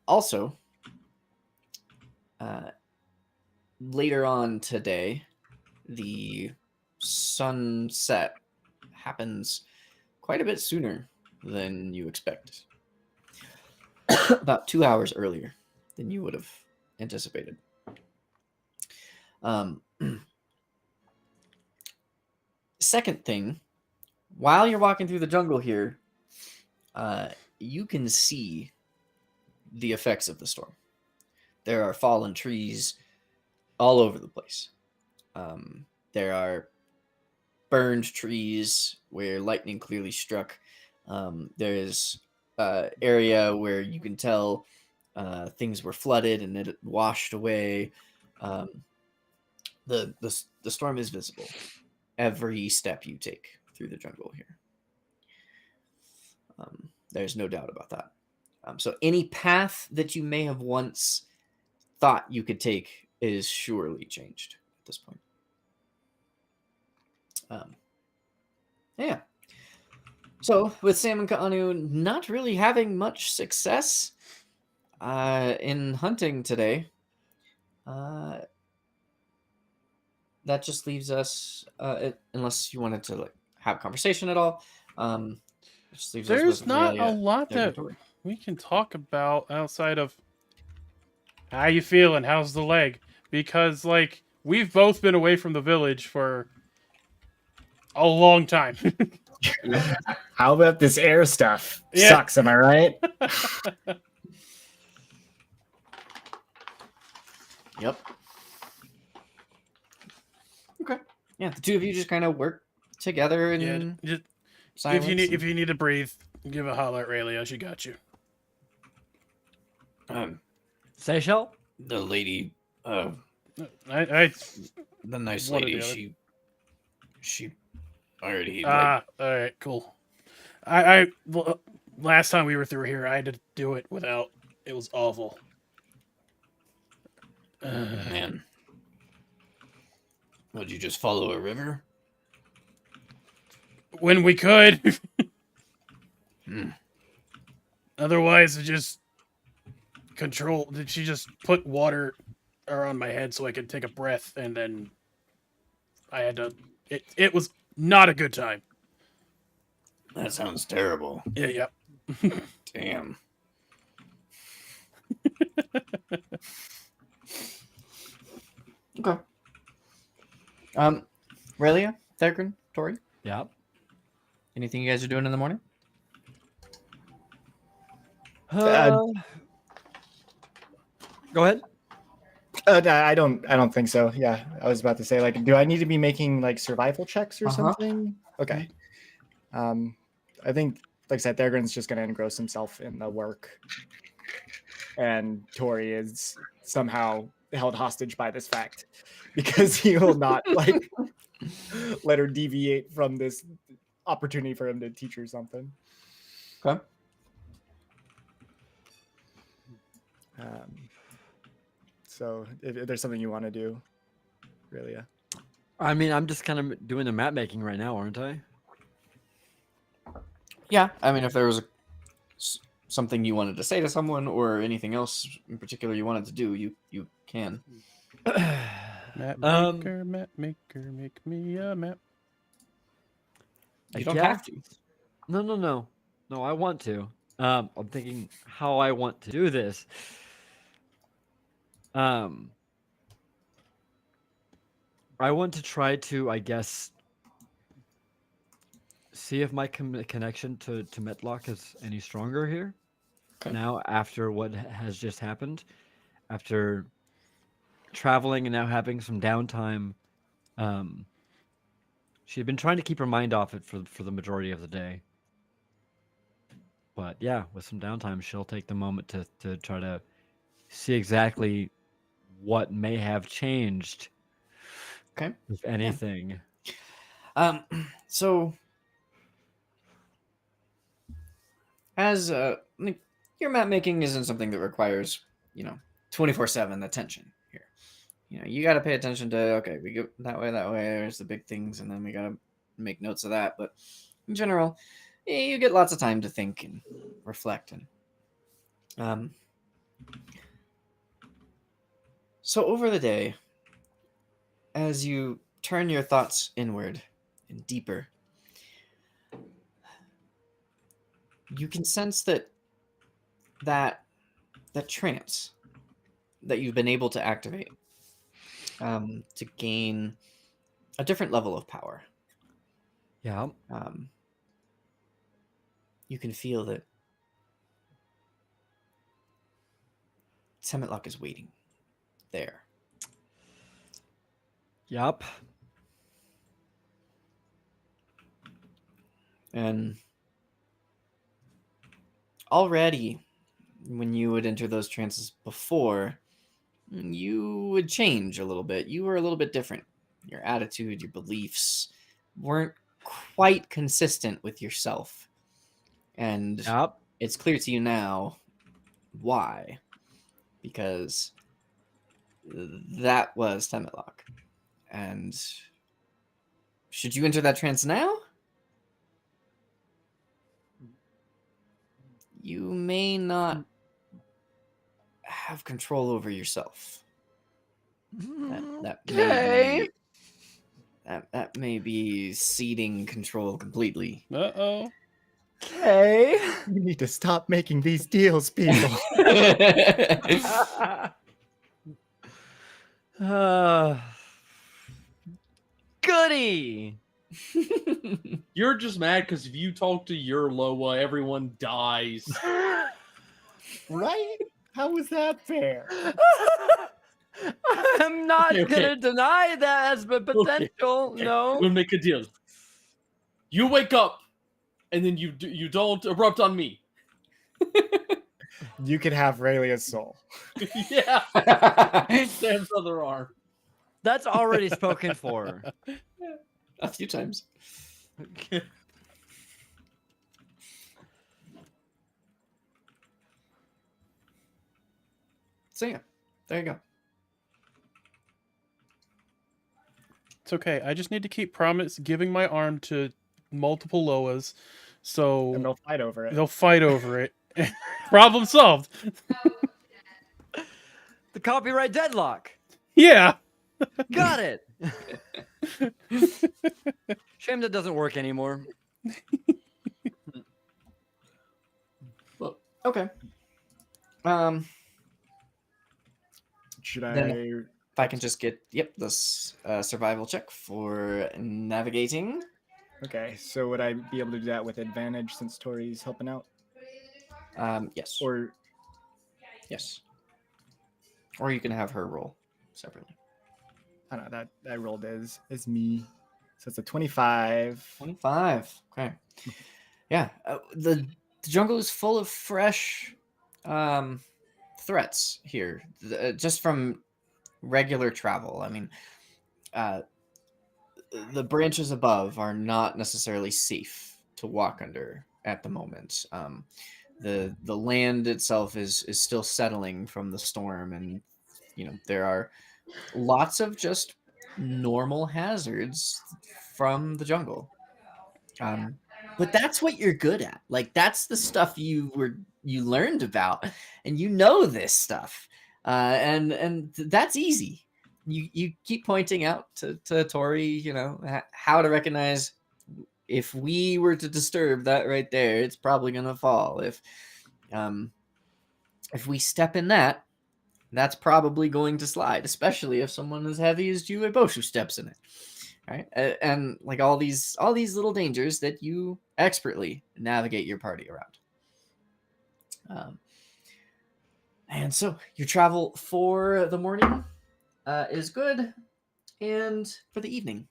Also, later on today, the sunset happens quite a bit sooner than you expect. About 2 hours earlier than you would have anticipated. Second thing, while you're walking through the jungle here, you can see the effects of the storm. There are fallen trees all over the place. There are burned trees where lightning clearly struck. There's area where you can tell things were flooded and it washed away. The storm is visible every step you take through the jungle here. There's no doubt about that. So any path that you may have once thought you could take is surely changed at this point. Yeah. So with Sam and Kaanu not really having much success in hunting today, that just leaves us, unless you wanted to have a conversation at all. Just leaves us There's with not Aurelia a lot that territory. we can talk about outside of how you feeling, how's the leg? Because we've both been away from the village for a long time. How about this air stuff? Yeah. Sucks, am I right? Yep. Okay. Yeah, the two of you just kind of work together in Yeah, just, silence. if you need to breathe, give a holler at Raylia. She got you. Seychelles? The lady, I the nice One or lady, the other. she already all right, cool. Well, last time we were through here, I had to do it without. It was awful. man. Would you just follow a river? when we could. Hmm. Otherwise, it just she just put water around my head so I could take a breath, and then I had to. It was not a good time. That sounds terrible. Yeah. Damn. Okay. Relia, Thagrin, Tori, Yeah. anything you guys are doing in the morning? Go ahead. No, I don't think so. Yeah, I was about to say, like, do I need to be making like survival checks or something? Okay. I think, like I said, Thagrin's just gonna engross himself in the work, and Tori is somehow held hostage by this fact because he will not like let her deviate from this opportunity for him to teach her something. Okay. So if there's something you want to do, really, I mean, I'm just kind of doing the map making right now, aren't I? Yeah, I mean, if there was something you wanted to say to someone or anything else in particular you wanted to do, you can. Map Um, maker, make me a map. You don't have to. No, I want to. I'm thinking how I want to do this. I want to try to, I guess, see if my connection to Metlock is any stronger here. Okay. Now, after what has just happened, after traveling and now having some downtime, she had been trying to keep her mind off it for the majority of the day. But yeah, with some downtime, she'll take the moment to try to see exactly what may have changed. Okay. If anything. So as like, your map making isn't something that requires 24/7 attention here. You got to pay attention to, okay, we go that way, there's the big things, and then we got to make notes of that. But in general, you get lots of time to think and reflect. And so over the day, as you turn your thoughts inward and deeper, you can sense that trance that you've been able to activate to gain a different level of power. Yeah. You can feel that Semitlock is waiting there. Yup. And already, when you would enter those trances before, you would change a little bit. You were a little bit different. Your attitude, your beliefs weren't quite consistent with yourself. And Yup. it's clear to you now why. Because that was Semitlock. And should you enter that trance now, you may not have control over yourself. That may be ceding control completely. Uh-oh. Okay. you need to stop making these deals, people. Goody. You're just mad because if you talk to your Loa, everyone dies. Right? How was that fair? I'm not Okay. gonna deny that as a potential. Okay, No. we'll make a deal. You wake up, and then you don't erupt on me. You can have Raelia's soul. Yeah, Sam's other arm. That's already spoken for. A few times. So yeah, there you go. It's okay. I just need to keep giving my arm to multiple Loas, so And they'll fight over it. they'll fight over it. Problem solved. The copyright deadlock. Yeah. Got it. Shame that doesn't work anymore. Well, okay. Should Then- I? If I can just get this survival check for navigating. Okay, so would I be able to do that with advantage since Tori's helping out? Yes. Or Yes. Or you can have her roll separately. I don't know, that rolled as me. So it's a 25. 25. Okay. Yeah. The jungle is full of fresh threats here, just from regular travel. I mean, the branches above are not necessarily safe to walk under at the moment. The land itself is still settling from the storm, and there are lots of just normal hazards from the jungle. But that's what you're good at. Like, that's the stuff you learned about, and this stuff, and that's easy. You keep pointing out to Tori, how to recognize if we were to disturb that right there, it's probably gonna fall. If we step in that, that's probably going to slide, especially if someone as heavy as Jueboshu steps in it. Right, and like all these little dangers that you expertly navigate your party around. And so your travel for the morning is good, and for the evening,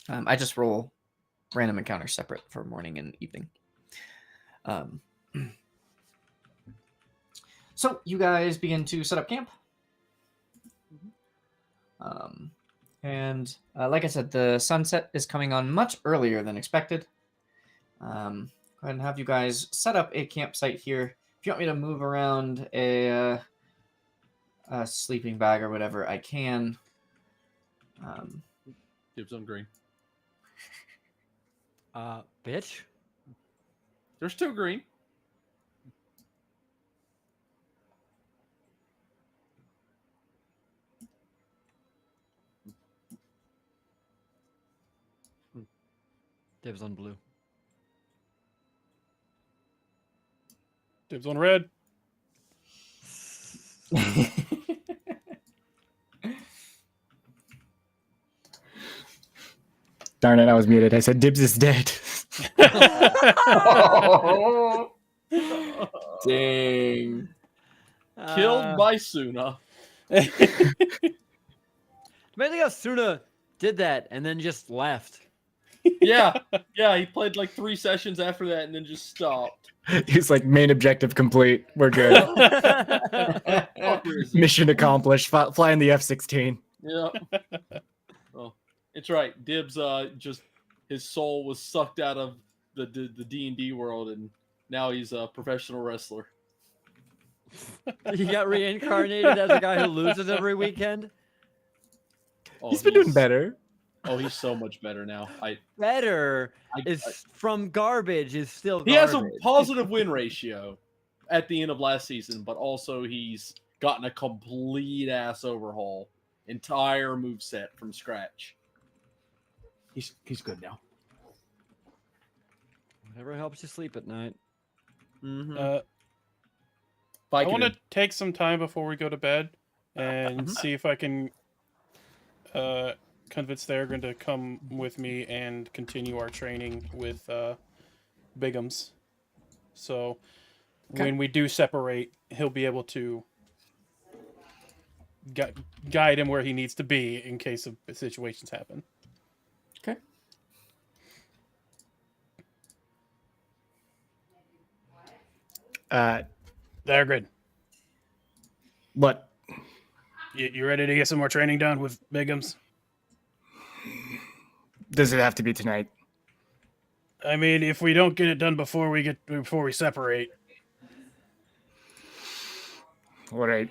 I just roll random encounters separate for morning and evening. So you guys begin to set up camp. And like I said, the sunset is coming on much earlier than expected. Go ahead and have you guys set up a campsite here. If you want me to move around a sleeping bag or whatever, I can. Dibs on green. Bitch. They're still green. Dibs on blue. Dibs on red. Darn it, I was muted. I said Dibs is dead. Oh, dang. Killed by Suna. Amazing how Suna did that and then just left. Yeah, he played like 3 sessions after that and then just stopped. He's like, main objective complete. We're good. Fucker is it? Mission accomplished. Flying the F-16. Yeah. Oh, it's right. Dibs, just his soul was sucked out of the D&D world, and now he's a professional wrestler. He got reincarnated as a guy who loses every weekend. Oh, He's been doing better. Oh, he's so much better now. Better I- is from garbage is still He garbage. has a positive win ratio at the end of last season, but also he's gotten a complete ass overhaul, entire moveset from scratch. He's good now. Whatever helps you sleep at night. Mm-hmm. I want to take some time before we go to bed and see if I can convince Theragon to come with me and continue our training with Bigums. So when we do separate, he'll be able to guide him where he needs to be in case of situations happen. Okay. Theragon, What? you ready to get some more training done with Bigums? Does it have to be tonight? I mean, if we don't get it done before we separate, All right.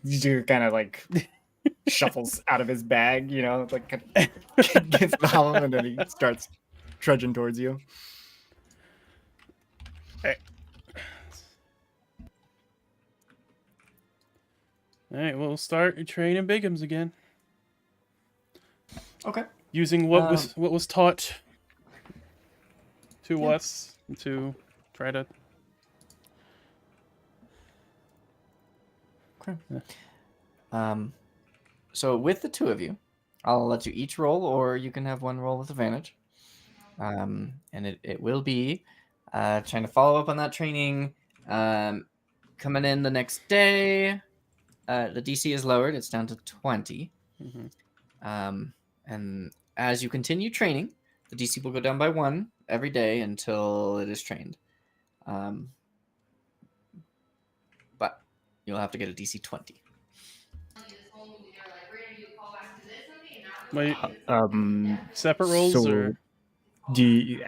You kind of like shuffles out of his bag, like gets the album, and then he starts trudging towards you. All right, we'll start training Bigums again. Okay. Using what was taught to us to try to. Okay. So with the two of you, I'll let you each roll, or you can have one roll with advantage. And it will be trying to follow up on that training. Coming in the next day, the DC is lowered. It's down to 20. Mhm. And as you continue training, the DC will go down by 1 every day until it is trained. But you'll have to get a DC 20. Wait, separate rolls So or do you,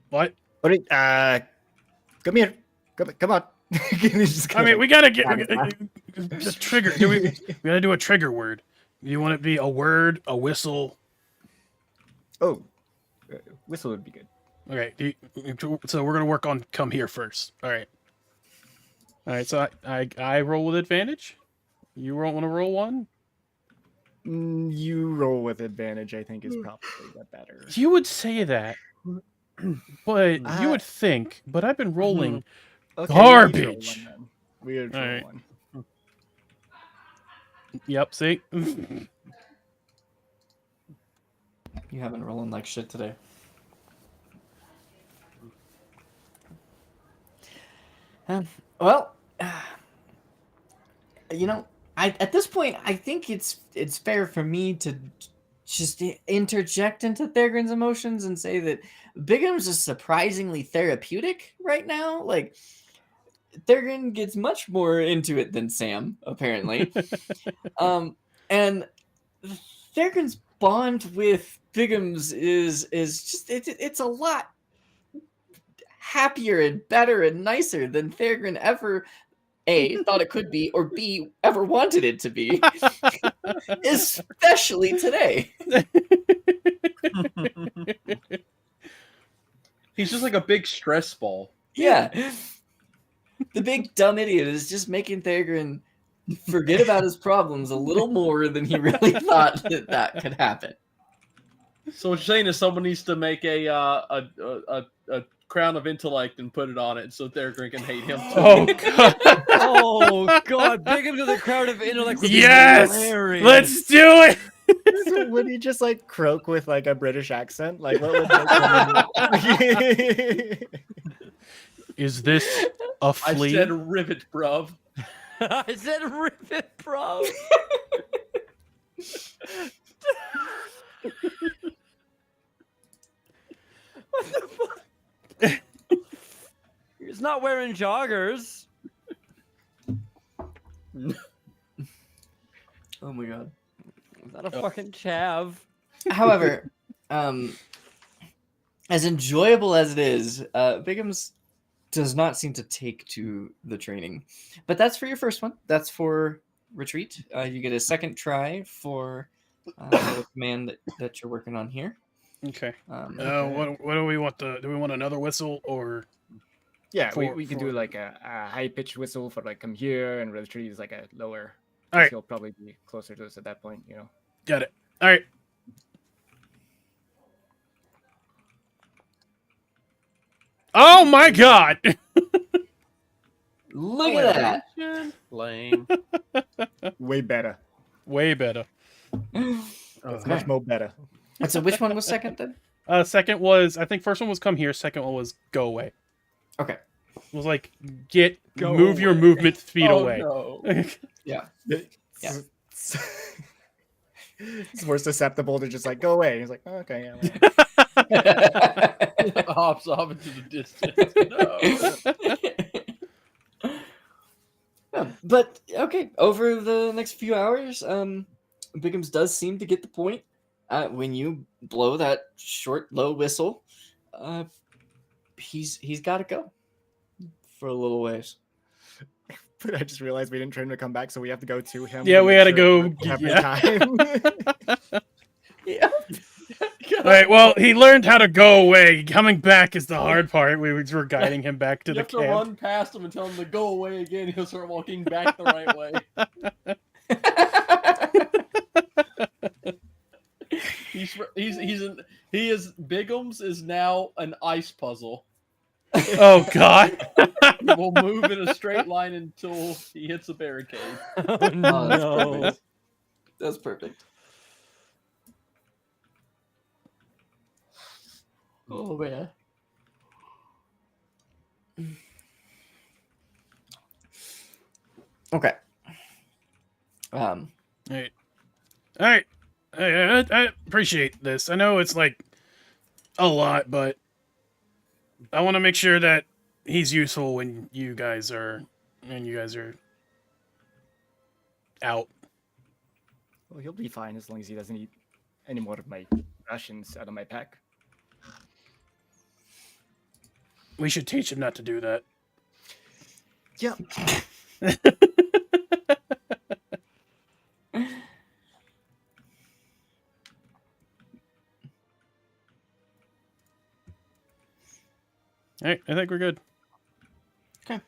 what? what? Come here. Come on. I mean, we gotta get just trigger. We gotta do a trigger word. Do you want it to be a word, a whistle? Oh, whistle would be good. Okay, so we're gonna work on come here first. All right. So I roll with advantage. You want to roll one? You roll with advantage, I think, is probably the better. You would say that, but you would think. But I've been rolling Okay, garbage. We each roll Alright. one. Yep. See. You haven't rolling like shit today. Well, you know, at this point, I think it's fair for me to just interject into Thagrin's emotions and say that Bigum's is surprisingly therapeutic right now. Like, Thagrin gets much more into it than Sam, apparently. And Thagrin's bond with Bigum's is just it's a lot happier and better and nicer than Thagrin ever A, thought it could be, or B, ever wanted it to be. Especially today. He's just like a big stress ball. Yeah. The big dumb idiot is just making Thagrin forget about his problems a little more than he really thought that could happen. So what you're saying is someone needs to make a crown of intellect and put it on it so Thagrin can hate him too. Oh god. Oh god, big him to the crowd of intellect. would be Yes. hilarious. Let's do it. So would he just like croak with like a British accent? Like what would that Is this a I flea? said rivet, bruv. I said rivet, bro. What the fuck? He's not wearing joggers. Oh my god. Is that a fucking chav? However, as enjoyable as it is, Bigum's does not seem to take to the training. But that's for your first one. That's for retreat. You get a second try for the command that you're working on here. Okay. Okay. What do we want? Do we want another whistle or? Yeah, For- we can do like a high pitched whistle for like come here, and retreat is like a lower. All right. He'll probably be closer to us at that point, you know. Got it. All right. Oh my god! Look at that. Lame. Way better. Way better. It's much more better. And so which one was second then? Second was, I think first one was come here. Second one was go away. Okay. It was like Go move your away. movement speed Oh, away. no. Yeah. Yeah. It's more susceptible to just like go away. He's like, oh, okay, yeah. Well. Hops off into the distance. No. Yeah, but okay, over the next few hours, Bigums does seem to get the point. When you blow that short, low whistle, he's got to go for a little ways. But I just realized we didn't train him to come back, so we have to go to him. Yeah, to we make had to sure go. every Yeah. time. Yeah. All right. Well, he learned how to go away. Coming back is the hard part. We were guiding him back to You the have to camp. run past him and tell him to go away again. He'll start walking back the right way. He is Bigums is now an ice puzzle. Oh God. He will move in a straight line until he hits a barricade. Oh, Oh, that's no. perfect. That's perfect. Oh man. Okay. All right. All right. I appreciate this. I know it's like a lot, but I want to make sure that he's useful when you guys are out. Well, he'll be fine as long as he doesn't eat any more of my rations out of my pack. We should teach him not to do that. Yep. All right, I think we're good. Okay.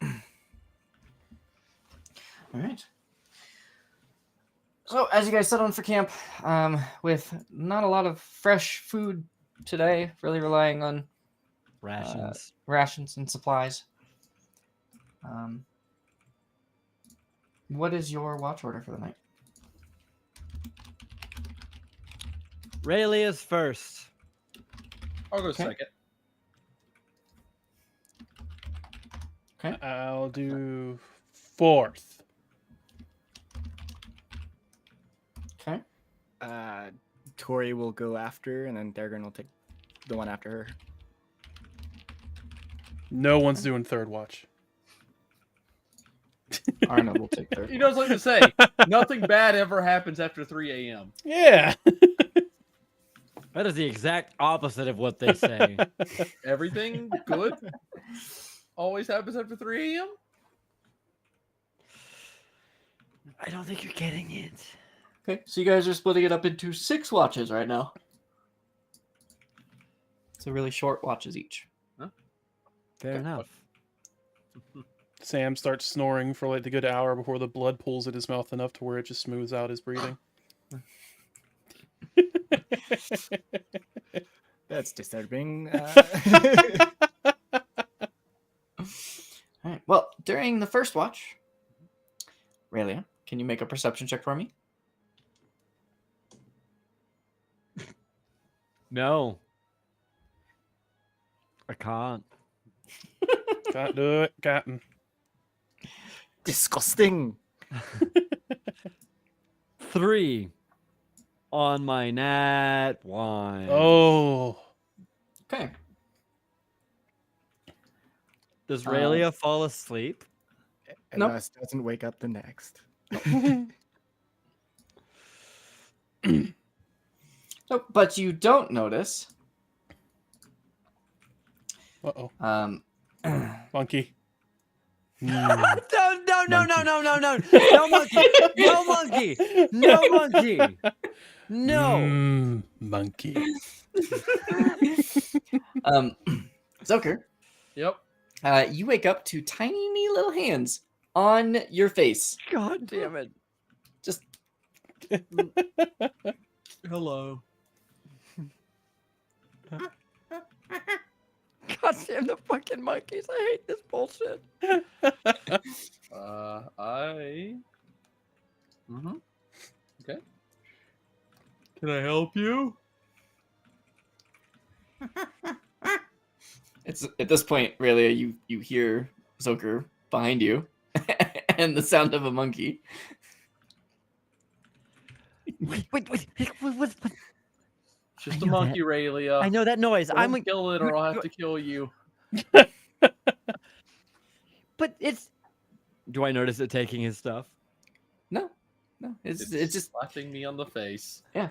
All right. So, as you guys settle in for camp, with not a lot of fresh food today, really relying on rations and supplies. What is your watch order for the night? Rayleigh's first. I'll go Okay. second. Okay. I'll do fourth. Okay. Tori will go after, and then Dargon will take the one after her. No one's doing third watch. Arna will take third. He knows what to say. Nothing bad ever happens after 3 a.m. Yeah. That is the exact opposite of what they say. Everything good always happens after 3 a.m. I don't think you're getting it. Okay, so you guys are splitting it up into 6 watches right now. So really short watches each. Fair enough. Sam starts snoring for like a good hour before the blood pools in his mouth enough to where it just smooths out his breathing. That's disturbing. All right. Well, during the first watch, Raylia, can you make a perception check for me? No. I can't. Can't do it, Captain. Disgusting. 3 on my nat 1. Oh. Okay. Does Rayleigh fall asleep? Nope. Unless doesn't wake up the next. So, but you don't notice. Uh-oh. Mm. Monkey. No, no monkey, no monkey, no monkey, no. Monkey. Zucker, Yep. you wake up to tiny little hands on your face. God damn it. Just Hello. God damn the fucking monkeys. I hate this bullshit. Okay. Can I help you? it's at this point, really, you hear Zucker behind you, and the sound of a monkey. Wait. Just I a know monkey, Raylia. I know that noise. Don't kill it, or I'll have to kill you. But it's. Do I notice it taking his stuff? No, it's just slapping me on the face. yeah.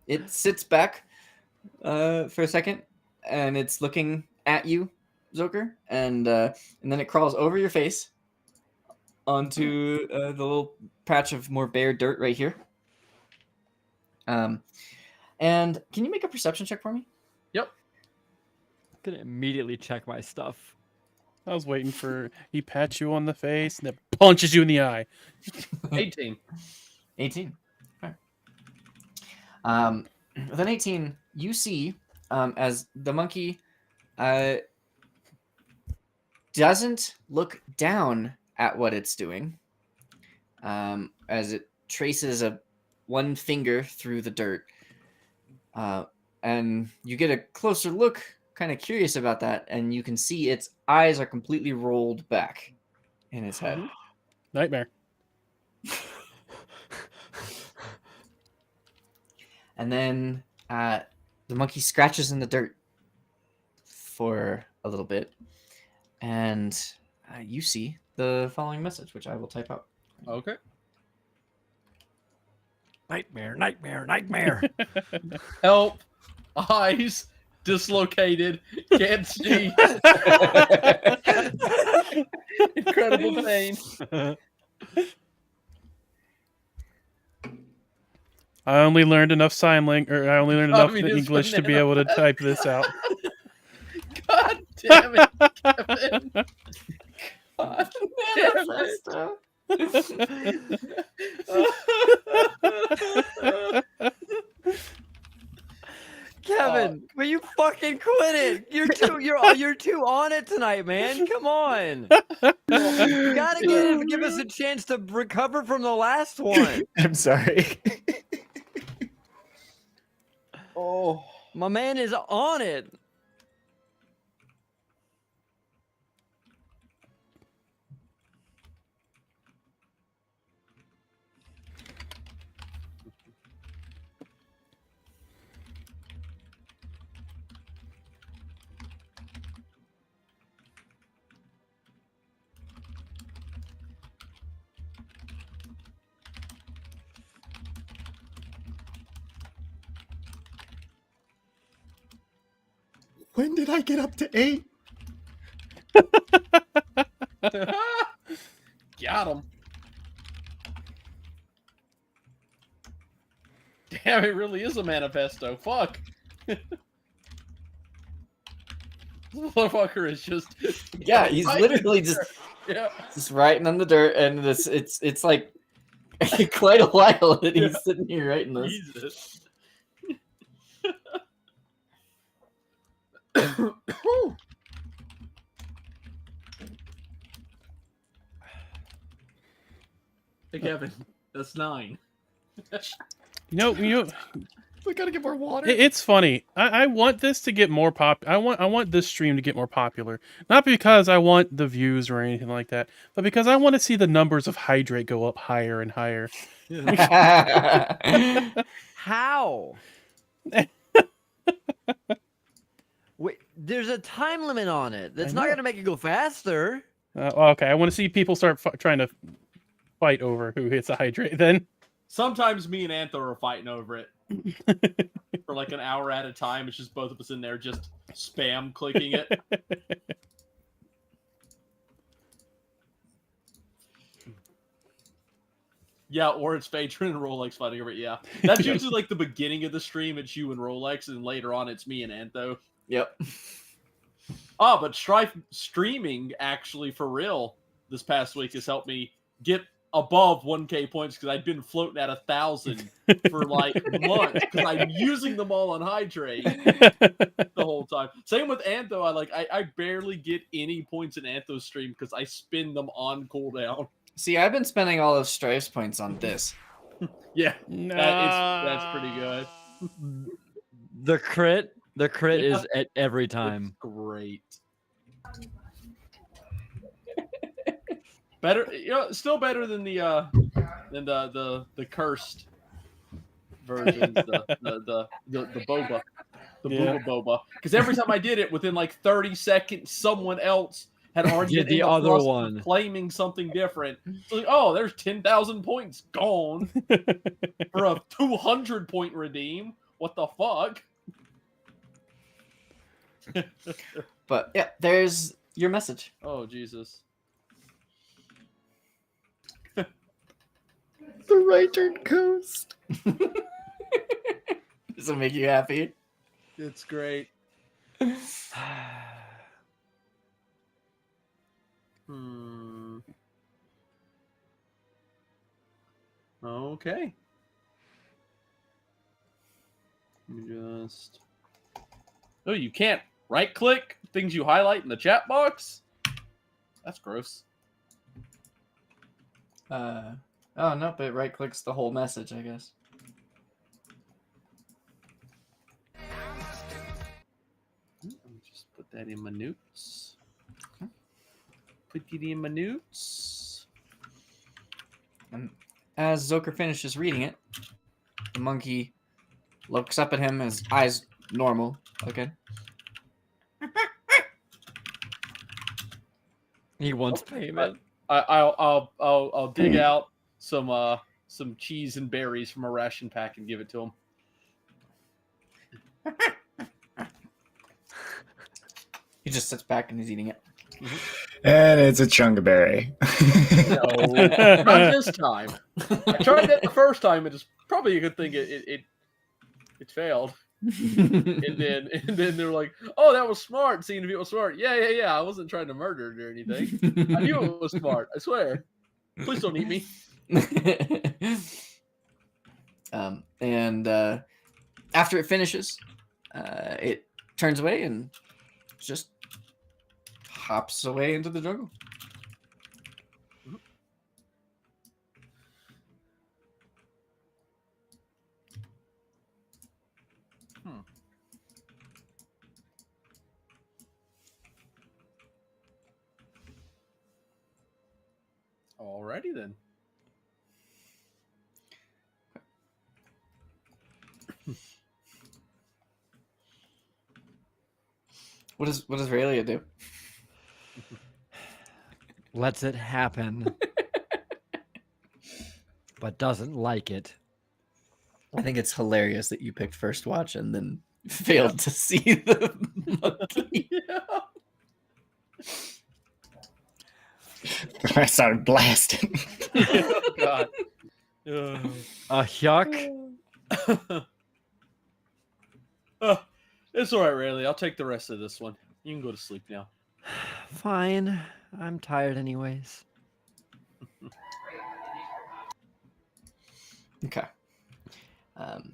It sits back for a second, and it's looking at you, Zucker, and then it crawls over your face, onto the little patch of more bare dirt right here. And can you make a perception check for me? Yep. Gonna immediately check my stuff. I was waiting for he pats you on the face and then punches you in the eye. 18. 18. Okay. With an 18, you see as the monkey doesn't look down at what it's doing as it traces one finger through the dirt. And you get a closer look, kind of curious about that, and you can see its eyes are completely rolled back in its head. Nightmare. And then the monkey scratches in the dirt for a little bit, and you see the following message, which I will type out. Okay. Nightmare, nightmare, nightmare. Help. Eyes dislocated. Can't see. Incredible pain. I only learned enough sign language, or I only learned enough Communist English to be able to type this out. God damn it, Kevin. God damn it. Kevin, will you fucking quit it? You're too on it tonight, man. Come on. You gotta give us a chance to recover from the last one. I'm sorry. Oh. My man is on it. When did I get up to 8? Got him. Damn, it really is a manifesto. Fuck. This motherfucker is just... Yeah, he's literally just writing on the dirt, and it's like quite a while that he's sitting here writing this. Jesus. Hey Kevin, that's 9. You know, We gotta get more water. it's funny. I want this to get more I want this stream to get more popular. Not because I want the views or anything like that, but because I want to see the numbers of hydrate go up higher and higher. How? Wait, there's a time limit on it. That's not gonna make it go faster. Okay, I want to see people start trying to fight over who hits a hydrate then. Sometimes me and Antho are fighting over it. For like an hour at a time. It's just both of us in there just spam clicking it. Yeah, or it's Phaedron and Rolex fighting over it. Yeah. That's usually like the beginning of the stream. It's you and Rolex, and later on it's me and Antho. Yep. Oh, but Strife streaming actually for real this past week has helped me get above 1K points because I've been floating at 1,000 for like months because I'm using them all on hydrate the whole time. Same with Antho. I barely get any points in Antho's stream because I spend them on cooldown. See, I've been spending all of Strife's points on this. Yeah, that's pretty good. The crit is at every time. It's great. Better, still better than the cursed versions, the boba, the booba boba. Because every time I did it, within like 30 seconds, someone else had already Yeah, the other one claiming something different. So like, oh, there's 10,000 points gone for a 200 point redeem. What the fuck? But yeah, there's your message. Oh Jesus. The right turn coast. Does it make you happy? It's great. Okay. Let me just. Oh, you can't right click things you highlight in the chat box? That's gross. Oh no, but it right clicks the whole message, I guess. Let me just put that in my notes. Put it in my notes. And as Zoker finishes reading it, the monkey looks up at him, his eyes normal. Okay. He wants payment. I'll dig out some cheese and berries from a ration pack and give it to him. He just sits back and he's eating it. And it's a chungaberry. No, not this time. I tried that the first time, and it's probably a good thing it failed. And then they were like, "Oh, that was smart." Seeing if it was smart. Yeah. I wasn't trying to murder it or anything. I knew it was smart. I swear. Please don't eat me. And after it finishes, it turns away and just hops away into the jungle. Alrighty then. What does Raylia do? Lets it happen. But doesn't like it. I think it's hilarious that you picked first watch and then failed to see the monkey. Yeah. I started blasting. Oh God. Yuck. It's all right, Rayleigh. I'll take the rest of this one. You can go to sleep now. Fine. I'm tired anyways. Okay.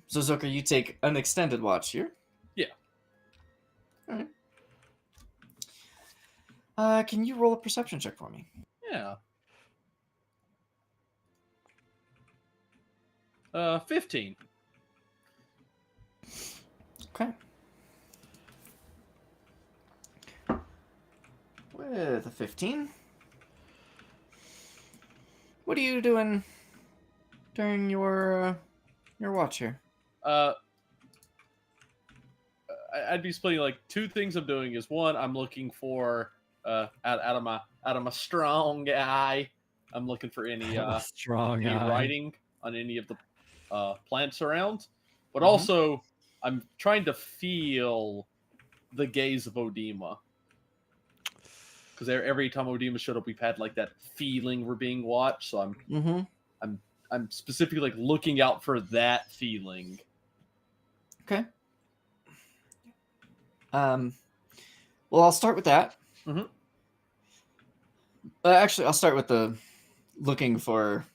So Zoka, you take an extended watch here. Yeah. All right. Can you roll a perception check for me? Yeah. 15. Okay. With a 15. What are you doing during your watch here? I'd be splitting like two things I'm doing is one, I'm looking for out of my strong eye, I'm looking for any Strong any eye. writing on any of the plants around, but Mhm. also I'm trying to feel the gaze of Odema. Because every time Odema showed up, we've had like that feeling we're being watched. So I'm specifically like looking out for that feeling. Okay. Well, I'll start with that. Mhm. Actually, I'll start with the looking for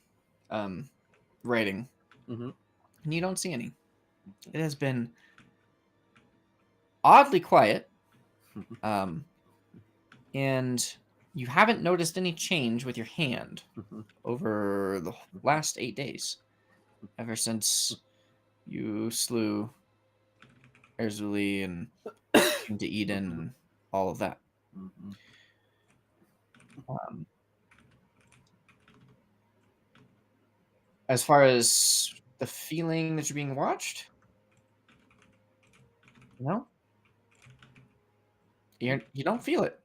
writing. Mhm. And you don't see any. It has been oddly quiet. And you haven't noticed any change with your hand over the last 8 days. Ever since you slew Erzuli and came to Eden and all of that. Mhm. As far as the feeling that you're being watched, no, you don't feel it.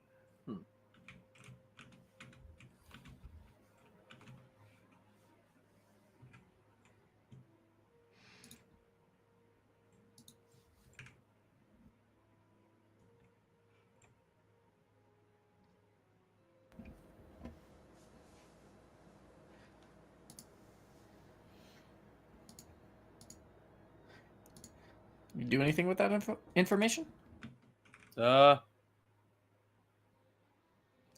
do anything with that information?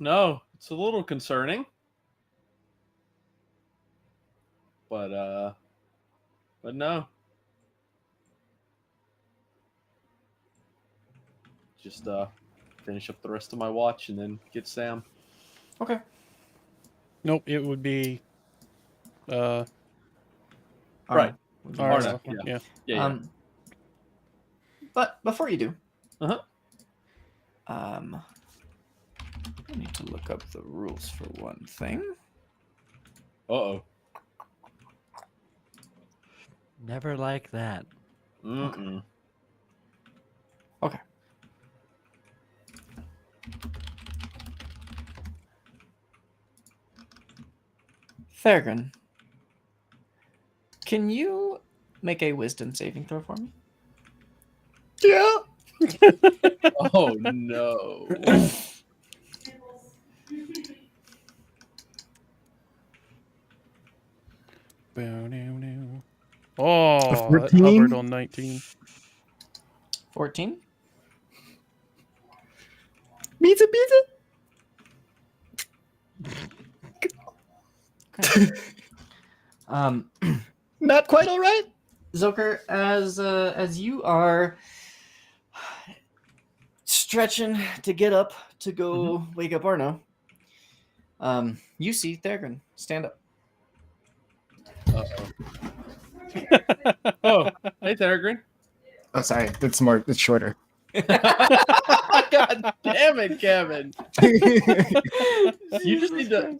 No, it's a little concerning. But no. Just finish up the rest of my watch and then get Sam. Okay. Nope, it would be Right. Arna. Yeah. Yeah. But before you do, Uh-huh. I need to look up the rules for one thing. Uh-oh. Never like that. Mm-mm. Okay. Theragon, can you make a wisdom saving throw for me? Yeah. Oh no. Oh, that 14? hovered on 19. 14? Pizza, pizza. Not quite all right. Zoker, as you are stretching to get up to go wake up Arno, you see Theragon stand up. Oh, hey Theragon. Oh, sorry. It's shorter. God damn it, Kevin. You just need to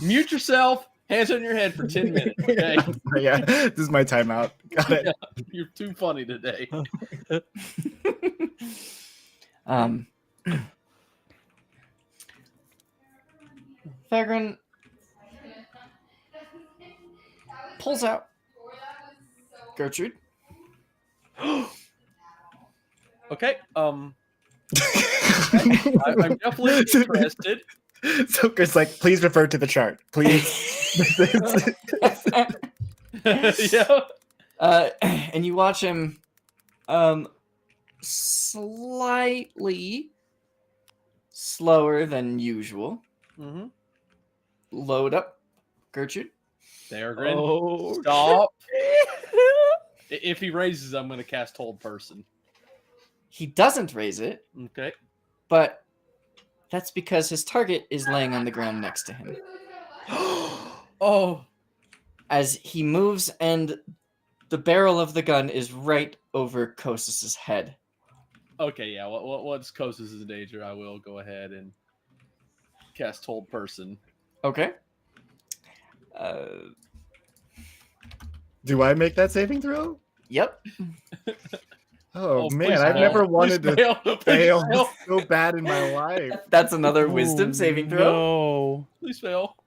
mute yourself, hands on your head for 10 minutes, okay? Yeah, this is my timeout. Got it. Yeah, you're too funny today. Theragon pulls out Gertrude. Okay, I'm definitely interested. So Chris, like, please refer to the chart, please. Yeah. And you watch him slightly slower than usual Mm-hmm. load up Gertrude. Theragon, Oh, stop. If he raises, I'm going to cast Hold Person. He doesn't raise it, Okay. but that's because his target is laying on the ground next to him. Oh. As he moves and the barrel of the gun is right over Kosis's head. Okay, yeah. Once Kos is in danger, I will go ahead and cast Hold Person. Okay. Do I make that saving throw? Yep. Oh, please man, I've fail. never Please wanted to fail. Please fail fail. so bad in my life. That's another wisdom saving throw. No. Please fail.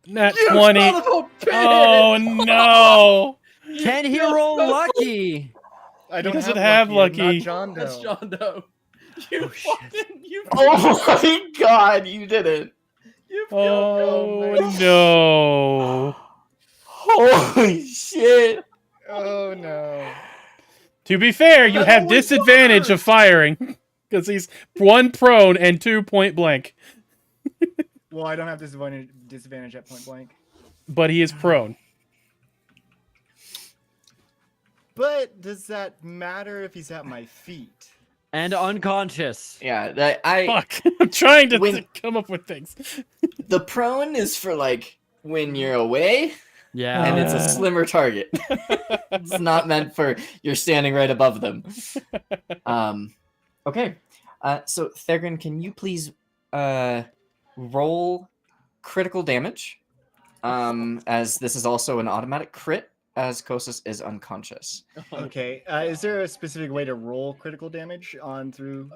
Nat You 20. son of a bitch! Oh, no. can he You roll son of a- lucky? I don't doesn't have have lucky. I'm lucky. not John That's Doe. John Doe. You fucking you. Oh my god, you didn't. You've Oh, man. no. Holy shit. Oh no. To be fair, you That have always disadvantage works. of firing. Because he's 1 prone and 2 point blank. Well, I don't have disadvantage at point blank. But he is prone. But does that matter if he's at my feet? And unconscious. Yeah, I Fuck. I'm trying to When- come up with things. the prone is for like when you're away Yeah. and it's a slimmer target. It's not meant for you're standing right above them. Okay. So Theragon, can you please roll critical damage? As this is also an automatic crit, as Kosis is unconscious. Okay. Is there a specific way to roll critical damage on through?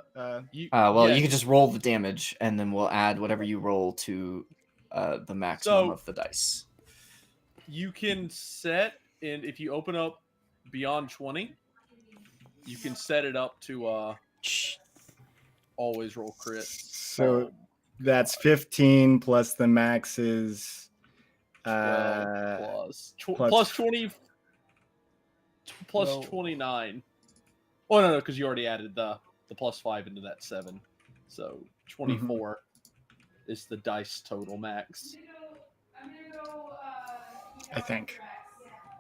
You, Well, yes. you can just roll the damage, and then we'll add whatever you roll to the maximum So- of the dice. You can set, and if you open up beyond 20, you can set it up to always roll crit. So that's 15 plus the max is 12 plus plus- plus 20 plus Well- 29. Oh no, because you already added the +5 into that 7. So 24 is the dice total max. I think.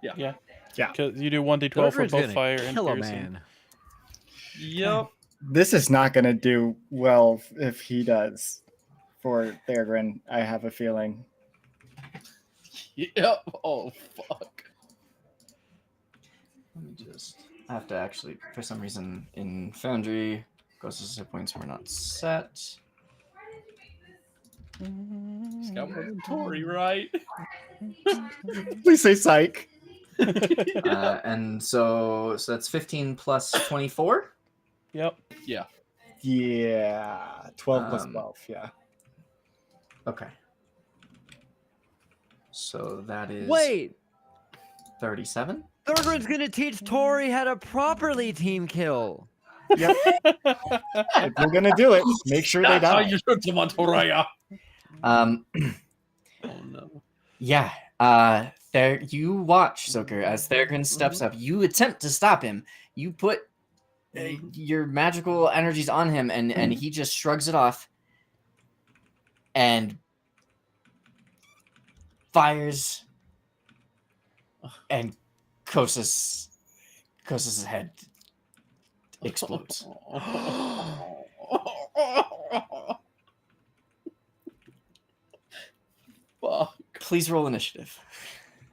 Yeah. Yeah. Because you do 1d12 for Thorgrim's both gonna fire and kill a piercing. man. Yep. This is not going to do well if he does for Thorgrim, I have a feeling. Yep. Oh fuck. Let me just. I have to actually, for some reason, in Foundry, Ghost's hit points were not set. He's got more than Tori, right? Please say psych. And so that's 15 plus 24. Yep. Yeah. Yeah. 12 plus Um, 12. Yeah. Okay. So that is Wait, 37. Thorgrim's gonna teach Tori how to properly team kill. Yep. If you're going to do it, make sure they That's how die. you shoot them on Toraya. Um, Oh no. yeah. There you watch, Zucker, as Thorgrim steps up. You attempt to stop him. You put your magical energies on him, and he just shrugs it off and fires, and Kosis' head explodes. Fuck. Please roll initiative.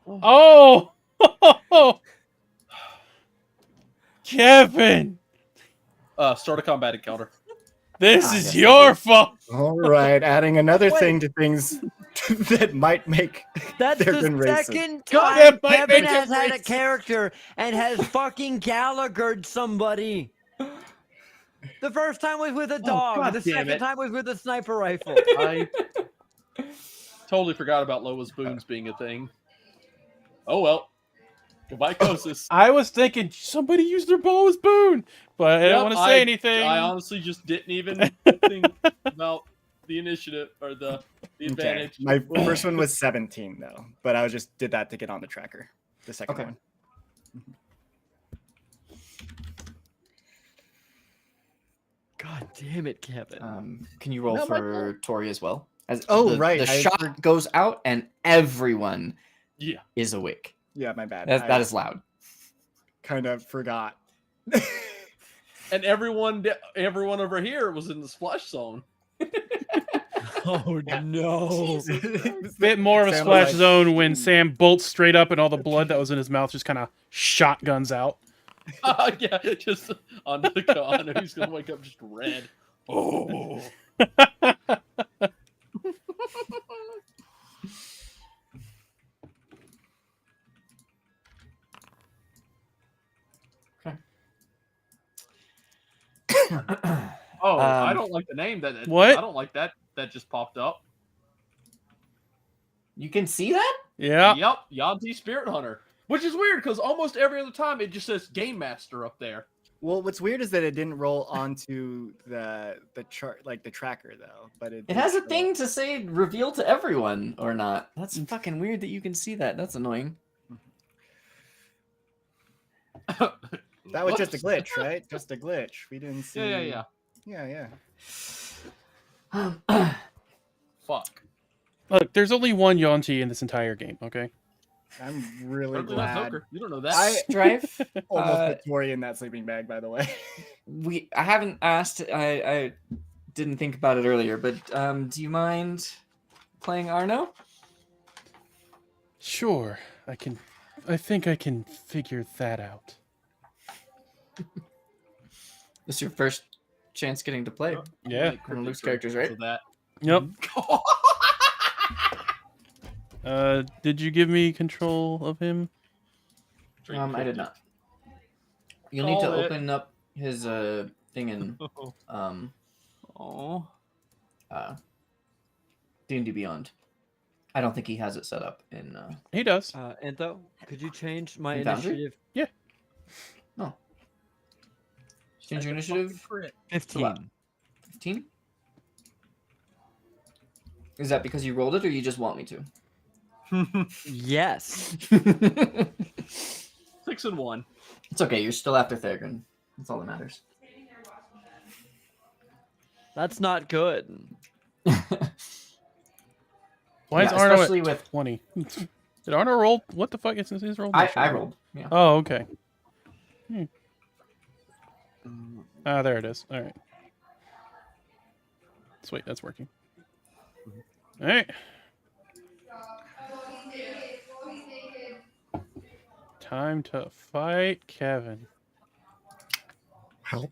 Oh! Kevin! Start a combat encounter. This Ah, is yes, your fault! All right. Adding another Wait. thing to things that might make That's the Thorgrim racist. second God, time that might Kevin make has him had a racist. character and has fucking Gallagher'd somebody. The first time was with a dog. God The damn second it. time was with a sniper rifle. I totally forgot about Loa's boons being a thing. Oh well. Goodbye, Kosis. I was thinking somebody used their bow as boon, but I didn't Yep, want to say anything. I honestly just didn't even think about the initiative or the advantage. My first one was 17, though, but I just did that to get on the tracker. The second Okay. one. God damn it, Kevin. Can you roll No, my for Tori as well? As Oh, the, right, The I shot goes out and everyone Yeah. is awake. Yeah, my bad. That is loud. kind of forgot. And everyone over here was in the splash zone. Oh no. Bit more of a Sam splash was like, zone when Sam bolts straight up and all the blood that was in his mouth just kind of shotguns out. Yeah, just onto the con. He's gonna wake up just red. Oh. Oh, I don't like the name that. What? I don't like that. That just popped up. You can see that? Yeah. Yep, Yanti Spirit Hunter. Which is weird because almost every other time it just says Game Master up there. Well, what's weird is that it didn't roll onto the chart, like the tracker, though. But It has a thing to say reveal to everyone or not. That's fucking weird that you can see that. That's annoying. That was just a glitch, right? Just a glitch. We didn't see. Yeah. Yeah. Fuck. Look, there's only one Yonti in this entire game, okay? I'm really Apparently not glad. Joker. You don't know that. Strife, Almost Uh, put Tori in that sleeping bag, by the way. I haven't asked. I didn't think about it earlier, but do you mind playing Arno? Sure, I think I can figure that out. This is your first chance getting to play. Yeah. One of Luke's characters, right? So that. Yep. Did you give me control of him? I did not. You'll need to Call it. open up his thing in Oh. D&D Beyond. I don't think he has it set up in. He does. Ento, could you change my In Foundry? initiative? No. Change your initiative. 15. 15. Is that because you rolled it, or you just want me to? Yes. 6 and 1. It's okay. You're still after Thagrin. That's all that matters. That's not good. Why is Yeah, Arno especially at with- 20? Did Arno roll? What the fuck is his roll? I rolled. Yeah. Oh, okay. Ah, there it is. All right. Sweet, that's working. All right. Time to fight Kevin. Help.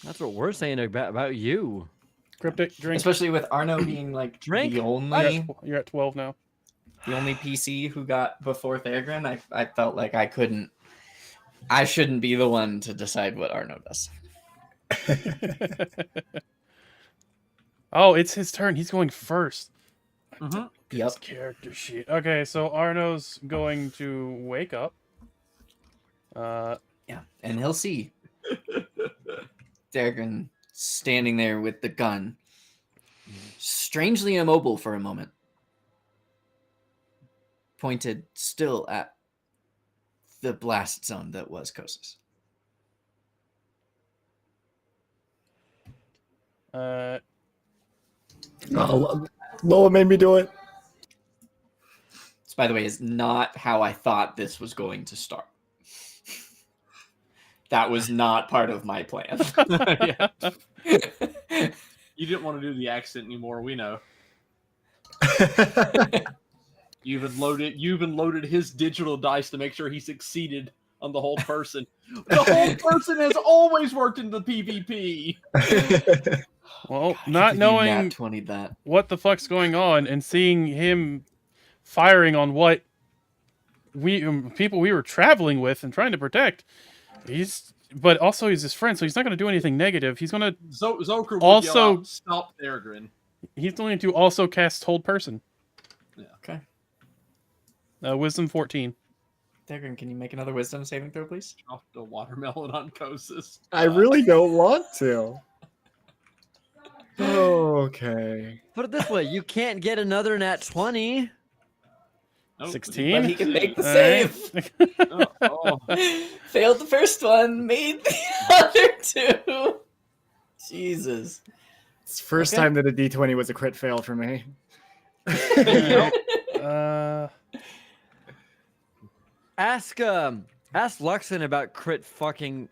That's what we're saying about you. Cryptic, drink. Especially with Arno being like Drink? the only You're at 12 now. PC who got before Thagrin. I felt like I shouldn't be the one to decide what Arno does. Oh, it's his turn. He's going first. Mm-hmm. Yep. His character sheet. Okay, so Arno's going to wake up. Yeah, and he'll see Thagrin standing there with the gun, strangely immobile for a moment, pointed still at the blast zone that was Kosas. Oh, Lola made me do it. This, by the way, is not how I thought this was going to start. That was not part of my plan. Yeah. You didn't want to do the accent anymore. We know. You even loaded his digital dice to make sure he succeeded on the whole person. The whole person has always worked in the PvP. Well, God, not you knowing nat 20'd that. what the fuck's going on and seeing him firing on what people we were traveling with and trying to protect, but also he's his friend, so he's not going to do anything negative. He's going to Zoker would Also- yell out, "Stop Thagrin." he's going to also cast Hold Person. Yeah. Okay. Wisdom 14. Thagrin, can you make another wisdom saving throw, please? Drop the watermelon on Kosas. I really don't want to. Okay. Put it this way, you can't get another nat 20. Nope. 16? But he can make the All save. right. Oh. Failed the first one, made the other two. Jesus. It's the first Okay. time that a D20 was a crit fail for me. Ask Luxon about crit fucking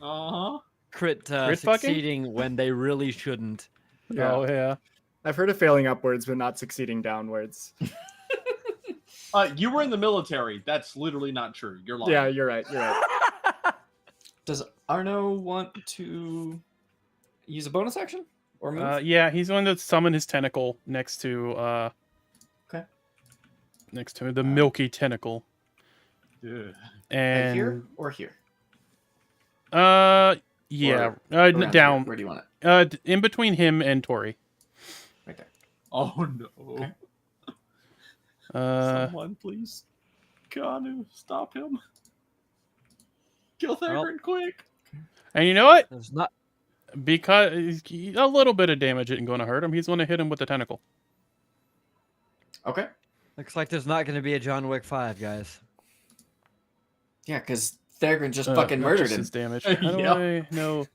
Uh-huh. crit fucking? succeeding when they really shouldn't. Yeah. Oh, yeah. I've heard of failing upwards, but not succeeding downwards. You were in the military. That's literally not true. You're lying. Yeah, you're right. You're right. Does Arno want to use a bonus action or move? Yeah, he's going to summon his tentacle next to Okay. next to the milky tentacle. Ugh. Right And here or here? yeah, Around here? down. Where do you want it? In between him and Tori. Right there. Oh no. Okay. Someone please. Kanu, stop him. Kill Thagrin quick. And you know what? There's not. Because a little bit of damage isn't going to hurt him. He's going to hit him with the tentacle. Okay. Looks like there's not going to be a John Wick 5, guys. Yeah, because Thagrin just fucking Not murdered just him. his damage. How do Yep. I know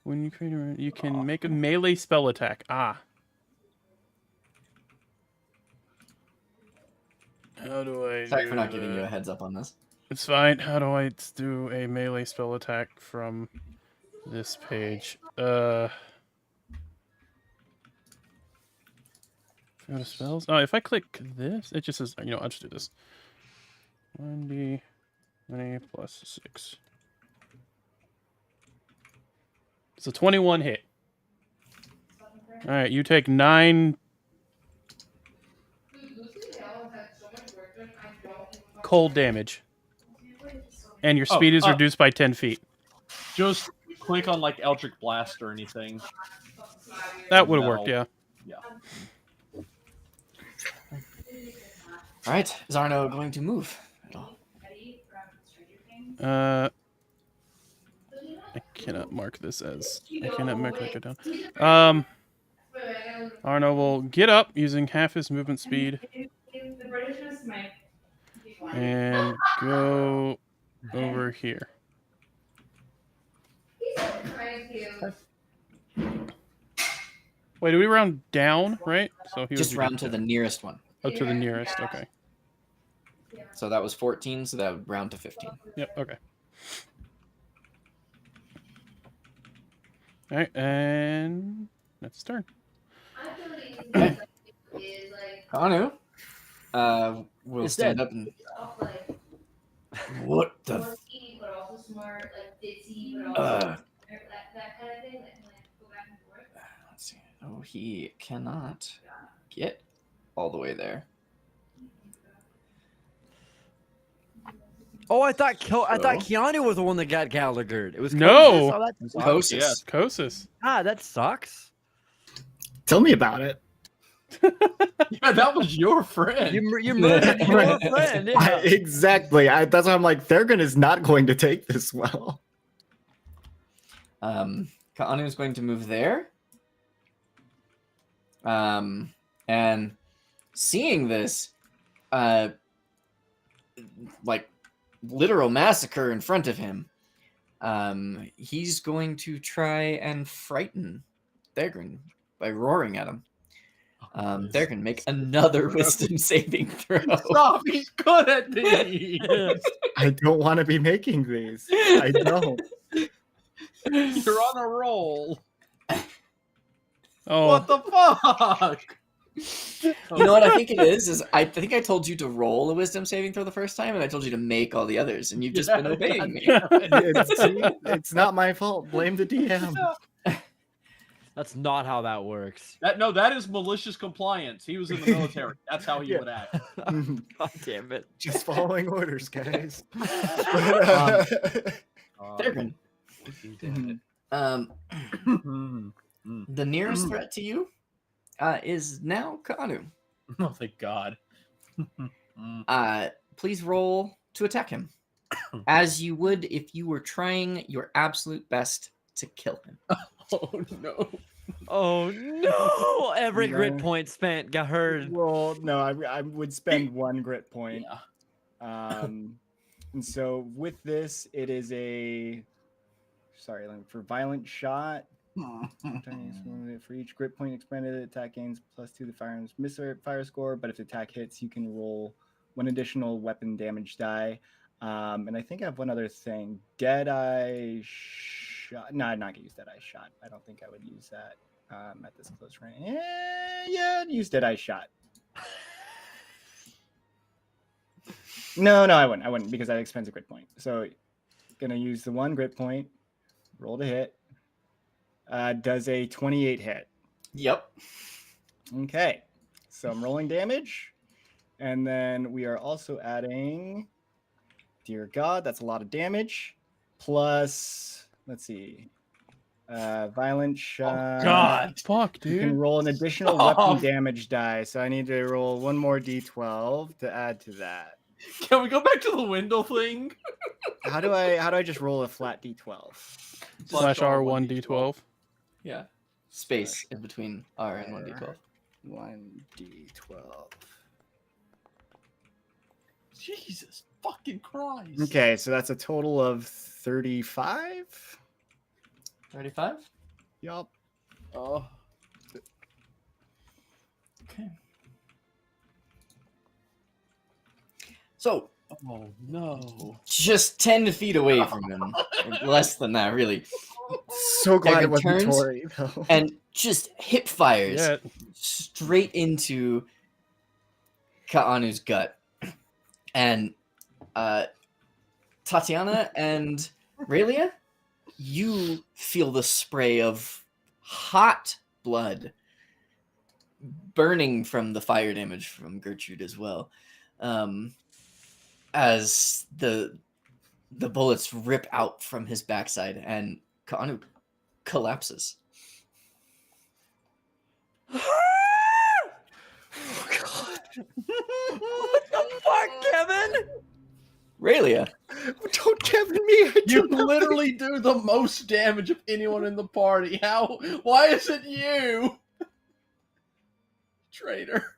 when you create you can make a melee spell attack? Ah. How do I Sorry do for not giving you a that? heads up on this. It's fine. How do I do a melee spell attack from this page? Go to spells. Oh, if I click this, it just says, I'll just do this. 1d 20 plus 6. It's a 21 hit. All right, you take 9 cold damage, and your speed is reduced by 10 feet. Just click on like Eldritch Blast or anything. That would have worked, yeah. Yeah. All right. Is Arno going to move at all? I cannot mark this as. I cannot mark that down. Arno will get up using half his movement speed. is my big one. and go over here. He's trying to. Wait, do we round down, right? So he Just would round to the nearest one. oh, to the nearest. Okay. So that was 14, so that would round to 15. Yep. Okay. All right, and that's his turn. Kanu will It's stand dead. up and. What the? Let's see. Oh, he cannot get all the way there. Oh, I thought Keanu was the one that got Gallagher. It was No. Kosis? Oh, that sucks. Kosis. Yes. Kosis. Ah, that sucks. Tell me about it. Yeah, that was your friend. You murdered your friend. Yeah. Exactly. That's why I'm like, Thurgon is not going to take this well. Kanu is going to move there. And seeing this, like literal massacre in front of him, he's going to try and frighten Thurgon by roaring at him. Thurgon, make another wisdom saving throw. Stop! He's good at these. I don't want to be making these. I don't. You're on a roll. Oh, What the fuck? You know what I think it is I think I told you to roll a wisdom saving throw the first time, and I told you to make all the others, and you've just been obeying me. It's not my fault. Blame the DM. That's not how that works. That is malicious compliance. He was in the military. That's how he Yeah. would act. God damn it. Just following orders, guys. Thurgon, the nearest threat to you is now Kanu. Oh, thank God. Please roll to attack him, as you would if you were trying your absolute best to kill him. Oh no. Oh no! Every No. grit point spent got heard. Well, no, I would spend one grit point. Yeah. And so with this, it is a for violent shot. For each grit point expended, attack gains +2 to firearm's fire score. But if the attack hits, you can roll one additional weapon damage die. And I think I have one other thing. Deadeye shot. No, I'm not gonna use Deadeye shot. I don't think I would use that at this close range. Yeah, I'd use Deadeye shot. No, I wouldn't because that expends a grit point. So gonna use the one grit point. Roll to hit. Does a 28 hit? Yep. Okay. So I'm rolling damage. And then we are also adding, dear God, that's a lot of damage. Plus, let's see, violent shot. God, fuck, You can dude. roll an additional weapon damage die. So I need to roll one more d12 to add to that. Can we go back to the window thing? How do I just roll a flat d12? Slash R1 D12. Yeah. Space in between R and 1d12. 1d12. Jesus fucking Christ. Okay, so that's a total of 35. 35? Yup. Oh. Okay. So, Oh no. just 10 feet away from him, or less than that, really, So glad Dagon it wasn't turns Tori, though. and just hip fires Yeah. straight into Kaanu's gut. And Tatiana and Raelia, you feel the spray of hot blood burning from the fire damage from Gertrude as well. As the bullets rip out from his backside and Kaanu collapses. What the fuck, Kevin? Raelia, Don't Kevin me. I You do not- literally do the most damage of anyone in the party. How? Why is it you? Traitor.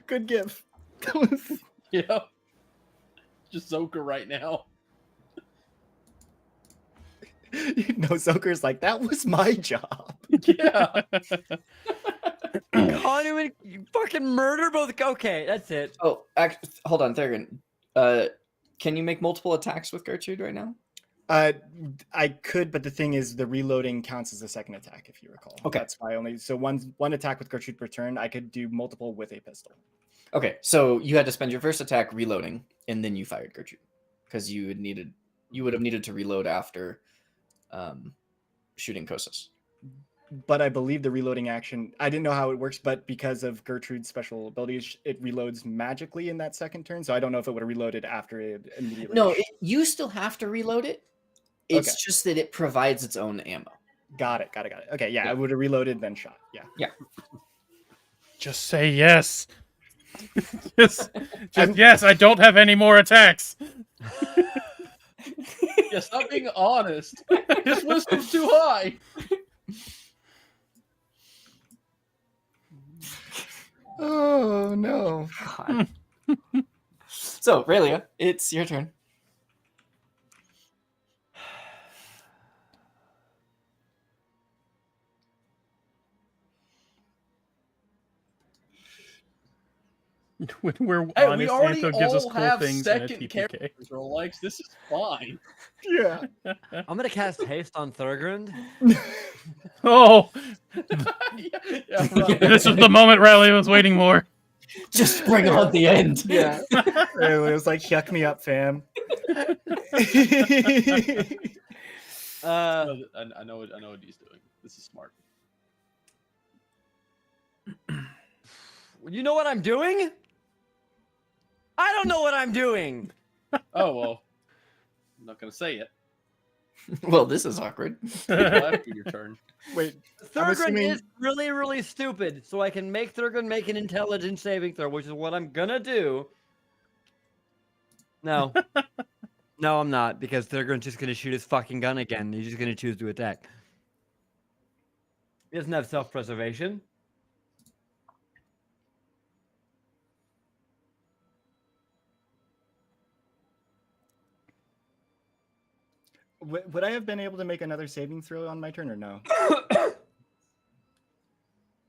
Good gif. That was... Yeah. Just Zoka right now. Zoker's like, that was my job. Yeah. Conduit, you fucking murder both. Okay, that's it. Oh, hold on, Thurgon. Can you make multiple attacks with Gertrude right now? I could, but the thing is, the reloading counts as a second attack, if you recall. Okay. That's why only one attack with Gertrude per turn. I could do multiple with a pistol. Okay, so you had to spend your first attack reloading, and then you fired Gertrude, because you would have needed to reload after shooting Kosas. But I believe the reloading action, I didn't know how it works, but because of Gertrude's special abilities, it reloads magically in that second turn. So I don't know if it would have reloaded after it immediately. No, you still have to reload it. It's Okay. just that it provides its own ammo. Got it. Okay, yeah, Yeah. I would have reloaded, then shot. Yeah. Just say yes. just yes. I don't have any more attacks. Yeah, stop being honest. His wisdom's too high. Oh, no. God. So, Raylia, it's your turn. When we're Hey, honest, we already Antho gives us all cool have things in a second TPK. characters, Rolex. This is fine. Yeah. I'm gonna cast haste on Thurgrund. Oh, yeah, right. this was the moment Riley was waiting for. Just bring on the end. Yeah. It was like, yuck me up, fam. I know what he's doing. This is smart. You know what I'm doing? I don't know what I'm doing. Oh well, I'm not gonna say it. Well, this is awkward. After your turn. Wait, I'm Thurgrund assuming... is really, really stupid, so I can make Thurgrund make an intelligence saving throw, which is what I'm gonna do. No. No, I'm not, because Thurgrund's just gonna shoot his fucking gun again. He's just gonna choose to attack. He doesn't have self-preservation. Would I have been able to make another saving throw on my turn or no?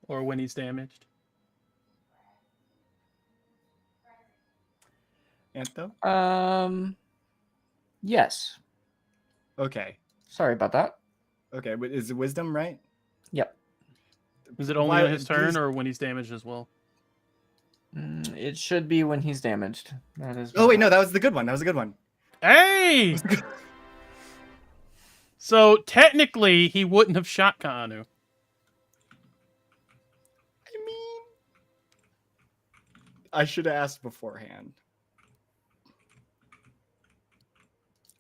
Or when he's damaged. Antho? Yes. Okay. Sorry about that. Okay, is it wisdom, right? Yep. Is it only Why- on his turn please- or when he's damaged as well? It should be when he's damaged. That is. Oh, wait, no, that was the good one. That was a good one. Hey! So technically, he wouldn't have shot Kaanu. I mean, I should have asked beforehand.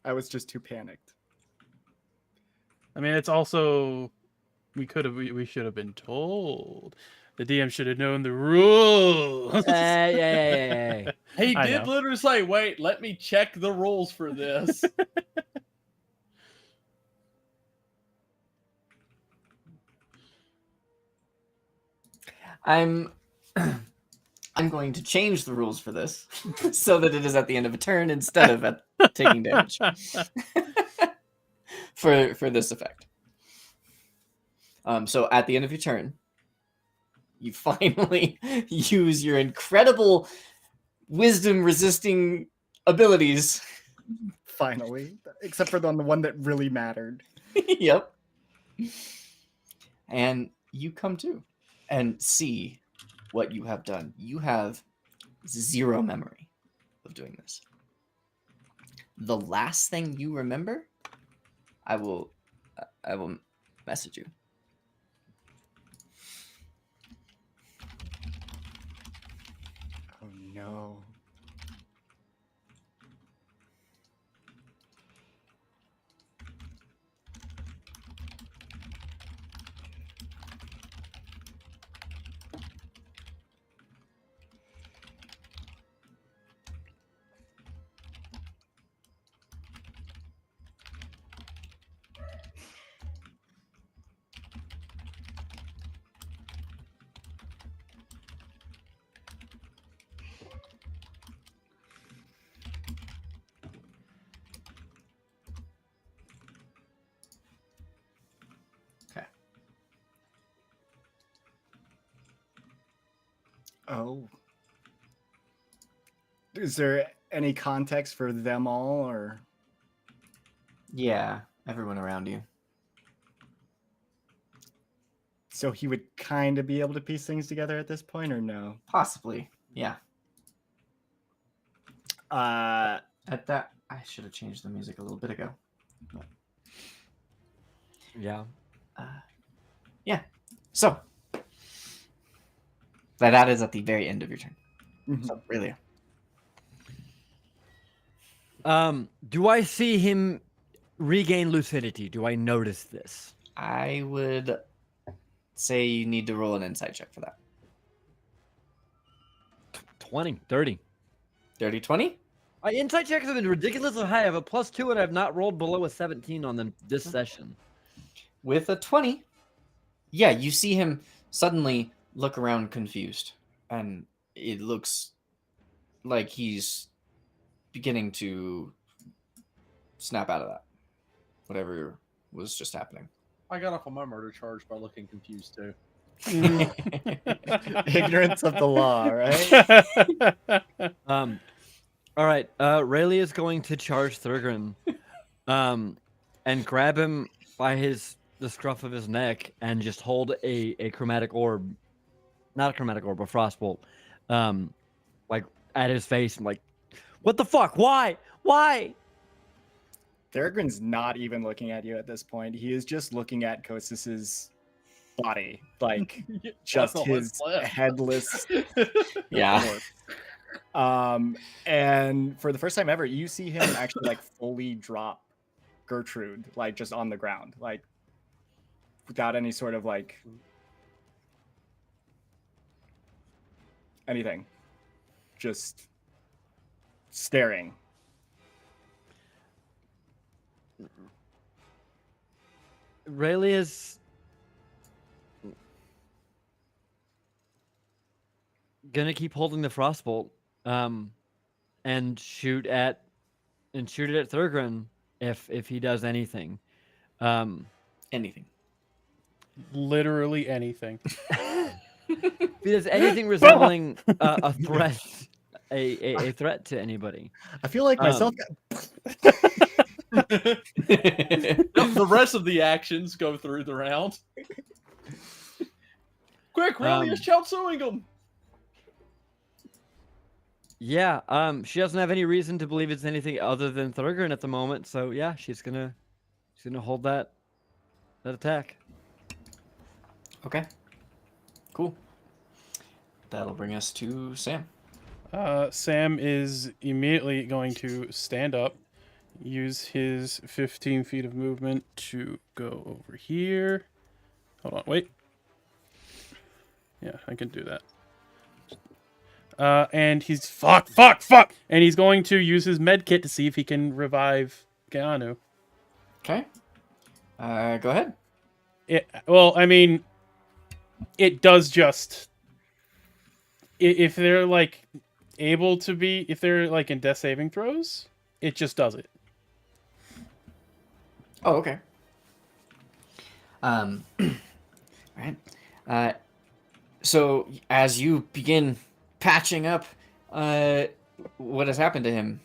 I was just too panicked. I mean, it's also we should have been told. The DM should have known the rules. Yeah. He I did know. literally say, "Wait, let me check the rules for this." I'm going to change the rules for this so that it is at the end of a turn instead of at taking damage for this effect. So at the end of your turn, you finally use your incredible wisdom resisting abilities. Finally. Except for on the one that really mattered. Yep. And you come to and see what you have done. You have 0 memory of doing this. The last thing you remember, I will message you. Oh, no. Oh. Is there any context for them all, or? Yeah, everyone around you. So he would kind of be able to piece things together at this point, or no? Possibly. Yeah. At that, I should have changed the music a little bit ago. Yeah. Yeah. So that is at the very end of your turn. So really, Do I see him regain lucidity? Do I notice this? I would say you need to roll an insight check for that. 20, 30. Dirty 20? My insight checks have been ridiculously high. I have a +2 and I've not rolled below a 17 on them this session. With a 20, yeah, you see him suddenly look around confused. And it looks like he's beginning to snap out of that. Whatever was just happening. I got off on my murder charge by looking confused too. ignorance of the law, right? All right. Rayleigh is going to charge Thurgrin, and grab him by the scruff of his neck and just hold a chromatic orb, not a chromatic orb, a frostbolt, like at his face and like, what the fuck? Why? Thurgrin's not even looking at you at this point. He is just looking at Kosis's body, like just all his that's left. headless. Yeah. And for the first time ever, you see him actually like fully drop Gertrude, like just on the ground, like without any sort of like anything, just staring. Rayleigh is gonna keep holding the frostbolt, and shoot it at Thurgrin if he does anything. Anything. Literally anything. If he does anything resembling a threat, a threat to anybody. I feel like myself. The rest of the actions go through the round. Quick, really is shout suing him. Yeah, she doesn't have any reason to believe it's anything other than Thurgrin at the moment, so yeah, she's gonna hold that attack. Okay. Cool. That'll bring us to Sam. Sam is immediately going to stand up, use his 15 feet of movement to go over here. Hold on, wait. Yeah, I can do that. And he's fuck, and he's going to use his med kit to see if he can revive Keanu. Okay. Go ahead. Well, I mean, it does just if they're like able to be, if they're like in death saving throws, it just does it. Oh, okay. All right. So as you begin patching up what has happened to him,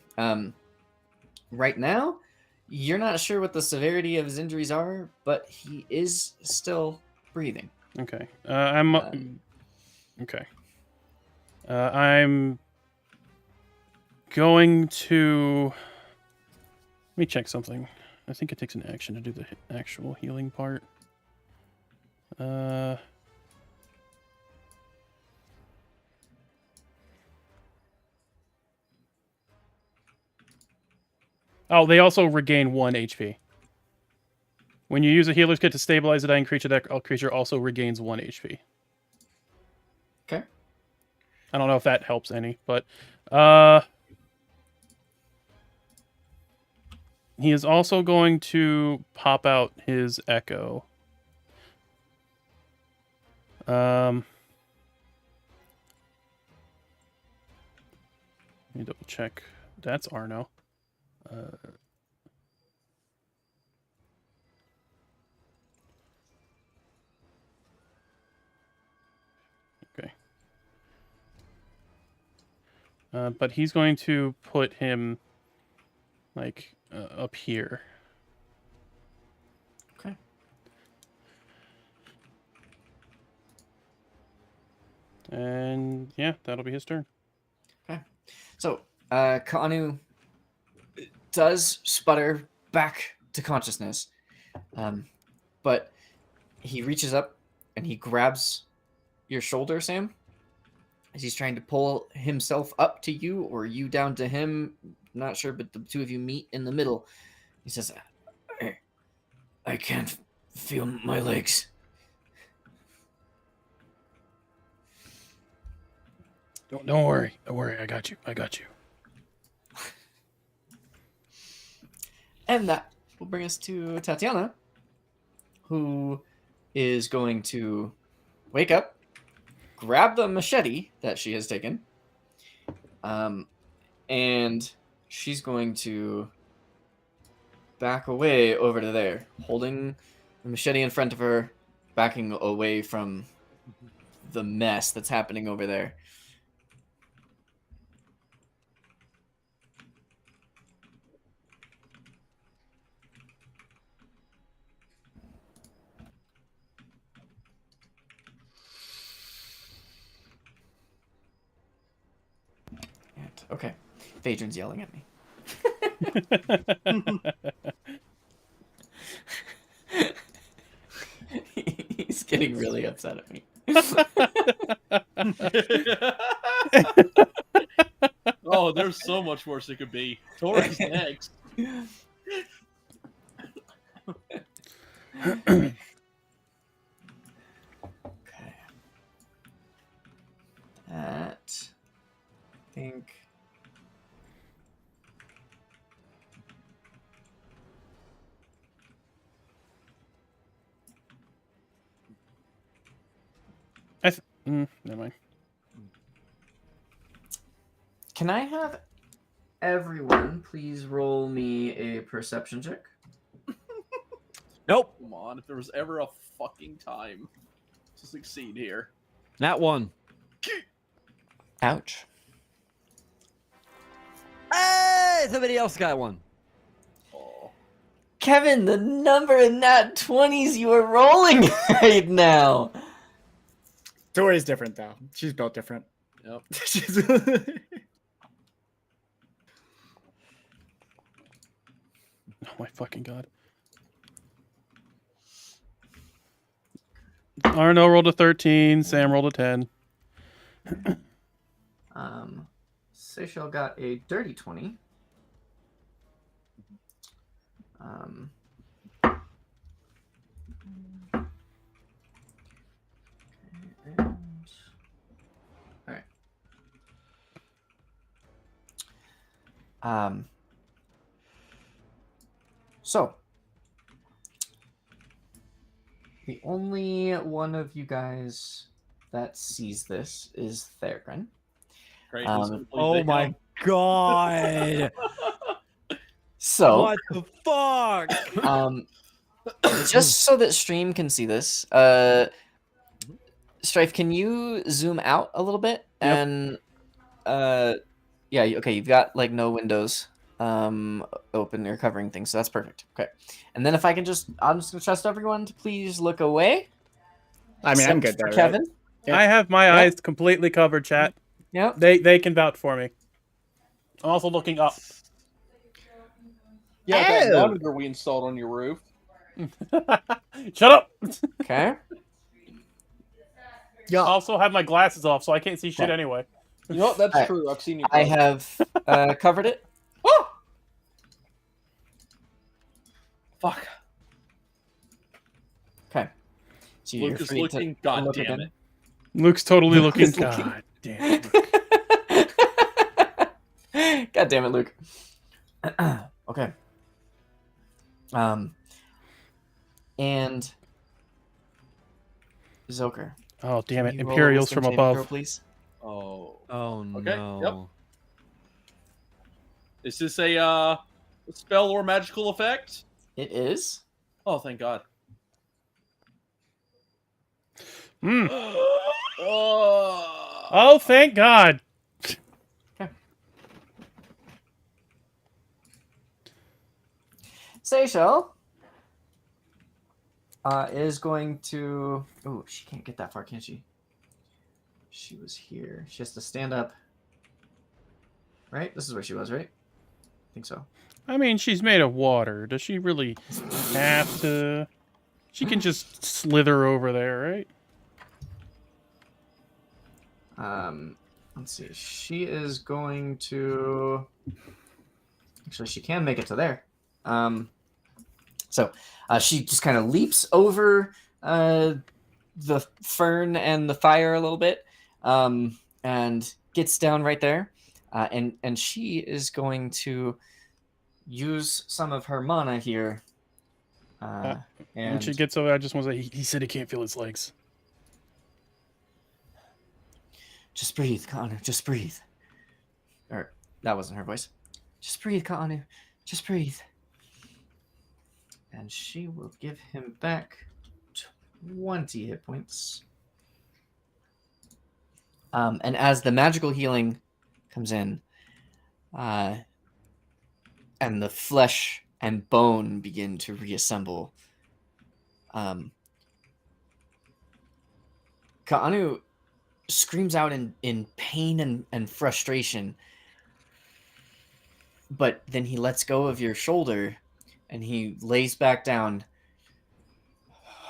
right now, you're not sure what the severity of his injuries are, but he is still breathing. Okay. Okay. I'm going to. Let me check something. I think it takes an action to do the actual healing part. Oh, they also regain 1 HP. When you use a healer's kit to stabilize a dying creature, that creature also regains 1 HP. Okay. I don't know if that helps any, but he is also going to pop out his echo. Let me double check. That's Arno. Okay. But he's going to put him like up here. Okay. And yeah, that'll be his turn. So, Kanu does sputter back to consciousness, but he reaches up and he grabs your shoulder, Sam, as he's trying to pull himself up to you or you down to him. Not sure, but the two of you meet in the middle. He says, I can't feel my legs. Don't worry. Don't worry. I got you. I got you. and that will bring us to Tatiana, who is going to wake up, grab the machete that she has taken, and she's going to back away over to there, holding the machete in front of her, backing away from the mess that's happening over there. Okay, Phaedron's yelling at me. He's getting really upset at me. Oh, there's so much worse it could be. Tori's next. Okay. That. I think. Never mind. Can I have everyone please roll me a perception check? Nope. Come on, if there was ever a fucking time to succeed here. That one. Ouch. Hey, somebody else got one. Oh. Kevin, the number in that 20s you are rolling right now. Tori's different though. She's built different. Yep. She's Oh my fucking god. Arno rolled a 13. Sam rolled a 10. Seychelle got a dirty 20. All right. So the only one of you guys that sees this is Theragon. Great. Oh my god. So What the fuck? just so that stream can see this, Strife, can you zoom out a little bit? Yep. And yeah, okay, you've got like no windows open or covering things, so that's perfect. Okay, and then if I can I'm just gonna trust everyone to please look away. I mean, I'm except good for there. Kevin. Yeah. I have my Yep. eyes completely covered, chat. Yep. They can vouch for me. I'm also looking up. Yeah, that Oh. monitor we installed on your roof. Shut up! Okay. I also have my glasses off, so I can't see shit Okay. anyway. You know what? That's Alright. true. I've seen you. I have covered it. Oh! Fuck. Okay. So you're Luke is free looking. to God look damn again. it. Luke's totally Luke looking. is looking. God damn. God damn it, Luke. Okay. And Zoker. Oh damn it! can you roll a Imperials wisdom from saving throw, above. please. Oh. Oh Okay, no. Is this a spell or magical effect? It is. Oh, thank God. Mm. Oh. Oh, thank God. Seychelle is going to. Oh, she can't get that far, can she? She was here. She has to stand up. Right? This is where she was, right? I think so. I mean, she's made of water. Does she really have to? She can just slither over there, right? Let's see. She is going to. Actually, she can make it to there. So she just kind of leaps over the fern and the fire a little bit, and gets down right there. And she is going to use some of her mana here. When And she gets over, I just want to say, he said he can't feel his legs. just breathe, Kaanu. Just breathe. Or that wasn't her voice. Just breathe, Kaanu. Just breathe. And she will give him back 20 hit points. And as the magical healing comes in, and the flesh and bone begin to reassemble, Kaanu screams out in pain and frustration, but then he lets go of your shoulder and he lays back down.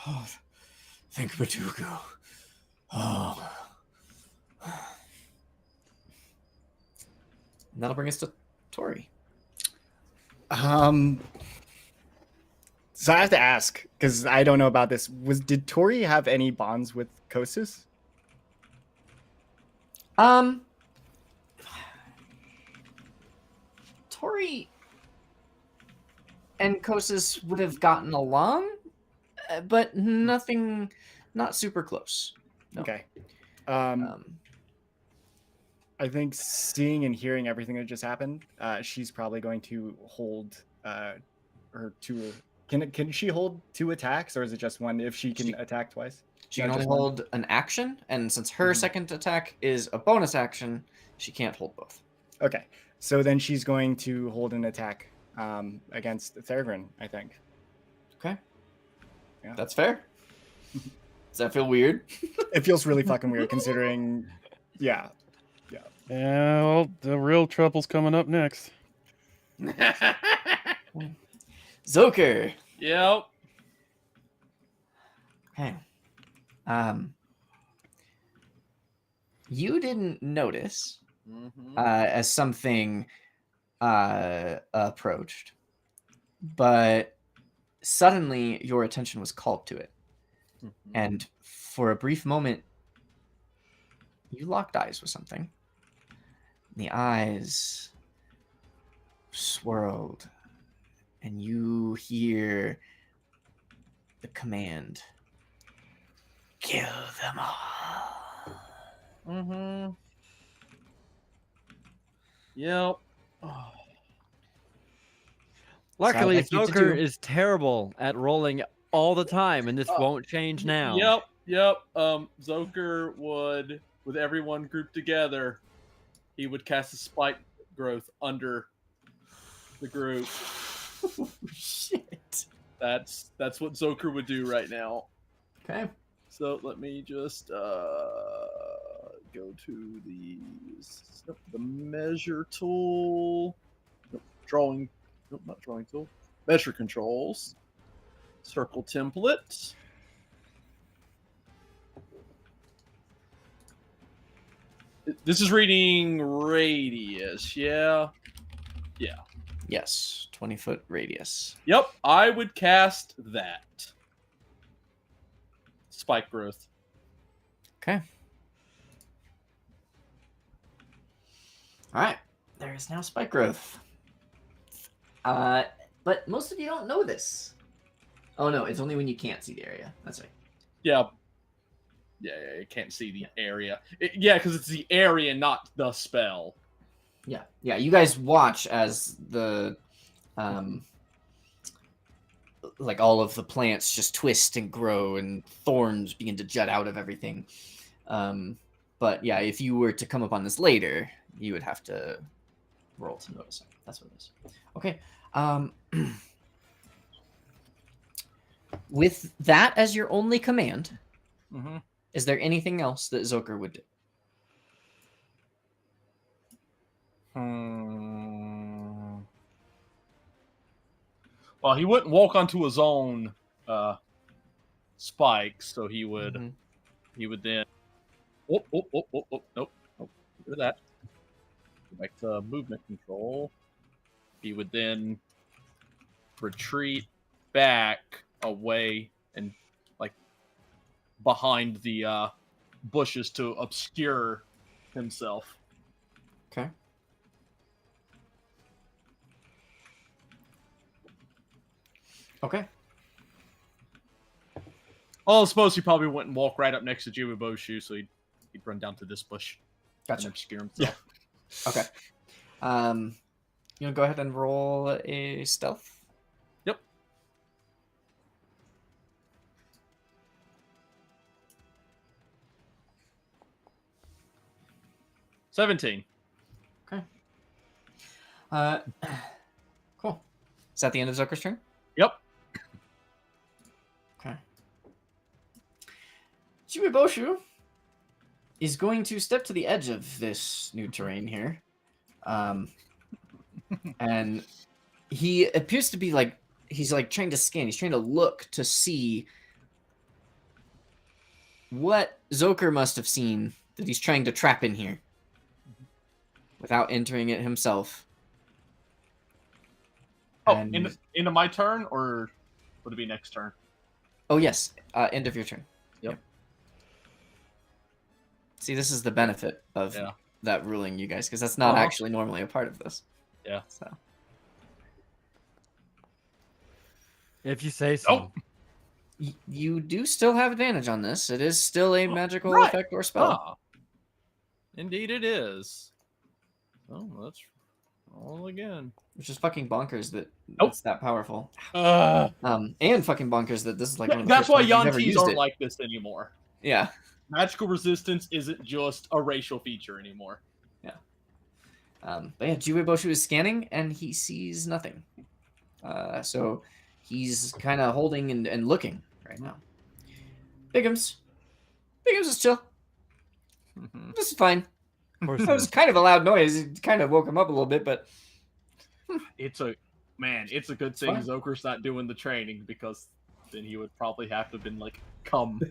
Oh, thank Batuko. Oh. And that'll bring us to Tori. So I have to ask because I don't know about this. Did Tori have any bonds with Kosis? Tori and Kosis would have gotten along, but nothing, not super close. No. Okay. Um, I think seeing and hearing everything that just happened, she's probably going to hold her two. Can she hold 2 attacks, or is it just one? If she can attack twice, she No, can only just one. hold an action, and since her Mhm. second attack is a bonus action, she can't hold both. Okay, so then she's going to hold an attack against Theragon, I think. Okay. Yeah. That's fair. Does that feel weird? It feels really fucking weird considering, yeah. Yeah, well, the real trouble's coming up next. Zoker. Yep. Okay. You didn't notice Mhm. as something approached, but suddenly your attention was called to it, Mhm. and for a brief moment, you locked eyes with something. The eyes swirled, and you hear the command, "Kill them all." Mm-hmm. Yep. Luckily, like you to Joker do- is terrible at rolling all the time, and this won't change now. Yep. Zoker would, with everyone grouped together, he would cast a spike growth under the group. Oh, shit. That's what Zoker would do right now. Okay. So let me just go to the measure tool. Not drawing tool. Measure controls. Circle template. This is reading radius, yeah? Yeah. Yes, 20-foot radius. Yep, I would cast that. Spike growth. Okay. All right. There is now spike growth. But most of you don't know this. Oh no, it's only when you can't see the area. That's right. Yeah. Yeah, you can't see the area. Yeah, because it's the area, not the spell. Yeah. You guys watch as the, like all of the plants just twist and grow, and thorns begin to jut out of everything. But yeah, if you were to come upon this later, you would have to roll to notice it. That's what it is. Okay. With that as your only command, Mm-hmm. is there anything else that Zoker would do? Well, he wouldn't walk onto his own spikes, so he would Mhm. then. Nope. Nope. Do that. Go back to movement control. He would then retreat back away and like behind the bushes to obscure himself. Okay. Okay. Oh, I suppose he probably wouldn't walk right up next to Jubiboshu, so he'd run down to this bush and Gotcha. obscure himself. Okay. You want to go ahead and roll a stealth? Yep. $17. Cool. Is that the end of Zoker's turn? Yep. Okay. Jubiboshu is going to step to the edge of this new terrain here. And he appears to be like, he's like trying to scan, he's trying to look to see what Zoker must have seen that he's trying to trap in here without entering it himself. Oh, And- into my turn, or would it be next turn? Oh, yes. End of your turn. Yep. See, this is the benefit of Yeah. that ruling, you guys, because that's not Uh-huh. actually normally a part of this. Yeah. So If you say so. Oh. you do still have advantage on this. It is still a magical right. effect or spell. Ah. Indeed it is. Oh, let's roll again. Which is fucking bonkers that Nope. it's that powerful. Uh, And fucking bonkers that this is like one of the That's first why times you've ever Yantees used aren't it. like this anymore. Yeah. Magical resistance isn't just a racial feature anymore. But yeah, Jubiboshu is scanning and he sees nothing. So he's kind of holding and looking right now. Bigums is chill. This is fine. Of course It it was is. kind of a loud noise. It kind of woke him up a little bit, but It's a good thing fine. Zoker's not doing the training, because then he would probably have to have been like, come.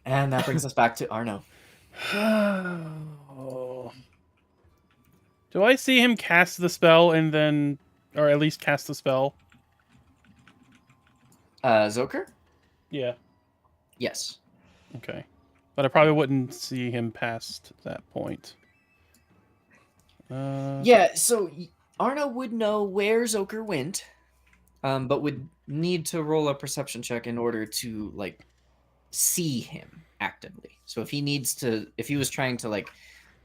And that brings us back to Arno. do I see him cast the spell and then, or at least cast the spell? Zoker? Yeah. Yes. Okay. But I probably wouldn't see him past that point. Yeah, so Arno would know where Zoker went, but would need to roll a perception check in order to like see him actively. So if he was trying to like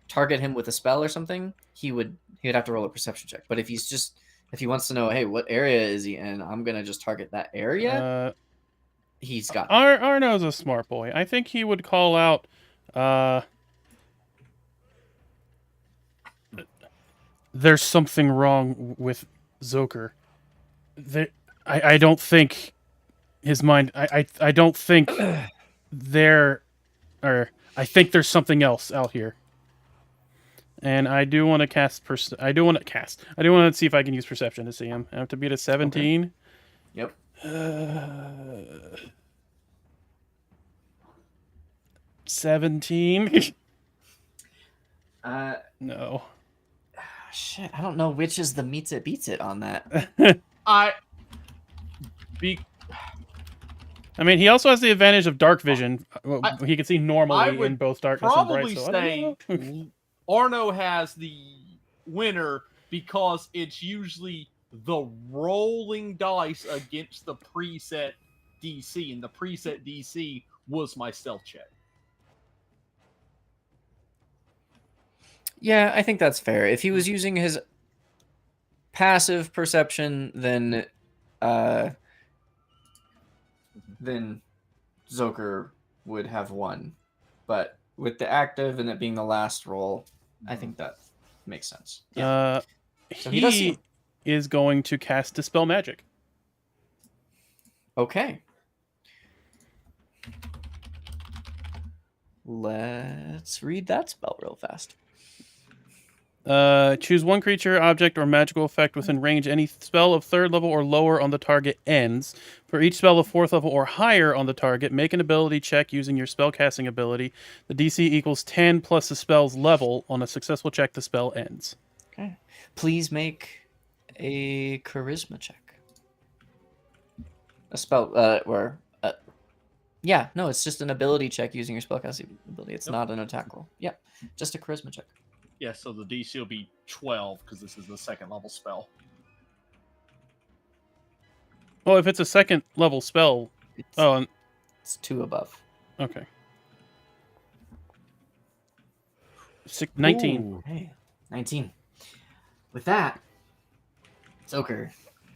target him with a spell or something, he would have to roll a perception check. But if he wants to know, hey, what area is he in? I'm gonna just target that area. He's got. Arno's a smart boy. I think he would call out. There's something wrong with Zoker. I don't think his mind. I don't think there, or I think there's something else out here. And I do want to cast. I do want to see if I can use perception to see him. I have to beat a 17. Yep. 17. No. Shit, I don't know which is the meets it beats it on that. I mean, he also has the advantage of dark vision. He can see I normally would in both darkness and bright. probably So I don't say know. Arno has the winner, because it's usually the rolling dice against the preset DC, and the preset DC was my stealth check. Yeah, I think that's fair. If he was using his passive perception, then Zoker would have won. But with the active and it being the last roll, I think that makes sense. Yeah. So he does He see- is going to cast Dispel Magic. Okay. Let's read that spell real fast. Choose one creature, object, or magical effect within range. Any spell of 3rd level or lower on the target ends. For each spell of 4th level or higher on the target, make an ability check using your spellcasting ability. The DC equals 10 plus the spell's level. On a successful check, the spell ends. Okay. Please make a charisma check. A spell, yeah, no, it's just an ability check using your spellcasting ability. It's not an attack roll. Yeah, just a charisma check. Yeah, so the DC will be 12 because this is the 2nd level spell. Well, if it's a 2nd level spell. It's, Oh, it's 2 above. okay. 19. Ooh. Hey, 19. With that, Zoker,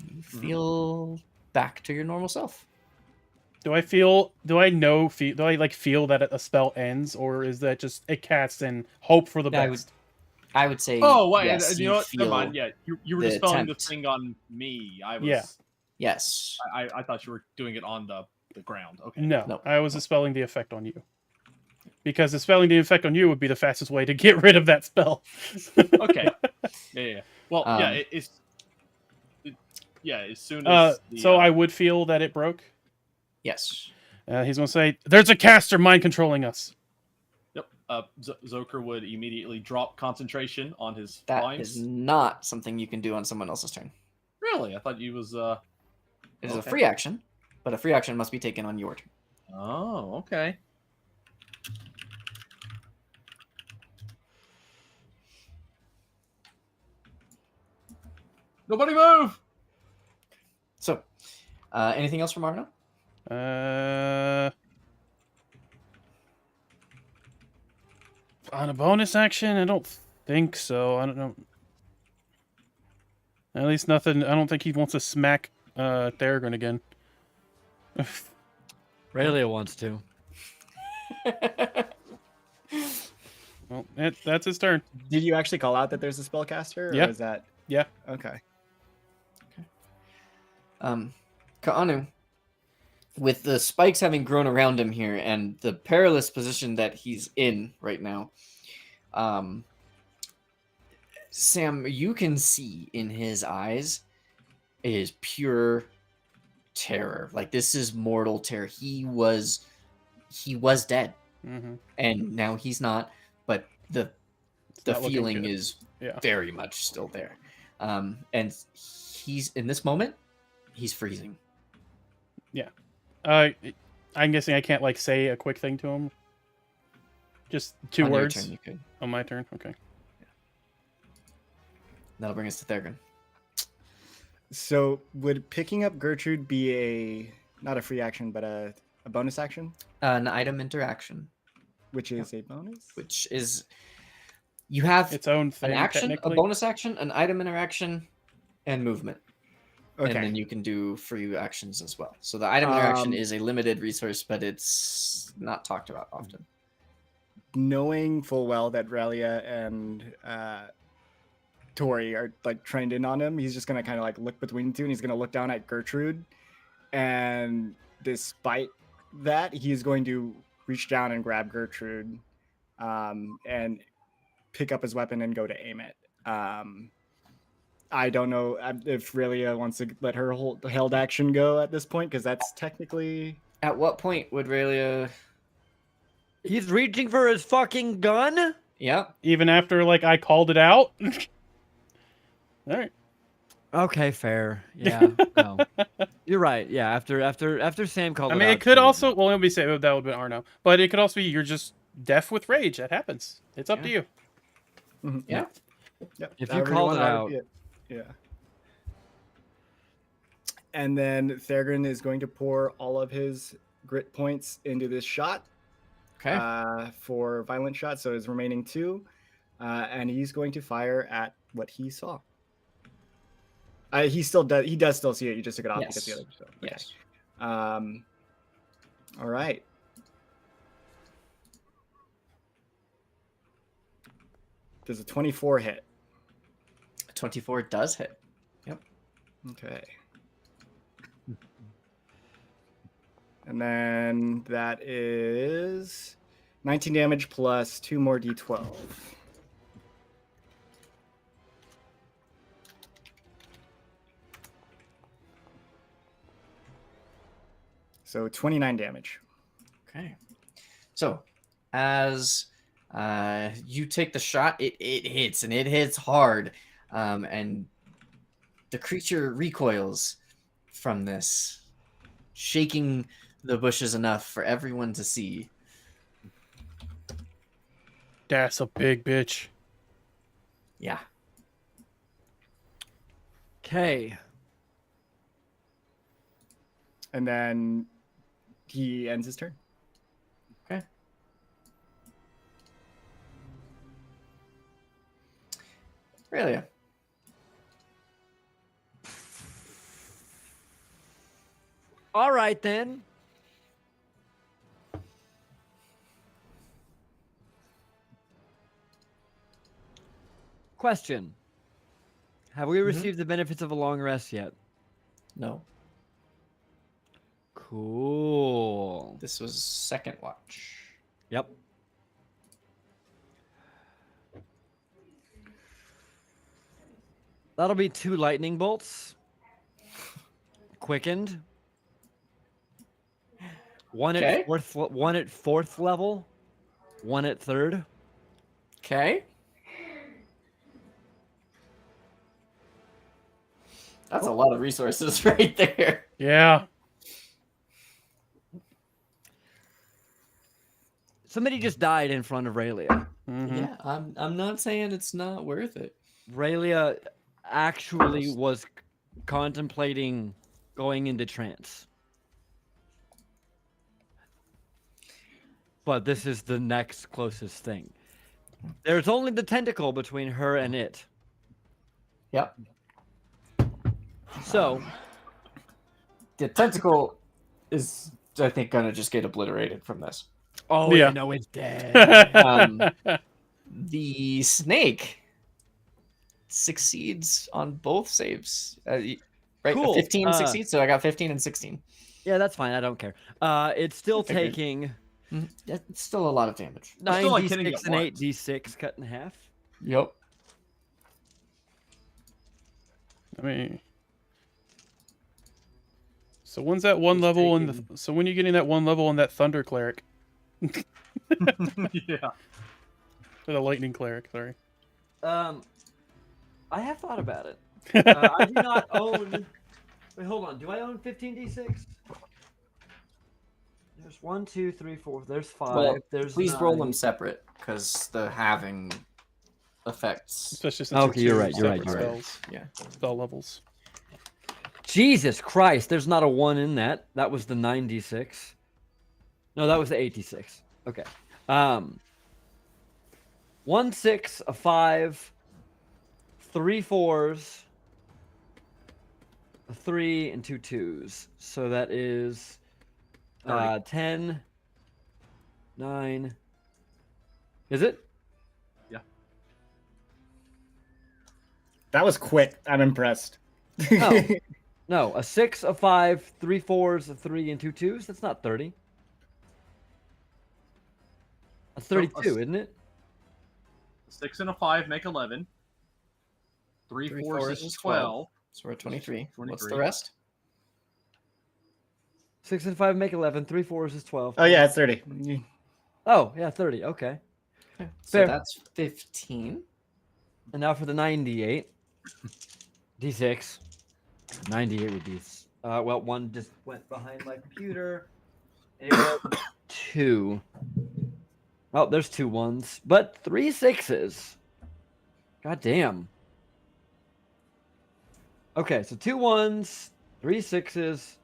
you feel back to your normal self. Do I like feel that a spell ends, or is that just it casts and hope for the Yeah, best? I would say. Oh, wait, yes, you know what? Never mind. feel Yeah, you were the dispelling the attempt. thing on me. I was. Yeah. Yes. I thought you were doing it on the ground. Okay. No, No. I was dispelling the effect on you. Because dispelling the effect on you would be the fastest way to get rid of that spell. Okay. Yeah. Well, yeah, yeah. As soon as so I would feel that it broke. Yes. He's gonna say, "There's a caster mind controlling us." Yep. Zoker would immediately drop concentration on his That blinds. is not something you can do on someone else's turn. Really? I thought you was. It is a Okay. free action, but a free action must be taken on your turn. Oh, okay. Nobody move! So, anything else from Arno? On a bonus action, I don't think so. I don't know. At least nothing. I don't think he wants to smack Theragon again. Raylia wants to. Well, that's his turn. Did you actually call out that there's a spellcaster? Or Yeah. is that Yeah. okay? Kaanu, with the spikes having grown around him here and the perilous position that he's in right now, Sam, you can see in his eyes is pure terror. Like, this is mortal terror. He was dead, Mm-hmm. and now he's not. But the not looking feeling good. is Yeah. very much still there. And he's in this moment, he's freezing. I'm guessing I can't like say a quick thing to him. Just two On your words turn, you could. on my turn. Okay. That'll bring us to Theragon. So would picking up Gertrude be not a free action, but a bonus action, An item interaction, which is a bonus? which is you have Its own thing. an action, a technically. bonus action, an item interaction, and movement. Okay. And then you can do free actions as well. So the item interaction Um, is a limited resource, but it's not talked about often. Knowing full well that Relia and Tori are like trained in on him, he's just gonna kind of like look between the two, and he's gonna look down at Gertrude, and despite that, he's going to reach down and grab Gertrude, and pick up his weapon and go to aim it. I don't know if Relia wants to let her held action go at this point, because that's technically. At what point would Relia? He's reaching for his fucking gun? Yeah. Even after like I called it out. All right. Okay, fair. Yeah. No. You're right. Yeah, after Sam called I it mean, out, it could too. also. Well, it would be say that would be Arno, but it could also be you're just deaf with rage. That happens. It's up to you. Mhm. Yeah. Yep. If you however called want, it I out. would- yeah. And then Theragon is going to pour all of his grit points into this shot Okay. for violent shots. So his remaining 2, and he's going to fire at what he saw. He still does. He does still see it. You just took it off because the Yes. other. So, okay. Yes. All right. Does a 24 hit? 24 does hit. Okay. And then that is 19 damage plus 2 more d12. So 29 damage. Okay. So, as you take the shot, it hits, and it hits hard. And the creature recoils from this, shaking the bushes enough for everyone to see. That's a big bitch. Yeah. Okay. And then he ends his turn. Okay. Really? All right then. Question. Have we received the benefits of a long rest yet? No. Cool. This was second watch. Yep. That'll be 2 lightning bolts. Quickened. One Okay. at fourth level. One at third. Okay. That's a lot of resources right there. Yeah. Somebody just died in front of Raylia. Mhm. Yeah, I'm not saying it's not worth it. Raylia actually was contemplating going into trance. But this is the next closest thing. There's only the tentacle between her and it. Yep. So, The tentacle is, I think, gonna just get obliterated from this. oh, Yeah. you know it's dead. The snake succeeds on both saves. Right? Cool. 15 succeeds, so I got 15 and 16. Yeah, that's fine. I don't care. It's still Figured. taking That's still a lot of damage. still like hitting 9d6 it and once. 8d6 cut in half. Yep. I mean, so when's that one It's level in taking- the? So when are you getting that one level in that thunder cleric Yeah. or the lightning cleric? Sorry. I have thought about it. I do not own. Wait, hold on. Do I own 15d6? There's 1, 2, 3, 4. There's 5. Well, there's please roll 9. them separate, because the halving affects. Especially since Okay, they're you're two right, you're right, separate you're right. spells, Yeah. spell levels. Jesus Christ! There's not a 1 in that. That was the 9d6. No, that was the 8d6. Okay. 1 6, a 5, 3 4s, a 3, and 2 2s. So that is 10, 9. Is it? That was quick. I'm impressed. No. No, a 6, a 5, 3 4s, a 3, and 2 2s. That's not 30. That's 32, isn't it? 6 and a 5 make 11. 3 Three fours fours is is 12. So we're at 23. What's the 23. rest? 6 and 5 make 11. 3 4s is 12. Oh yeah, it's 30. Oh, yeah, 30. Okay. So Fair. that's 15. And now for the 98. D6. 98 would be. Well, one just went behind my computer. And it was 2. Oh, there's 2 1s, but 3 6s. God damn. Okay, so 2 1s, 3 6s,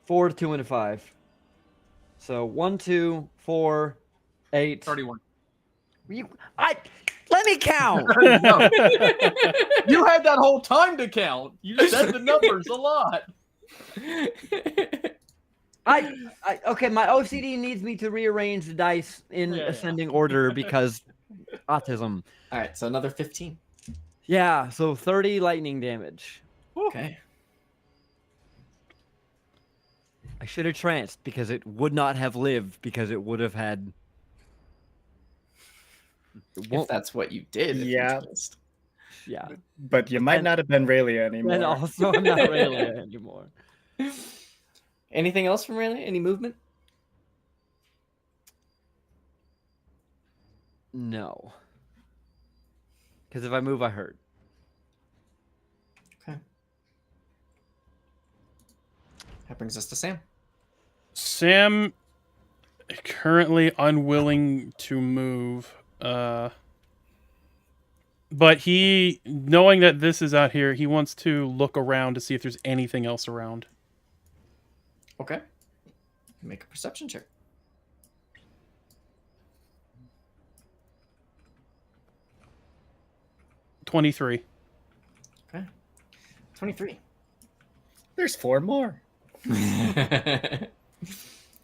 4, 2, and a 5. So 1, 2, 4, 8. 31. Let me count. No. You had that whole time to count. You said the numbers a lot. Okay, my OCD needs me to rearrange the dice in Yeah. ascending order because autism. All right, so another 15. Yeah, so 30 lightning damage. Okay. I should have tranced because it would not have lived because it would have had. It If won't. that's what you did. If Yeah. You twist. Yeah. But you But might then- not have been Raylia anymore. And also, I'm not Raylia anymore. Anything else from Rayleigh? Any movement? No. Because if I move, I hurt. Okay. That brings us to Sam. Sam currently unwilling to move. But he, knowing that this is out here, he wants to look around to see if there's anything else around. Okay. Make a perception check. 23. Okay. 23. There's 4 more.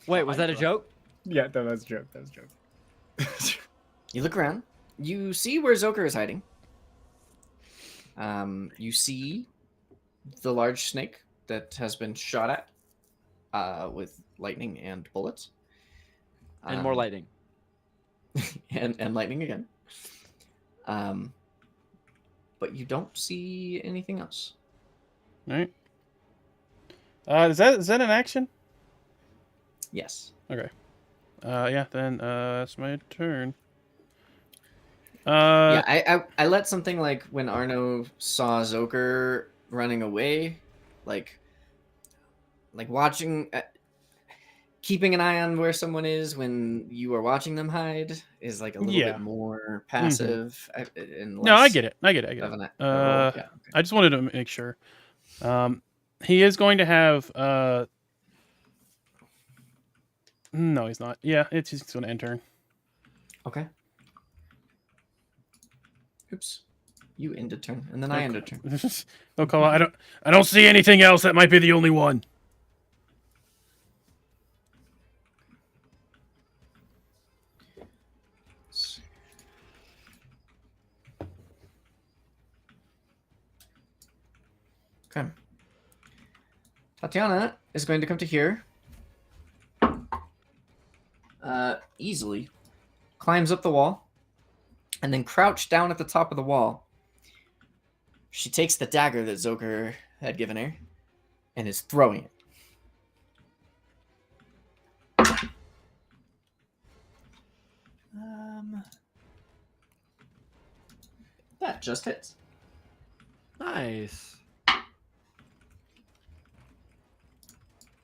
Wait, was that a joke? Yeah, that was a joke. That was a joke. You look around. You see where Zoker is hiding. You see the large snake that has been shot at with lightning and bullets. And more lightning. and lightning again. But you don't see anything else. All right. Is that an action? Yes. Okay. Yeah. Then that's my turn. Yeah, I let something like when Arno saw Zoker running away, like watching, keeping an eye on where someone is when you are watching them hide is like a little Yeah. bit more passive. And No, I less get it. I get it. I get of it. an- yeah, okay. I just wanted to make sure. He is going to have. No, he's not. Yeah, it's just going to end turn. Okay. Oops. You ended turn, and then I ended turn. Okay, I don't see anything else. That might be the only one. Okay. Tatiana is going to come to here. Easily. Climbs up the wall. And then crouch down at the top of the wall. She takes the dagger that Zoker had given her. And is throwing it. That just hits. Nice.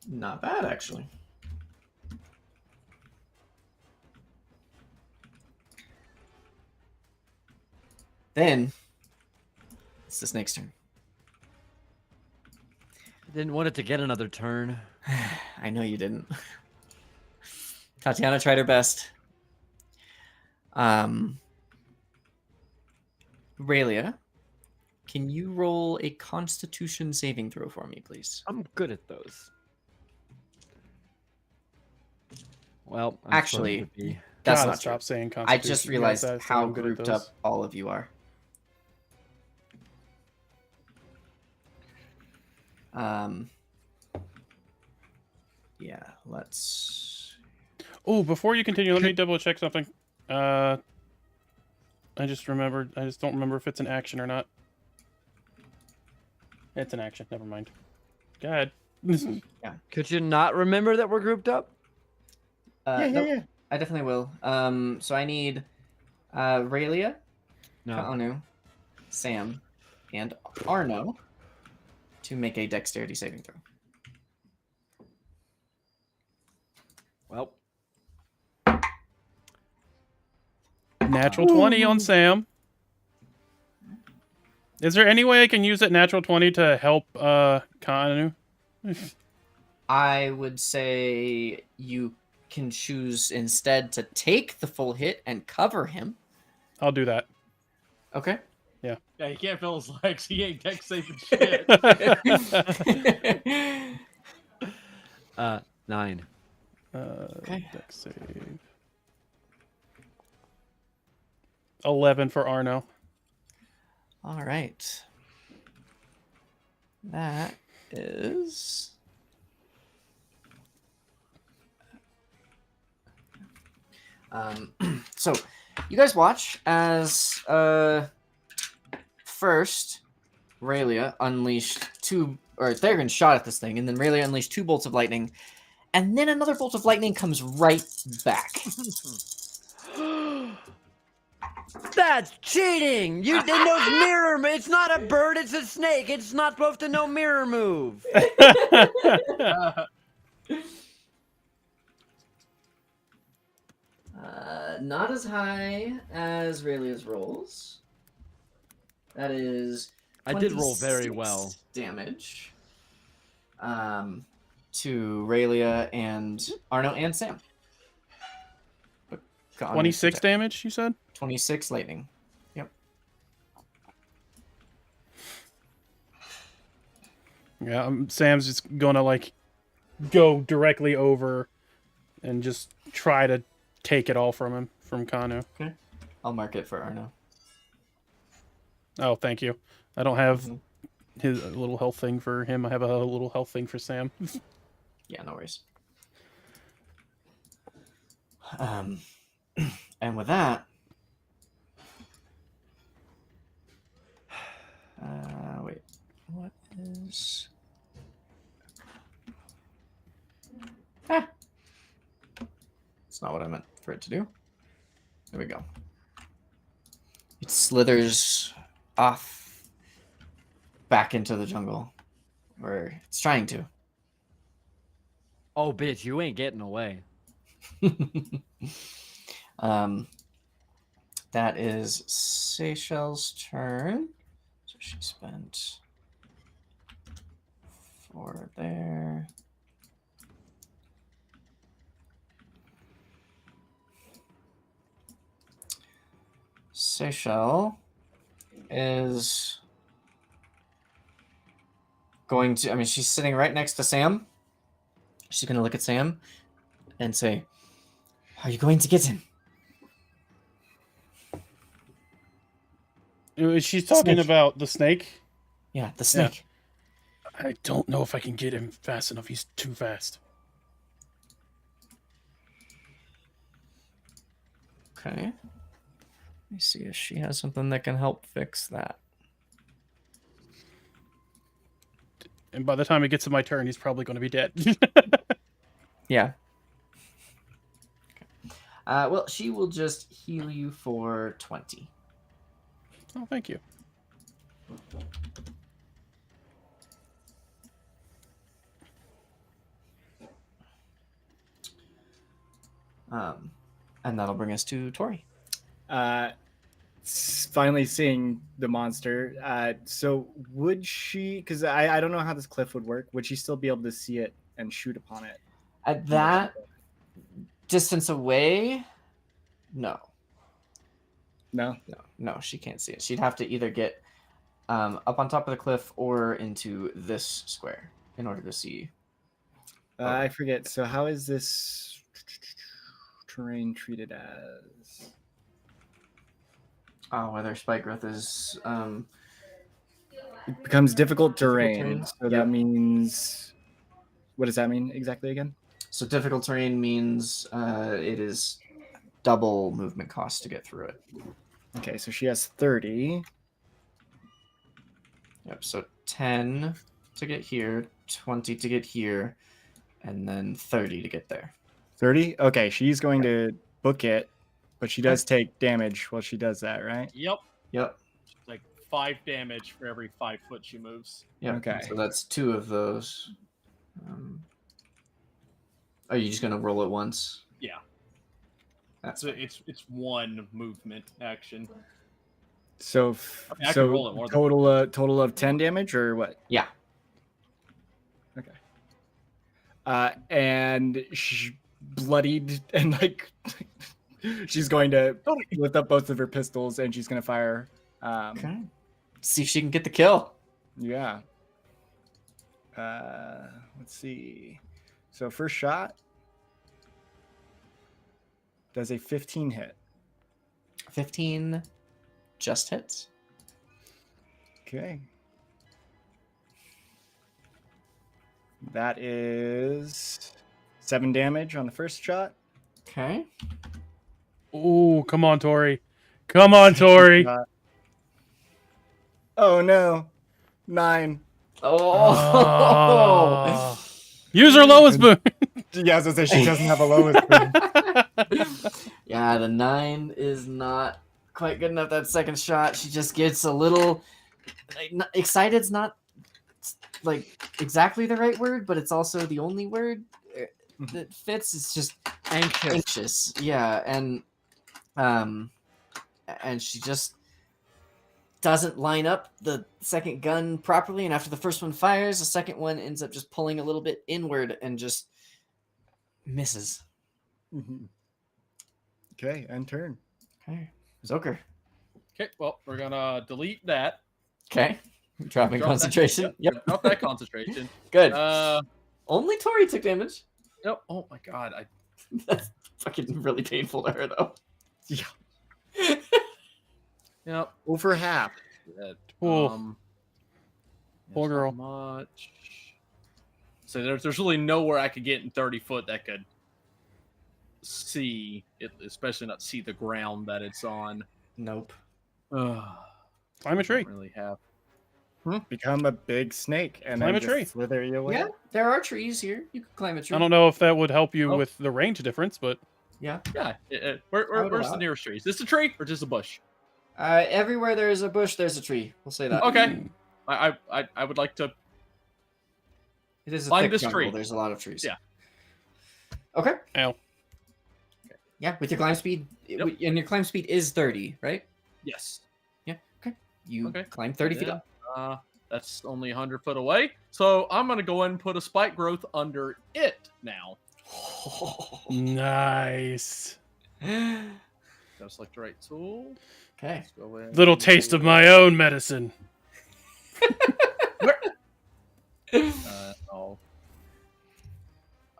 Not bad, actually. Then, it's the snake's turn. Didn't want it to get another turn. I know you didn't. Tatiana tried her best. Raylia, can you roll a Constitution saving throw for me, please? I'm good at those. Well, Actually, be. That's God, not true. stop saying I Constitution. just You realized guys how I'm good at grouped up those. all of you are. Yeah, let's. Oh, before you continue, let me double check something. I just remembered. I just don't remember if it's an action or not. It's an action. Never mind. Go ahead. Could you not remember that we're grouped up? Nope, I definitely will. So I need Raylia, No. Kaanu, Sam, and Arno to make a dexterity saving throw. Well, Natural 20 on Sam. Is there any way I can use that natural 20 to help Kaanu? I would say you can choose instead to take the full hit and cover him. I'll do that. Okay. Yeah, he can't feel his legs. He ain't dex saving shit. 9. Okay. Dex save. 11 for Arno. All right. That is So you guys watch as first Raylia unleashed Theragon shot at this thing, and then Raylia unleashed 2 bolts of lightning, and then another bolt of lightning comes right back. That's cheating. You didn't know mirror. It's not a bird. It's a snake. It's not supposed to know mirror move. Not as high as Raylia's rolls. That is I did roll very well. damage to Raylia and Arno and Sam. But 26 damage, you said? 26 lightning. Yep. Yeah, Sam's just gonna like go directly over and just try to take it all from Kanu. Okay. I'll mark it for Arno. Oh, thank you. I don't have Mhm. his little health thing for him. I have a little health thing for Sam. Yeah, no worries. And with that, wait, what is? It's not what I meant for it to do. There we go. It slithers off back into the jungle, or it's trying to. Oh, bitch, you ain't getting away. That is Seychelles' turn. So she spent 4 there. Seychelles is going to, I mean, she's sitting right next to Sam. She's going to look at Sam and say, "Are you going to get him?" She's talking Snake. about the snake. Yeah, the snake. I don't know if I can get him fast enough. He's too fast. Okay. Let me see if she has something that can help fix that. And by the time it gets to my turn, he's probably going to be dead. Yeah. Okay. Well, she will just heal you for 20. Oh, thank you. And that'll bring us to Tori. Finally seeing the monster. So would she? Because I don't know how this cliff would work. Would she still be able to see it and shoot upon it? At that distance away, no. No. No, she can't see it. She'd have to either get up on top of the cliff or into this square in order to see. I forget. So how is this terrain treated as? Whether spike growth is It becomes difficult terrain. terrain? So Yep. that means. What does that mean exactly again? so difficult terrain means it is double movement cost to get through it. Okay, so she has 30. Yep. So 10 to get here, 20 to get here, and then 30 to get there. 30? Okay, she's going to book it, but she does take damage while she does that, right? Yep. Yep. Like 5 damage for every 5 foot she moves. Yep. Okay. So that's 2 of those. Are you just gonna roll it once? Yeah. That's So it's 1 movement action. So I mean, I can roll it more than total of 10 damage or what? Yeah. Okay. And bloodied and like she's going to lift up both of her pistols and she's going to fire. Okay. See if she can get the kill. Yeah. Let's see. So first shot does a 15 hit. 15 just hits. Okay. That is 7 damage on the first shot. Okay. Ooh, come on, Tori. Come on, Tori. Oh no. 9. Oh. Use her lowest boon. Yeah, as I say, she doesn't have a lowest boon. Yeah, the 9 is not quite good enough. That second shot, she just gets a little excited's not like exactly the right word, but it's also the only word that fits. It's just anxious. Yeah, and she just doesn't line up the second gun properly, and after the first one fires, the second one ends up just pulling a little bit inward and just misses. Okay, end turn. Okay, Zoker. Okay, well, we're gonna delete that. Okay, dropping Drop that- concentration. Yep. Drop that concentration. Good. Uh, Only Tori took damage. Yep. Oh my god. That's fucking really painful to her, though. Yeah. Yep. Over half. That, Poor not girl. Much. So there's really nowhere I could get in 30 foot that could see it, especially not see the ground that it's on. Nope. Climb a tree. Don't really have. Become a big snake and Climb then a tree. just slither you away. Yeah, there are trees here. You can climb a tree. I don't know if that would help you Oh. with the range difference, but Yeah. Yeah. I Where's would the allow it. nearest tree? Is this a tree or just a bush? Everywhere there is a bush, there's a tree. We'll say that. Okay. I would like to. It is a Climb thick this jungle. tree. There's a lot of trees. Yeah. Okay. ow. Yeah, with your climb speed, Yep. and your climb speed is 30, right? Yes. Yeah. Okay. You Okay. climb 30 feet Yeah. up. That's only 100 foot away. So I'm gonna go ahead and put a spike growth under it now. Nice. Okay. Gotta select the right tool. Let's go ahead Little and taste do- of my own medicine. Oh,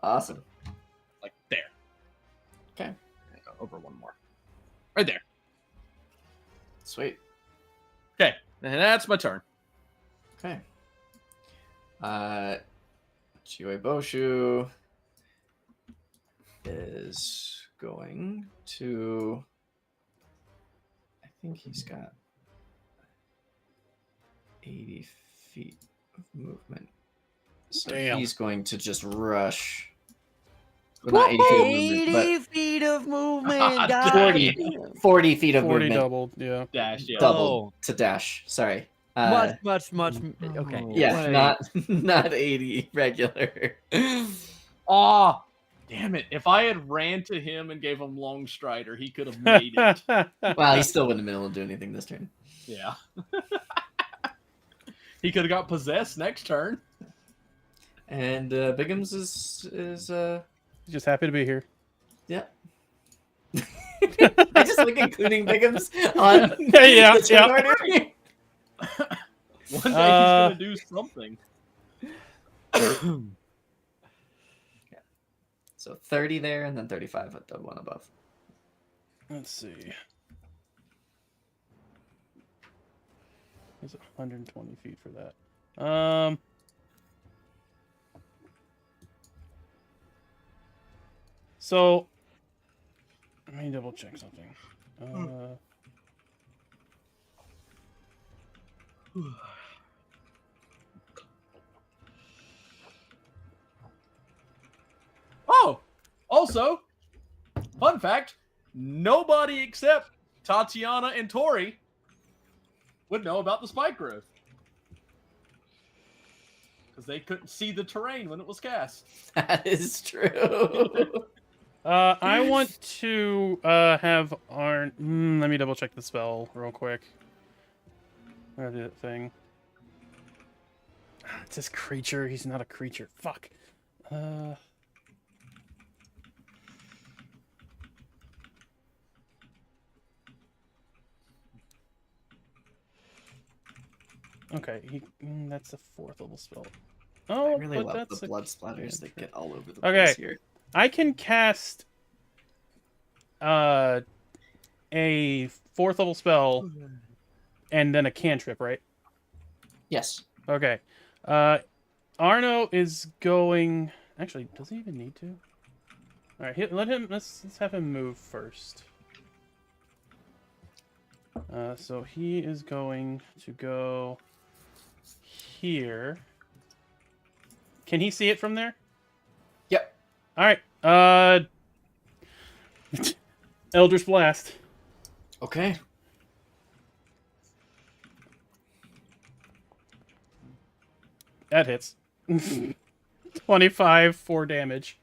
Awesome. like there. Okay. Over one more. Right there. Sweet. Okay, and that's my turn. Okay. Chiwe Boshu is going to. I think he's got 80 feet of movement. So Damn. he's going to just rush. Well, not 80 feet of movement, 80 feet of movement, but guys. 40 feet of 40 movement. doubled, yeah. Dash, yeah. Double to dash. Sorry. Much. Okay. Yeah, Wait. not 80 regular. Oh, damn it. If I had ran to him and gave him long strider, he could have made it. Well, he still wouldn't have been able to do anything this turn. Yeah. He could have got possessed next turn. And Bigums is Just happy to be here. yeah. I just like including Bigums on Yeah, the turn yeah. order. One day he's gonna do something. So 30 there, and then 35 at the one above. Let's see. It's 120 feet for that. So let me double check something. Oh, also, fun fact: nobody except Tatiana and Tori would know about the spike growth because they couldn't see the terrain when it was cast. That is true. I want to have Arn. Let me double check the spell real quick. Where did that thing? It says creature. He's not a creature. Fuck. Okay, that's a 4th level spell. Oh, I really but love that's the a blood splatters that get all over the Okay. place here. I can cast a 4th level spell and then a cantrip, right? Yes. Okay. Arno is going. Actually, does he even need to? All right, let's have him move first. So he is going to go here. Can he see it from there? Yep. All right. Eldritch Blast. Okay. That hits. 25 for damage.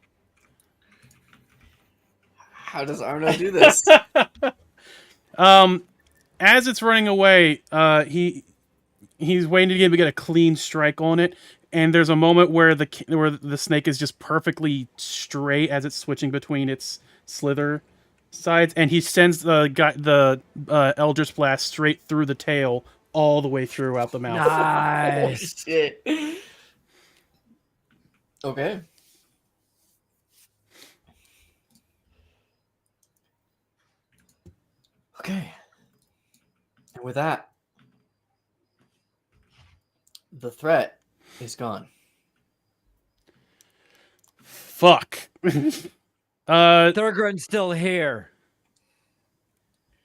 How does Arno do this? As it's running away, he's waiting to get a clean strike on it, and there's a moment where the snake is just perfectly straight as it's switching between its slither sides, and he sends the Eldritch Blast straight through the tail, all the way throughout the mouth. Nice. Shit. Okay. Okay. And with that, the threat is gone. Fuck. Thurgren's still here.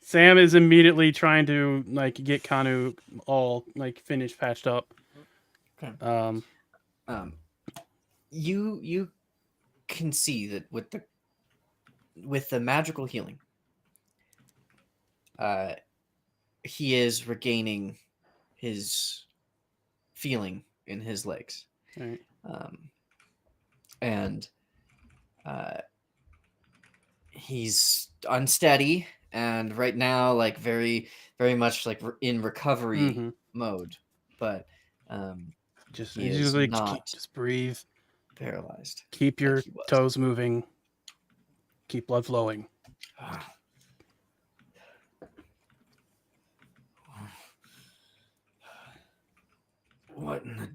Sam is immediately trying to get Kanu all finished, patched up. Okay. You can see that with the magical healing, he is regaining his feeling in his legs. Right. And he's unsteady and right now very very much in recovery mode, but Just he is usually not just breathe. paralyzed. Keep your he was. toes moving. Keep blood flowing. What in the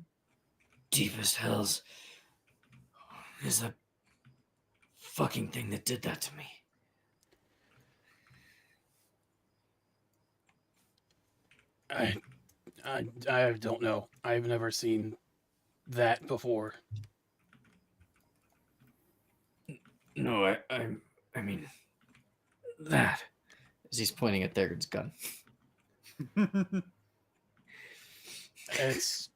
deepest hells is the fucking thing that did that to me? I don't know. I've never seen that before. No, I mean that. As he's pointing at Thurgood's gun. It's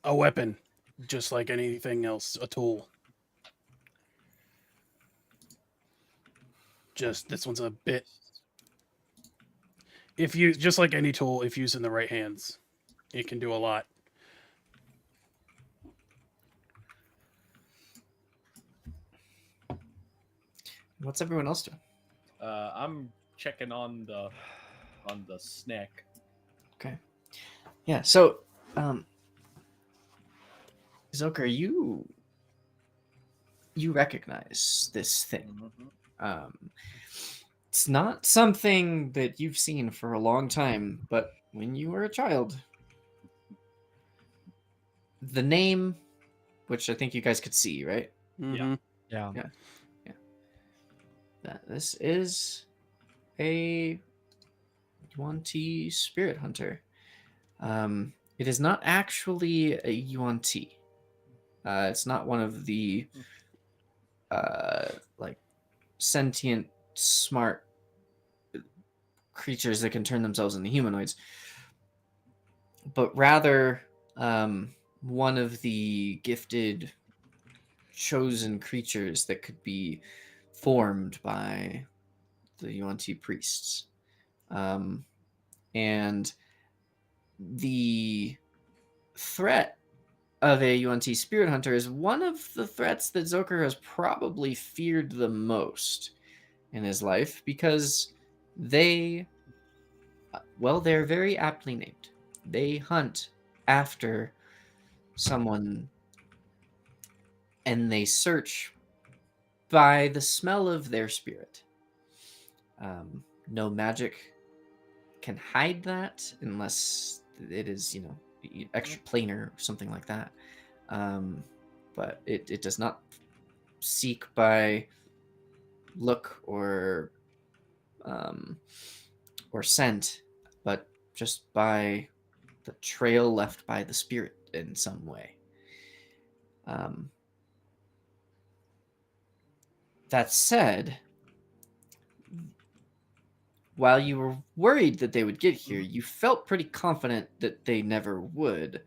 a weapon, just like anything else, a tool. Just this one's a bit. If you just like any tool, if used in the right hands, it can do a lot. What's everyone else doing? I'm checking on the snack. Okay. Yeah, so Zoker, you recognize this thing. It's not something that you've seen for a long time, but when you were a child, the name, which I think you guys could see, right? Mm-hmm. Yeah. That this is a Yuan-Ti spirit hunter. It is not actually a Yuan-Ti. It's not one of the sentient, smart creatures that can turn themselves into humanoids, but rather one of the gifted, chosen creatures that could be formed by the Yuan-Ti priests. And the threat of a Yuan-Ti spirit hunter is one of the threats that Zoker has probably feared the most in his life, because they're very aptly named. They hunt after someone and they search by the smell of their spirit. No magic can hide that unless it is, extra planar or something like that. But it does not seek by look or scent, but just by the trail left by the spirit in some way. That said, while you were worried that they would get here, you felt pretty confident that they never would,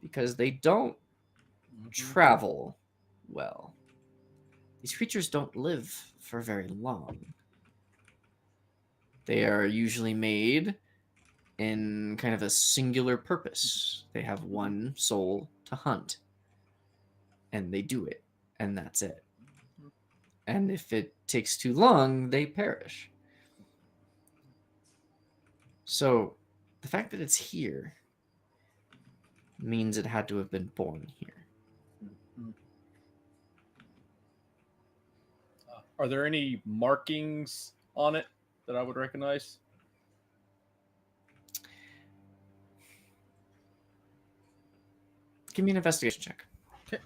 because they don't travel well. These creatures don't live for very long. They are usually made in kind of a singular purpose. They have one soul to hunt, and they do it, and that's it. And if it takes too long, they perish. So the fact that it's here means it had to have been born here. Are there any markings on it that I would recognize? Give me an investigation check. Okay.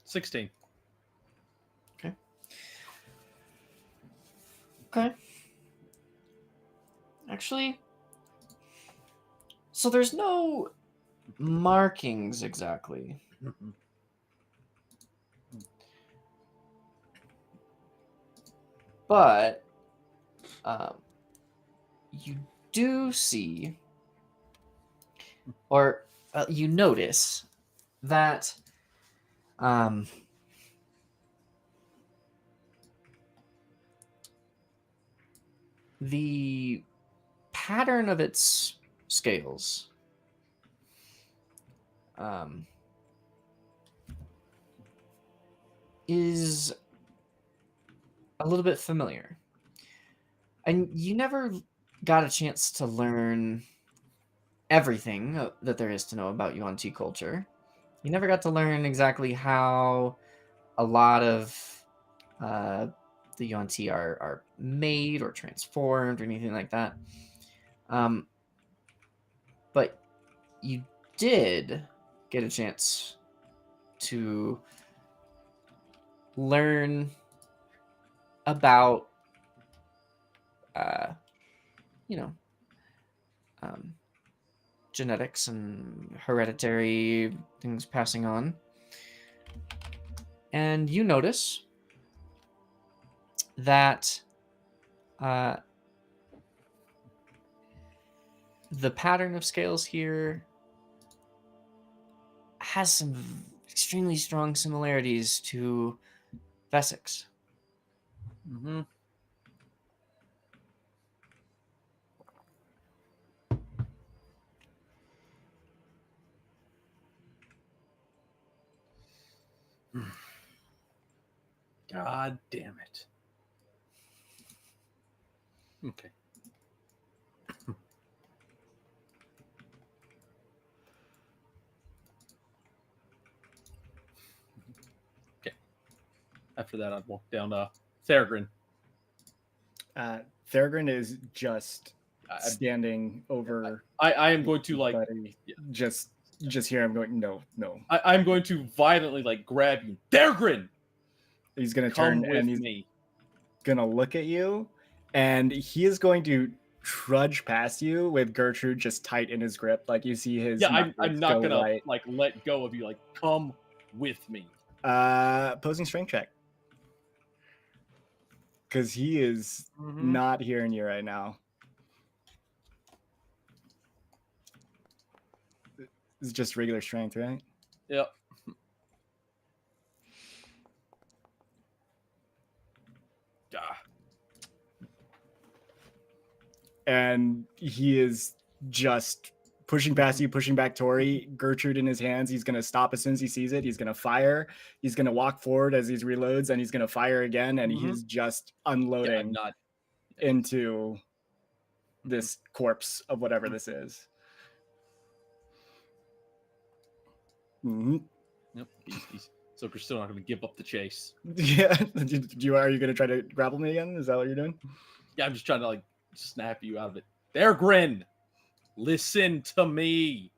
$16. Okay. Actually, so there's no markings exactly. But you do see, or you notice that the pattern of its scales is a little bit familiar. And you never got a chance to learn everything that there is to know about Yuan-Ti culture. You never got to learn exactly how a lot of the Yuan-Ti are made or transformed or anything like that. But you did get a chance to learn about genetics and hereditary things passing on. And you notice that the pattern of scales here has some extremely strong similarities to Vessex. Mm-hmm. God damn it. Okay. Okay. After that, I'd walk down to Theragrin. Theragon is just I- standing over. I am going to like buddy. yeah. Just here. I'm going. No. I'm going to violently like grab you. Theragon! He's gonna Come turn with and he's me. gonna look at you, and he is going to trudge past you with Gertrude just tight in his grip. Like you see his. Yeah, I'm knuckles not go gonna white. like let go of you. Like, come with me. Posing strength check. Because he is not hearing you right now. It's just regular strength, right? Yep. Ah. And he is just pushing past you, pushing back Tori, Gertrude in his hands. He's going to stop as soon as he sees it. He's going to fire. He's going to walk forward as he reloads, and he's going to fire again. And he's just Yeah, unloading not. into this corpse of whatever this is. Mm-hmm. Yep. So we're still not going to give up the chase. Yeah. Are you going to try to grapple me again? Is that what you're doing? Yeah, I'm just trying to like snap you out of it. There, Grin. Listen to me.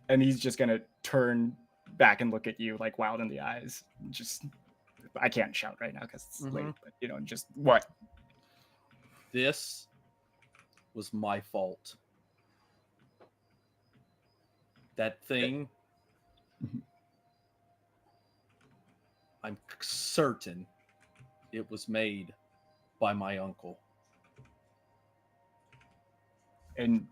And he's just going to turn back and look at you like wild in the eyes. Just, I can't shout right now because it's late, but just what? This was my fault. That thing I'm certain it was made by my uncle. And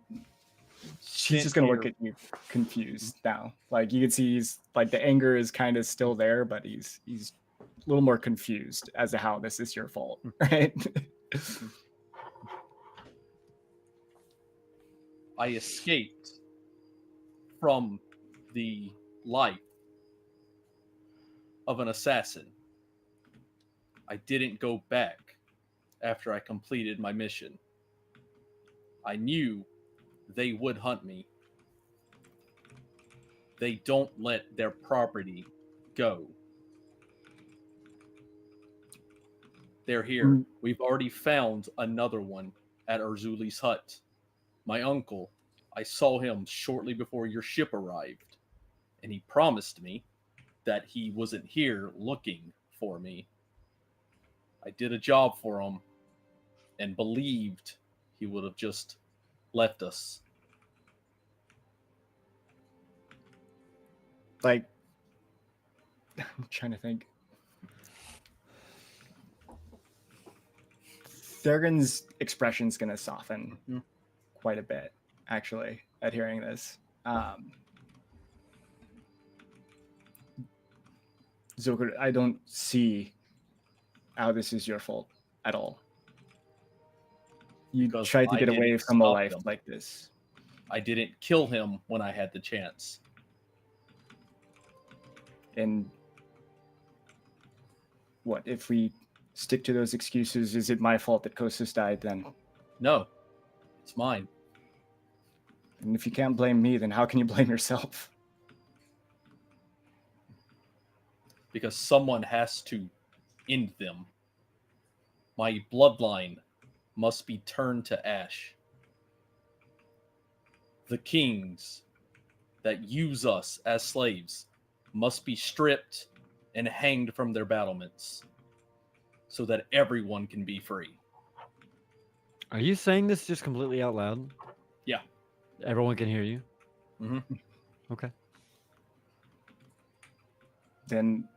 she's Sent just gonna look here- at you confused now. Like you can see he's like the anger is kind of still there, but he's a little more confused as to how this is your fault, right? I escaped from the life of an assassin. I didn't go back after I completed my mission. I knew they would hunt me. They don't let their property go. They're here. Mm. We've already found another one at Urzuli's hut. My uncle, I saw him shortly before your ship arrived, and he promised me that he wasn't here looking for me. I did a job for him and believed he would have just left us. Like, I'm trying to think. Thurgon's expression's gonna soften quite a bit, actually, at hearing this. Zoker, I don't see how this is your fault at all. You Because tried to I get away didn't from a stop life them. like this. I didn't kill him when I had the chance. And what if we stick to those excuses? Is it my fault that Kostas died then? No, it's mine. And if you can't blame me, then how can you blame yourself? Because someone has to end them. My bloodline must be turned to ash. The kings that use us as slaves must be stripped and hanged from their battlements so that everyone can be free. Are you saying this just completely out loud? Yeah. Everyone can hear you? hmm Okay. Then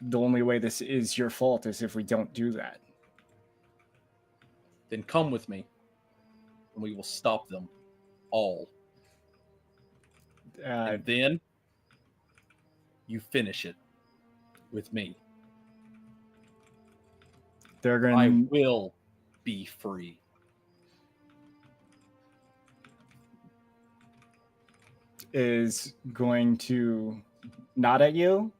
the only way this is your fault is if we don't do that. Then come with me and we will stop them all. And then you finish it with me. They're I going will be free. is going to nod at you.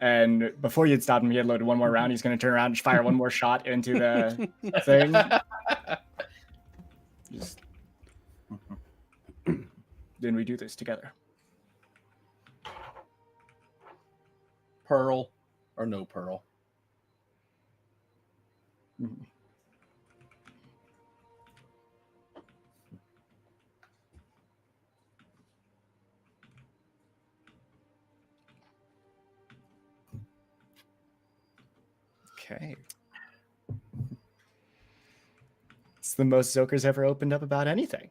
And before you'd stopped him, he had loaded one more round. He's going to turn around and fire one more shot into the thing. Just... Then we do this together. Pearl or no pearl. Mhm. Okay. It's the most Zoker's ever opened up about anything.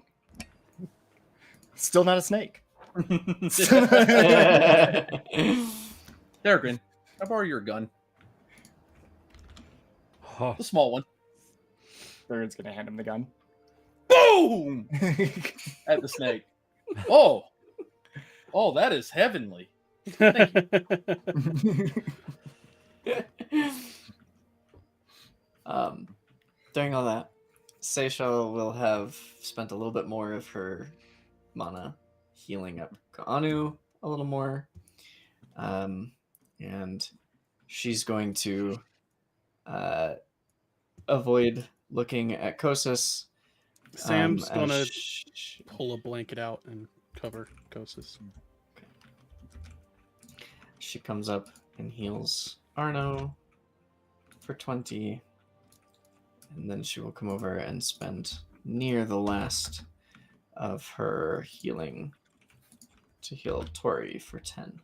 Still not a snake. Dargrin, I borrow your gun. Huh. The small one. Thurgon's gonna hand him the gun. Boom! At the snake. Oh! Oh, that is heavenly. During all that, Seisha will have spent a little bit more of her mana healing up Kaanu a little more. And she's going to avoid looking at Kostas. Sam's as gonna sh- pull a blanket out and cover Kostas. She comes up and heals Arno for 20. And then she will come over and spend near the last of her healing to heal Tori for 10.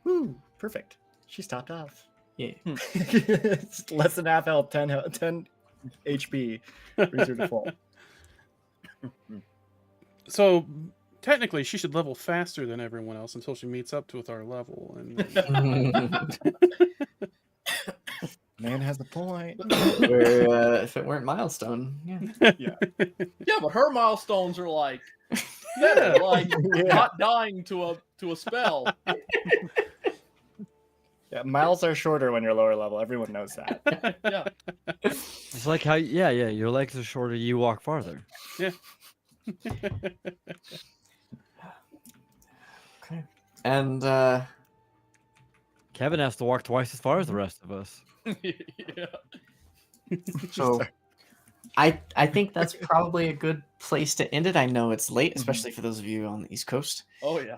Woo, perfect. She's topped off. Yeah. It's less than half health, 10 HP. Brings her to full. So, technically she should level faster than everyone else until she meets up with our level. And Man has a point. Where, if it weren't milestone, yeah. Yeah, but her milestones are like better, like not dying to a spell. Yeah, miles are shorter when you're lower level. Everyone knows that. Yeah. It's like how, yeah, your legs are shorter, you walk farther. yeah. Okay. And Kevin has to walk twice as far as the rest of us. Yeah. so I think that's probably a good place to end it. I know it's late, especially for those of you on the East Coast. Oh yeah.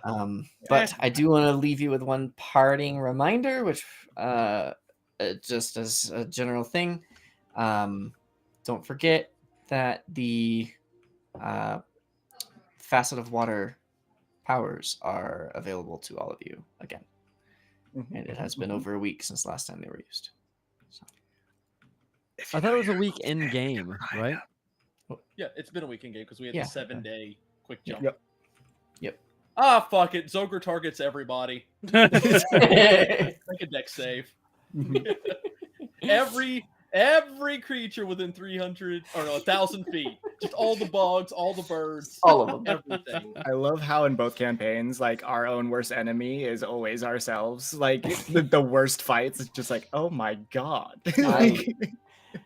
But I do want to leave you with one parting reminder, which just as a general thing, don't forget that the Facet of Water powers are available to all of you again. And it has been over a week since the last time they were used. So. I thought it was a week in game, right? Yeah, it's been a weekend game because we had Yeah. the 7-day quick jump. Yep. Ah, fuck it. Zogre targets everybody. Make a deck save. Every creature within 300 or 1,000 feet. Just all the bugs, all the birds, All of them. everything. I love how in both campaigns, like our own worst enemy is always ourselves. Like the worst fights, it's just like, oh my god.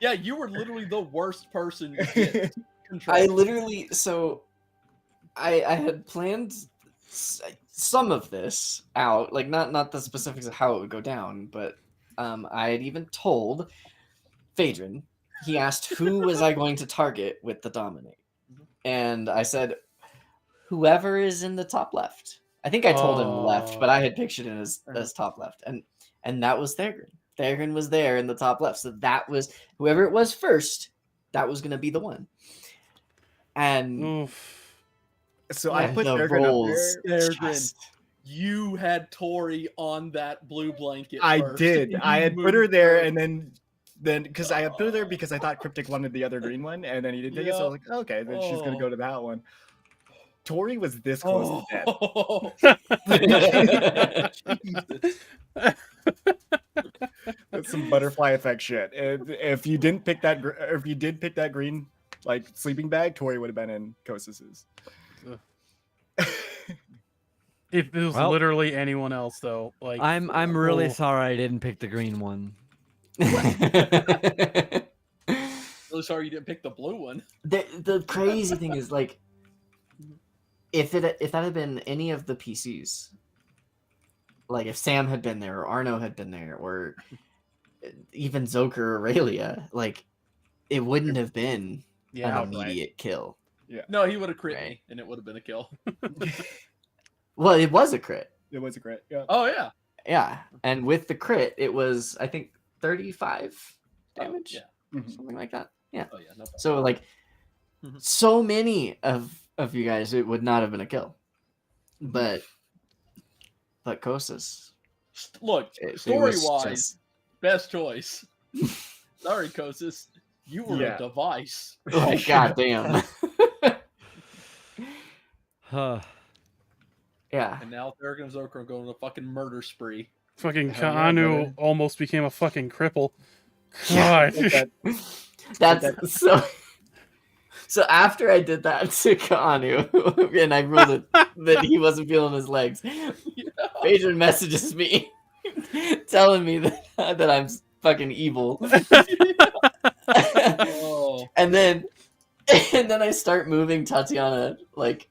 Yeah, you were literally the worst person to get control. I literally, so I had planned some of this out, like not the specifics of how it would go down, but I had even told Phaedron, he asked who was I going to target with the Dominate, and I said whoever is in the top left. I think I told him left, but I had pictured it as top left, and that was Thagrin. Thagrin was there in the top left, so that was whoever it was first. That was going to be the one. And Oof. So I put the Thagrin up rolls there. Thagrin. You had Tori on that blue blanket. I first. did. I You had put her moved there, her. and then because I had put her there because I thought Cryptic wanted the other green one, and then he didn't take it. So I was like, okay, then she's gonna go to that one. Tori was this close to dead. That's some butterfly effect shit. If you didn't pick that, or if you did pick that green like sleeping bag, Tori would have been in Kosis's. If it was Well- literally anyone else, though, like I'm really oh. sorry I didn't pick the green one. Really sorry you didn't pick the blue one. The crazy thing is, like, if that had been any of the PCs, like if Sam had been there or Arno had been there or even Zoker or Aurelia, like it wouldn't have been Yeah, an immediate kill. No, he would have crit Right. me, and it would have been a kill. Well, it was a crit. It was a crit. Yeah. Oh yeah. Yeah, and with the crit, it was I think 35 damage, Yeah. something like that. Yeah. Oh yeah. No problem. So like, so many of you guys, it would not have been a kill, but Kosis. Look, it was story-wise, just- best choice. Sorry, Kosis. You were Yeah. a device. Oh goddamn. Huh. Yeah. And now Thurgan and Zoker are going on a fucking murder spree. fucking Hell yeah, Kaanu brother. almost became a fucking cripple. God. That's so. So after I did that to Kaanu, and I ruled it that he wasn't feeling his legs, Phaedron messages me, telling me that I'm fucking evil. Oh. and then I start moving Tatiana like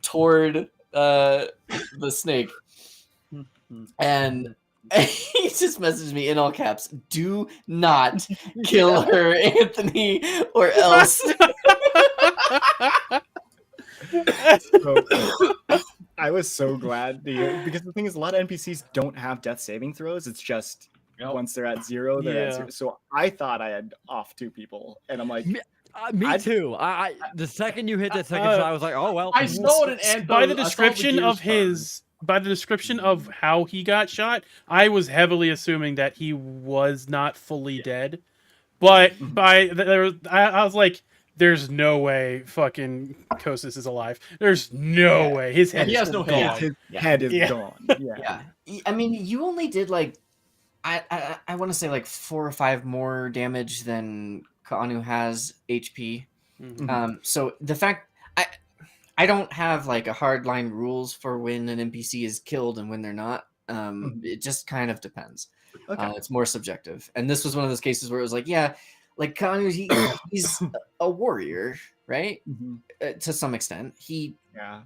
toward the snake, and he just messaged me in all caps, "Do not kill her, Anthony, or else." So, I was so glad to hear, because the thing is, a lot of NPCs don't have death saving throws. It's just Yep. once they're at zero, they're at Yeah. zero. So I thought I had off 2 people, and I'm like, Me I'd- too. I the second you hit that second Uh, shot, I was like, oh well. I saw it in By the Antho, I saw description gears of his, by the description of how he got shot, I was heavily assuming that he was not fully dead. But by there, I was like, there's no way fucking Kosis is alive. There's no Yeah. way. His head He is has no gone. head. His Yeah. head is Yeah. gone. Yeah. Yeah, I mean, you only did like I want to say like 4 or 5 more damage than Kaanu has HP. Mhm. So the fact I don't have like a hard line rules for when an NPC is killed and when they're not. It just kind of depends. Okay. It's more subjective. And this was one of those cases where it was like, yeah, like Kaanu, he's a warrior, right? Mhm. To some extent, he Yeah.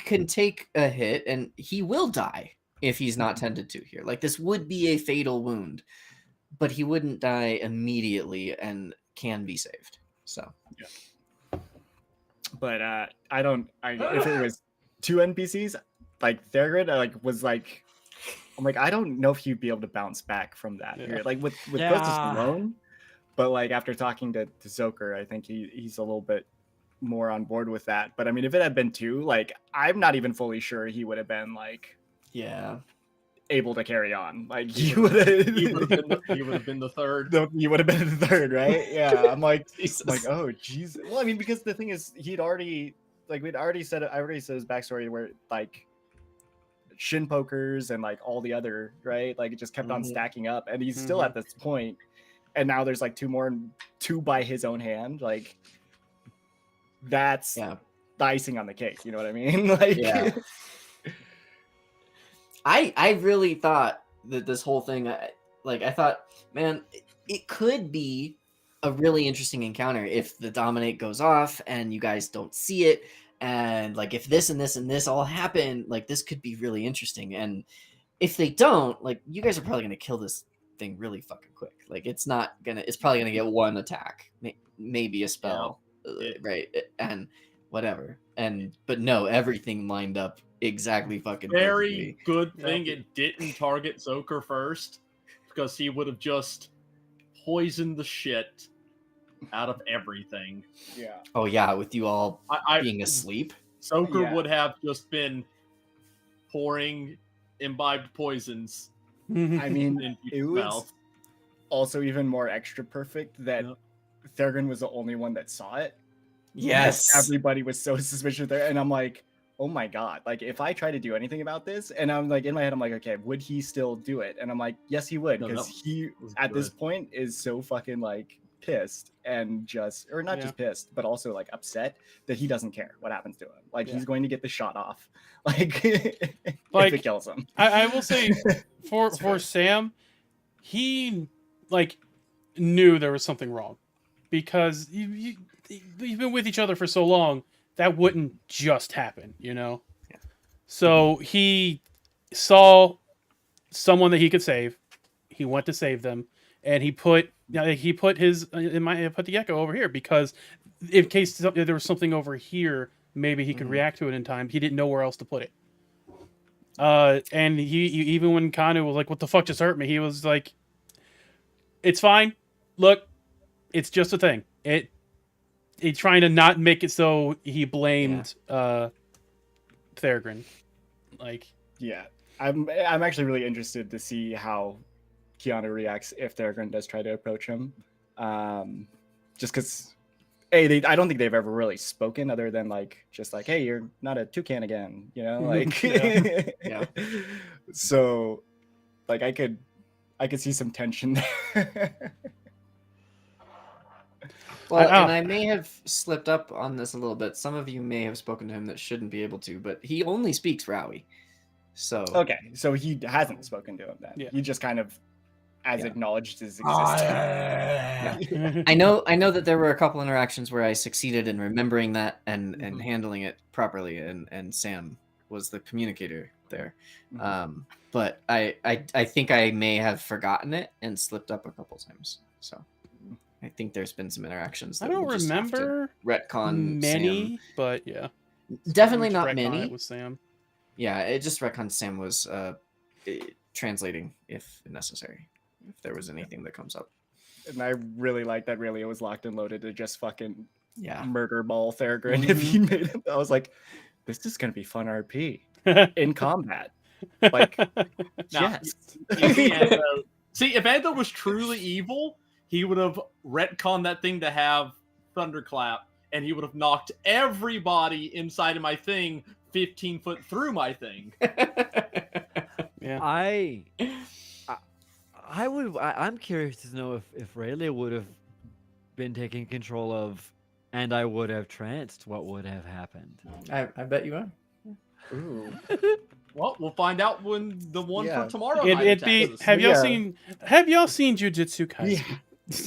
can take a hit and he will die if he's not tended to here. Like this would be a fatal wound, but he wouldn't die immediately and can be saved. So But if it was 2 NPCs, like Thurgood, I'm like, I don't know if he'd be able to bounce back from that. Yeah. Here. Like with Yeah. Kosis alone, but like after talking to Zoker, I think he's a little bit more on board with that. But I mean, if it had been 2, like I'm not even fully sure he would have been like yeah, able to carry on. Like He he would would have have been the third. he would have been the 3rd, right? Yeah. I'm like, Jesus. oh jeez. Well, I mean, because the thing is, I already said his backstory where like shin pokers and like all the other, right? Like it just kept on Mhm. stacking up, and he's still at this point, and now there's like 2 more, and 2 by his own hand. Like that's yeah. the icing on the cake. You know what I mean? Like Yeah. I really thought that this whole thing, I thought, man, it could be a really interesting encounter if the dominate goes off and you guys don't see it, and like if this and this and this all happen, like this could be really interesting. And if they don't, like you guys are probably gonna kill this thing really fucking quick. Like it's probably gonna get 1 attack, maybe a spell, right? And whatever. But no, everything lined up exactly fucking Very perfectly. good thing it didn't target Zoker first, because he would have just poisoned the shit out of everything. yeah. Oh yeah, with you all I being asleep. Zoker Yeah. would have just been pouring imbibed poisons I mean, in it people's was mouth. also even more extra perfect that Yep. Thurgood was the only one that saw it. Yes. Because everybody was so suspicious there, and I'm like, oh my god, like if I try to do anything about this, and I'm like in my head, I'm like, okay, would he still do it? And I'm like, yes, he would, No, because that he was at this good. point is so fucking like pissed and just, or not Yeah. just pissed, but also like upset that he doesn't care what happens to him. Like Yeah. he's going to get the shot off, like if Like, it kills him. I will say for Sam, he like knew there was something wrong because you've been with each other for so long that wouldn't just happen, you know. Yeah. So he saw someone that he could save. He went to save them, and he put put the echo over here because in case there was something over here, maybe he could react to it in time. He didn't know where else to put it. And he even when Kanu was like, "What the fuck just hurt me?" He was like, "It's fine. Look, it's just a thing." He's trying to not make it so he blamed Thorgrim. Like, Yeah, I'm actually really interested to see how Keanu reacts if Thurgood does try to approach him. Just because, I don't think they've ever really spoken other than like just like, hey, you're not a toucan again, you know, like. Yeah. So, like, I could see some tension there. Well, I- and I may have slipped up on this a little bit. Some of you may have spoken to him that shouldn't be able to, but he only speaks Rowie. So Okay, so he hasn't spoken to him then. Yeah. He just kind of Yeah. acknowledged his Ah, existence. I know that there were a couple interactions where I succeeded in remembering that and handling it properly, and Sam was the communicator there. But I think I may have forgotten it and slipped up a couple times. So I think there's been some interactions. I That don't we'll just have to remember retcon many, Sam. but yeah, Definitely Just not retcon many. It with Sam. Yeah, it just retcon Sam was translating if necessary, if there was anything that comes up. And I really like that Relia was locked and loaded to just fucking Yeah. murder ball Thurgood if he made him. I was like, this is gonna be fun RP in combat. Like, yes. See, if Ando was truly evil, he would have retconned that thing to have thunderclap, and he would have knocked everybody inside of my thing 15 foot through my thing. Yeah. I'm curious to know if Rayleigh would have been taken control of, and I would have tranced, what would have happened? I bet you are. Ooh. Well, we'll find out when the one Yeah. for tomorrow It, night it'd be. attacks us. Have y'all Yeah. seen? Have y'all seen Jujutsu Kaisen?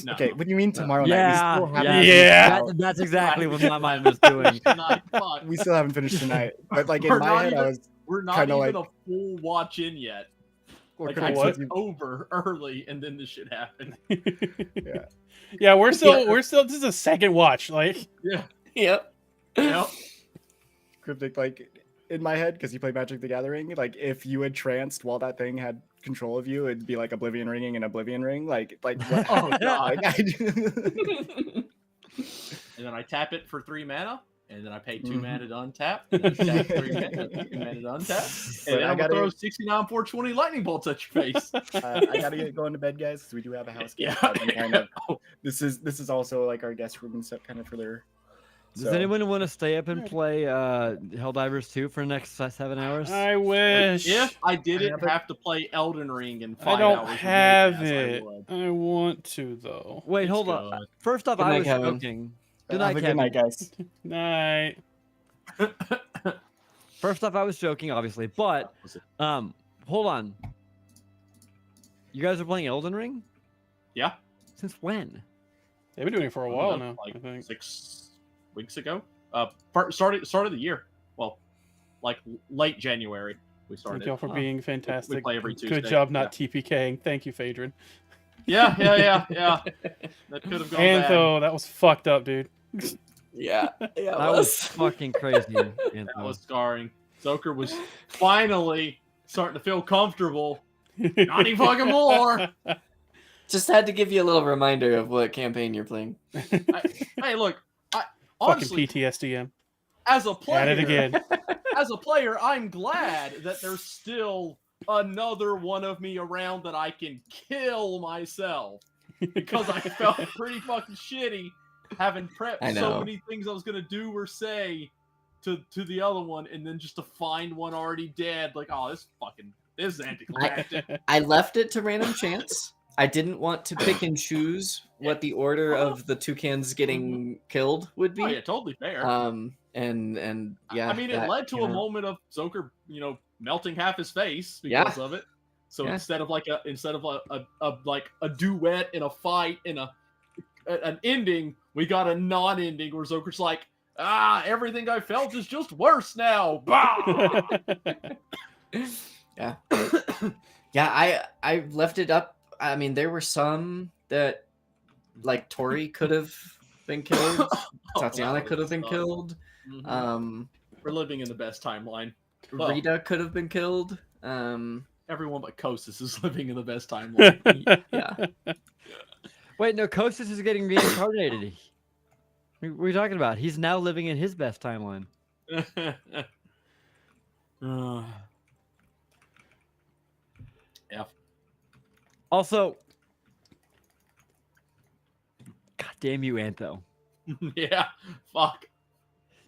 No. Okay, what do you mean tomorrow Yeah, night? We still haven't yeah, finished Yeah. out. That's exactly what my mind was doing. Tonight, fuck. We still haven't finished tonight. But like in We're my not head, I even- was We're not kinda even like- a full watch in yet. or Like could I I what? took you- over early, and then this shit happened. Yeah. Yeah, we're still. We're still. This is a second watch. Like. Yeah. Yep. Yep. Cryptic, like in my head, because you play Magic the Gathering, like if you had tranced while that thing had control of you, it'd be like Oblivion Ringing and Oblivion Ring. Like what? Oh god. Like, And then I tap it for 3 mana, and then I pay 2 Mhm. mana to untap, and then I tap 3 mana, 2 mana to untap, and But then I I'm gonna gotta- throw 69 420 lightning bolts at your face. I gotta get going to bed, guys, because we do have a house guest. Yeah. I've been kind of- this is also like our guest room and stuff, kind of for their. Does anyone want to stay up and play Helldivers 2 for the next 7 hours? I wish. If I didn't have it. have to play Elden Ring in 5 I don't hours, have as I it. would. I want to though. Wait, It's hold on. good. First off, Good I night, was Kevin. joking. Good Have night, a Kevin. good night, guys. Night. First off, I was joking, obviously, but hold on. You guys are playing Elden Ring? Yeah. Since when? They've been doing it for a while now. Like I think. 6 weeks ago. Start of the year. Well, like late January we started. Thank y'all for being fantastic. play every Good Tuesday, job not TPKing. Thank you, Phaedron. Yeah. That could have gone bad. Antho, that was fucked up, dude. Yeah. Yeah. it That was fucking crazy. That was scarring. Zoker was finally starting to feel comfortable. Not even fucking more. Just had to give you a little reminder of what campaign you're playing. Hey, look. Fucking Honestly, PTSDM. as a player, At it again. as a player, I'm glad that there's still another one of me around that I can kill myself, because I felt pretty fucking shitty having I prepped so know. many things I was gonna do or say to the other one, and then just to find one already dead, like, oh, this is anticlimactic. I left it to random chance. I didn't want to pick and choose what the order of the toucans getting killed would Oh be. yeah, totally fair. And yeah. I mean, it that led to a came out. moment of Zoker, melting half his face Yeah. because of it. So Yeah. instead of a duet in a fight in an ending, we got a non-ending where Zoker's like, everything I felt is just worse now. Bah! Yeah. Yeah, I left it up. I mean, there were some that, like, Tori could have been killed. Tatiana could have been killed. Mhm. We're living in the best timeline. Well, Rita could have been killed. everyone but Kosis is living in the best timeline. Yeah. Wait, no, Kostas is getting reincarnated. What are you talking about? He's now living in his best timeline. Yeah. Also, God damn you, Antho. Yeah. Fuck.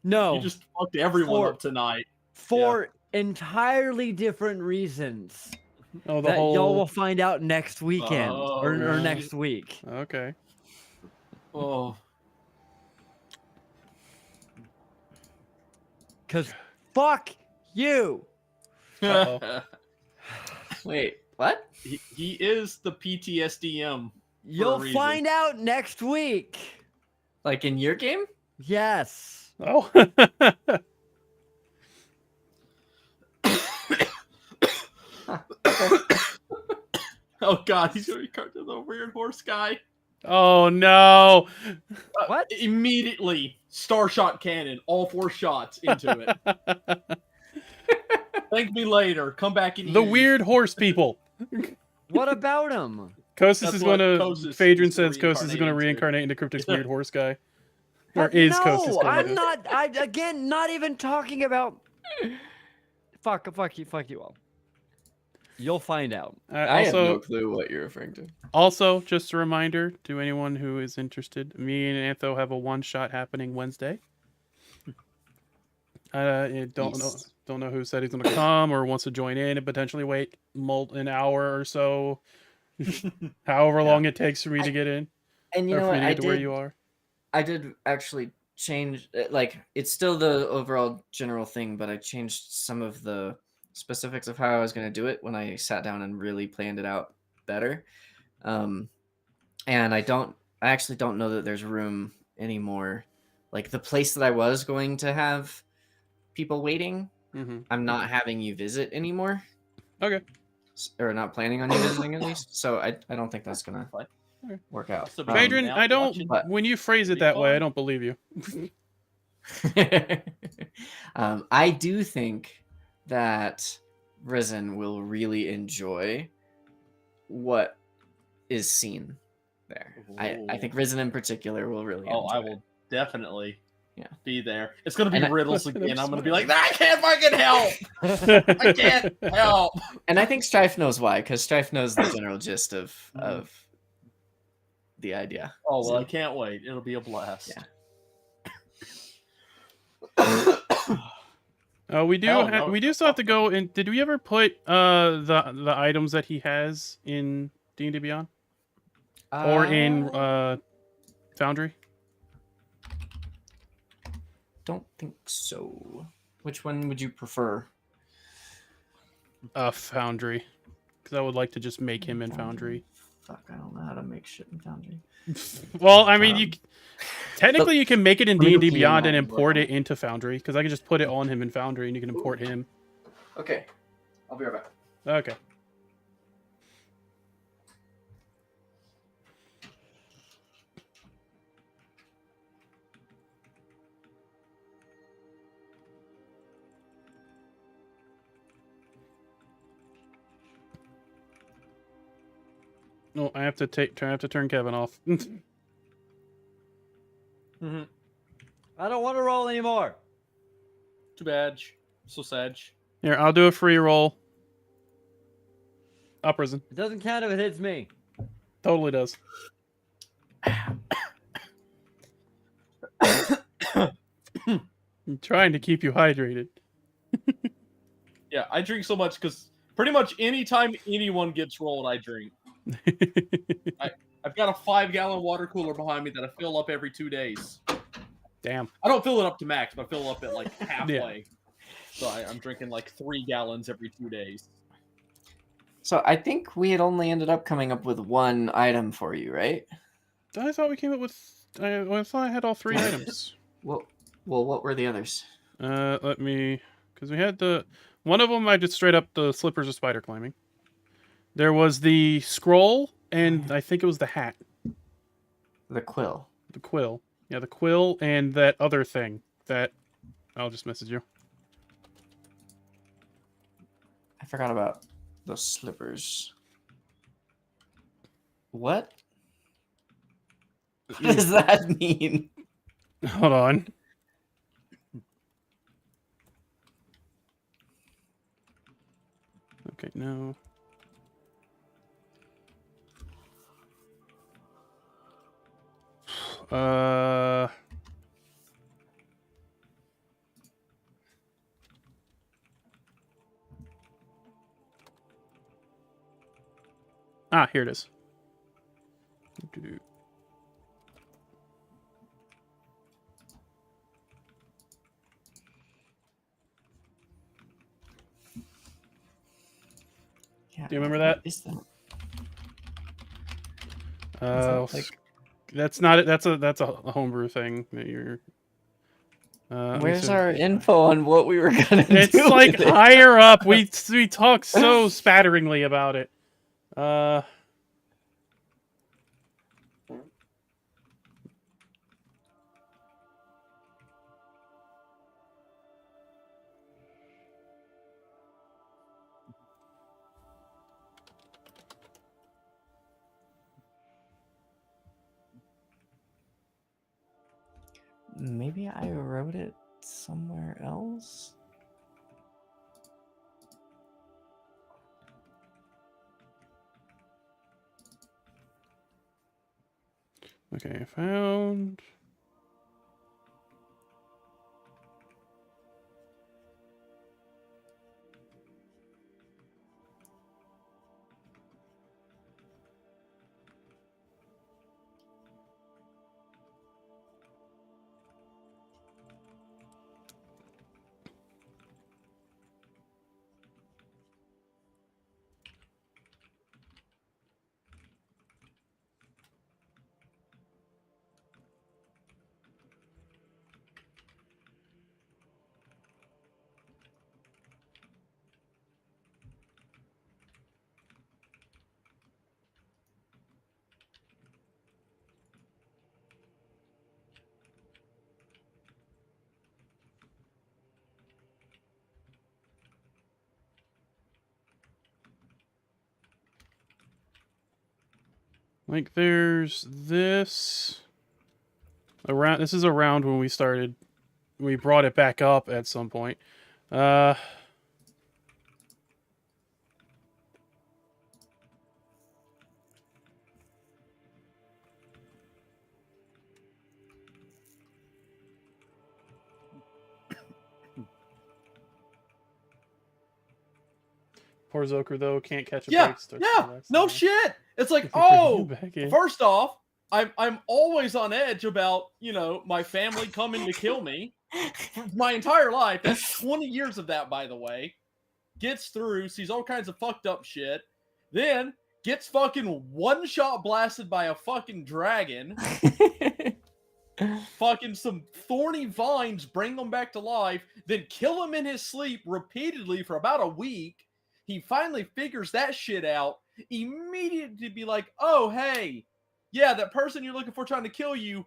No, You just fucked everyone For- up tonight. for entirely different reasons Oh, the that y'all will whole. find out next weekend or Oh. next week. Okay. Oh. Cause fuck you. Uh-oh. Wait, what? he is the PTSDM. You'll reason. find out next week. Like in your game? Yes. Oh. Oh god, he's gonna be cut to the weird horse guy. Oh no. What? Immediately, Starshot cannon, all 4 shots into it. Thank me later. Come back and The eat. weird horse people. What about him? Kosis That's is what gonna. Kosis Phaedron is gonna says Kosis is gonna reincarnate reincarnate into Cryptic's Yeah. weird horse guy. Or is no, Kosis going I'm to? not. Again, not even talking about. Fuck you all. You'll find out. I have Also, no clue what you're referring to. Also, just a reminder to anyone who is interested, me and Antho have a one-shot happening Wednesday. Don't know who said he's gonna come or wants to join in and potentially wait an hour or so, however long it takes for me to get in, And you or know for me what? to I get to where did. you are. I did actually change. Like, it's still the overall general thing, but I changed some of the specifics of how I was going to do it when I sat down and really planned it out better. And I actually don't know that there's room anymore. Like, the place that I was going to have people waiting, Mm-hmm. I'm not having you visit anymore. Okay. Or not planning on you visiting at least. So I don't think that's gonna Fine. work out. So be Adrian, out I don't. watching. But- When you phrase it Pretty that way, I fun. don't believe you. I do think that Risen will really enjoy what is seen there. I think Risen in particular will really Oh, enjoy I will definitely Yeah. be there. It's gonna be And I- riddles I'm again. I'm gonna be sweating. like, I can't fucking help. I can't help. And I think Strife knows why, because Strife knows the general gist of the idea. Oh well, I can't wait. It'll be a blast. Yeah. We do. Hell no. We do still have to go. And did we ever put the items that he has in D&D Beyond or in Foundry? Don't think so. Which one would you prefer? Foundry, because I would like to just make him in Foundry. Fuck, I don't know how to make shit in Foundry. Well, I mean, you Um, technically you can make it in let me go D&D pee Beyond and and I'll import work it into Foundry, because I can just put it on him in Foundry and you can import him. Okay, I'll be right back. Okay. No, I have to turn Kevin off. Mm-hmm. I don't want to roll anymore. Too bad. So sad. Here, I'll do a free roll. Up Risen. It doesn't count if it hits me. Totally does. I'm trying to keep you hydrated. Yeah, I drink so much because pretty much anytime anyone gets rolled, I drink. I've got a 5-gallon water cooler behind me that I fill up every 2 days. Damn. I don't fill it up to max, but I fill it up at like halfway. So I'm drinking like 3 gallons every 2 days. So I think we had only ended up coming up with one item for you, right? I thought we came up with. I thought I had all 3 items. Well, what were the others? Let me, because we had one of them. I just straight up the slippers of spider climbing. There was the scroll, and I think it was the hat, The quill. the quill. Yeah, the quill, and that other thing that I'll just message you. I forgot about the slippers. What? What does that mean? Hold on. Okay, no. Here it is. Yeah, Do you remember that? What is that? Like, that's not it. That's a homebrew thing that you're. Where's our info on what we were gonna do? It's like with it? higher up. We talk so spatteringly about it. Maybe I wrote it somewhere else. Okay, I found. Like, there's this around. This is around when we started. We brought it back up at some point. Poor Zoker though can't catch a Yeah, break. Starts yeah, to relax no now. shit. It's like, Bring you oh, back in. first off, I'm always on edge about, you know, my family coming to kill me. For my entire life. That's 20 years of that, by the way. Gets through, sees all kinds of fucked up shit. Then gets fucking one-shot blasted by a fucking dragon. Fucking some thorny vines bring him back to life. Then kill him in his sleep repeatedly for about a week. He finally figures that shit out. Immediately be like, oh, hey, yeah, that person you're looking for trying to kill you,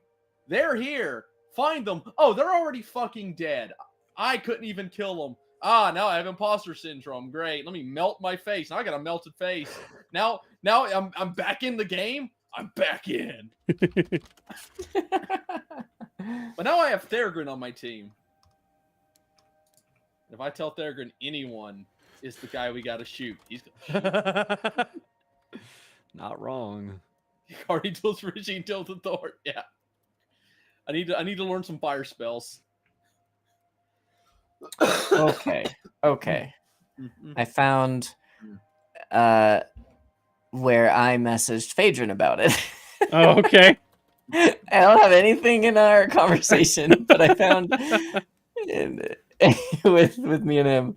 they're here. Find them. Oh, they're already fucking dead. I couldn't even kill them. Ah, now I have imposter syndrome. Great. Let me melt my face. Now I got a melted face. Now I'm back in the game. I'm back in. But now I have Theragun on my team. If I tell Theragun anyone is the guy we gotta shoot, he's gonna shoot. Not wrong. Already deals Regine Tilted Thor. Yeah. I need to learn some fire spells. Okay. Mhm. I found where I messaged Phaedron about it. Oh, okay. I don't have anything in our conversation, but I found with me and him.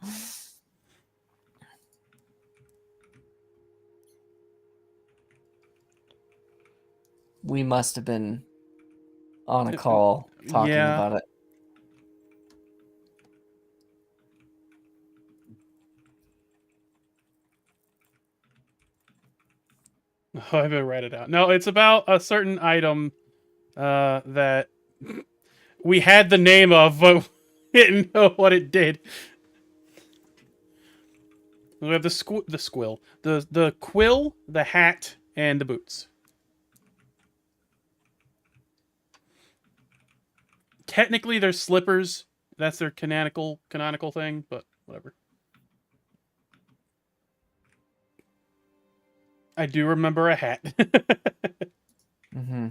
We must have been on a call talking Yeah. about it. Oh, I haven't read it out. No, it's about a certain item that we had the name of, but we didn't know what it did. We have the quill, the quill, the hat, and the boots. Technically, they're slippers. That's their canonical thing, but whatever. I do remember a hat. Mm-hmm.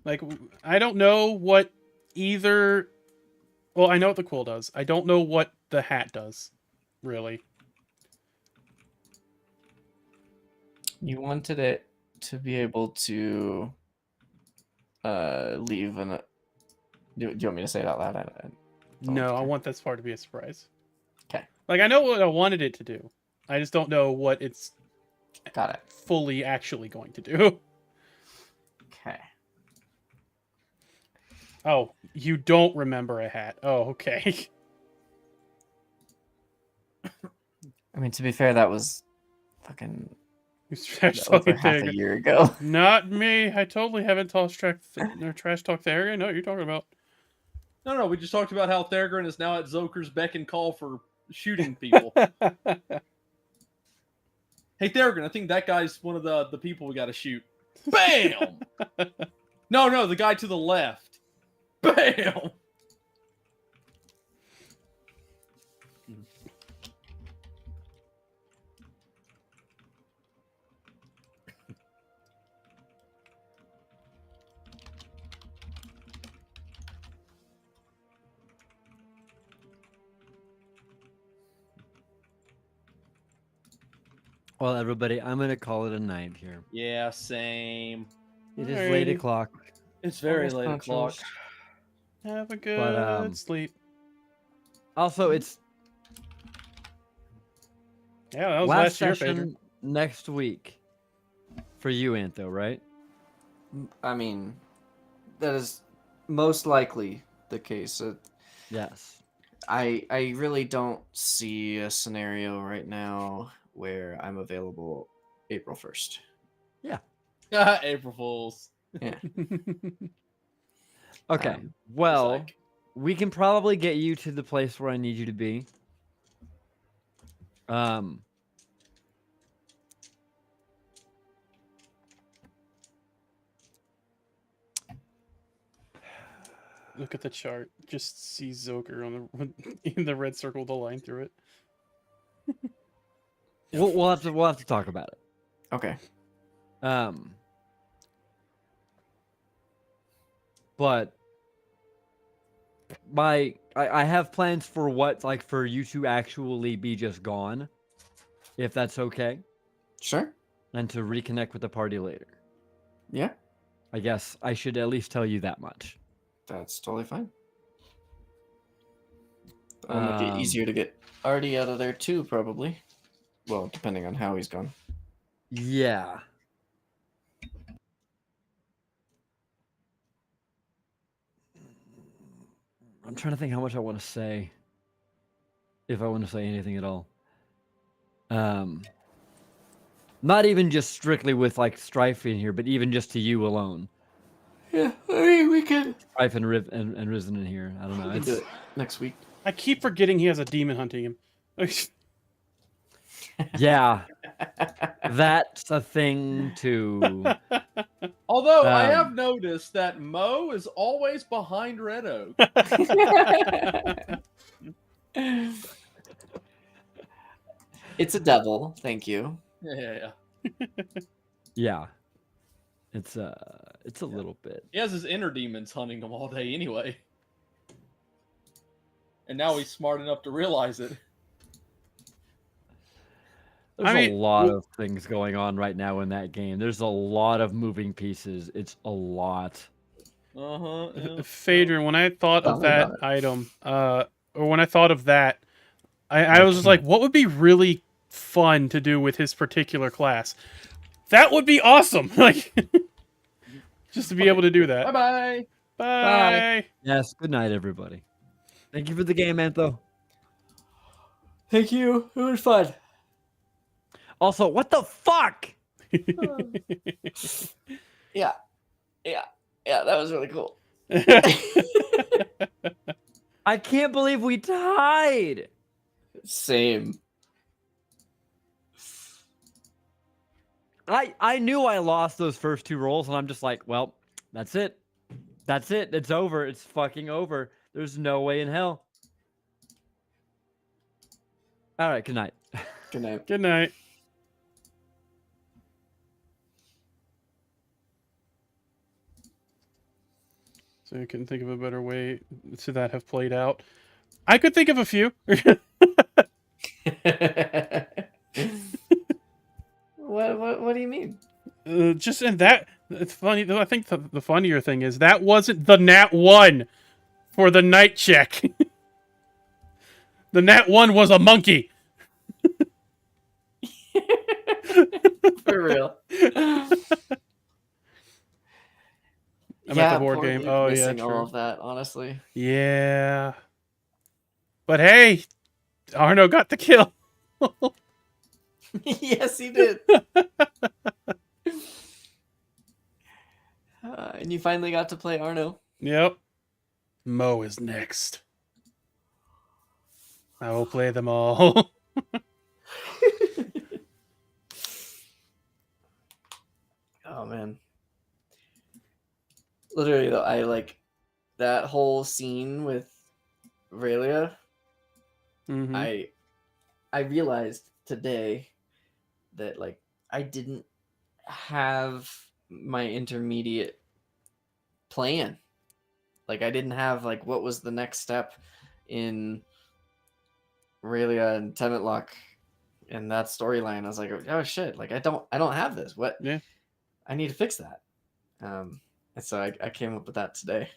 Like, I don't know what either... Well, I know what the quill does. I don't know what the hat does, really. You wanted it to be able to leave an... Do you want me to say it out loud? I don't No, I care. want this part to be a surprise. Okay. Like, I know what I wanted it to do. I just don't know what it's Got it. fully actually going to do. Okay. Oh, you don't remember a hat. Oh, okay. I mean, to be fair, that was fucking Trash over talking half a Therigan. year ago. Not me. I totally haven't trash talk Therigan. No, you're talking about. No, we just talked about how Theragun is now at Zoker's beck and call for shooting people. Hey, Theragun, I think that guy's one of the people we gotta shoot. Bam! No, the guy to the left. Bam! Well, everybody, I'm gonna call it a night here. Yeah, same. It is late Alrighty. o'clock. It's very Almost late o'clock. nachos. Have a good sleep. Also, it's Yeah, that was last last year, session Phaedra. next week for you, Antho, right? I mean, that is most likely the case. Yes. I really don't see a scenario right now where I'm available April 1st. April Fools. Yeah. Okay. Um, well, like- we can probably get you to the place where I need you to be. Look at the chart. Just see Zoker on the in the red circle with a line through it. we'll have to talk about it. Okay. But I have plans for what, like, for you to actually be just gone, if that's okay, Sure. and to reconnect with the party later. Yeah. I guess I should at least tell you that much. That's totally fine. It'll make it easier to get Artie out of there too, probably. Well, depending on how he's gone. Yeah. I'm trying to think how much I want to say. If I want to say anything at all. Not even just strictly with like Strife in here, but even just to you alone. Yeah, I mean, we can Strife and Risen in here. I don't know. do it next week. I keep forgetting he has a demon hunting him. Yeah. That's a thing too. Although I Um, have noticed that Mo is always behind Red Oak. It's a devil, thank you. Yeah. Yeah. It's a little bit. He has his inner demons hunting him all day anyway. And now he's smart enough to realize it. There's I mean, a lot of things going on right now in that game. There's a lot of moving pieces. It's a lot. Yeah. Phaedra, when I thought Tell of me that about item, or when I thought of that, I was just like, what would be really fun to do with his particular class? That would be awesome. Like, just to be able to do that. Bye-bye. Bye. Yes. Good night, everybody. Thank you for the game, Antho. Thank you. It was fun. Also, what the fuck? Yeah, that was really cool. I can't believe we tied. Same. I knew I lost those first two rolls, and I'm just like, well, that's it. That's it. It's over. It's fucking over. There's no way in hell. All right. Good night. Good night. Good night. So I couldn't think of a better way to that have played out. I could think of a few. What do you mean? Just in that, it's funny. I think the funnier thing is that wasn't the Nat 1 for the night check. The Nat 1 was a monkey. For real. I'm at the board poor game. Luke Oh, yeah, missing true. all of that, honestly. Yeah. But hey, Arno got the kill. Yes, he did. And you finally got to play Arno. Yep. Mo is next. I will play them all. Oh man. Literally though, I like that whole scene with Aurelia. Mhm. I realized today that like I didn't have my intermediate plan. Like I didn't have like what was the next step in Aurelia and Tenant Lock in that storyline. I was like, oh shit, like I don't have this. What? Yeah. I need to fix that. And so I came up with that today.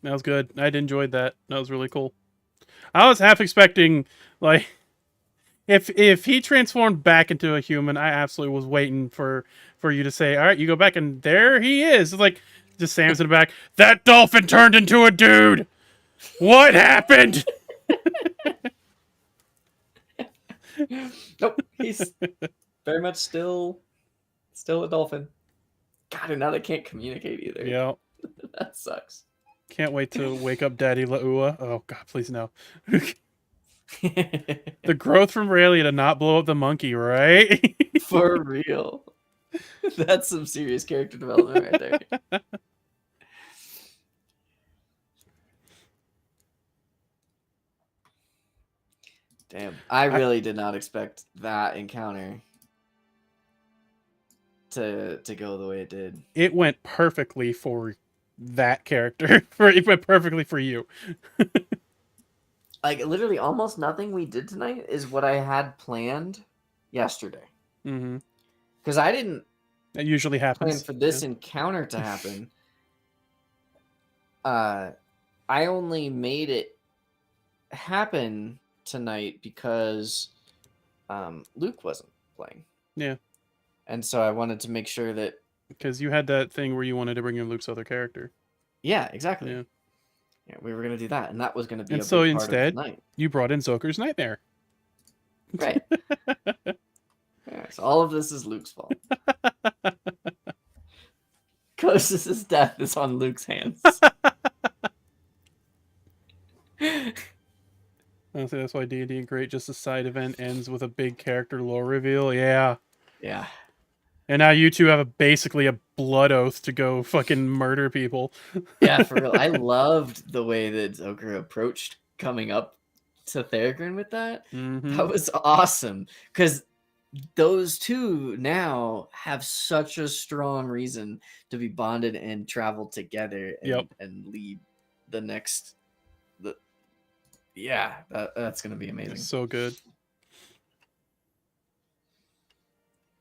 That was good. I enjoyed that. That was really cool. I was half expecting, like, if he transformed back into a human, I absolutely was waiting for you to say, all right, you go back, and there he is. It's like, just Sam's in the back. That dolphin turned into a dude. What happened? Nope, he's very much still a dolphin. God, and now they can't communicate either. Yeah. That sucks. Can't wait to wake up Daddy Laua. Oh, God, please no. The growth from Rayleigh to not blow up the monkey, right? For real. That's some serious character development right there. Damn. I really did not expect that encounter to go the way it did. It went perfectly for that character. It went perfectly for you. Like, literally almost nothing we did tonight is what I had planned yesterday. Mm-hmm. Because I didn't That usually plan happens. for this encounter to happen. I only made it happen tonight because Luke wasn't playing. Yeah. And so I wanted to make sure that... Because you had that thing where you wanted to bring in Luke's other character. Yeah, exactly. Yeah. Yeah, we were going to do that, and that was going to be And a so big part instead, of the night. you brought in Zoker's Nightmare. Right. Yeah, so all of this is Luke's fault. Closest death is on Luke's hands. Honestly, that's why D&D and Great, just a side event ends with a big character lore reveal. Yeah. Yeah. And now you two have basically a blood oath to go fucking murder people. Yeah, for real. I loved the way that Zoker approached coming up to Theragun with that. Mm-hmm. That was awesome. Because those two now have such a strong reason to be bonded and travel together and lead the next... Yeah, that's going to be amazing. So good.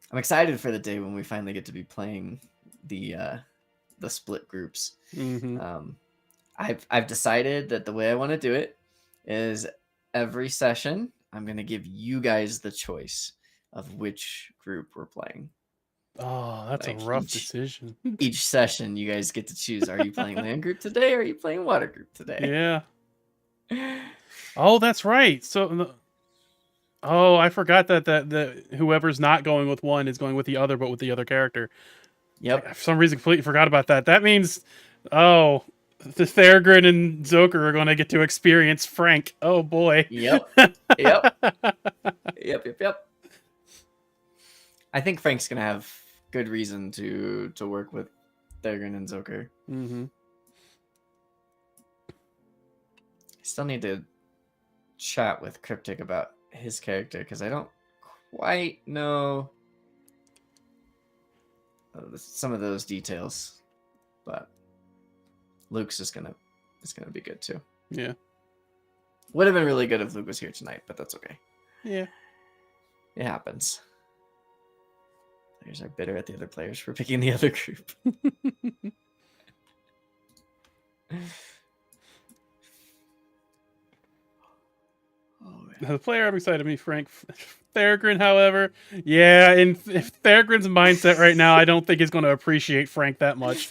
I'm excited for the day when we finally get to be playing the split groups. Mm-hmm. I've decided that the way I want to do it is every session I'm going to give you guys the choice of which group we're playing. Oh, that's a rough decision. Each session you guys get to choose. Are you playing land group today or are you playing water group today? Yeah. Oh, that's right. So, oh, I forgot that whoever's not going with one is going with the other, but with the other character. Yep. I, for some reason, completely forgot about that. That means, the Theragun and Zoker are going to get to experience Frank. Oh boy. Yep. Yep. I think Frank's gonna have good reason to work with Theragun and Zoker. Mm-hmm. I still need to chat with Cryptic about his character because I don't quite know some of those details, but Luke's is gonna be good too. Yeah. Would have been really good if Luke was here tonight, but that's okay. Yeah. It happens. Players are bitter at the other players for picking the other group. The player I'm excited to meet, Frank. Theragun, however, yeah, if Theragun's mindset right now, I don't think he's going to appreciate Frank that much.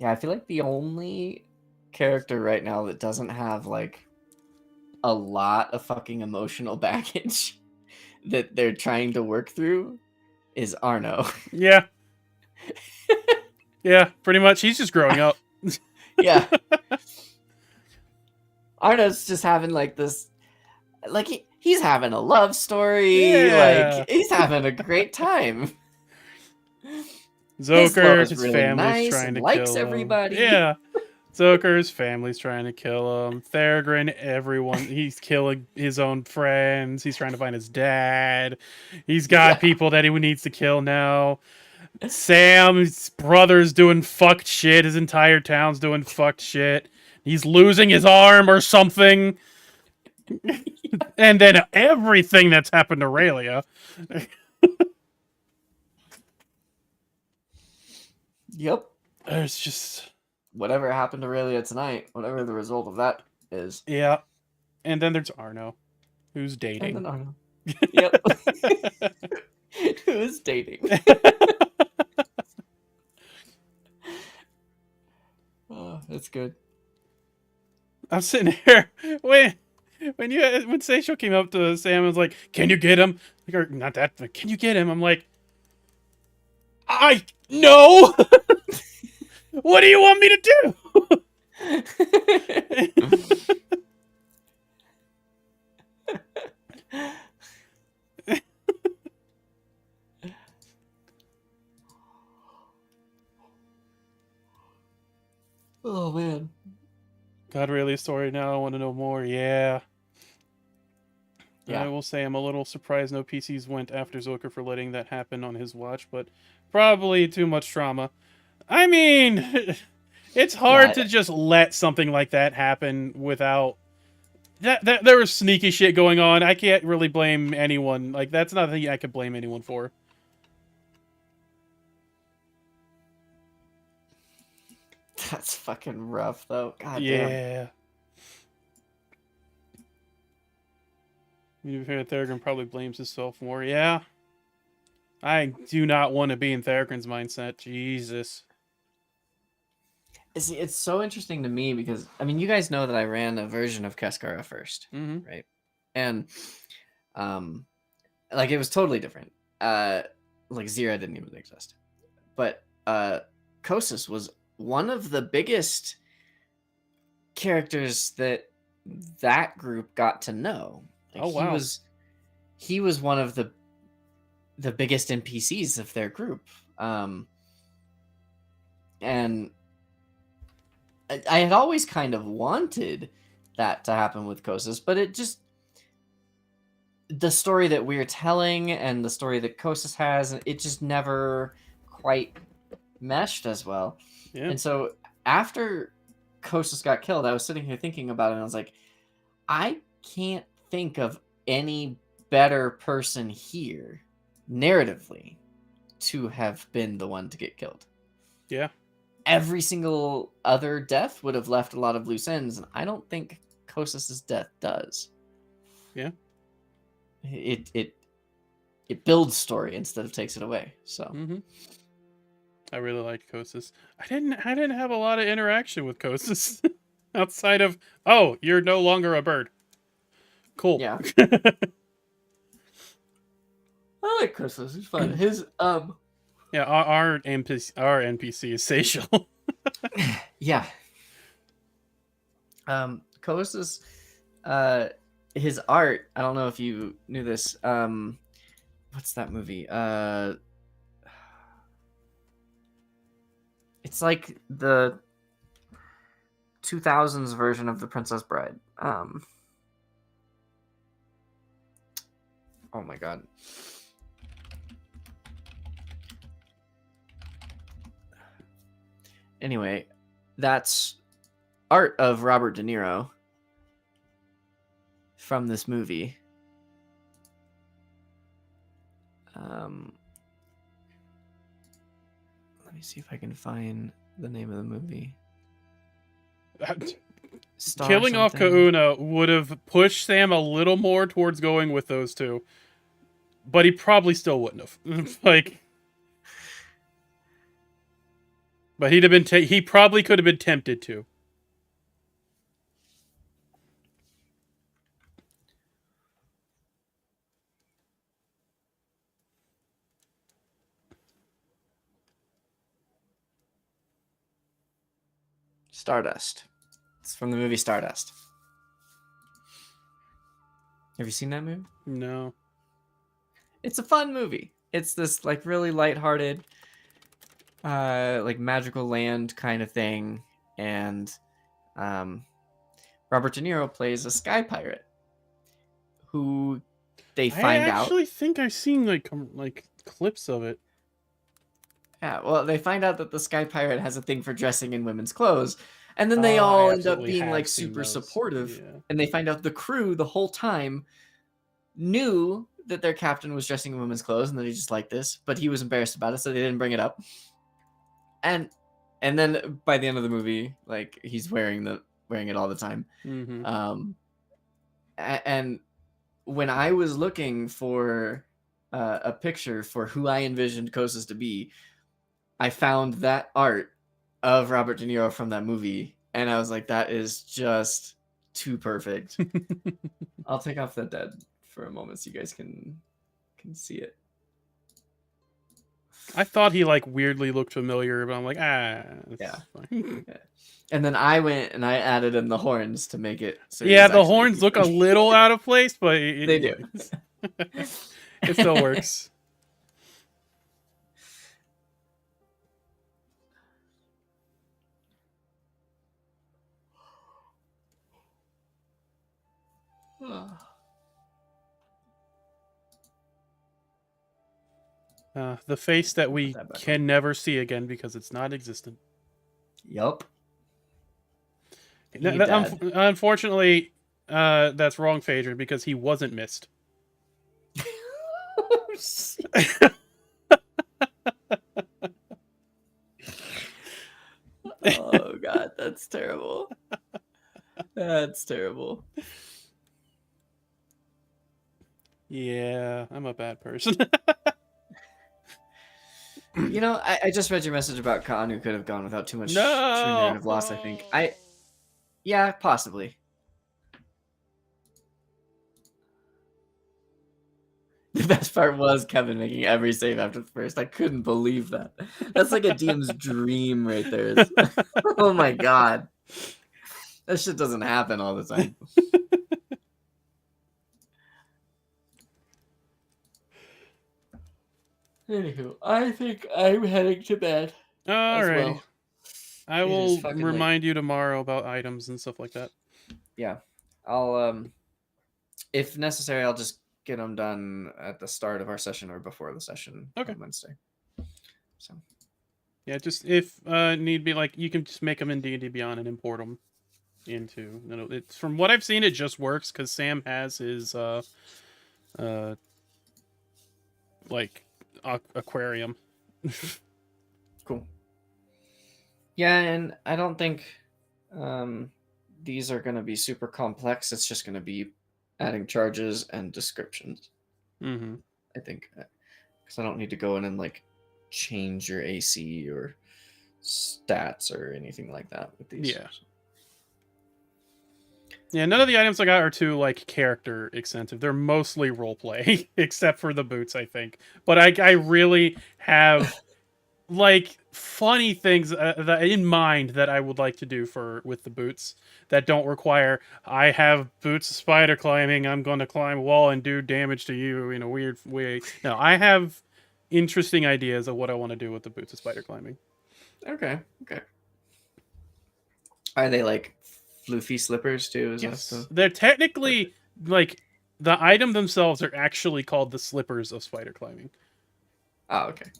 Yeah, I feel like the only character right now that doesn't have like a lot of fucking emotional baggage that they're trying to work through is Arno. Yeah. Yeah, pretty much. He's just growing up. Yeah. Arno's just having like this, like he's having a love story. Yeah. Like he's having a great time. Zoker, his really family's nice trying and to likes kill him. everybody. Yeah. Zucker's family's trying to kill him. Thorgrim, everyone, he's killing his own friends. He's trying to find his dad. He's got people that he needs to kill now. Sam's brother's doing fucked shit. His entire town's doing fucked shit. He's losing his arm or something. And then everything that's happened to Raylia. Yep. There's just... Whatever happened to Aurelia tonight, whatever the result of that is. Yeah. And then there's Arno, who's And dating. then Arno. Yep. Who's dating? Oh, that's good. I'm sitting here when Seisho came up to Sam and was like, "Can you get him?" Like, or not that, but can you get him? I'm like, no. What do you want me to do? Oh man. God, really? Story now. I want to know more. Yeah. Yeah. I will say I'm a little surprised no PCs went after Zucker for letting that happen on his watch, but probably too much trauma. I mean, it's hard to just let something like that happen without that there was sneaky shit going on. I can't really blame anyone. Like, that's not a thing I could blame anyone for. That's fucking rough though. God damn. Yeah. Thorgrim probably blames himself more. Yeah. I do not want to be in Thorgrim's mindset. Jesus. See, it's so interesting to me because I mean, you guys know that I ran a version of Cascara first, Mm-hmm. right? And like it was totally different. Like Zira didn't even exist. But Kosis was one of the biggest characters that group got to know. Like, Oh, wow. He was one of the biggest NPCs of their group. And I had always kind of wanted that to happen with Kosis, but it just the story that we're telling and the story that Kosis has, it just never quite meshed as well. Yeah. And so after Kosis got killed, I was sitting here thinking about it, and I was like, I can't think of any better person here, narratively, to have been the one to get killed. Yeah. Every single other death would have left a lot of loose ends, and I don't think Kosis's death does. Yeah. It builds story instead of takes it away. So Mm-hmm. I really liked Kosis. I didn't have a lot of interaction with Kosis outside of, oh, you're no longer a bird. Cool. yeah. I like Kosis. He's fun. His Yeah, our NPC is Seychelles. yeah. Kosis, his art. I don't know if you knew this. What's that movie? It's like the 2000s version of The Princess Bride. Oh my god. Anyway, that's art of Robert De Niro from this movie. Let me see if I can find the name of the movie. Star Killing off something. Kauna would have pushed Sam a little more towards going with those two, but he probably still wouldn't have. Like, but he'd have been. He probably could have been tempted to. Stardust. It's from the movie Stardust. Have you seen that movie? No. It's a fun movie. It's this like really lighthearted, like magical land kind of thing, and Robert De Niro plays a sky pirate who they I find out. actually think I've seen like clips of it. Yeah, well, they find out that the sky pirate has a thing for dressing in women's clothes, and then they Oh, all I end up absolutely being have like seen super those. supportive. Yeah. And they find out the crew the whole time knew that their captain was dressing in women's clothes and that he just liked this, but he was embarrassed about it, so they didn't bring it up. And then by the end of the movie, like he's wearing it all the time. Mm-hmm. And when I was looking for a picture for who I envisioned Kosas to be, I found that art of Robert De Niro from that movie, and I was like, that is just too perfect. I'll take off the dead for a moment so you guys can see it. I thought he like weirdly looked familiar, but I'm like, it's Yeah. fine. And then I went and I added in the horns to make it. So Yeah, he's the actually horns look a human. little out of place, but They do. It still works. The face that we that back can never see again because it's not existent. Yup. Unfortunately, that's wrong, Phaedra, because he wasn't missed. Oh god, that's terrible. That's terrible. Yeah, I'm a bad person. You know, I just read your message about Khan, who could have gone without too much true No. narrative loss, I think. Yeah, possibly. The best part was Kevin making every save after the first. I couldn't believe that. That's like a DM's dream right there. Oh my god. That shit doesn't happen all the time. Anywho, I think I'm heading to bed. Alrighty. Well. I It is will fucking remind you tomorrow about items and stuff like that. Yeah. I'll if necessary, I'll just get them done at the start of our session or before the session Okay. on Wednesday. So Yeah, just if need be, like you can just make them in D&D Beyond and import them into. You know, it's from what I've seen, it just works because Sam has his like aquarium. cool. Yeah, and I don't think these are going to be super complex. It's just going to be adding charges and descriptions. Mm-hmm. I think because I don't need to go in and like change your AC or stats or anything like that with these. Yeah. Yeah, none of the items I got are too like character extensive. They're mostly roleplay, except for the boots, I think. But I really have like funny things that in mind that I would like to do with the boots that don't require I have boots of spider climbing. I'm going to climb a wall and do damage to you in a weird way. No, I have interesting ideas of what I want to do with the boots of spider climbing. Okay. Are they like floofy slippers too? Yes. They're technically like the item themselves are actually called the slippers of spider climbing. Oh, okay.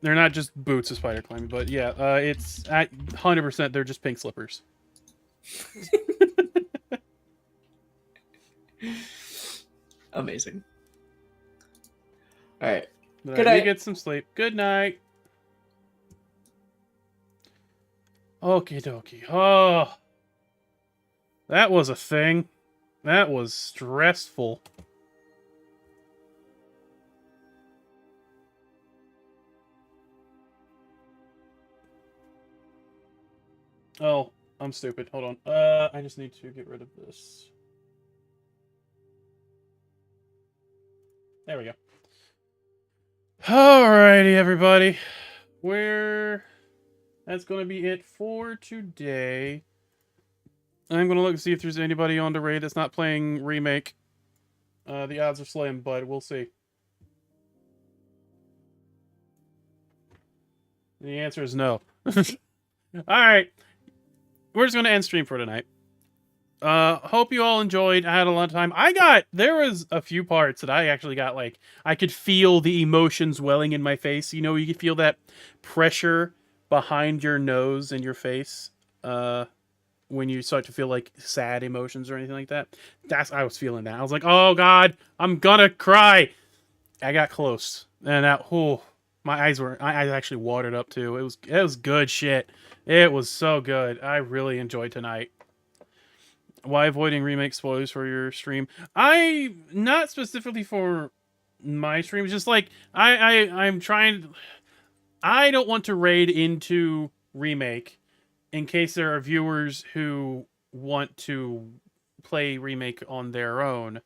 They're not just boots of spider climbing, but yeah, it's at 100%. They're just pink slippers. Amazing. All right. Good night. Get some sleep. Good night. Okie dokie. Oh, that was a thing. That was stressful. Oh, I'm stupid. Hold on. I just need to get rid of this. There we go. Alrighty, everybody. That's going to be it for today. I'm going to look and see if there's anybody on the raid that's not playing Remake. The odds are slim, but we'll see. The answer is no. Alright. we're just gonna end stream for tonight. Hope you all enjoyed. I had a lot of time. There was a few parts that I actually got, like, I could feel the emotions welling in my face. You know, you could feel that pressure behind your nose and your face. When you start to feel like sad emotions or anything like that. I was feeling that. I was like, oh God, I'm gonna cry. I got close. And my eyes actually watered up too. It was good shit. It was so good. I really enjoyed tonight. Why avoiding remake spoilers for your stream? Not specifically for my stream, just like I'm trying. I don't want to raid into remake in case there are viewers who want to play remake on their own,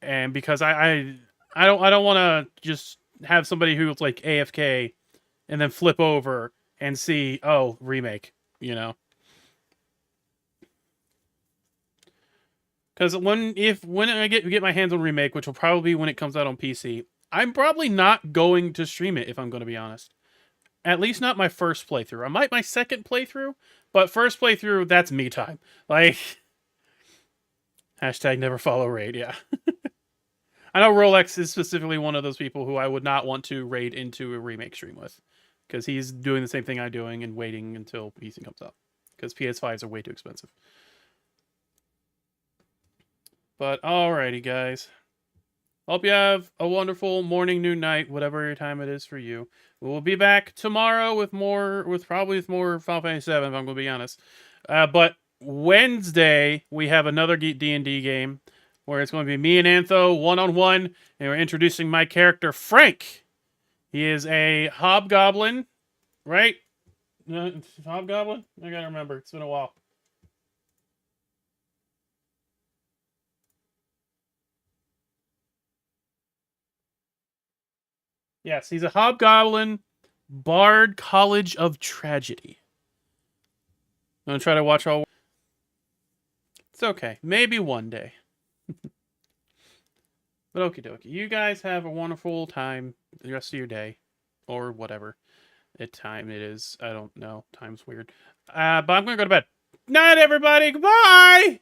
and because I don't want to just have somebody who's like AFK and then flip over and see, oh, remake, you know. Because when I get my hands on remake, which will probably be when it comes out on PC, I'm probably not going to stream it, if I'm going to be honest. At least not my first playthrough. I might my second playthrough, but first playthrough, that's me time. Like, hashtag never follow raid, yeah. I know Rolex is specifically one of those people who I would not want to raid into a remake stream with. Because he's doing the same thing I'm doing and waiting until PC comes out. Because PS5s are way too expensive. But alrighty, guys. Hope you have a wonderful morning, noon, night, whatever your time it is for you. We will be back tomorrow with more Final Fantasy VII, if I'm going to be honest. But Wednesday, we have another D&D game where it's going to be me and Antho one-on-one, and we're introducing my character, Frank. He is a hobgoblin, right? Hobgoblin? I gotta remember. It's been a while. Yes, he's a hobgoblin bard college of tragedy. I'm gonna try to watch all. It's okay. Maybe one day. But okie dokie. You guys have a wonderful time the rest of your day. Or whatever time it is. I don't know. Time's weird. But I'm gonna go to bed. Night, everybody. Goodbye!